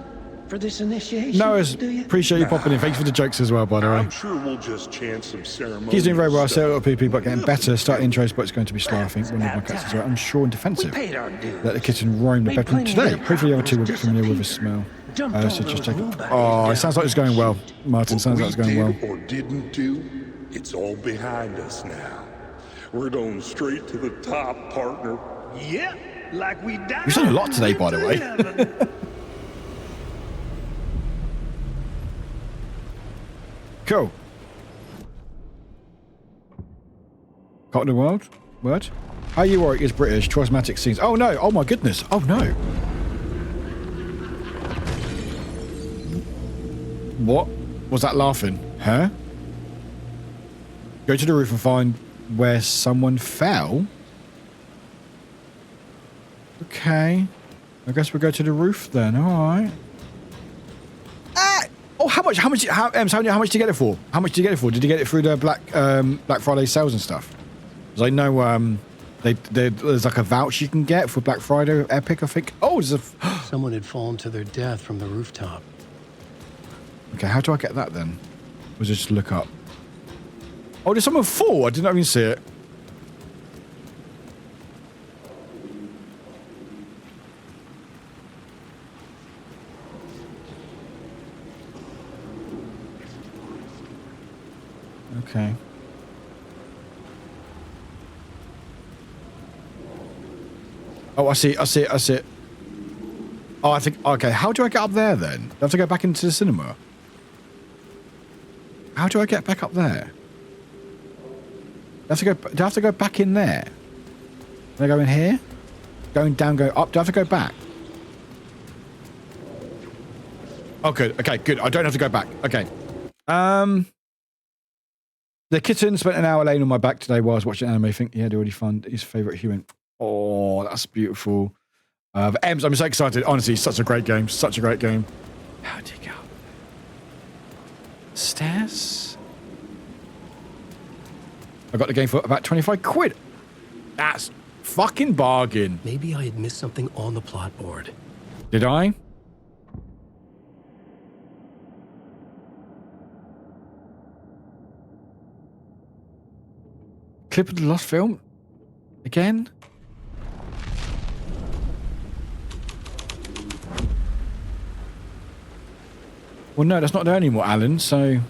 for this initiation? No, do you? appreciate you popping in. Thanks for the jokes as well, by the way. I'm sure we'll just chant some ceremony. He's doing very well. So a lot of people, but getting better. Start intros, but it's going to be slow, I think. One of my cats is right. I'm sure and defensive. Let the kitten roam the bedroom today. Hopefully the other two will get familiar with the smell. So just take it. Oh, it sounds like it's going well. Martin, sounds like it's going well. Or didn't do, it's all behind us now. We're going straight to the top, partner. Yeah, like we died. We've done a lot today, by the way. Cool. Caught in the world? Word? How you Warwick is British. Traumatic scenes. Oh no! Oh my goodness! Oh no! What? Was that laughing? Huh? Go to the roof and find where someone fell? Okay. I guess we'll go to the roof then. Alright. Oh, how much did you get it for? How much did you get it for? Did you get it through the Black Friday sales and stuff? Because I know There's like a voucher you can get for Black Friday Epic, I think. Oh, there's a... Someone had fallen to their death from the rooftop. Okay, how do I get that then? Was it just look up? Oh, there's someone fall. I didn't even see it. Okay. Oh, I see it. Oh, I think... Okay, how do I get up there then? Do I have to go back into the cinema? How do I get back up there? Do I have to go back in there? Can I go in here? Going down, go up. Do I have to go back? Oh, good. Okay, good. I don't have to go back. Okay. The kitten spent an hour laying on my back today while I was watching anime. I think he had already found his favourite human. Oh, that's beautiful. Ems, I'm so excited. Honestly, such a great game. Such a great game. How'd you go? Stairs? I got the game for about 25 quid. That's fucking bargain. Maybe I had missed something on the plot board. Did I? Clip of the lost film? Again? Well, no, that's not there anymore, Alan, so...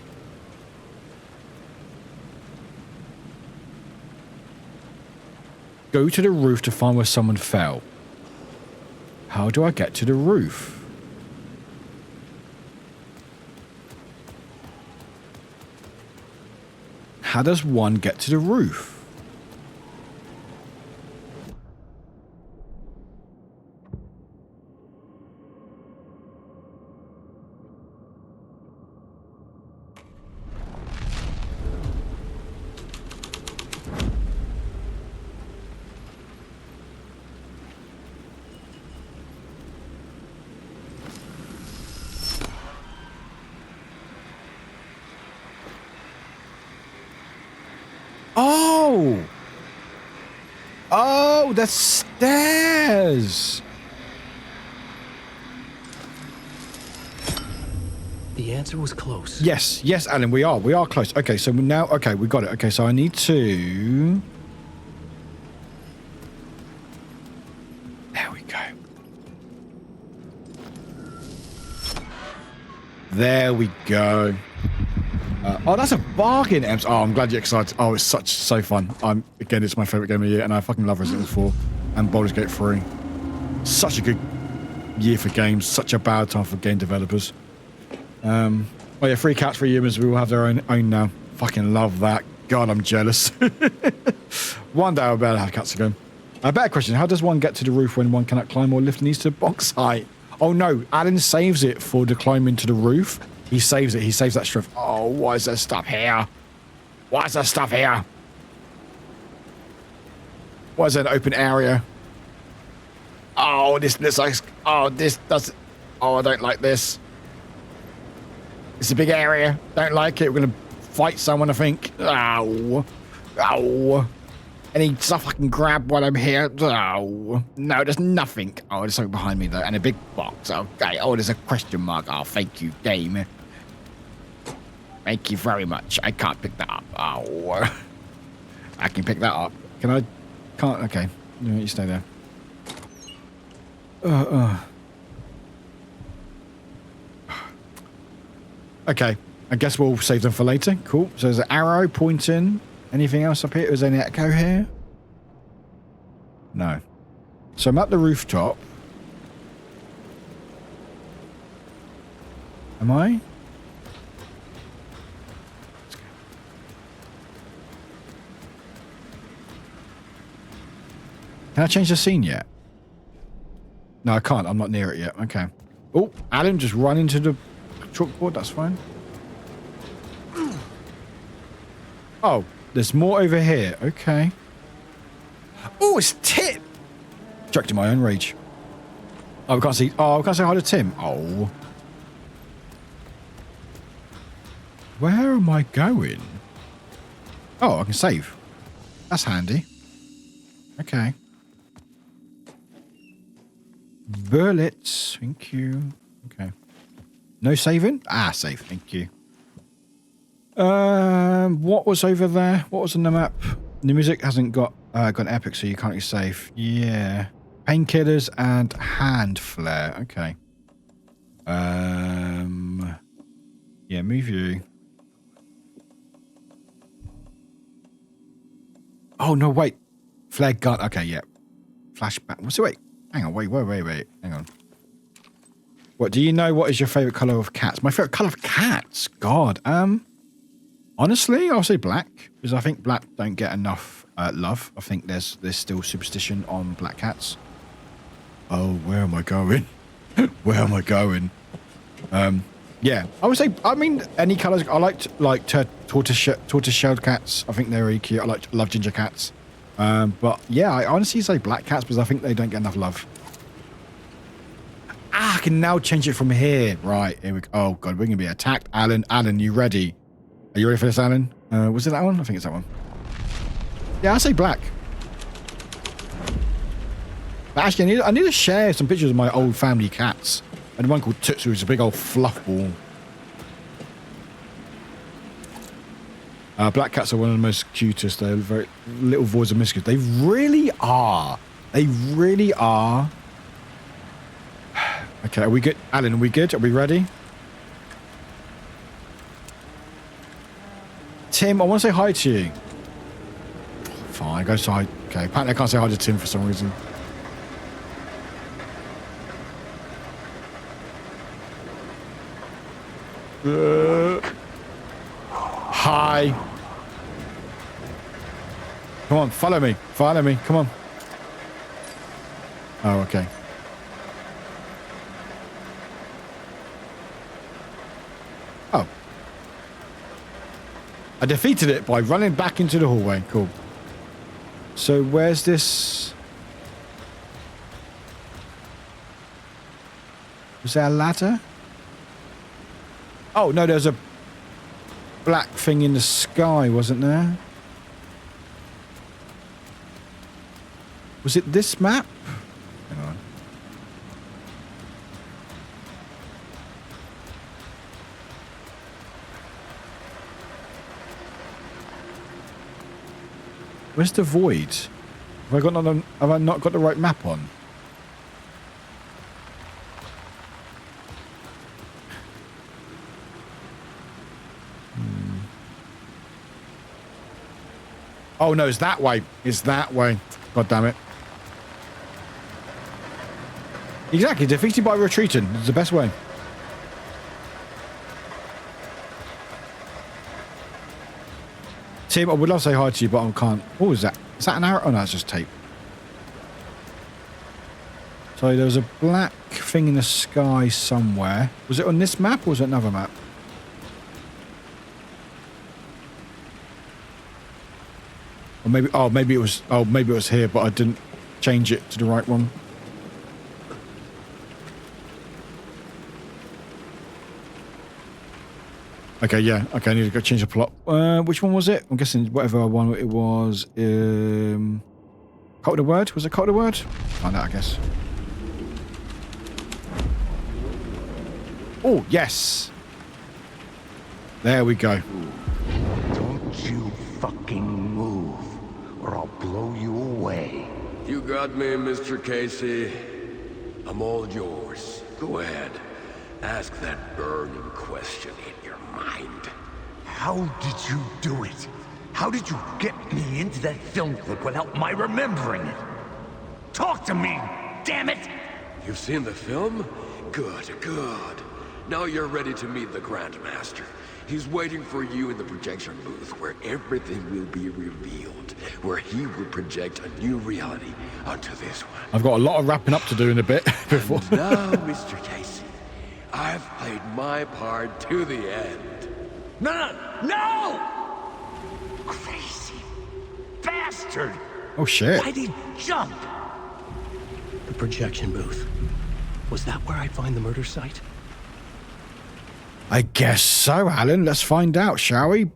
Go to the roof to find where someone fell. How do I get to the roof? How does one get to the roof? Oh! Oh, the stairs! The answer was close. Yes, yes, Alan, we are close. Okay, so now, okay, we got it. Okay, so I need to... There we go. There we go. Oh, that's a bargain, Ems. Oh, I'm glad you're excited. Oh, it's so fun. Again, it's my favorite game of the year, and I fucking love Resident Evil 4 and Baldur's Gate 3. Such a good year for games. Such a bad time for game developers. Oh yeah, 3 cats, 3 humans. We will have their own now. Fucking love that. God, I'm jealous. One day I'll be able to have cats again. A better question: how does one get to the roof when one cannot climb or lift knees to the box height? Oh no, Alan saves it for the climb into the roof. He saves it. He saves that strength. Oh, why is there stuff here? Why is there stuff here? Why is there an open area? Oh, this like... Oh, this does... Oh, I don't like this. It's a big area. Don't like it. We're going to fight someone, I think. Ow. Ow. Any stuff I can grab while I'm here? Oh. No, there's nothing. Oh, there's something behind me, though. And a big box. Okay. Oh, there's a question mark. Oh, thank you, game. Thank you very much. I can't pick that up. Oh. I can pick that up. Can I? Can't. Okay. No, you stay there. Okay. I guess we'll save them for later. Cool. So there's an arrow pointing. Anything else up here? Is there any echo here? No. So I'm at the rooftop. Am I? Can I change the scene yet? No, I can't. I'm not near it yet. Okay. Oh, Alan just run into the chalkboard. That's fine. Oh, there's more over here. Okay. Oh, it's Tim. Directing my own rage. Oh, we can't see. Oh, we can't say hi to Tim. Oh. Where am I going? Oh, I can save. That's handy. Okay. Bullets. Thank you. Okay. No saving? Ah, save. Thank you. What was over there? What was on the map? The music hasn't got an epic, so you can't really save. Yeah. Painkillers and hand flare. Okay. Yeah, move you. Oh no, wait. Flare gun. Okay, yeah. Flashback. What's it? Wait. Hang on. Wait. Hang on. What do you know? What is your favorite color of cats? My favorite color of cats. God. Honestly, I'll say black because I think black don't get enough love. I think there's still superstition on black cats. Oh, where am I going? Where am I going? Yeah, I would say. I mean, any colors. I liked tortoise-shelled cats. I think they're really cute. Love ginger cats. But yeah, I honestly say black cats because I think they don't get enough love. Ah, I can now change it from here. Right, here we go. Oh god, we're gonna be attacked. Alan, you ready? Are you ready for this, Alan? Was it that one? I think it's that one. Yeah, I say black. But actually, I need to share some pictures of my old family cats. And one called Tutsu, who's a big old fluff ball. Black cats are one of the most cutest. They're very little voids of mischief. They really are. They really are. Okay, are we good? Alan, are we good? Are we ready? Tim, I want to say hi to you. Fine, go say hi. Okay, apparently I can't say hi to Tim for some reason. Hi. Come on, follow me. Follow me. Come on. Oh, okay. Oh. I defeated it by running back into the hallway. Cool. So where's this? Was there a ladder? Oh, no, there's a black thing in the sky, wasn't there? Was it this map? Hang on. Where's the void? Have I not got the right map on? Oh no, it's that way. It's that way. God damn it. Exactly, defeated by retreating. It's the best way. Tim, I would love to say hi to you, but I can't. What was that? Is that an arrow? Oh no, it's just tape. So there was a black thing in the sky somewhere. Was it on this map or was it another map? Or maybe it was here, but I didn't change it to the right one. Okay, yeah. Okay, I need to go change the plot. Which one was it? I'm guessing whatever one it was. Cult of the Word? Was it Cult of the Word? Find out, I guess. Oh, yes. There we go. Don't you fucking move, or I'll blow you away. You got me, Mr. Casey. I'm all yours. Go ahead. Ask that burning question in your mind. How did you do it? How did you get me into that film clip without my remembering it? Talk to me, damn it! You've seen the film? Good, good. Now you're ready to meet the Grandmaster. He's waiting for you in the projection booth where everything will be revealed, where he will project a new reality onto this one. I've got a lot of wrapping up to do in a bit before. And now, Mr. Casey, I've played my part to the end. No! Crazy bastard! Oh shit. Why'd he jump? The projection booth. Was that where I'd find the murder site? I guess so, Alan. Let's find out, shall we?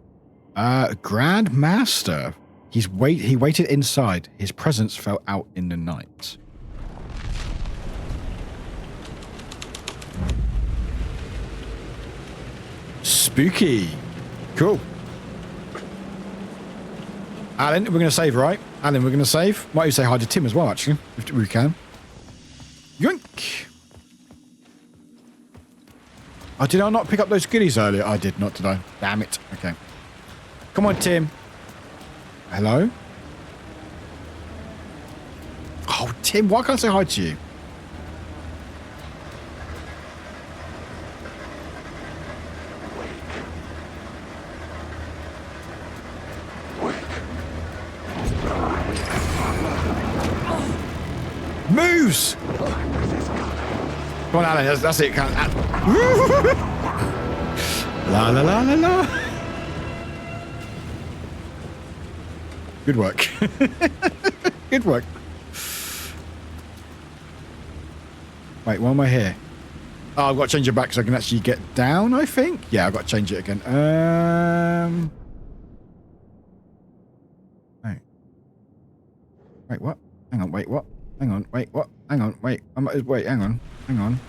Grandmaster. He waited inside. His presence fell out in the night. Spooky. Cool. Alan, we're going to save, right? Alan, we're going to save. Might you say hi to Tim as well, actually, if we can. Yoink. Oh, did I not pick up those goodies earlier? I did not, did I? Damn it. Okay. Come on, Tim. Hello? Oh, Tim, why can't I say hi to you? Moves! Come on, Alan, that's it. La la la la la. Good work. Good work. Wait, why am I here? Oh, I've got to change it back so I can actually get down, I think. Yeah, I've got to change it again. Wait, what? Hang on, wait, what? Hang on, wait, what? Hang on, wait. Wait, hang on. Hang on.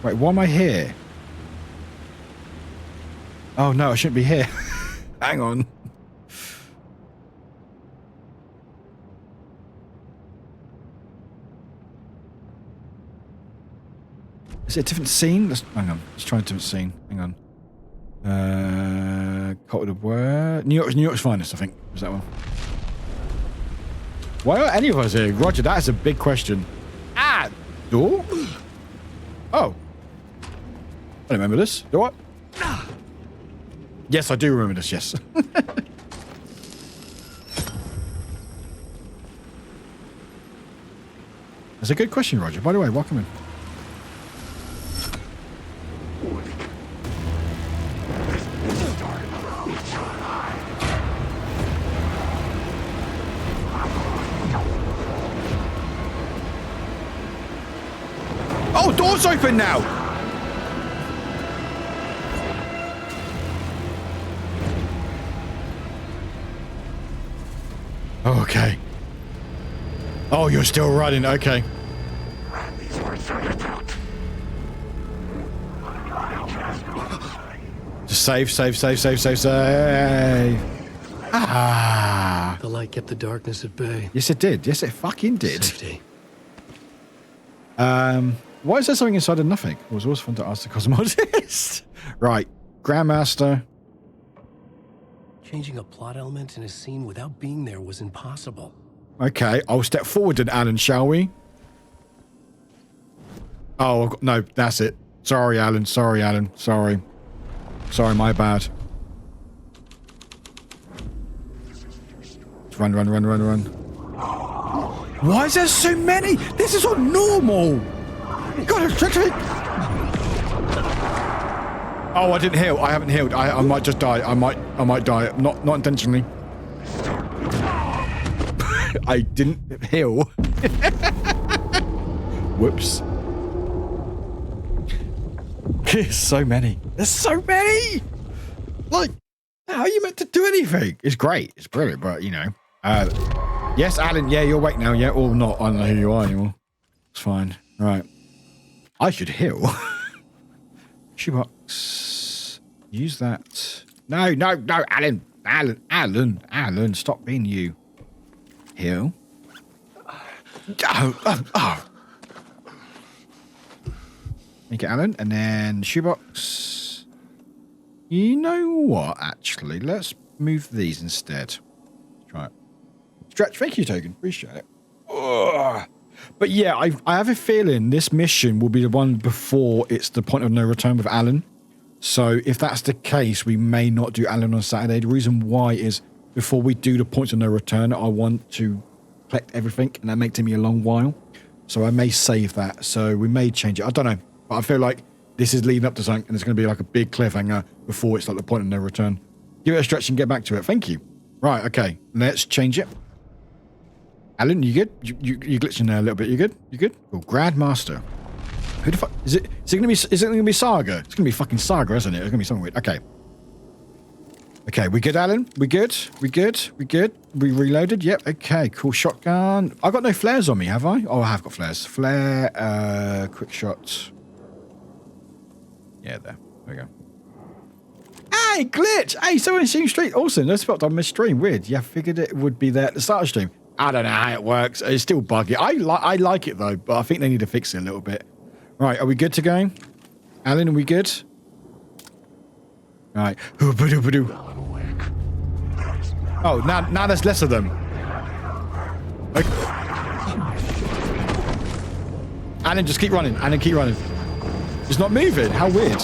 Wait, why am I here? Oh, no, I shouldn't be here. Hang on. Is it a different scene? Hang on. Let's try a different scene. Hang on. Cult of where? New York's finest, I think. Was that one? Why are any of us here? Roger, that is a big question. Ah! Door? Oh. I don't remember this. Do what? Yes, I do remember this, yes. That's a good question, Roger. By the way, welcome in. Oh, door's open now! Okay. Oh, you're still running. Okay. Just save. Ah. The light kept the darkness at bay. Yes, it did. Yes, it fucking did. Safety. Why is there something inside of nothing? It was always fun to ask the cosmologist. Right. Grandmaster. Changing a plot element in a scene without being there was impossible. Okay, I'll step forward then, Alan, shall we? Oh, no, that's it. Sorry, Alan. Sorry, my bad. Let's run. Why is there so many? This is not normal. God, it's tricky. Oh, I didn't heal. I haven't healed. I might just die. I might die. Not intentionally. I didn't heal. Whoops. There's so many. Like, how are you meant to do anything? It's great. It's brilliant, but you know. Yes, Alan. Yeah, you're awake now. Yeah, or not. I don't know who you are anymore. It's fine. Right. I should heal. Shoebox. Use that. No, Alan, stop being you. Heal. Oh. Make it Alan, and then shoebox. You know what, actually? Let's move these instead. Try it. Stretch, thank you, Token. Appreciate it. Ugh. But yeah, I have a feeling this mission will be the one before it's the point of no return with Alan. So if that's the case, we may not do Alan on Saturday. The reason why is before we do the points of no return, I want to collect everything, and that may take me a long while. So I may save that. So we may change it. I don't know. But I feel like this is leading up to something, and it's going to be like a big cliffhanger before it's like the point of no return. Give it a stretch and get back to it. Thank you. Right, okay. Let's change it. Alan, you good? You glitching there a little bit. You good? Cool. Grandmaster. Who the fuck is it? Is it gonna be Saga? It's gonna be fucking Saga, isn't it? It's gonna be something weird. Okay. Okay, we good, Alan? We good? We good? We good? We reloaded? Yep. Okay, cool. Shotgun. I got no flares on me, have I? Oh, I have got flares. Flare, quick shot. Yeah, there we go. Hey, glitch! Hey, someone stream street. Awesome. No spot on my stream. Weird. Yeah, figured it would be there at the start of stream. I don't know how it works. It's still buggy. I like it though, but I think they need to fix it a little bit. Right, are we good to go? Alan, are we good? Right. Oh, now there's less of them. Okay. Alan, just keep running. Alan, keep running. It's not moving. How weird.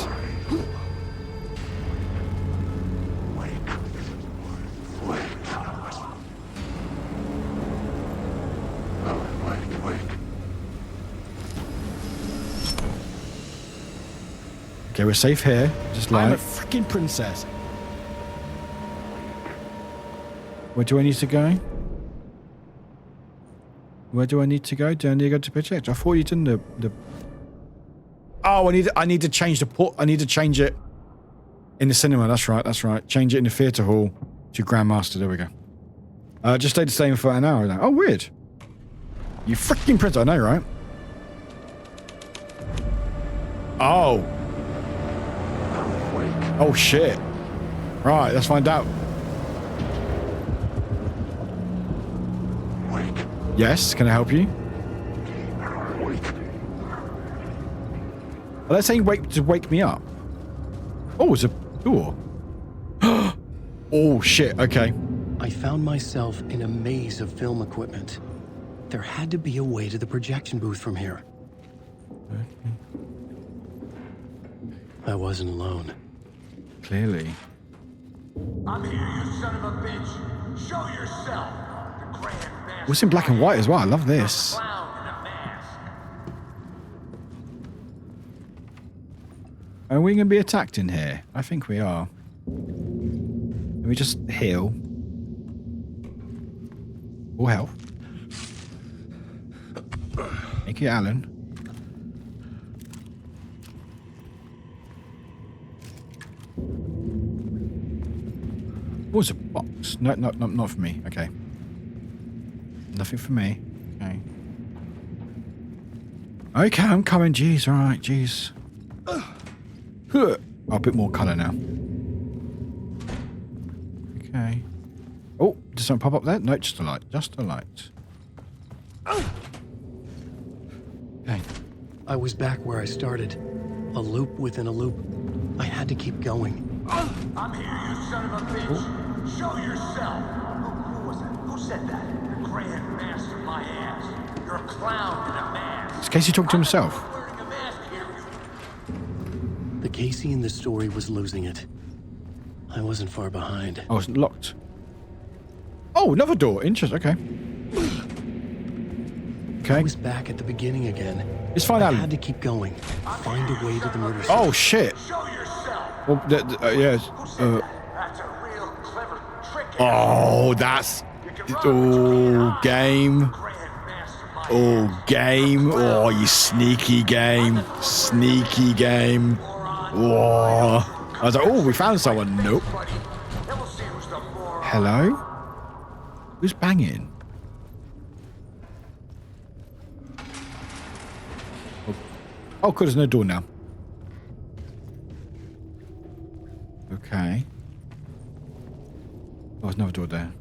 Okay, we're safe here. Just like I'm a freaking princess. Where do I need to go? Where do I need to go? Do I need to go to project? I thought you did the. Oh, I need to change the port. I need to change it in the cinema. That's right. That's right. Change it in the theatre hall to Grandmaster. There we go. Just stayed the same for an hour now. Oh, weird. You freaking princess. I know, right? Oh. Oh shit. Right, let's find out. Yes, can I help you? Are they saying wake me up? Oh, it's a door. Oh shit, okay. I found myself in a maze of film equipment. There had to be a way to the projection booth from here. Okay. I wasn't alone. Clearly. I'm here, you son of a bitch. Show yourself. The Grand Master. It's in black and white as well. I love this. Are we going to be attacked in here? I think we are. Let me just heal. Or health. Thank you, Alan. Oh, it's a box. No, not for me. Okay. Nothing for me. Okay. Okay, I'm coming. Jeez, alright, jeez. Oh, a bit more colour now. Okay. Oh, did something pop up there? No, just a light. Just a light. Okay. I was back where I started. A loop within a loop. I had to keep going. I'm here, you son of a bitch. Oh. Show yourself. Who was it? Who said that? The Grand Master, my ass. You're a clown in a mask. Is Casey talking to himself? Wearing a mask here. The Casey in the story was losing it. I wasn't far behind. Oh, it's locked. Oh, another door. Interesting. Okay. Okay. I was back at the beginning again. It's fine, Alan. I had to keep going. Find a way to the murder scene. Oh, shit. Show yourself. Well, yes. That's a real clever trick. Oh, that's... Oh, game. Oh, game. Oh, you sneaky game. Sneaky game. Oh. I was like, oh, we found someone. Nope. Hello? Who's banging? Oh, cool, there's no door now. Okay. Oh, there's another door there.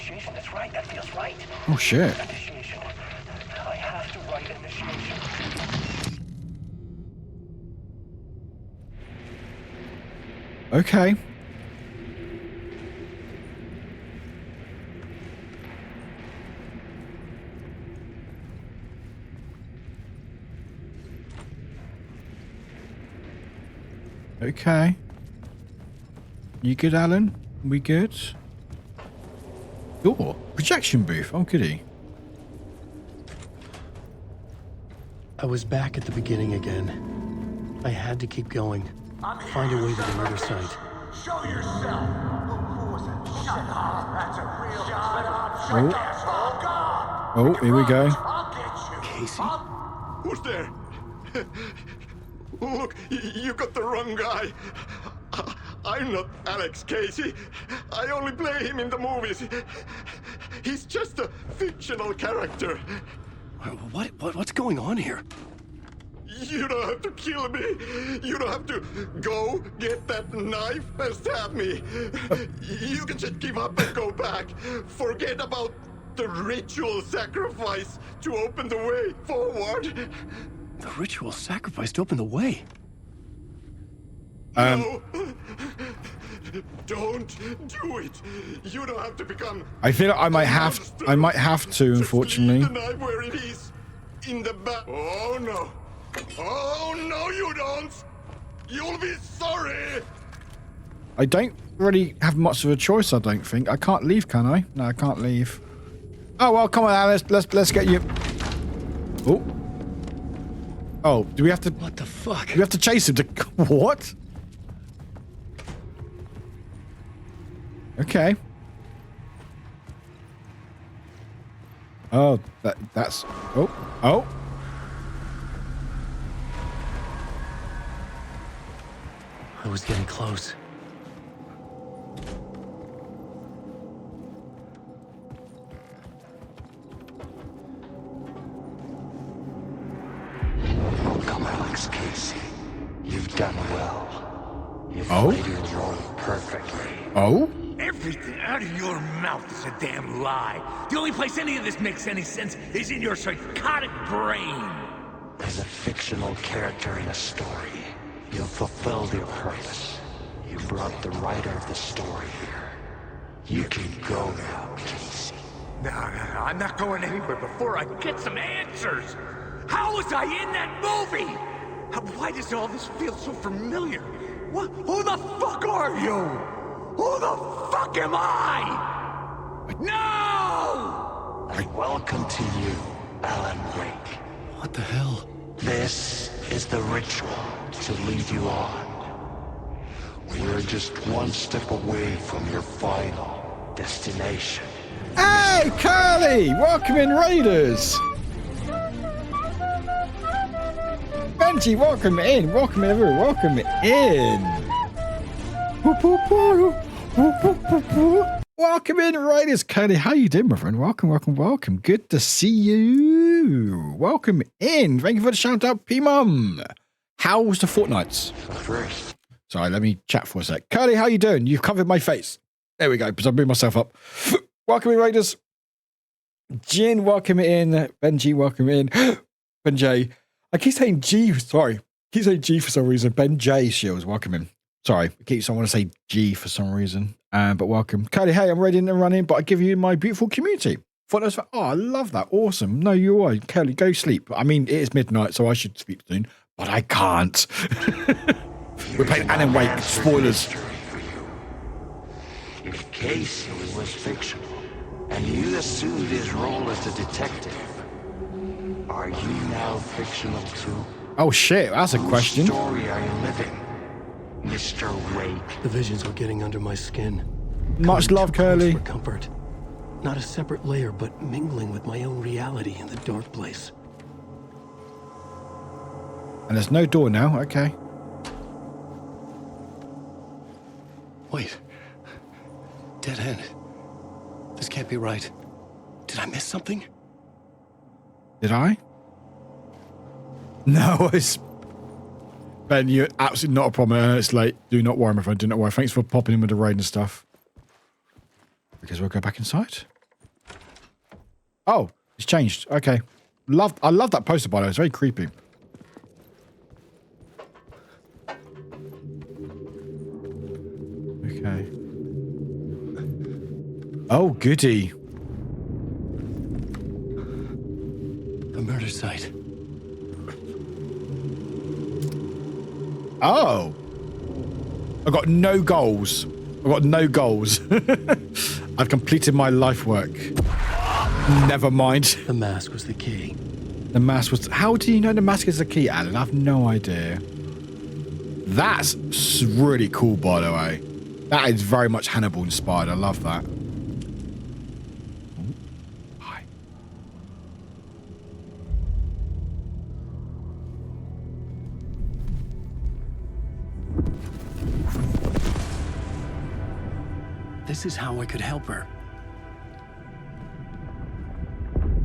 Initiation, that's right, that feels right. Oh, shit. Initiation. I have to write initiation. Okay. Okay. You good, Alan? We good? Door. Projection booth. Oh, goody. I was back at the beginning again. I had to keep going. Find a way to the murder site. Show yourself. Who was it? Shut up. That's a real Oh, here we go. I'll get you. Casey? Who's there? Look, you got the wrong guy. I'm not Alex Casey. I only play him in the movies. He's just a fictional character. What's going on here? You don't have to kill me. You don't have to go get that knife and stab me. You can just give up and go back. Forget about the ritual sacrifice to open the way forward. The ritual sacrifice to open the way? No. Don't do it. You don't have to become. I feel like I might have to, unfortunately. Leave the knife where it is. In the back. Oh no. Oh no, you don't. You'll be sorry. I don't really have much of a choice, I don't think. I can't leave, can I? No, I can't leave. Oh well, come on, Alice. Let's get you. Oh. Oh, do we have to? What the fuck? We have to chase him to what? Okay. Oh, that's. Oh. I was getting close. Welcome, Alex Casey. You've done well. You've played your role perfectly. Oh? Everything out of your mouth is a damn lie. The only place any of this makes any sense is in your psychotic brain. As a fictional character in a story, you've fulfilled your purpose. You brought the writer of the story here. You can go now, Casey. No, I'm not going anywhere before I get some answers. How was I in that movie? Why does all this feel so familiar? What? Who the fuck are you? Who the fuck am I? No! And welcome to you, Alan Wake. What the hell? This is the ritual to lead you on. We're just one step away from your final destination. Hey, Carly! Welcome in, Raiders! Benji, welcome in! Welcome in, everyone! Welcome in! Welcome in, Raiders! Carly, how you doing, my friend? Welcome. Good to see you! Welcome in! Thank you for the shout-out, P-Mum! How was the fortnights? First. Sorry, let me chat for a sec. Carly, how you doing? You've covered my face. There we go, because I moved myself up. Welcome in, Raiders. Jin, welcome in. Benji, welcome in. Ben J. I keep saying G, sorry. I keep saying G for some reason. Ben J. Shields, welcome in. Sorry, I want to say G for some reason. But welcome. Carly, hey, I'm ready to run in, but I give you my beautiful community. Oh, I love that. Awesome. No, you are. Carly, go sleep. I mean, it is midnight, so I should sleep soon, but I can't. We're playing Alan Wake. Spoilers. If Casey was fictional, and you assumed his role as a detective, are you now fictional too? Oh shit, that's a question. Whose story are you living, Mr. Wake? The visions were getting under my skin. Much love, Curly. For comfort. Not a separate layer, but mingling with my own reality in the dark place. And there's no door now. Okay. Wait. Dead end. This can't be right. Did I miss something? Did I? No, it's... Ben, you're absolutely not a problem. It's late. Do not worry, my friend. Do not worry. Thanks for popping in with the raid and stuff. Because we'll go back inside. Oh, it's changed. Okay. I love that poster, by the way. It's very creepy. Okay. Oh, goody. The murder site. Oh. I got no goals. I got no goals. I've completed my life work. Never mind. The mask was the key. The mask was... How do you know the mask is the key, Alan? I have no idea. That's really cool, by the way. That is very much Hannibal inspired. I love that. Ooh. Hi. This is how I could help her.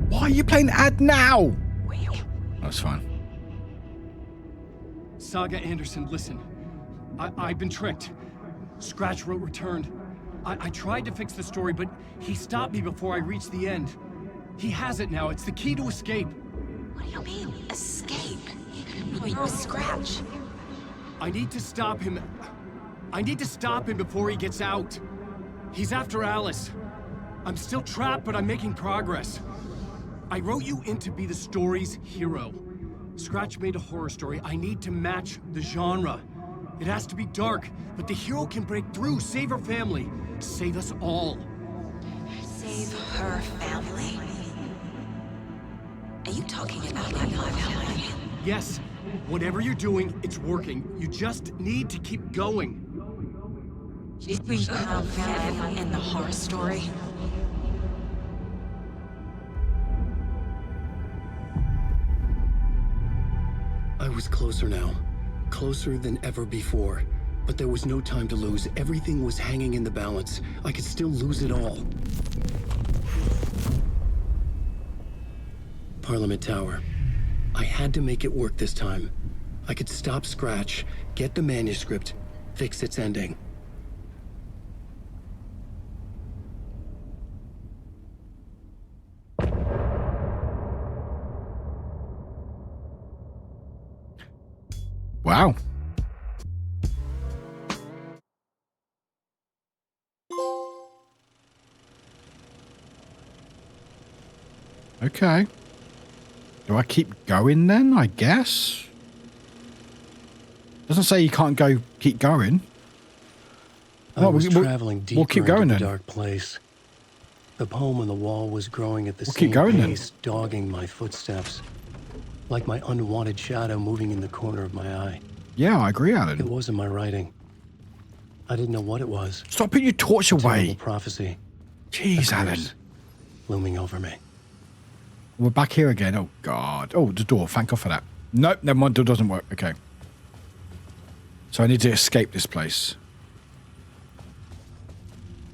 Why are you playing ad now? That's fine. Saga Anderson, listen. I've been tricked. Scratch wrote returned. I tried to fix the story, but he stopped me before I reached the end. He has it now. It's the key to escape. What do you mean, escape? You're a Scratch. I need to stop him. I need to stop him before he gets out. He's after Alice. I'm still trapped, but I'm making progress. I wrote you in to be the story's hero. Scratch made a horror story. I need to match the genre. It has to be dark, but the hero can break through, save her family, save us all. Save her family? Are you talking about my family? Yes, whatever you're doing, it's working. You just need to keep going. We come in the horror story. I was closer now. Closer than ever before. But there was no time to lose. Everything was hanging in the balance. I could still lose it all. Parliament Tower. I had to make it work this time. I could stop Scratch, get the manuscript, fix its ending. Wow. Okay. Do I keep going then, I guess? Doesn't say you can't go, keep going. I was traveling deeper we'll keep going into then. the dark place. The poem on the wall was growing at the We'll same keep going pace, dogging my footsteps. Like my unwanted shadow moving in the corner of my eye. Yeah, I agree, Alan. It wasn't my writing. I didn't know what it was. Stop putting your torch away. Prophecy. Jeez, Alan. Looming over me. We're back here again. Oh, God. Oh, the door. Thank God for that. Nope, never mind. Door doesn't work. Okay. So I need to escape this place.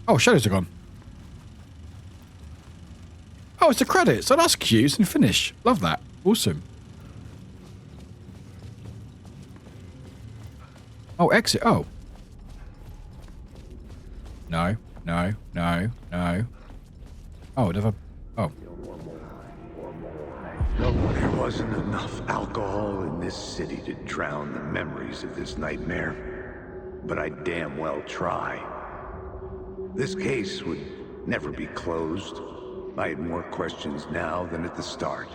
Oh, shadows are gone. Oh, it's the credits. Oh, that's cute. And finish. Love that. Awesome. Oh, exit. Oh. No, no, no, no. Oh, never. Oh. There wasn't enough alcohol in this city to drown the memories of this nightmare. But I damn well try. This case would never be closed. I had more questions now than at the start.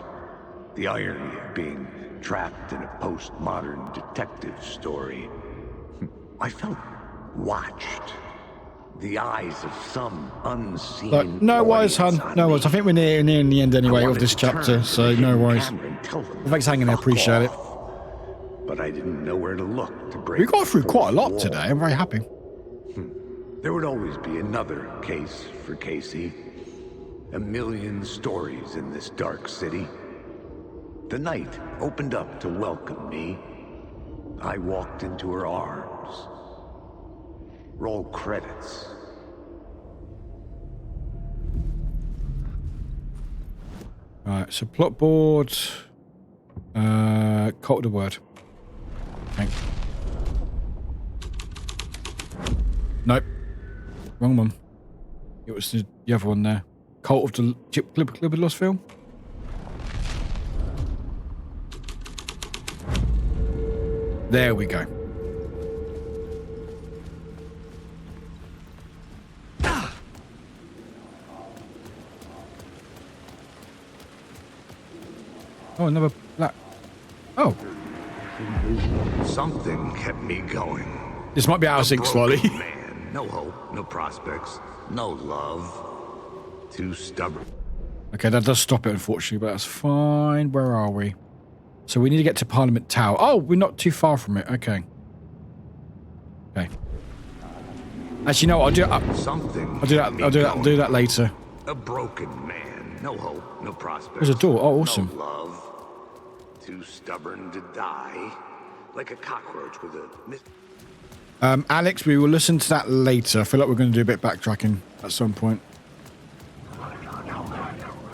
The irony of being trapped in a postmodern detective story. I felt watched. The eyes of some unseen. Look, no worries, hon. No worries. I think we're nearing the end anyway of this chapter, so no worries. Thanks for hanging there. Appreciate it. But I didn't know where to look to break. We got through quite a lot today. I'm very happy. There would always be another case for Casey. A million stories in this dark city. The night opened up to welcome me. I walked into her arms. Roll credits. Alright, so plot board. Cult the word. Okay. Nope. Wrong one. It was the other one there. Cult of the Chip Clipper Lost film. There we go. Oh, another black. Oh. Something kept me going. This might be out of sync slightly. Man, no hope, no prospects, no love. Too stubborn. Okay, that does stop it, unfortunately, but that's fine. Where are we? So we need to get to Parliament Tower. Oh, we're not too far from it. Okay. Okay. Actually, no, I'll do that. Something. I'll do that later. A broken man, no hope, no prospects. There's a door. Oh, awesome. No love. Too stubborn to die, like a cockroach with a. Alex, we will listen to that later. I feel like we're going to do a bit backtracking at some point.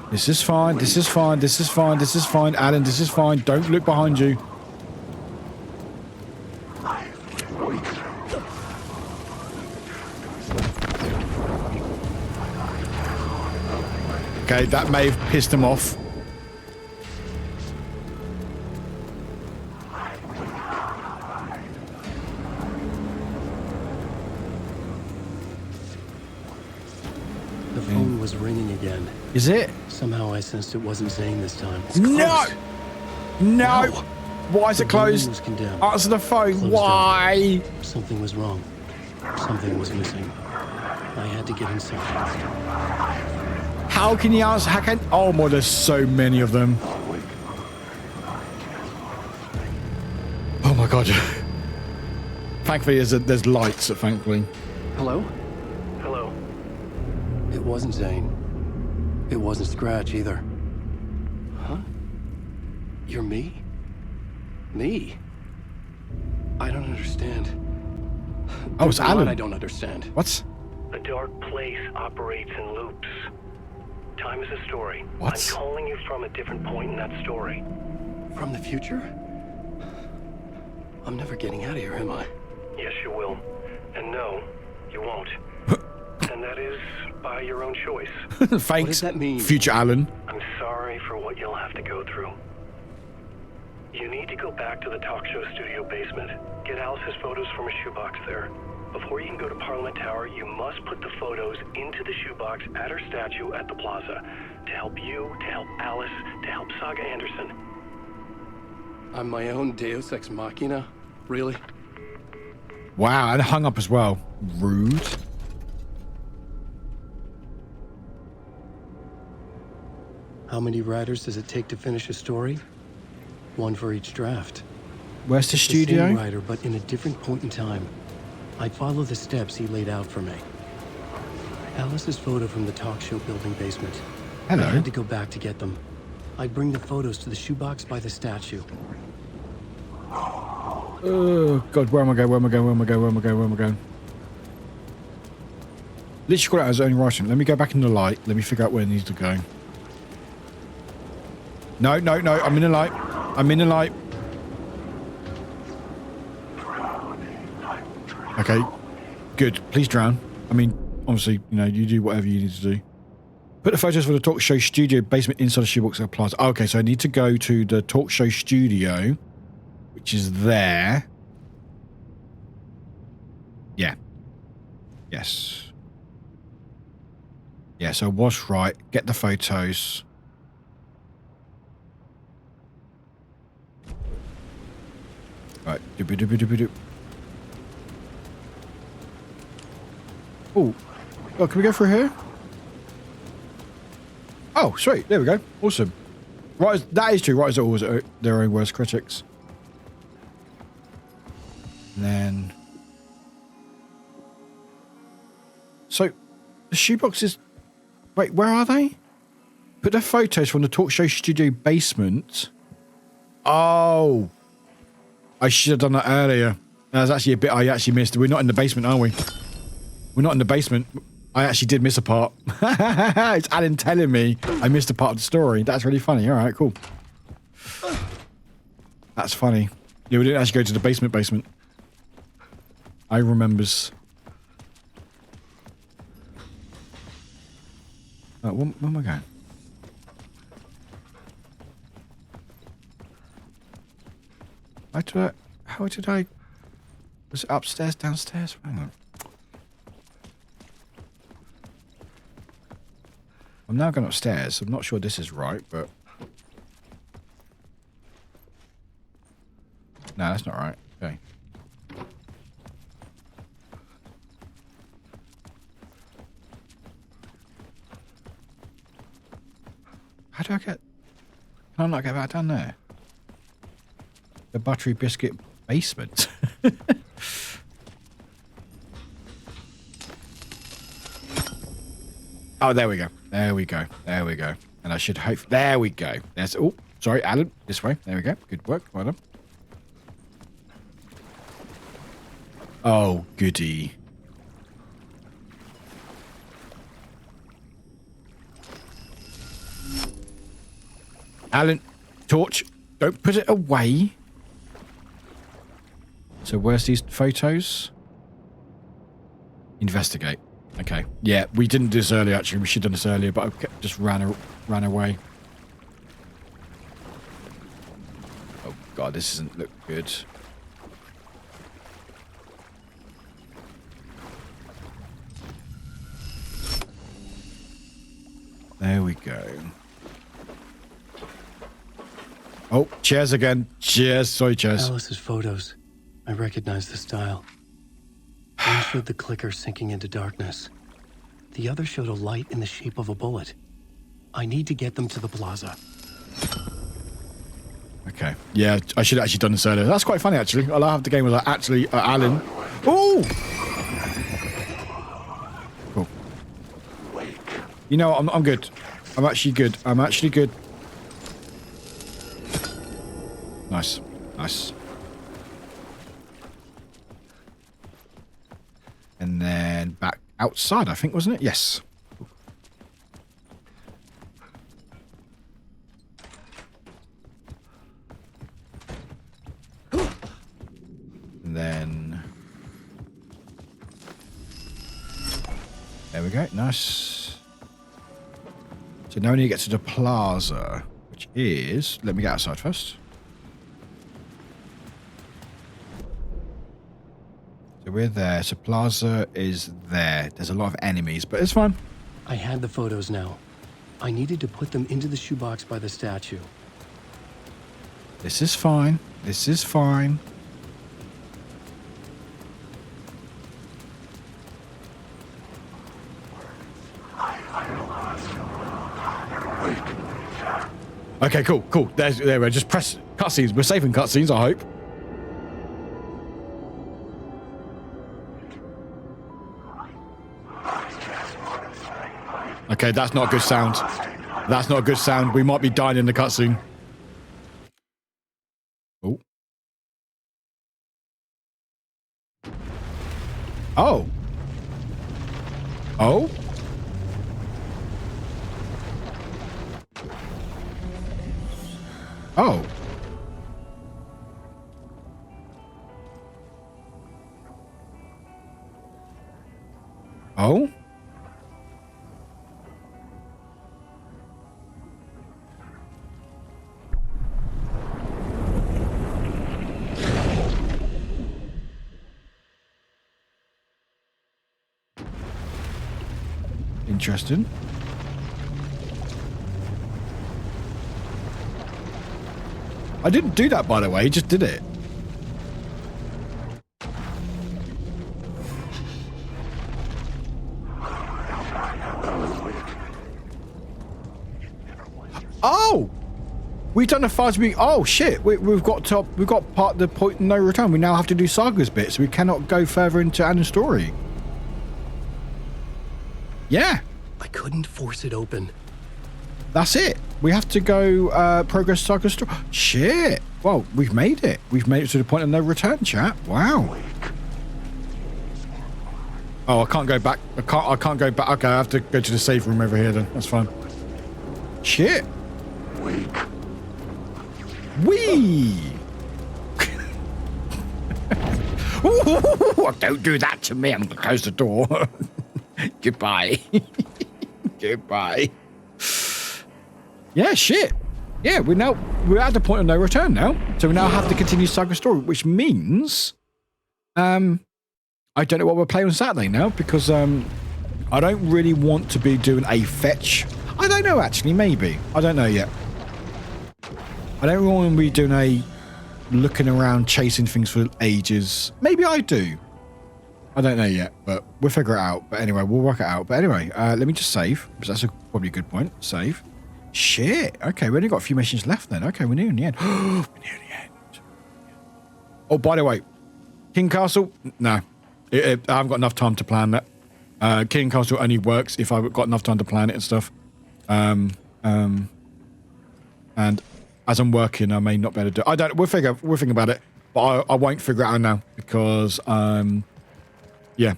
This is fine. This is fine. This is fine. This is fine. Alan, this is fine. Don't look behind you. Okay, that may have pissed him off. The phone was ringing again. Is it? Somehow I sensed it wasn't Zane this time. No! No! Why is it closed? Answer the phone. Why? Something was wrong. Something was missing. I had to get inside. How can you answer? How can? Oh my! There's so many of them. Oh my god! Thankfully, there's lights. Thankfully. Hello? Hello. It wasn't Zane. It wasn't Scratch either. Huh? You're me? Me? I don't understand. Oh, it's Alan. I don't understand. What? The dark place operates in loops. Time is a story. What? I'm calling you from a different point in that story. From the future? I'm never getting out of here, am I? Yes, you will. And no, you won't. And that is by your own choice. Thanks. What does that mean? Future Alan. I'm sorry for what you'll have to go through. You need to go back to the talk show studio basement. Get Alice's photos from a shoebox there. Before you can go to Parliament Tower, you must put the photos into the shoebox at her statue at the plaza. To help you, to help Alice, to help Saga Anderson. I'm my own Deus Ex Machina? Really? Wow, and hung up as well. Rude. How many writers does it take to finish a story? One for each draft. Where's the The studio? same writer, but in a different point in time. I follow the steps he laid out for me. Alice's photo from the talk show building basement. Hello. I had to go back to get them. I'd bring the photos to the shoebox by the statue. Oh god, where am I going? Where am I going? Where am I going? Where am I going? Where am I going? Literally call it out as only writing. Let me go back in the light. Let me figure out where it needs to go. No, no, no. I'm in the light. I'm in the light. Okay. Good. Please drown. I mean, obviously, you know, you do whatever you need to do. Put the photos for the talk show studio basement inside the shoebox at Plaza. Okay, so I need to go to the talk show studio, which is there. Yeah. Yes. Yeah, so I was right. Get the photos. Right. Doop-a-doop-a-doop-a-doop. Oh, can we go through here? Oh, sweet. There we go. Awesome. Right, that is true. Writers are always their own worst critics. And then... So, the shoeboxes... Wait, where are they? Put the photos from the talk show studio basement. Oh. I should have done that earlier. That was actually a bit I actually missed. We're not in the basement, are we? We're not in the basement. I actually did miss a part. It's Alan telling me I missed a part of the story. That's really funny. All right, cool. That's funny. Yeah, we didn't actually go to the basement. I remembers. Where am I going? How did I... Was it upstairs, downstairs? Hang on. I'm now going upstairs. I'm not sure this is right, but... No, that's not right. Okay. How do I get... Can I not get back down there? The buttery biscuit basement. Oh, there we go. There we go. There we go. And I should hope... There we go. There's... Oh, sorry, Alan. This way. There we go. Good work. Well done. Oh, goody. Alan, torch. Don't put it away. So where's these photos? Investigate. Okay. Yeah, we didn't do this earlier, actually. We should have done this earlier, but I just ran away. Oh, God, this doesn't look good. There we go. Oh, chairs again. Chairs. Sorry, chairs. Alice's photos. I recognize the style. One showed the clicker sinking into darkness. The other showed a light in the shape of a bullet. I need to get them to the plaza. Okay. Yeah, I should have actually done this earlier. That's quite funny, actually. I love the game was like, actually, Alan. Ooh! Cool. You know, I'm good. I'm actually good. I'm actually good. Nice. Nice. And then back outside, I think, wasn't it? Yes. And then... There we go. Nice. So now we need to get to the plaza, which is... Let me get outside first. So we're there. So plaza is there. There's a lot of enemies, but it's fine. I had the photos now. I needed to put them into the shoebox by the statue. This is fine. This is fine. Okay, cool, cool. There we go. Just press cutscenes. We're safe in cutscenes, I hope. Okay, that's not a good sound. That's not a good sound. We might be dying in the cutscene. Oh. Oh. Oh. Oh. Oh. Interesting. I didn't do that, by the way. He just did it. Oh, we've done the fast week. Oh shit, we've got part the point of no return. We now have to do Saga's bit, so we cannot go further into Anna's story. Yeah. I couldn't force it open. That's it. We have to go progress Saga's story. Shit. Well, we've made it. We've made it to the point of no return, chat. Wow. Oh, I can't go back. I can't go back. Okay, I have to go to the save room over here then. That's fine. Shit. Wee. Don't do that to me. I'm going to close the door. Goodbye. Goodbye. yeah, shit. Yeah, we're at the point of no return now. So we now have to continue Saga story, which means I don't know what we'll play on Saturday now because I don't really want to be doing a fetch. I don't know actually, maybe. I don't know yet. I don't really want to be doing a looking around chasing things for ages. Maybe I do. I don't know yet, but we'll figure it out. But anyway, we'll work it out. But anyway, let me just save, because that's probably a good point. Save. Shit. Okay, we only got a few missions left then. Okay, we're near the end. We're near the end. Oh, by the way, King Castle? No. I haven't got enough time to plan that. King Castle only works if I've got enough time to plan it and stuff. And as I'm working, I may not be able to do it. We'll think about it, but I won't figure it out now because, yeah.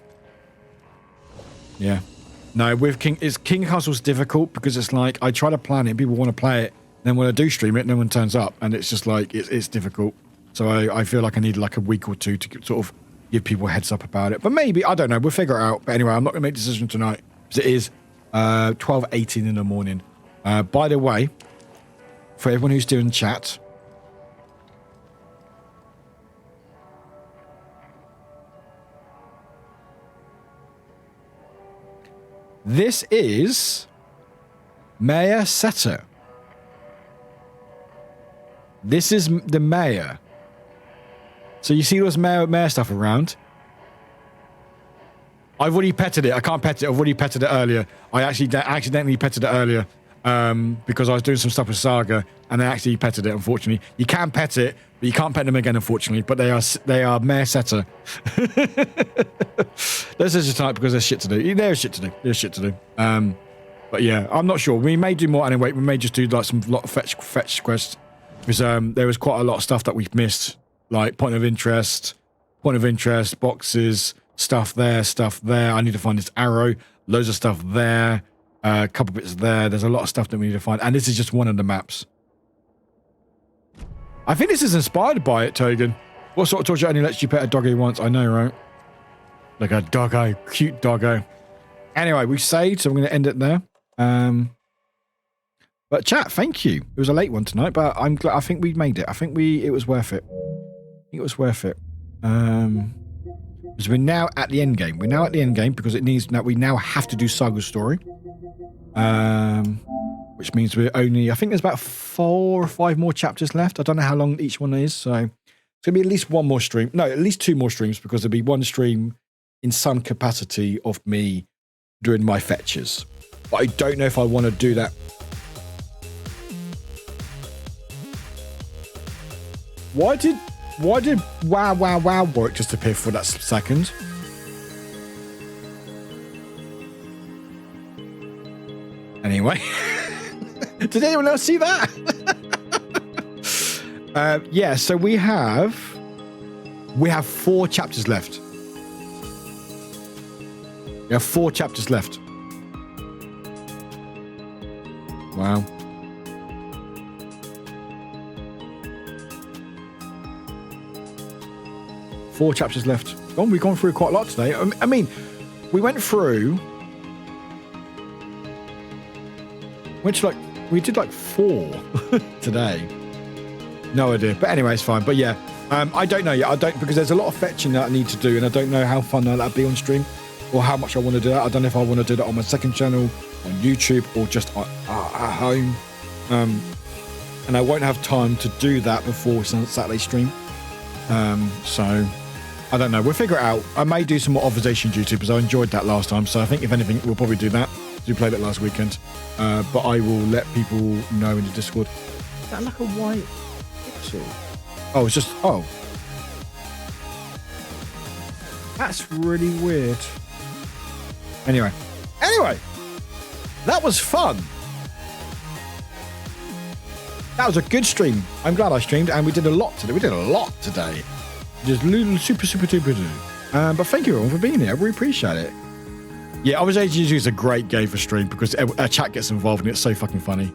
No, with King Castle's difficult because it's like I try to plan it, people want to play it, and then when I do stream it, no one turns up, and it's just like it's difficult. So I feel like I need like a week or two to sort of give people a heads up about it. But maybe, I don't know, we'll figure it out. But anyway, I'm not going to make a decision tonight because it is 12:18 in the morning. By the way, for everyone who's doing chat, this is Mayor Setter. This is the mayor. So you see those mayor stuff around? I've already petted it. I can't pet it. I've already petted it earlier. I actually accidentally petted it earlier because I was doing some stuff with Saga, and I actually petted it, unfortunately. You can pet it, but you can't pet them again, unfortunately. But they are Mayor Setter. This is just type because there's shit to do. There's shit to do. But yeah, I'm not sure. We may do more anyway. We may just do like some lot of fetch quests because there was quite a lot of stuff that we've missed, like point of interest, boxes, stuff there. I need to find this arrow. Loads of stuff there. A couple bits there. There's a lot of stuff that we need to find, and this is just one of the maps. I think this is inspired by it, Togan. What sort of torture only lets you pet a doggo once? I know, right? Like a doggo, cute doggo. Anyway, we saved, so I'm going to end it there. But chat, thank you. It was a late one tonight, but I'm glad. I think we made it. I think it was worth it. Because we're now at the end game. We're now at the end game because it needs that we now have to do Saga's story. Which means we're only, I think there's about 4 or 5 more chapters left. I don't know how long each one is, so it's gonna be at least one more stream. No, at least 2 more streams because there'll be one stream in some capacity of me doing my fetches. But I don't know if I want to do that. Why did wow Warwick just appear for that second? Anyway, did anyone else see that? Yeah, so we have 4 chapters left. We have 4 chapters left. Wow. Four chapters left. We've gone through quite a lot today. I mean, we went through. We did like 4 today. No idea. But anyway, it's fine. But yeah, I don't know yet. Because there's a lot of fetching that I need to do, and I don't know how fun that'll be on stream or how much I want to do that. I don't know if I want to do that on my second channel, on YouTube, or just at home. And I won't have time to do that before Saturday stream. So I don't know. We'll figure it out. I may do some more observation duty because I enjoyed that last time. So I think if anything, we'll probably do that. We played it last weekend. But I will let people know in the Discord. Is that like a white pixel? Oh, it's just, oh. That's really weird. Anyway, that was fun. That was a good stream. I'm glad I streamed, and we did a lot today. Just super duper. But thank you everyone for being here. I really appreciate it. Yeah, obviously is a great game for stream because our chat gets involved and it's so fucking funny.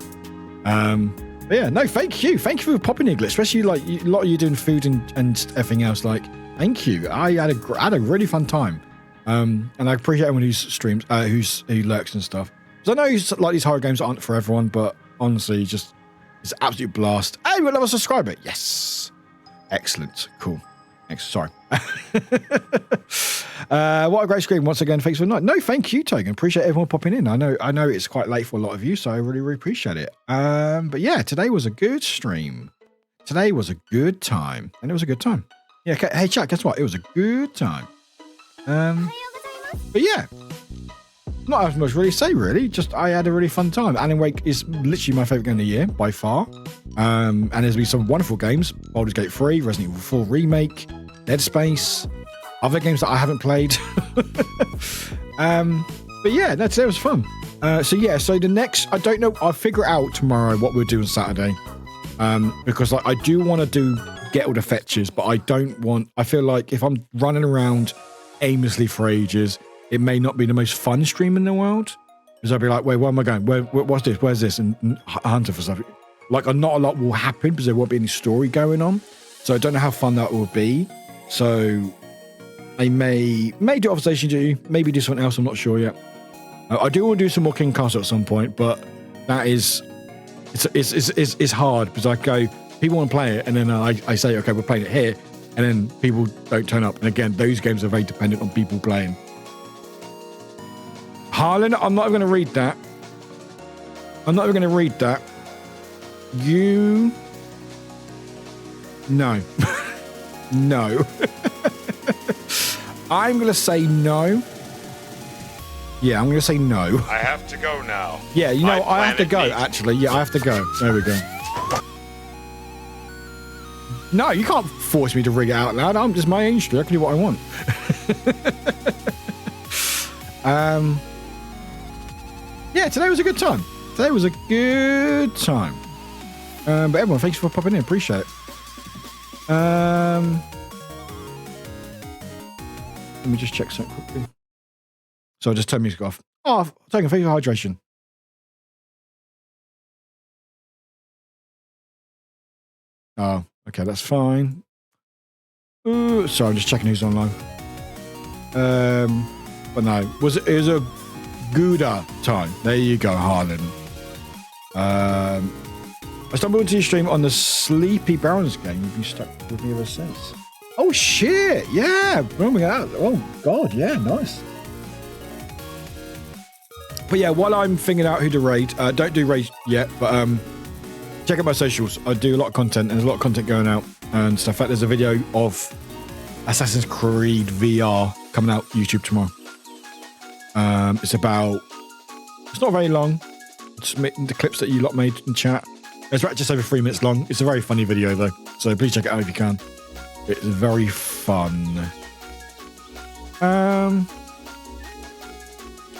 But yeah, no, thank you for popping in, Glitch, especially like a lot of you doing food and everything else. Like, thank you. I had a really fun time. And I appreciate everyone who streams, who lurks and stuff. Because I know like these horror games aren't for everyone, but honestly, just it's an absolute blast. Hey, we'll have a subscriber. Yes. Excellent. Cool. Thanks. Sorry. What a great stream. Once again, thanks for the night. No, thank you, Togan. Appreciate everyone popping in. I know it's quite late for a lot of you, so I really, really appreciate it. But yeah, today was a good stream. Today was a good time. And it was a good time. Yeah, hey chat, guess what? It was a good time. But yeah. Not as much really to say, really. Just I had a really fun time. Alan Wake is literally my favourite game of the year, by far. And there's been some wonderful games. Baldur's Gate 3, Resident Evil 4 Remake, Dead Space, other games that I haven't played. But yeah, today was fun. So the next, I don't know, I'll figure out tomorrow what we'll do on Saturday. Because I do want to get all the fetches, but I feel like if I'm running around aimlessly for ages, it may not be the most fun stream in the world. Because I'll be like, wait, where am I going? What's this? Where's this? And hunting for stuff. Like, not a lot will happen because there won't be any story going on. So I don't know how fun that will be. So I may do Observation Duty, maybe do something else. I'm not sure yet. I do want to do some more King Castle at some point, but that is it's hard because I go, people want to play it, and then I say, okay, we're playing it here, and then people don't turn up. And again, those games are very dependent on people playing. Harlan, I'm not even going to read that. I'm not even going to read that. You... No. No. I'm going to say no. Yeah, I'm going to say no. I have to go now. Yeah, you know, I have to go, actually. Yeah, I have to go. There we go. No, you can't force me to read it out loud. I'm just my own story. I can do what I want. Yeah, today was a good time. Today was a good time. But everyone, thanks for popping in. Appreciate it. Let me just check something quickly. So I'll just turn music off. Oh, taking thank you for hydration. Oh, okay, that's fine. Ooh, sorry, I'm just checking who's online. But no, it was a gooder time. There you go, Harlan. I stumbled into your stream on the Sleepy Browns game. You've been stuck with me ever since. Oh shit! Yeah, oh god, yeah, nice. But yeah, while I'm figuring out who to raid, don't do raid yet, but check out my socials. I do a lot of content, and there's a lot of content going out and stuff. In fact, there's a video of Assassin's Creed VR coming out YouTube tomorrow. It's not very long. It's the clips that you lot made in chat. It's just over 3 minutes long. It's a very funny video though, so please check it out if you can. It's very fun.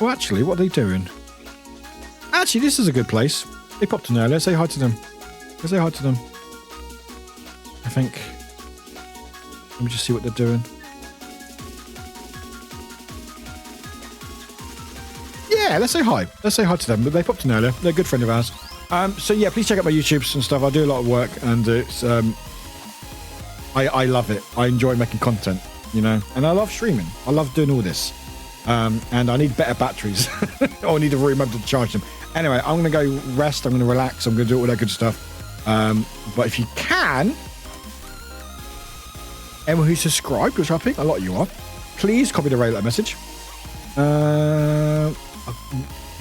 Well, actually, what are they doing? Actually, this is a good place. They popped in there. Let's say hi to them. Let's say hi to them. I think. Let me just see what they're doing. Yeah, let's say hi. Let's say hi to them. But they popped in earlier. They're a good friend of ours. So yeah, please check out my YouTubes and stuff. I do a lot of work, and it's I love it. I enjoy making content, you know, and I love streaming. I love doing all this. And I need better batteries. Or I need a room to charge them. Anyway, I'm going to go rest. I'm going to relax. I'm going to do all that good stuff. But if you can, anyone who's subscribed, which I think a lot of you are, please copy the radio message.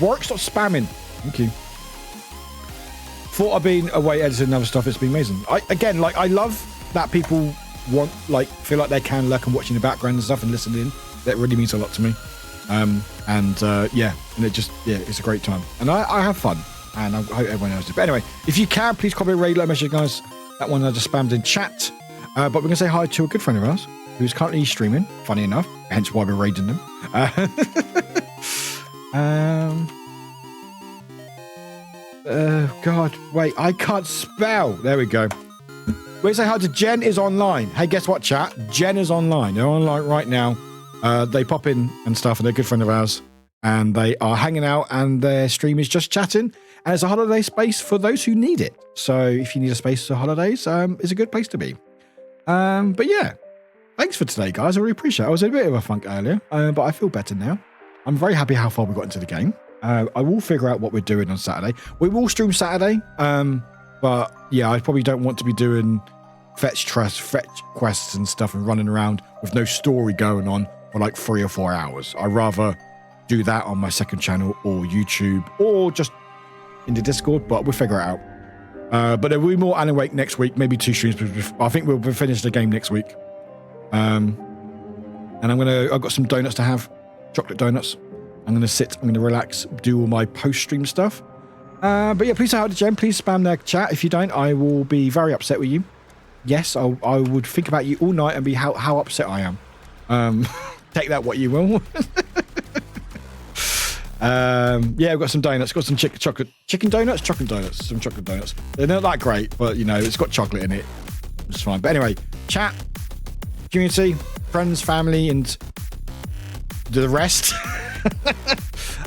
Warwick, stop spamming. Thank you. Thought I've been away editing and other stuff. It's been amazing. I love that people feel like they can lurk and watch in the background and stuff and listen in. That really means a lot to me. Yeah, and it's a great time. And I have fun, and I hope everyone knows it. But anyway, if you can, please copy a radio message, guys. That one I just spammed in chat. But we're going to say hi to a good friend of ours who's currently streaming, funny enough, hence why we're raiding them. God, wait, I can't spell. There we go. We say hi to Jen is online. Hey, guess what, chat? Jen is online. They're online right now. They pop in and stuff, and they're a good friend of ours. And they are hanging out, and their stream is just chatting. And it's a holiday space for those who need it. So if you need a space for holidays, it's a good place to be. But yeah, thanks for today, guys. I really appreciate it. I was in a bit of a funk earlier, but I feel better now. I'm very happy how far we got into the game. I will figure out what we're doing on Saturday. We will stream Saturday, but yeah, I probably don't want to be doing fetch quests and stuff and running around with no story going on for like 3 or 4 hours. I'd rather do that on my second channel or YouTube or just in the Discord, but we'll figure it out. But there will be more Alan Wake next week, maybe 2 streams. I think we'll finish the game next week. And I've got some donuts to have, chocolate donuts. I'm going to relax, do all my post-stream stuff. But yeah, please say hi to Jen. Please spam their chat. If you don't, I will be very upset with you. Yes, I would think about you all night and be how upset I am. Take that what you will. Yeah, I've got some donuts. Got some chicken donuts. Some chocolate donuts. They're not that great, but you know, it's got chocolate in it. It's fine. But anyway, chat, community, friends, family, and the rest.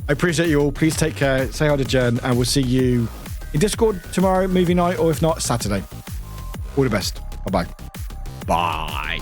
I appreciate you all. Please take care. Say hi to Jen, and we'll see you in Discord tomorrow, movie night, or if not, Saturday. All the best. Bye-bye. Bye.